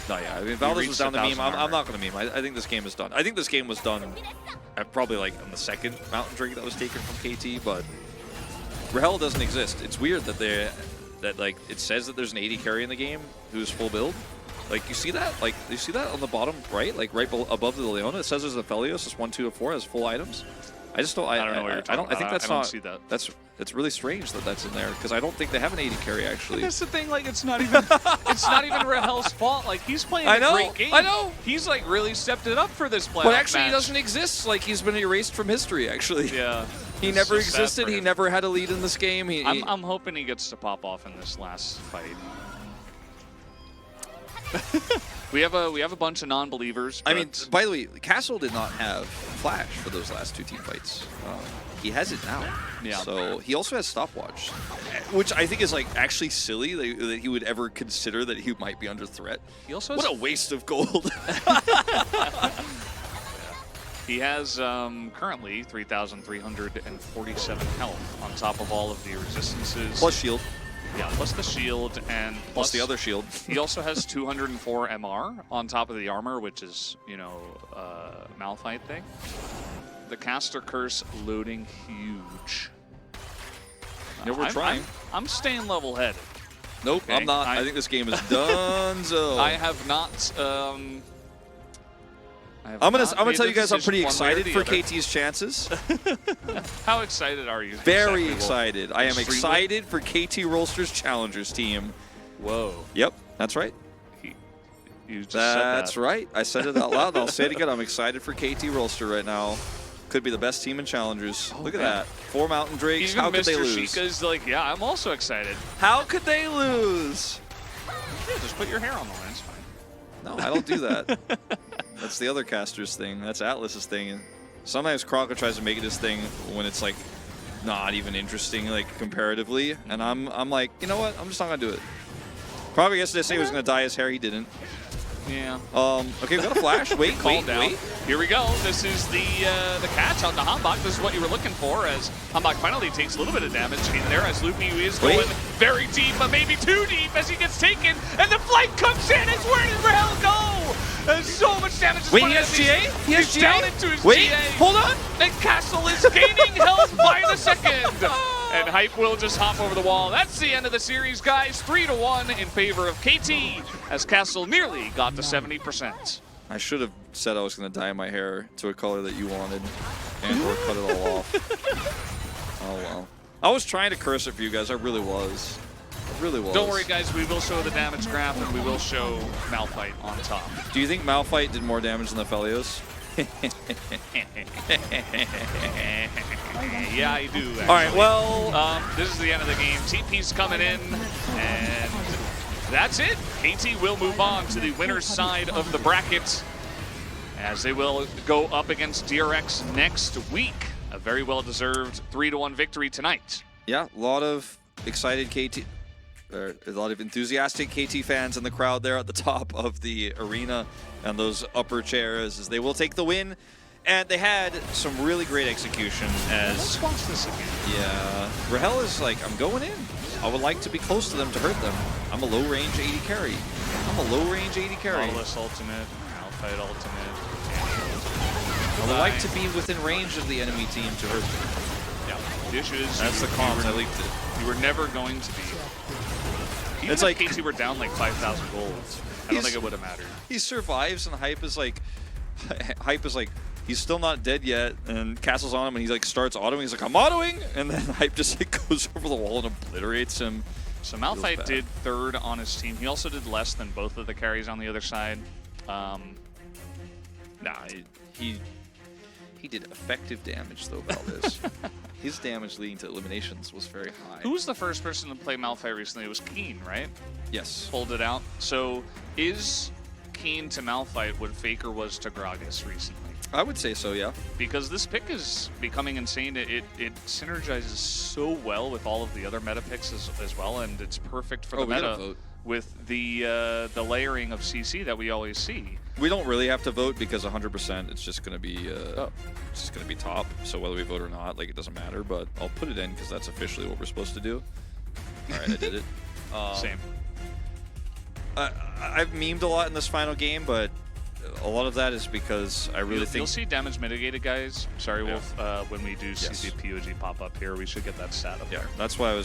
Speaker 2: no, yeah. I mean, Valdez was down the meme. I'm not going to meme. I think this game is done. I think this game was done at probably like on the second Mountain Drink that was taken from KT, but Rahel doesn't exist. It's weird that like it says that there's an 80 carry in the game who's full build. Like you see that? Like you see that on the bottom right, like right above the Leona. It says there's a Felios. It's 1, 2, 4 has full items. I just don't.
Speaker 1: I don't know what you're talking about.
Speaker 2: I think that's
Speaker 1: I don't
Speaker 2: not.
Speaker 1: see that.
Speaker 2: It's really strange that that's in there because I don't think they have an 80 carry actually.
Speaker 1: That's the thing. Like it's not even Rahel's fault. Like he's playing a great game.
Speaker 2: I know.
Speaker 1: He's like really stepped it up for this playoff
Speaker 2: But actually,
Speaker 1: match.
Speaker 2: he doesn't exist. Like he's been erased from history. Actually.
Speaker 1: Yeah.
Speaker 2: He
Speaker 1: It's
Speaker 2: never
Speaker 1: so sad
Speaker 2: existed.
Speaker 1: for
Speaker 2: He
Speaker 1: him.
Speaker 2: never had a lead in this game.
Speaker 1: I'm hoping he gets to pop off in this last fight. we have a bunch of non-believers.
Speaker 2: I mean, by the way, Castle did not have Flash for those last 2 team fights. He has it now.
Speaker 1: Yeah.
Speaker 2: So he also has Stopwatch, which I think is like actually silly that he would ever consider that he might be under threat.
Speaker 1: he also
Speaker 2: What
Speaker 1: has,
Speaker 2: a waste of gold.
Speaker 1: he has currently 3,347 health on top of all of the resistances.
Speaker 2: Plus shield.
Speaker 1: Yeah, plus the shield and
Speaker 2: Plus the other shield.
Speaker 1: He also has 204 MR on top of the armor, which is, you know, Malphite thing. The caster curse loading huge.
Speaker 2: Yeah, we're trying.
Speaker 1: I'm staying level-headed.
Speaker 2: Nope,
Speaker 1: Okay,
Speaker 2: I'm not. I think this game is done. So
Speaker 1: I have not.
Speaker 2: I'm gonna tell you guys I'm pretty excited for
Speaker 1: KT.
Speaker 2: KT's chances.
Speaker 1: How excited are you?
Speaker 2: Very
Speaker 1: Exactly.
Speaker 2: excited. I am
Speaker 1: Extremely.
Speaker 2: excited for KT Rolster's Challengers team.
Speaker 1: Whoa.
Speaker 2: Yep, that's right.
Speaker 1: You just
Speaker 2: That's
Speaker 1: said that.
Speaker 2: right. I said it out loud. And I'll say it again. I'm excited for KT Rolster right now. Could be the best team in Challengers. Look at
Speaker 1: man.
Speaker 2: that. 4 Mountain Drakes.
Speaker 1: Even
Speaker 2: How could
Speaker 1: Mr.
Speaker 2: they lose?
Speaker 1: Sheikah's like, yeah, I'm also excited.
Speaker 2: How could they lose?
Speaker 1: Yeah, just put your hair on the line. It's fine.
Speaker 2: No, I don't do that. That's the other caster's thing. That's Atlas's thing. And sometimes Crocker tries to make it his thing when it's like not even interesting, like comparatively. And I'm like, you know what? I'm just not gonna do it. Probably yesterday say he was gonna dye his hair. He didn't.
Speaker 1: Yeah.
Speaker 2: Okay, we got a flash. Wait,
Speaker 1: Calm down.
Speaker 2: wait.
Speaker 1: Here we go. This is the catch on the Hambach. This is what you were looking for as Hambach finally takes a little bit of damage in there as Loopy is going very deep, but maybe too deep as he gets taken. And the flight comes in as where did Rahel go? There's so much damage.
Speaker 2: Wait, he has GA? He has
Speaker 1: He's
Speaker 2: GA?
Speaker 1: down into his
Speaker 2: Wait,
Speaker 1: GA.
Speaker 2: hold on.
Speaker 1: And Castle is gaining health by the second. And Hype will just hop over the wall. That's the end of the series, guys. 3-1 in favor of KT as Castle nearly got to 70%.
Speaker 2: I should have said I was going to dye my hair to a color that you wanted and or cut it all off. Oh, well. I was trying to curse it for you guys. I really was. I really was.
Speaker 1: Don't worry, guys. We will show the damage graph, and we will show Malphite on top.
Speaker 2: Do you think Malphite did more damage than the Felios?
Speaker 1: Yeah, I do. Actually.
Speaker 2: All right, well...
Speaker 1: this is the end of the game. TP's coming in, and that's it. KT will move on to the winner's side of the bracket as they will go up against DRX next week. A very well-deserved 3-1 victory tonight.
Speaker 2: Yeah, a lot of excited KT... a lot of enthusiastic KT fans in the crowd there at the top of the arena and those upper chairs as they will take the win. And they had some really great execution as...
Speaker 1: Let's watch this again.
Speaker 2: Yeah. Rahel is like, I'm going in. I would like to be close to them to hurt them. I'm a low-range 80 carry. I'm a low-range 80 carry.
Speaker 1: Nautilus ultimate, Malphite ultimate.
Speaker 2: I would like to be within range of the enemy team to hurt them.
Speaker 1: Yeah. The issue is
Speaker 2: That's the comms. I leaked it.
Speaker 1: you were never going to be. Even
Speaker 2: It's
Speaker 1: if
Speaker 2: like-
Speaker 1: KT were down like 5,000 gold, I don't think it would have mattered.
Speaker 2: He survives and Hype is like, He's still not dead yet, and Castle's on him, and he like starts autoing. He's like, I'm autoing, and then Hype just like goes over the wall and obliterates him.
Speaker 1: So Malphite did third on his team. He also did less than both of the carries on the other side.
Speaker 2: Nah, he did effective damage though, Valdez. His damage leading to eliminations was very high.
Speaker 1: Who was the first person to play Malphite recently? It was Keen, right?
Speaker 2: Yes.
Speaker 1: Pulled it out. So is Keen to Malphite what Faker was to Gragas recently?
Speaker 2: I would say so, yeah.
Speaker 1: Because this pick is becoming insane. It synergizes so well with all of the other meta picks as well, and it's perfect for the meta with the layering of CC that we always see.
Speaker 2: We don't really have to vote because 100% it's just going to be top. So whether we vote or not, like it doesn't matter. But I'll put it in because that's officially what we're supposed to do. All right, I did it.
Speaker 1: Same.
Speaker 2: I've memed a lot in this final game, but a lot of that is because I really think...
Speaker 1: You'll see damage mitigated, guys. Sorry,
Speaker 2: Yeah.
Speaker 1: Wolf. When we do see the POG pop up here, we should get that stat up there.
Speaker 2: That's why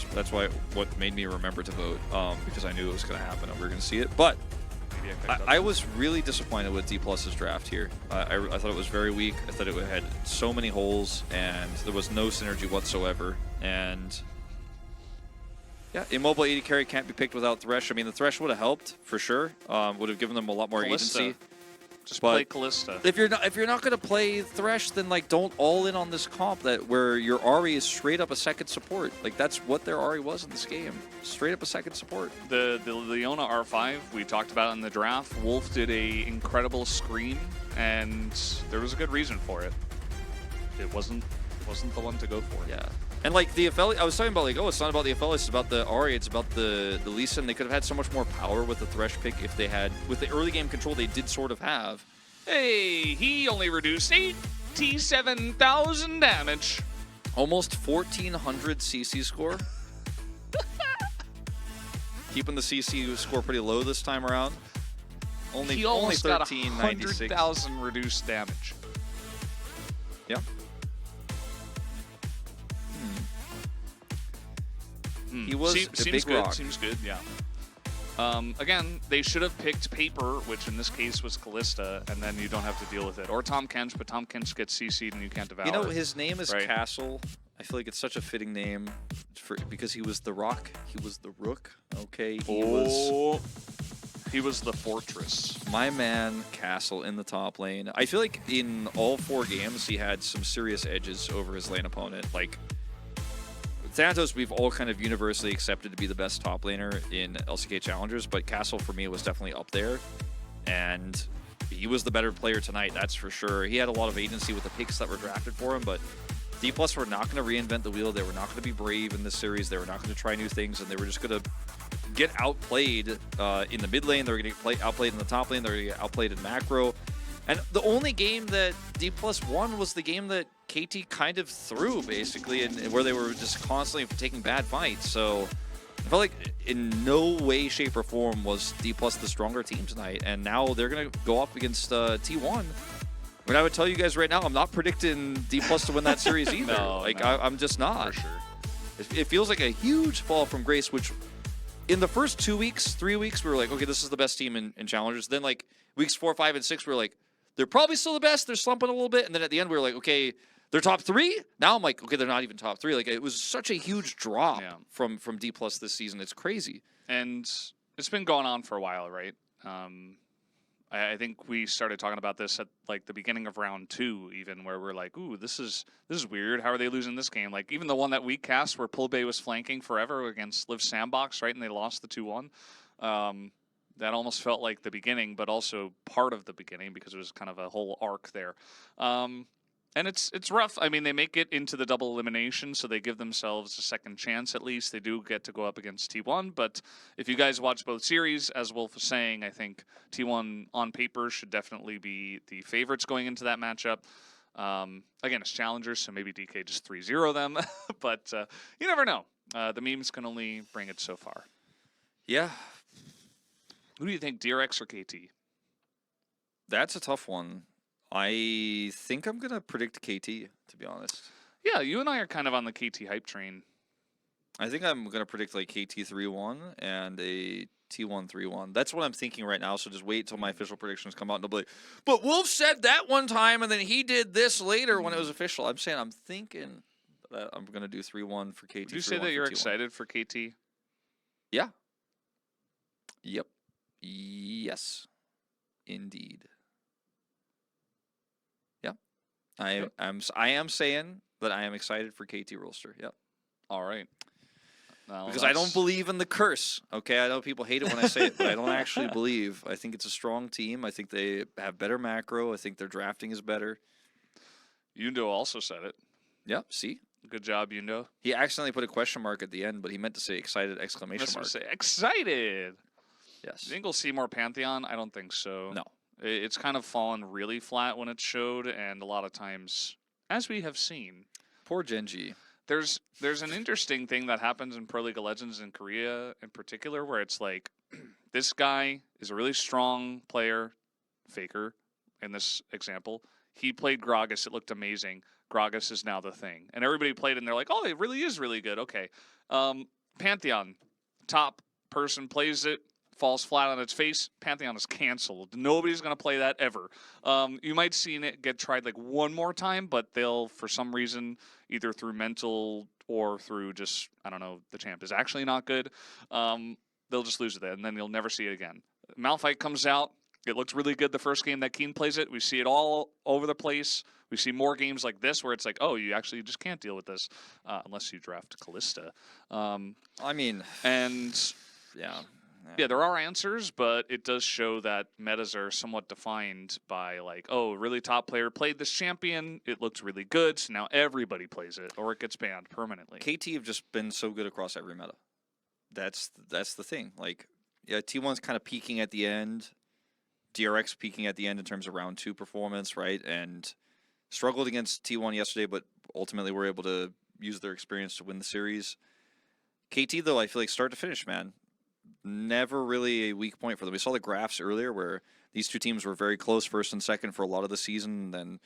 Speaker 2: what made me remember to vote, because I knew it was going to happen and we were going to see it. But I was really disappointed with D+'s draft here. I thought it was very weak. I thought it had so many holes, and there was no synergy whatsoever. And yeah, Immobile 80 carry can't be picked without Thresh. I mean, the Thresh would have helped for sure. Would have given them a lot more agency.
Speaker 1: Just play Callista.
Speaker 2: If you're not gonna play Thresh, then like don't all in on this comp where your Ahri is straight up a second support. Like that's what their Ahri was in this game. Straight up a second support.
Speaker 1: The Leona R5 we talked about in the draft. Wolf did a incredible screen, and there was a good reason for it. It wasn't the one to go for.
Speaker 2: Yeah. And like the Aphelios, I was talking about like, oh, it's not about the Aphelios, it's about the Ahri, it's about the Lee Sin. They could have had so much more power with the Thresh pick if they had, with the early game control they did sort of have.
Speaker 1: Hey, he only reduced 87,000 damage.
Speaker 2: Almost 1,400 CC score. Keeping the CC score pretty low this time around.
Speaker 1: He almost got
Speaker 2: 1396.
Speaker 1: 100,000 reduced damage.
Speaker 2: Yeah. He was a big rock.
Speaker 1: Seems good, yeah. Again, they should have picked Paper, which in this case was Callista, and then you don't have to deal with it. Or Tom Kench, but Tom Kench gets CC'd and you can't devour.
Speaker 2: You know, his name is
Speaker 1: right?
Speaker 2: Castle. I feel like it's such a fitting name because he was the rock. He was the rook. Okay, he was
Speaker 1: the fortress.
Speaker 2: My man, Castle in the top lane. I feel like in all 4 games, he had some serious edges over his lane opponent. Like, Thanatos, we've all kind of universally accepted to be the best top laner in LCK Challengers, but Castle for me was definitely up there, and he was the better player tonight, that's for sure. He had a lot of agency with the picks that were drafted for him, but D+ were not going to reinvent the wheel. They were not going to be brave in this series. They were not going to try new things, and they were just going to get outplayed in the mid lane. They were going to get outplayed in the top lane. They were going to get outplayed in macro. And the only game that D+ won was the game that KT kind of threw, basically, and where they were just constantly taking bad fights. So I felt like in no way, shape, or form was D+ the stronger team tonight. And now they're going to go up against T1. But I would tell you guys right now, I'm not predicting D+ to win that series either. I'm just not.
Speaker 1: For sure.
Speaker 2: It feels like a huge fall from grace, which in the first 2 weeks, 3 weeks, we were like, okay, this is the best team in Challengers. Then like weeks 4, 5, and 6, we were like, they're probably still the best. They're slumping a little bit. And then at the end, we were like, okay, they're top 3? Now I'm like, okay, they're not even top 3. Like, it was such a huge drop from D+ this season. It's crazy.
Speaker 1: And it's been going on for a while, right? I think we started talking about this at like the beginning of round 2, even, where we're like, ooh, this is weird. How are they losing this game? Like, even the one that we cast where Pull Bay was flanking forever against Live Sandbox, right? And they lost the 2-1. That almost felt like the beginning, but also part of the beginning because it was kind of a whole arc there. And it's rough. I mean, they make it into the double elimination, so they give themselves a second chance at least. They do get to go up against T1, but if you guys watch both series, as Wolf was saying, I think T1 on paper should definitely be the favorites going into that matchup. Again, it's challengers, so maybe DK just 3-0 them, but you never know. The memes can only bring it so far.
Speaker 2: Yeah.
Speaker 1: Who do you think, DRX or KT?
Speaker 2: That's a tough one. I think I'm going to predict KT, to be honest.
Speaker 1: Yeah, you and I are kind of on the KT hype train.
Speaker 2: I think I'm going to predict like KT 3-1 and a T1 3-1. That's what I'm thinking right now. So just wait till my official predictions come out, and they'll be like, "But Wolf said that one time, and then he did this later when it was official." I'm saying I'm thinking that I'm gonna do 3-1 for KT.
Speaker 1: Would you say that you're
Speaker 2: T1.
Speaker 1: excited for KT?
Speaker 2: Yeah. Yep. Yes. Indeed. Yeah.
Speaker 1: Okay.
Speaker 2: I am saying that I am excited for KT Roster. Yep.
Speaker 1: All right. Now
Speaker 2: Because I don't believe in the curse. Okay, I know people hate it when I say it, but I don't actually believe. I think it's a strong team. I think they have better macro. I think their drafting is better.
Speaker 1: Yundo also said it.
Speaker 2: Yeah, see?
Speaker 1: Good job, Yundo.
Speaker 2: He accidentally put a question mark at the end, but he meant to say excited exclamation mark.
Speaker 1: Say excited.
Speaker 2: Yes.
Speaker 1: You think we'll see more Pantheon? I don't think so.
Speaker 2: No.
Speaker 1: It's kind of fallen really flat when it showed, and a lot of times, as we have seen,
Speaker 2: Poor Gen.G.
Speaker 1: there's an interesting thing that happens in Pro League of Legends in Korea in particular, where it's like, this guy is a really strong player, Faker, in this example. He played Gragas. It looked amazing. Gragas is now the thing. And everybody played, and they're like, oh, it really is really good. Okay. Pantheon, top person plays it, falls flat on its face. Pantheon is canceled. Nobody's going to play that ever. You might see it get tried like one more time, but they'll, for some reason, either through mental or through just, I don't know, the champ is actually not good, they'll just lose it, and then you'll never see it again. Malphite comes out. It looks really good the first game that Keen plays it. We see it all over the place. We see more games like this where it's like, oh, you actually just can't deal with this unless you draft Callista.
Speaker 2: I mean,
Speaker 1: and
Speaker 2: yeah.
Speaker 1: Yeah, there are answers, but it does show that metas are somewhat defined by like, oh, really top player played this champion. It looks really good, so now everybody plays it, or it gets banned permanently.
Speaker 2: KT have just been so good across every meta. That's the thing. Like, yeah, T1's kind of peaking at the end. DRX peaking at the end in terms of round 2 performance, right? And struggled against T1 yesterday, but ultimately were able to use their experience to win the series. KT, though, I feel like start to finish, man, never really a weak point for them. We saw the graphs earlier where these two teams were very close, first and second, for a lot of the season. Then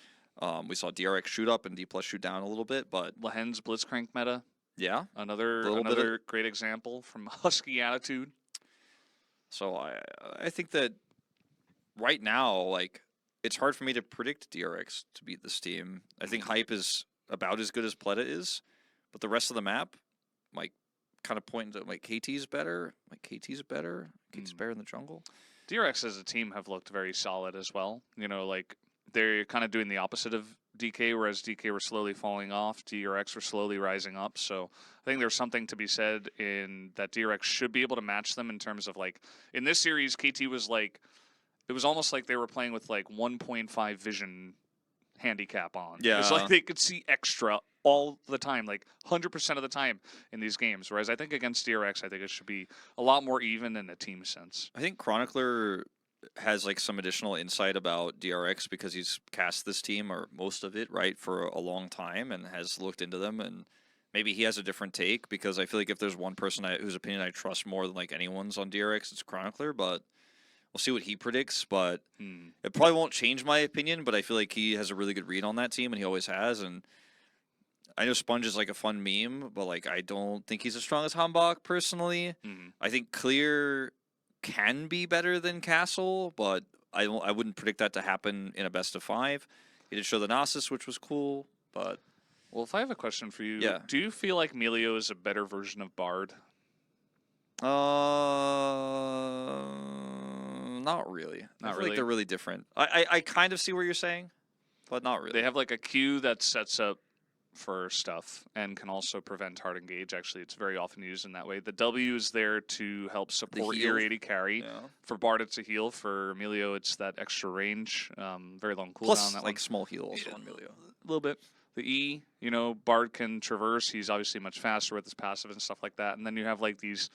Speaker 2: we saw DRX shoot up and D+ shoot down a little bit, but
Speaker 1: Lahen's Blitzcrank meta,
Speaker 2: yeah,
Speaker 1: another great example from Husky Attitude.
Speaker 2: So I think that right now, like, it's hard for me to predict DRX to beat this team. I think Hype is about as good as Pleta is, but the rest of the map, like, kind of pointing to like KT's better. Like KT's better. KT's better in the jungle.
Speaker 1: DRX as a team have looked very solid as well. You know, like they're kind of doing the opposite of DK, whereas DK were slowly falling off, DRX were slowly rising up. So I think there's something to be said in that DRX should be able to match them in terms of like in this series, KT was like it was almost like they were playing with like 1.5 vision handicap on.
Speaker 2: Yeah.
Speaker 1: It's like they could see extra all the time, like 100% of the time in these games. Whereas I think against DRX, I think it should be a lot more even in a team sense.
Speaker 2: I think Chronicler has like some additional insight about DRX because he's cast this team or most of it, right, for a long time and has looked into them, and maybe he has a different take because I feel like if there's one person whose opinion I trust more than like anyone's on DRX, it's Chronicler, but we'll see what he predicts, but it probably won't change my opinion, but I feel like he has a really good read on that team, and he always has. And I know Sponge is like a fun meme, but like I don't think he's as strong as Hambach personally. I think Clear can be better than Castle, but I wouldn't predict that to happen in a best of 5. He did show the Gnosis, which was cool, but...
Speaker 1: Well, if I have a question for you,
Speaker 2: yeah.
Speaker 1: Do you feel like Melio is a better version of Bard?
Speaker 2: Not really.
Speaker 1: Not
Speaker 2: I feel
Speaker 1: really.
Speaker 2: like they're really different. I kind of see what you're saying, but not really.
Speaker 1: They have like a Q that sets up for stuff and can also prevent hard engage. Actually, it's very often used in that way. The W is there to help support your AD carry.
Speaker 2: Yeah.
Speaker 1: For Bard, it's a heal. For Melio, it's that extra range. Very long cooldown.
Speaker 2: Plus,
Speaker 1: that
Speaker 2: like
Speaker 1: one.
Speaker 2: small heal also on Melio.
Speaker 1: A little bit. The E, you know, Bard can traverse. He's obviously much faster with his passive and stuff like that. And then you have like these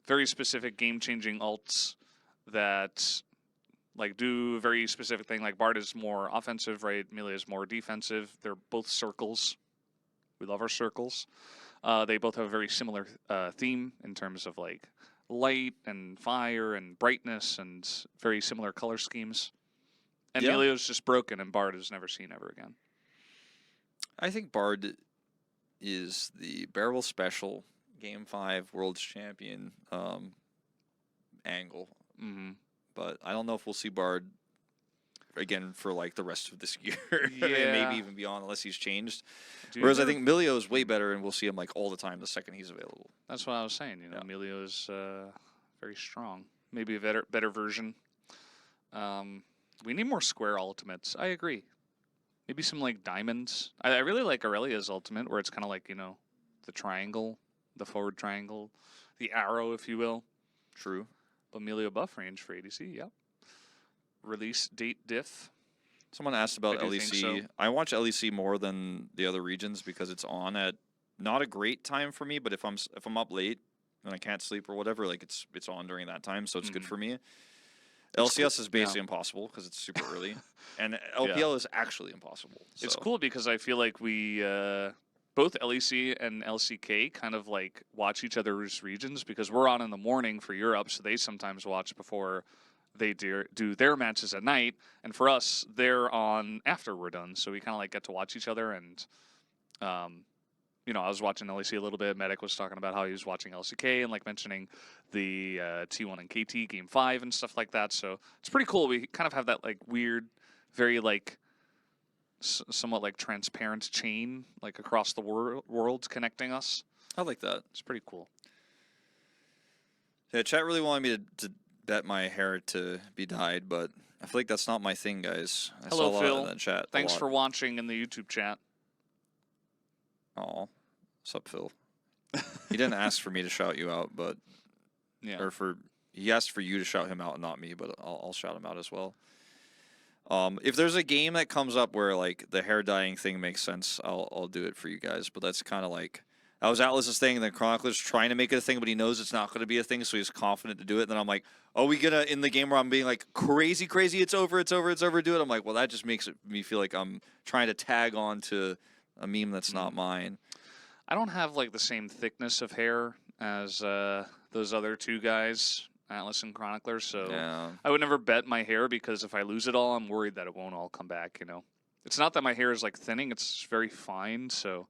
Speaker 1: very specific game-changing ults that like do a very specific thing. Like Bard is more offensive, right? Melee is more defensive. They're both circles. We love our circles. They both have a very similar theme in terms of like light and fire and brightness and very similar color schemes. And
Speaker 2: yeah.
Speaker 1: Melio's just broken, and Bard is never seen ever again.
Speaker 2: I think Bard is the Barrel Special Game 5 World's Champion. angle.
Speaker 1: Mm-hmm.
Speaker 2: But I don't know if we'll see Bard again for like the rest of this year, and
Speaker 1: Yeah.
Speaker 2: maybe even beyond, unless he's changed.
Speaker 1: Dude,
Speaker 2: Whereas I think Milio is way better, and we'll see him like all the time the second he's available.
Speaker 1: that's what I was saying. You know,
Speaker 2: Yeah.
Speaker 1: Emilio is very strong. Maybe a better version. We need more square ultimates. I agree. Maybe some like diamonds. I really like Aurelia's ultimate, where it's kind of like, you know, the triangle, the forward triangle, the arrow, if you will.
Speaker 2: True.
Speaker 1: But Emilio buff range for ADC. Yep. Release date diff.
Speaker 2: Someone asked about
Speaker 1: I do think
Speaker 2: LEC.
Speaker 1: so.
Speaker 2: I watch LEC more than the other regions because it's on at not a great time for me, but if I'm up late and I can't sleep or whatever, like it's on during that time, so it's good for me. LCS is basically impossible because it's super early, and LPL is actually impossible. So.
Speaker 1: It's cool because I feel like we both LEC and LCK kind of like watch each other's regions because we're on in the morning for Europe, so they sometimes watch before they do their matches at night, and for us, they're on after we're done, so we kind of like get to watch each other. And you know, I was watching LEC a little bit. Medic was talking about how he was watching LCK and like mentioning the T1 and KT Game 5 and stuff like that. So it's pretty cool. We kind of have that like weird, very like somewhat like transparent chain like across the world connecting us.
Speaker 2: I like that.
Speaker 1: It's pretty cool.
Speaker 2: Yeah, chat really wanted me to bet my hair to be dyed, but I feel like that's not my thing, guys. I
Speaker 1: Hello,
Speaker 2: saw a
Speaker 1: Phil.
Speaker 2: lot in that chat.
Speaker 1: Thanks for watching in the YouTube chat.
Speaker 2: Aw. What's up, Phil? He didn't ask for me to shout you out, but
Speaker 1: Yeah.
Speaker 2: or he asked for you to shout him out and not me, but I'll shout him out as well. If there's a game that comes up where like the hair dyeing thing makes sense, I'll do it for you guys. But that's kind of like that was Atlas's thing, and then Chronicler's trying to make it a thing, but he knows it's not going to be a thing, so he's confident to do it. And then I'm like, oh, we gonna in the game where I'm being like crazy, it's over, do it. I'm like, well, that just makes me feel like I'm trying to tag on to a meme that's not mine.
Speaker 1: I don't have like the same thickness of hair as those other two guys, Atlas and Chronicler, so
Speaker 2: Yeah.
Speaker 1: I would never bet my hair because if I lose it all, I'm worried that it won't all come back, you know. It's not that my hair is like thinning, it's very fine, so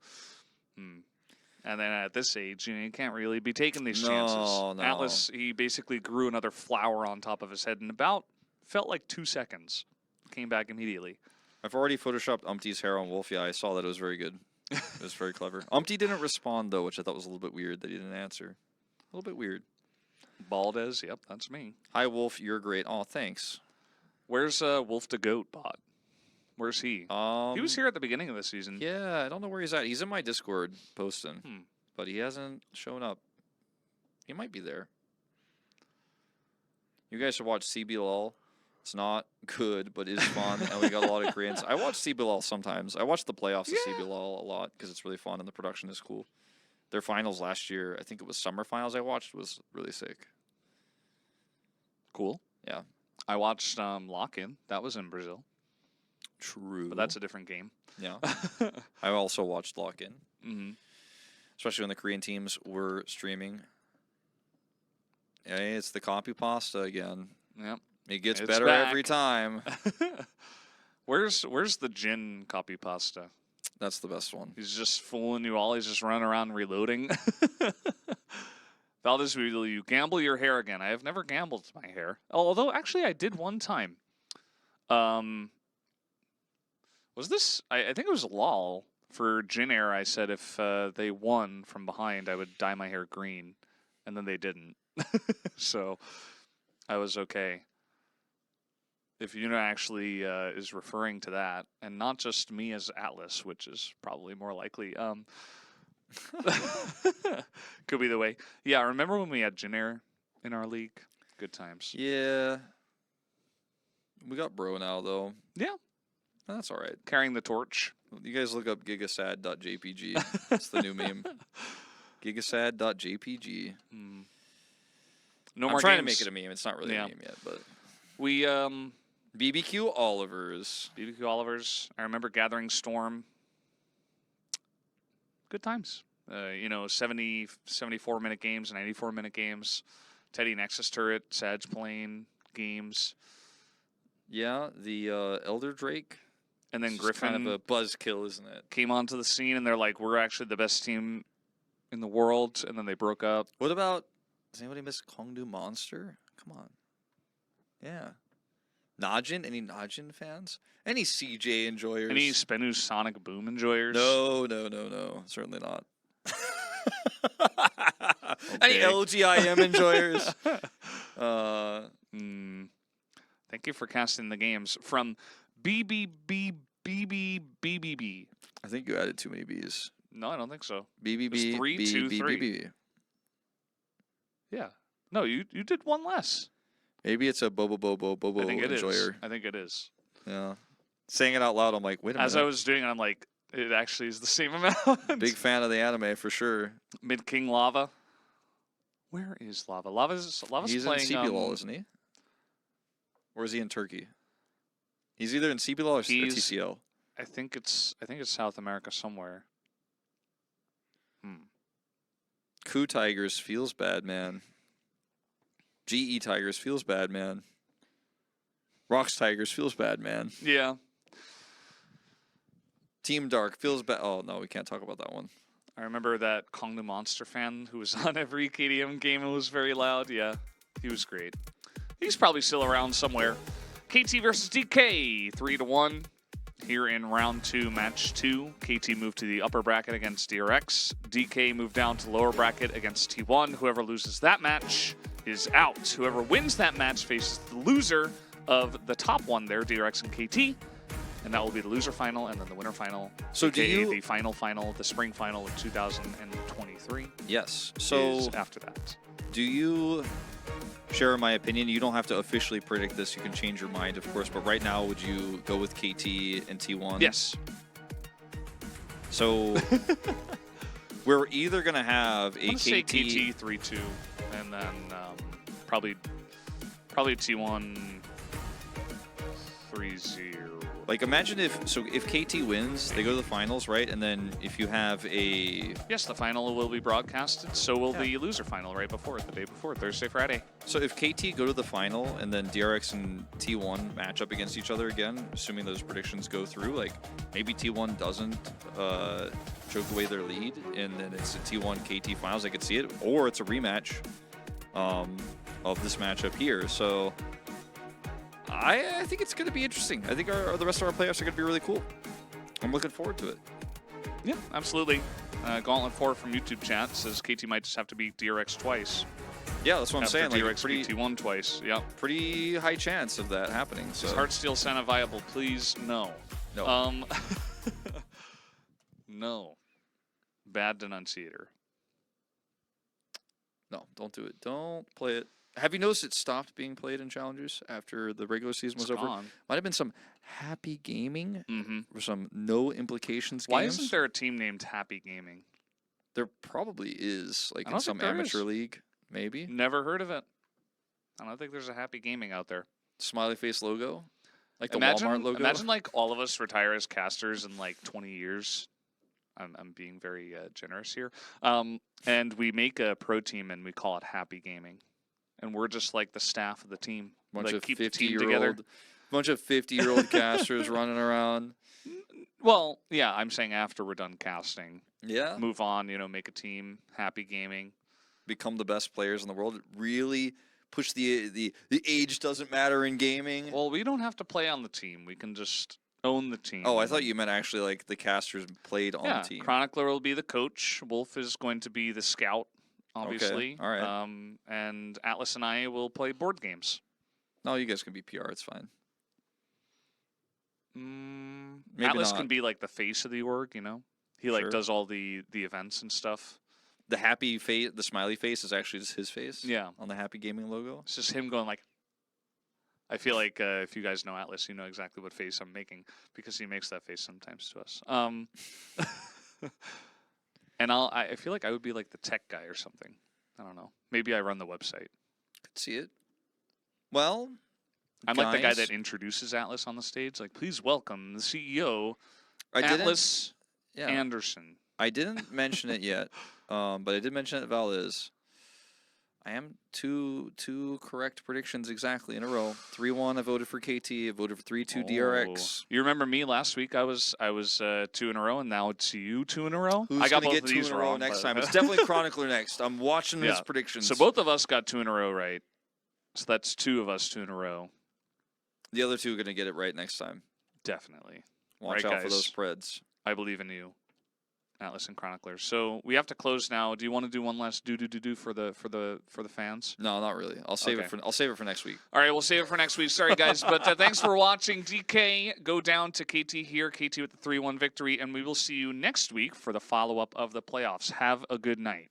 Speaker 1: and then at this age, you know, you can't really be taking these chances.
Speaker 2: No.
Speaker 1: Atlas, he basically grew another flower on top of his head in about felt like 2 seconds. Came back immediately.
Speaker 2: I've already photoshopped Umpty's hair on Wolf. Yeah, I saw that. It was very good. It was very clever. Umpty didn't respond, though, which I thought was a little bit weird that he didn't answer. A little bit weird.
Speaker 1: Baldez, yep, that's me.
Speaker 2: Hi, Wolf. You're great. Oh, thanks.
Speaker 1: Where's Wolf the Goat bot? Where's he? He was here at the beginning of the season.
Speaker 2: Yeah, I don't know where he's at. He's in my Discord posting, but he hasn't shown up. He might be there. You guys should watch CBLOL. It's not good, but it is fun, and we got a lot of Koreans. I watch CBLOL sometimes. I watch the playoffs of CBLOL a lot because it's really fun and the production is cool. Their finals last year, I think it was summer finals I watched, was really sick.
Speaker 1: Cool.
Speaker 2: Yeah.
Speaker 1: I watched Lock-In. That was in Brazil.
Speaker 2: True.
Speaker 1: But that's a different game.
Speaker 2: Yeah. I also watched Lock-In. Especially when the Korean teams were streaming. Yeah, it's the copy pasta again.
Speaker 1: Yep.
Speaker 2: It gets
Speaker 1: It's
Speaker 2: better
Speaker 1: back.
Speaker 2: every time.
Speaker 1: Where's the Jin copy pasta?
Speaker 2: That's the best one.
Speaker 1: He's just fooling you all. He's just running around reloading. Valdez, will you gamble your hair again? I have never gambled my hair. Although, actually, I did one time. Was this... I think it was LOL. For Jin Air, I said if they won from behind, I would dye my hair green. And then they didn't. So, I was okay. If Yuna actually is referring to that, and not just me as Atlas, which is probably more likely. Could be the way. Yeah, remember when we had Jin in our league? Good times.
Speaker 2: Yeah. We got bro now, though.
Speaker 1: Yeah.
Speaker 2: That's all right.
Speaker 1: Carrying the torch.
Speaker 2: You guys look up gigasad.jpg. That's the new meme. Gigasad.jpg.
Speaker 1: No
Speaker 2: I'm
Speaker 1: more
Speaker 2: trying
Speaker 1: games.
Speaker 2: to make it a meme. It's not really a meme yet, but...
Speaker 1: We,
Speaker 2: BBQ Olivers.
Speaker 1: BBQ Olivers. I remember Gathering Storm. Good times. You know, 70, 74-minute games, 94-minute games. Teddy Nexus Turret, Sag Plane games.
Speaker 2: Yeah, the Elder Drake.
Speaker 1: And then Griffin.
Speaker 2: Kind of a buzzkill, isn't it?
Speaker 1: Came onto the scene, and they're like, we're actually the best team in the world. And then they broke up.
Speaker 2: What about... Does anybody miss Kongdu Monster? Come on. Yeah. Najin? Any Najin fans? Any CJ enjoyers?
Speaker 1: Any Spenu Sonic Boom enjoyers?
Speaker 2: No. Certainly not. Any
Speaker 1: Okay.
Speaker 2: LGIM enjoyers?
Speaker 1: Thank you for casting the games from BBB.
Speaker 2: I think you added too many B's.
Speaker 1: No, I don't think so.
Speaker 2: BBB.
Speaker 1: It's 3, 2, 3. Yeah. No, you did one less.
Speaker 2: Maybe it's a Bobo
Speaker 1: I think it
Speaker 2: enjoyer.
Speaker 1: is. I think it is.
Speaker 2: Yeah. Saying it out loud, I'm like, wait a minute.
Speaker 1: As I was doing it, I'm like, it actually is the same amount.
Speaker 2: Big fan of the anime for sure.
Speaker 1: Mid King Lava. Where is Lava? Lava's
Speaker 2: He's
Speaker 1: playing.
Speaker 2: in CBLOL, isn't he? Or is he in Turkey? He's either in CBLOL or TCL.
Speaker 1: I think it's South America somewhere.
Speaker 2: Coup Tigers feels bad, man. GE Tigers feels bad, man. Rocks Tigers feels bad, man.
Speaker 1: Yeah.
Speaker 2: Team Dark feels bad. Oh, no, we can't talk about that one.
Speaker 1: I remember that Kong the Monster fan who was on every KDM game and was very loud. Yeah, he was great. He's probably still around somewhere. KT versus DK, 3-1. Here in round 2, match 2. KT moved to the upper bracket against DRX. DK moved down to lower bracket against T1. Whoever loses that match is out. Whoever wins that match faces the loser of the top one there, DRX and KT. And that will be the loser final and then the winner final.
Speaker 2: So
Speaker 1: AKA the final, the spring final of 2023.
Speaker 2: Yes.
Speaker 1: Is
Speaker 2: So
Speaker 1: after that.
Speaker 2: do you share my opinion? You don't have to officially predict this. You can change your mind, of course. But right now, would you go with KT and T1?
Speaker 1: Yes.
Speaker 2: So we're either going to have a
Speaker 1: I'm say
Speaker 2: KT.
Speaker 1: KT 3-2, and then probably T1 3-0.
Speaker 2: Like, imagine if KT wins, they go to the finals, right? And then if you have a...
Speaker 1: Yes, the final will be broadcasted. So will the loser final right before it, the day before, Thursday, Friday.
Speaker 2: So if KT go to the final and then DRX and T1 match up against each other again, assuming those predictions go through, like maybe T1 doesn't choke away their lead, and then it's a T1 KT finals. I could see it, or it's a rematch of this matchup here. So I think it's going to be interesting. I think the rest of our playoffs are going to be really cool. I'm looking forward to it.
Speaker 1: Yeah, absolutely. Gauntlet4 from YouTube chat says KT might just have to beat DRX twice.
Speaker 2: Yeah, that's what I'm saying.
Speaker 1: DRX
Speaker 2: Like,
Speaker 1: beat T1 twice. Yeah.
Speaker 2: Pretty high chance of that happening. So.
Speaker 1: Is Heartsteel Santa viable? Please, no.
Speaker 2: No.
Speaker 1: No. Bad denunciator.
Speaker 2: No, don't do it. Don't play it. Have you noticed it stopped being played in challengers after the regular season was over?
Speaker 1: Gone.
Speaker 2: Might have been some happy gaming
Speaker 1: Mm-hmm.
Speaker 2: or some no implications
Speaker 1: Why
Speaker 2: games.
Speaker 1: isn't there a team named Happy Gaming?
Speaker 2: There probably is, like
Speaker 1: I
Speaker 2: in
Speaker 1: don't
Speaker 2: some
Speaker 1: think there
Speaker 2: amateur
Speaker 1: is.
Speaker 2: league, maybe.
Speaker 1: Never heard of it. I don't think there's a Happy Gaming out there.
Speaker 2: Smiley face logo, like the
Speaker 1: Imagine,
Speaker 2: Walmart logo.
Speaker 1: imagine like all of us retire as casters in like 20 years. I'm being very generous here. And we make a pro team and we call it Happy Gaming. And we're just like the staff of the team.
Speaker 2: bunch
Speaker 1: like
Speaker 2: of
Speaker 1: keep the team together.
Speaker 2: 50-year-old casters running around.
Speaker 1: Well, yeah, I'm saying after we're done casting,
Speaker 2: Yeah,
Speaker 1: move on, make a team, Happy Gaming.
Speaker 2: become the best players in the world. Really push the age doesn't matter in gaming.
Speaker 1: Well, we don't have to play on the team. We can just own the team.
Speaker 2: Oh, I thought you meant actually like the casters played on the team.
Speaker 1: Chronicler will be the coach. Wolf is going to be the scout, obviously.
Speaker 2: all right.
Speaker 1: And Atlas and I will play board games.
Speaker 2: No, you guys can be PR. It's fine. Maybe
Speaker 1: Atlas
Speaker 2: not.
Speaker 1: can be like the face of the org, He
Speaker 2: Sure.
Speaker 1: does all the events and stuff.
Speaker 2: The happy face, the smiley face is actually just his face.
Speaker 1: Yeah.
Speaker 2: On the Happy Gaming logo.
Speaker 1: It's just him going like. I feel like if you guys know Atlas, you know exactly what face I'm making because he makes that face sometimes to us. And I feel like I would be like the tech guy or something. I don't know. Maybe I run the website.
Speaker 2: Could see it. Well,
Speaker 1: I'm like the guy
Speaker 2: guys,
Speaker 1: that introduces Atlas on the stage. Like, please welcome the CEO,
Speaker 2: I didn't-
Speaker 1: Atlas
Speaker 2: yeah,
Speaker 1: Anderson.
Speaker 2: I didn't mention it yet, but I did mention it. Valdez. I am two correct predictions exactly in a row. 3-1. I voted for KT. I voted for 3-2 DRX.
Speaker 1: You remember me last week? I was 2 in a row, and now it's you 2 in a row.
Speaker 2: Who's
Speaker 1: I got
Speaker 2: gonna
Speaker 1: both
Speaker 2: get
Speaker 1: of
Speaker 2: 2
Speaker 1: these
Speaker 2: in a row
Speaker 1: wrong,
Speaker 2: next
Speaker 1: but-
Speaker 2: time? It's definitely Chronicler next. I'm watching his
Speaker 1: Yeah.
Speaker 2: predictions.
Speaker 1: So both of us got 2 in a row right. So that's 2 of us 2 in a row.
Speaker 2: The other 2 are going to get it right next time.
Speaker 1: Definitely.
Speaker 2: Watch
Speaker 1: Right,
Speaker 2: out for those
Speaker 1: guys.
Speaker 2: spreads.
Speaker 1: I believe in you, Atlas and Chronicler. So we have to close now. Do you want to do one last do for the fans?
Speaker 2: No, not really. I'll save
Speaker 1: Okay.
Speaker 2: it for next week.
Speaker 1: All right, we'll save it for next week. Sorry, guys, but thanks for watching. DK, go down to KT here. KT with the 3-1 victory, and we will see you next week for the follow-up of the playoffs. Have a good night.